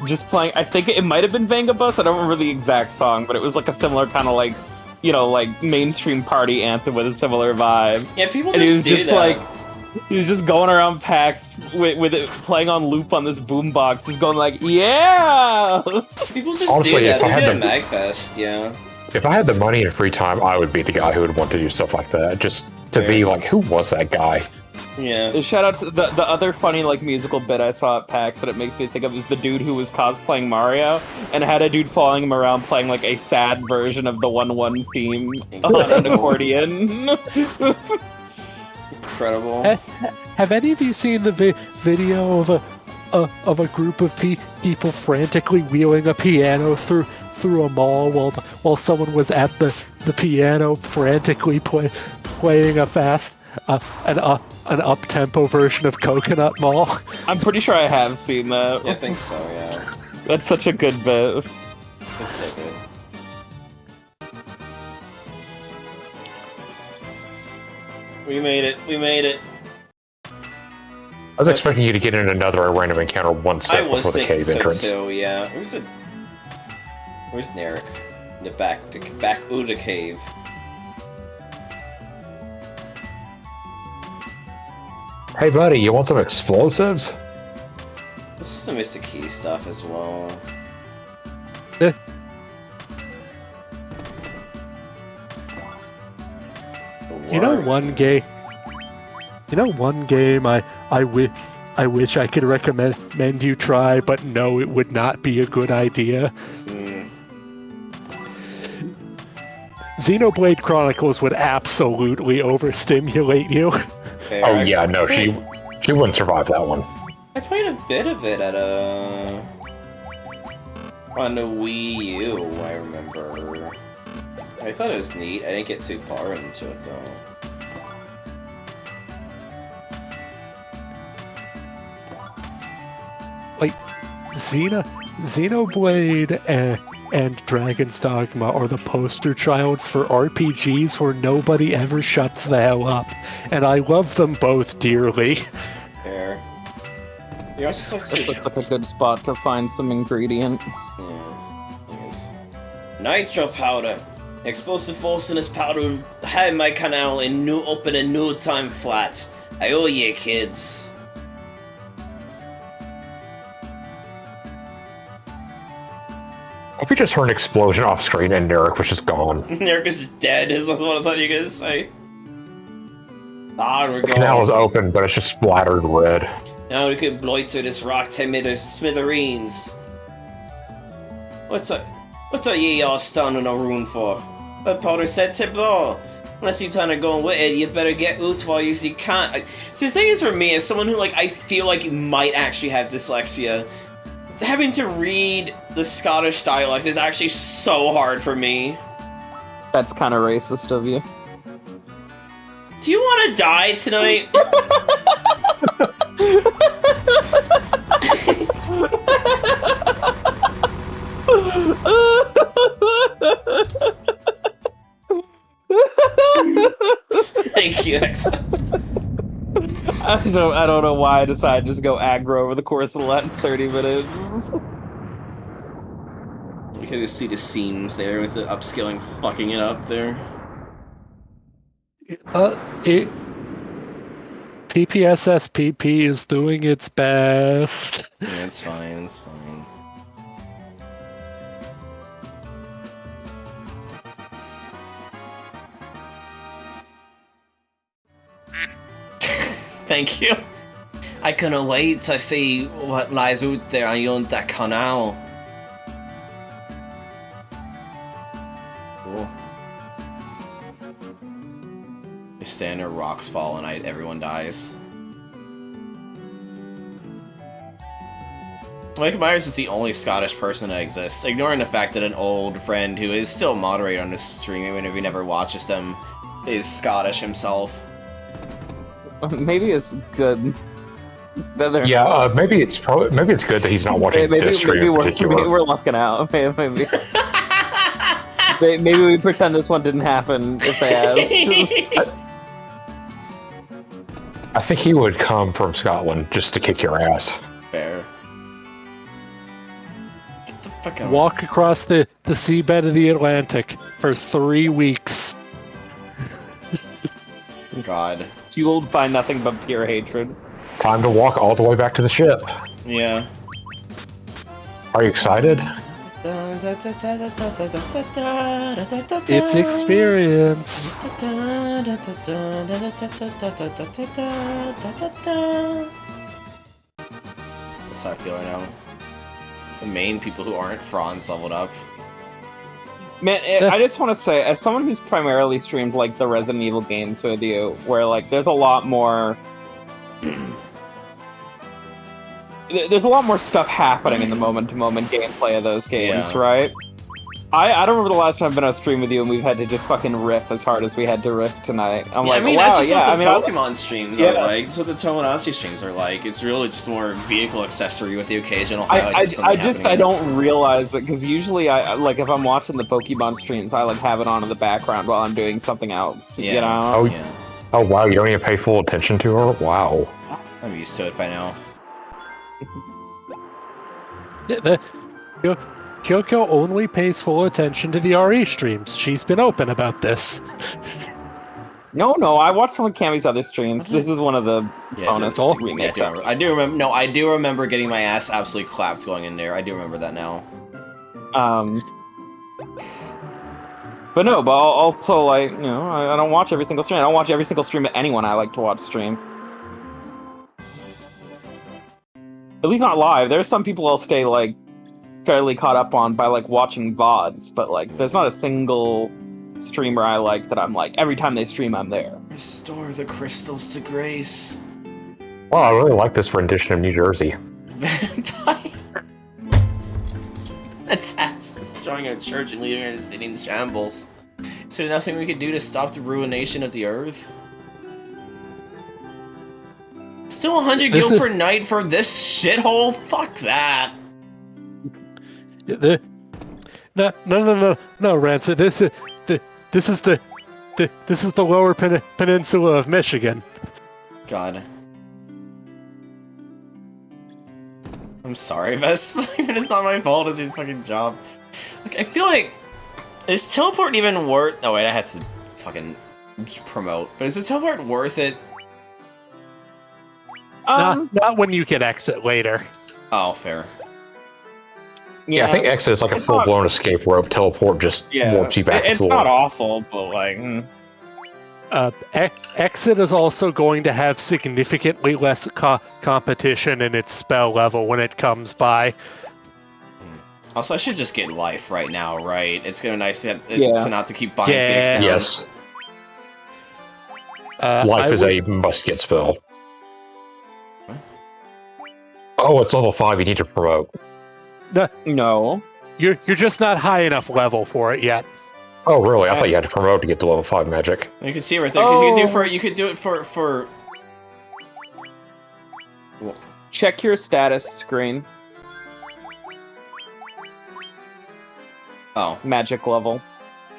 just playing. I think it might have been Venga Bus. I don't remember the exact song, but it was like a similar kind of like, you know, like mainstream party anthem with a similar vibe. Yeah, people And he was just do just that. like, he was just going around PAX with it playing on loop on this boombox, just going like, yeah. People just Honestly, do that. if I They had did the- at Magfest, yeah. If I had the money and free time, I would be the guy who would want to do stuff like that. Just to be like, who was that guy? Yeah. Shout out to the other funny like musical bit I saw at PAX that it makes me think of is the dude who was cosplaying Mario and had a dude following him around playing like a sad version of the 1-1 theme on an accordion. Incredible. Have any of you seen the video of a group of people frantically wheeling a piano through a mall while someone was at the piano frantically playing a fast an up-tempo version of Coconut Mall? I'm pretty sure I have seen that. Yeah, I think so, yeah. That's such a good bit. It's so good. We made it. We made it. I was expecting you to get in another random encounter one I step was before the thinking cave so entrance. too, yeah. Where's Narek? The back of the cave. Hey buddy, you want some explosives? This is some Mr. Key stuff as well. You know one game I wish I could recommend you try, but no, it would not be a good idea. Xenoblade Chronicles would absolutely overstimulate you. Fair. Oh yeah, no, she wouldn't survive that one. I played a bit of it at on the Wii U, I remember. I thought it was neat. I didn't get too far into it though. Like, Xenoblade and Dragon's Dogma are the poster childs for RPGs where nobody ever shuts the hell up, and I love them both dearly. Fair. You also This looks like a good spot to find some ingredients. Yeah. Yes. Nitro powder. Explosive force in this powder had my canal in open a new time flat. I owe ye kids. If you just heard an explosion off screen and Eric was just gone. Eric is dead, is what I thought you were gonna say. Ah, we're The going. canal is open, but it's just splattered red. Now we can blighter this rock to smithereens. What's ye all standing around for? The powder said to blow. Unless you plan on going with it, you better get out while you can't. See, the thing is for me, as someone who, like, I feel like might actually have dyslexia, having to read the Scottish dialect is actually so hard for me. That's kind of racist of you. Do you want to die tonight? Thank you, Hexa. I don't know why I decided to just go aggro over the course of the last 30 minutes. You can just see the seams there with the upscaling fucking it up there. PPSSPP is doing its best. Yeah, it's fine, it's fine. Thank you. I cannot wait to see what lies out there on that canal. Cool. You stand there, rocks fall, and everyone dies. Mike Myers is the only Scottish person that exists, ignoring the fact that an old friend who is still moderator on this stream, even if he never watches them, is Scottish himself. Maybe it's good. Yeah, maybe it's good that he's not watching this stream in particular. Maybe we're lucking out. Maybe. Maybe we pretend this one didn't happen if they asked. I think he would come from Scotland just to kick your ass. Fair. Get the fuck out. Walk across the seabed of the Atlantic for 3 weeks. God. Fueled by nothing but pure hatred. Time to walk all the way back to the ship. Yeah. Are you excited? It's experience. That's how I feel right now. The main people who aren't Franz leveled up. Man, I just want to say, as someone who's primarily streamed, like, the Resident Evil games with you, where, like, there's a lot more... there's a lot more stuff happening in the moment-to-moment gameplay of those games, Yeah. right? I don't remember the last time I've been on a stream with you and we've had to just fucking riff as hard as we had to riff tonight. I'm like, I mean, wow, that's just yeah, what the Pokemon streams are like. That's what the Tomodachi streams are like. It's really just more vehicle accessory with the occasional highlights. I don't realize it, because usually like, if I'm watching the Pokemon streams, I like have it on in the background while I'm doing something else, you know? Oh, yeah. Oh wow, you don't even pay full attention to her? Wow. I'm used to it by now. Yeah, Kyoko only pays full attention to the RE streams. She's been open about this. No, I watched some of Cammy's other streams. This is one of the bonus remake. Yeah, I do remember. No, I do remember getting my ass absolutely clapped going in there. I do remember that now. But also, like, you know, I don't watch every single stream. I don't watch every single stream of anyone I like to watch stream. At least not live. There's some people I'll stay, like, fairly caught up on by, like, watching VODs, but, like, there's not a single streamer I like that I'm like, every time they stream, I'm there. Restore the crystals to grace. Wow, I really like this rendition of New Jersey. Vampire. That's ass destroying a church and leaving her sitting in shambles. So nothing we could do to stop the ruination of the Earth? Still 100 gil per night for this shithole? Fuck that. No, Ranzer. This is the lower peninsula of Michigan. God. I'm sorry, Vespa. It's not my fault. It's your fucking job. Like, I feel like, is teleport even worth? Oh wait, I had to fucking promote. But is the teleport worth it? Not when you can exit later. Oh, fair. Yeah, I think exit is like a full-blown escape rope. Teleport just warps you back. It's not awful, but like. Exit is also going to have significantly less competition in its spell level when it comes by. Also, I should just get life right now, right? It's gonna be nice to not to keep buying Phoenix Sound. Yes. Life is a must-get spell. Oh, it's level 5. You need to promote. No. You're just not high enough level for it yet. Oh, really? I thought you had to promote to get to level 5 magic. You can see right there, because you could do it for... Check your status screen. Oh. Magic level.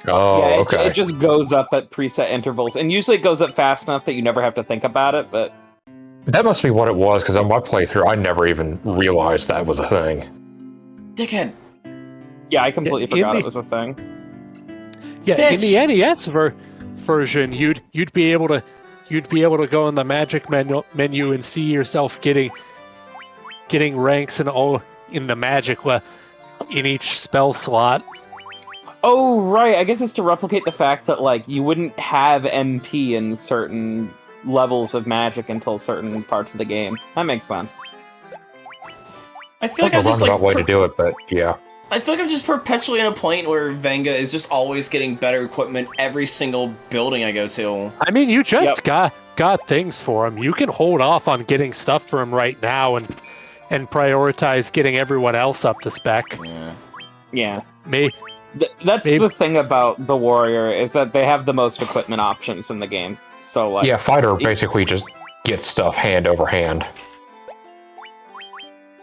Oh, yeah, okay. It just goes up at preset intervals, and usually it goes up fast enough that you never have to think about it, but... That must be what it was, because on my playthrough, I never even realized that was a thing. Dickhead. Yeah, I completely forgot it was a thing. Yeah, Bitch. in the NES version, you'd be able to go in the magic menu and see yourself getting ranks and all in the magic in each spell slot. Oh, right. I guess it's to replicate the fact that like you wouldn't have MP in certain levels of magic until certain parts of the game. That makes sense. I feel like I'm I'm just like way to do it, but yeah. I feel like I'm just perpetually in a point where Venga is just always getting better equipment every single building I go to. I mean, you just got things for him. You can hold off on getting stuff for him right now and prioritize getting everyone else up to spec. Yeah. That's the thing about the warrior is that they have the most equipment options in the game. So like, yeah, fighter basically just gets stuff hand over hand.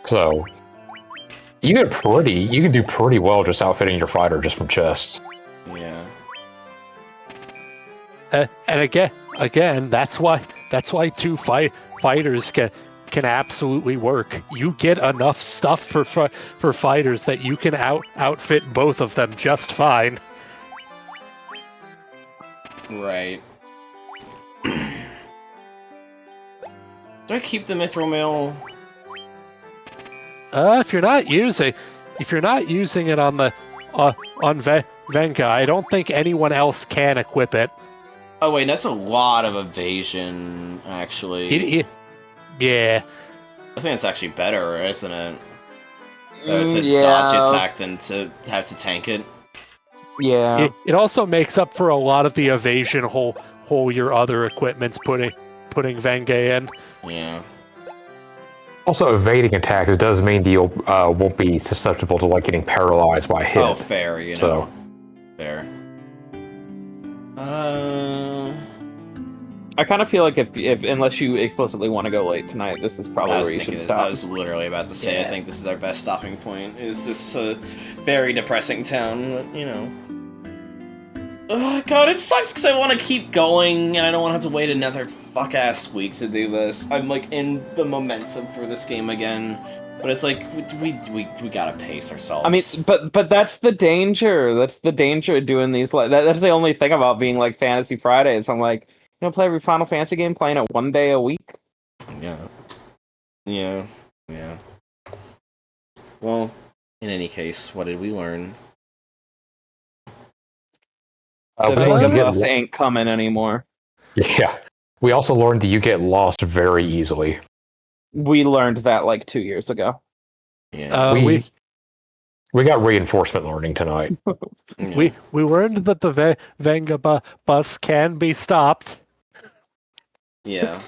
So you can do pretty well just outfitting your fighter just from chests. Yeah. And again, that's why two fighters can absolutely work. You get enough stuff for fighters that you can outfit both of them just fine. Right. Do I keep the mithril mail? If you're not using it on Venka, I don't think anyone else can equip it. Oh wait, that's a lot of evasion, actually. Yeah. I think it's actually better, isn't it? Better to dodge the attack than to have to tank it. Yeah. It also makes up for a lot of the evasion hole your other equipment's putting Venga in. Yeah. Also, evading attacks does mean that you won't be susceptible to like getting paralyzed by a hit. Oh, fair, you know. Fair. I kind of feel like if unless you explicitly want to go late tonight, this is probably where you should stop. I was literally about to say, I think this is our best stopping point. It's this very depressing town, but, you know. Oh, God, it sucks because I want to keep going, and I don't want to have to wait another fuck-ass week to do this. I'm, like, in the momentum for this game again, but it's like, we gotta pace ourselves. I mean, but that's the danger. That's the danger of doing these. That's the only thing about being, like, Fantasy Fridays. I'm like, you know, play every Final Fantasy game, playing it one day a week? Yeah. Well, in any case, what did we learn? The Venga bus ain't coming anymore. Yeah. We also learned that you get lost very easily. We learned that like 2 years ago. Yeah. We got reinforcement learning tonight. We learned that the Venga bus can be stopped. Yeah.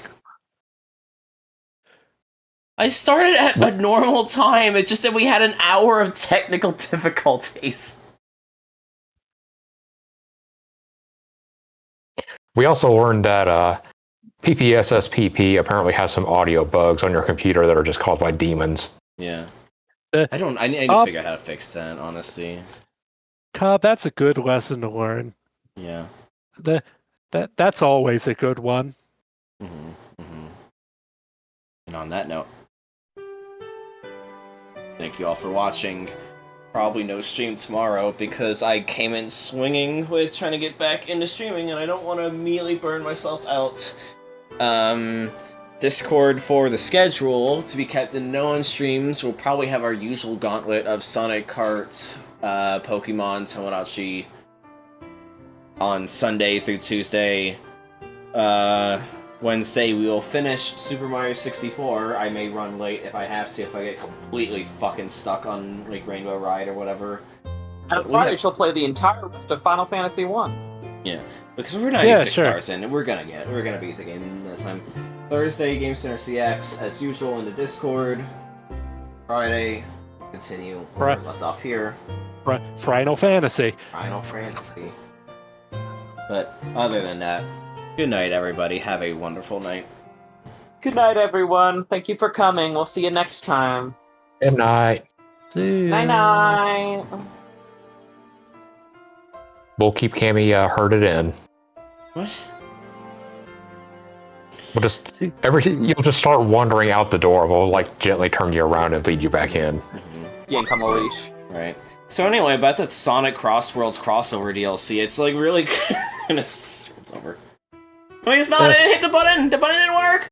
I started at a normal time. It just said we had an hour of technical difficulties. We also learned that PPSSPP apparently has some audio bugs on your computer that are just caused by demons. Yeah. I need to figure out how to fix that, honestly. Cobb, that's a good lesson to learn. Yeah. That's always a good one. And on that note, thank you all for watching. Probably no stream tomorrow because I came in swinging with trying to get back into streaming and I don't want to immediately burn myself out. Discord for the schedule to be kept in no one streams. We'll probably have our usual gauntlet of Sonic Kart, Pokemon, Tomodachi on Sunday through Tuesday. Wednesday we will finish Super Mario 64. I may run late if I have to, if I get completely fucking stuck on like Rainbow Ride or whatever. And Friday she'll play the entire rest of Final Fantasy 1. Yeah, because we're 96 stars in, and we're gonna get it. We're gonna beat the game in that time. Thursday, Game Center CX, as usual, in the Discord. Friday, continue where we left off here. Final Fantasy. Final Fantasy. But other than that, good night, everybody. Have a wonderful night. Good night, everyone. Thank you for coming. We'll see you next time. Good night. See ya. Night-night. We'll keep Cammy herded in. What? We'll just you'll just start wandering out the door. We'll like gently turn you around and lead you back in. Yank on the leash. Right. So anyway, about that Sonic Cross Worlds crossover DLC, it's like really it's over. I mean, it's not. It hit the button. The button didn't work.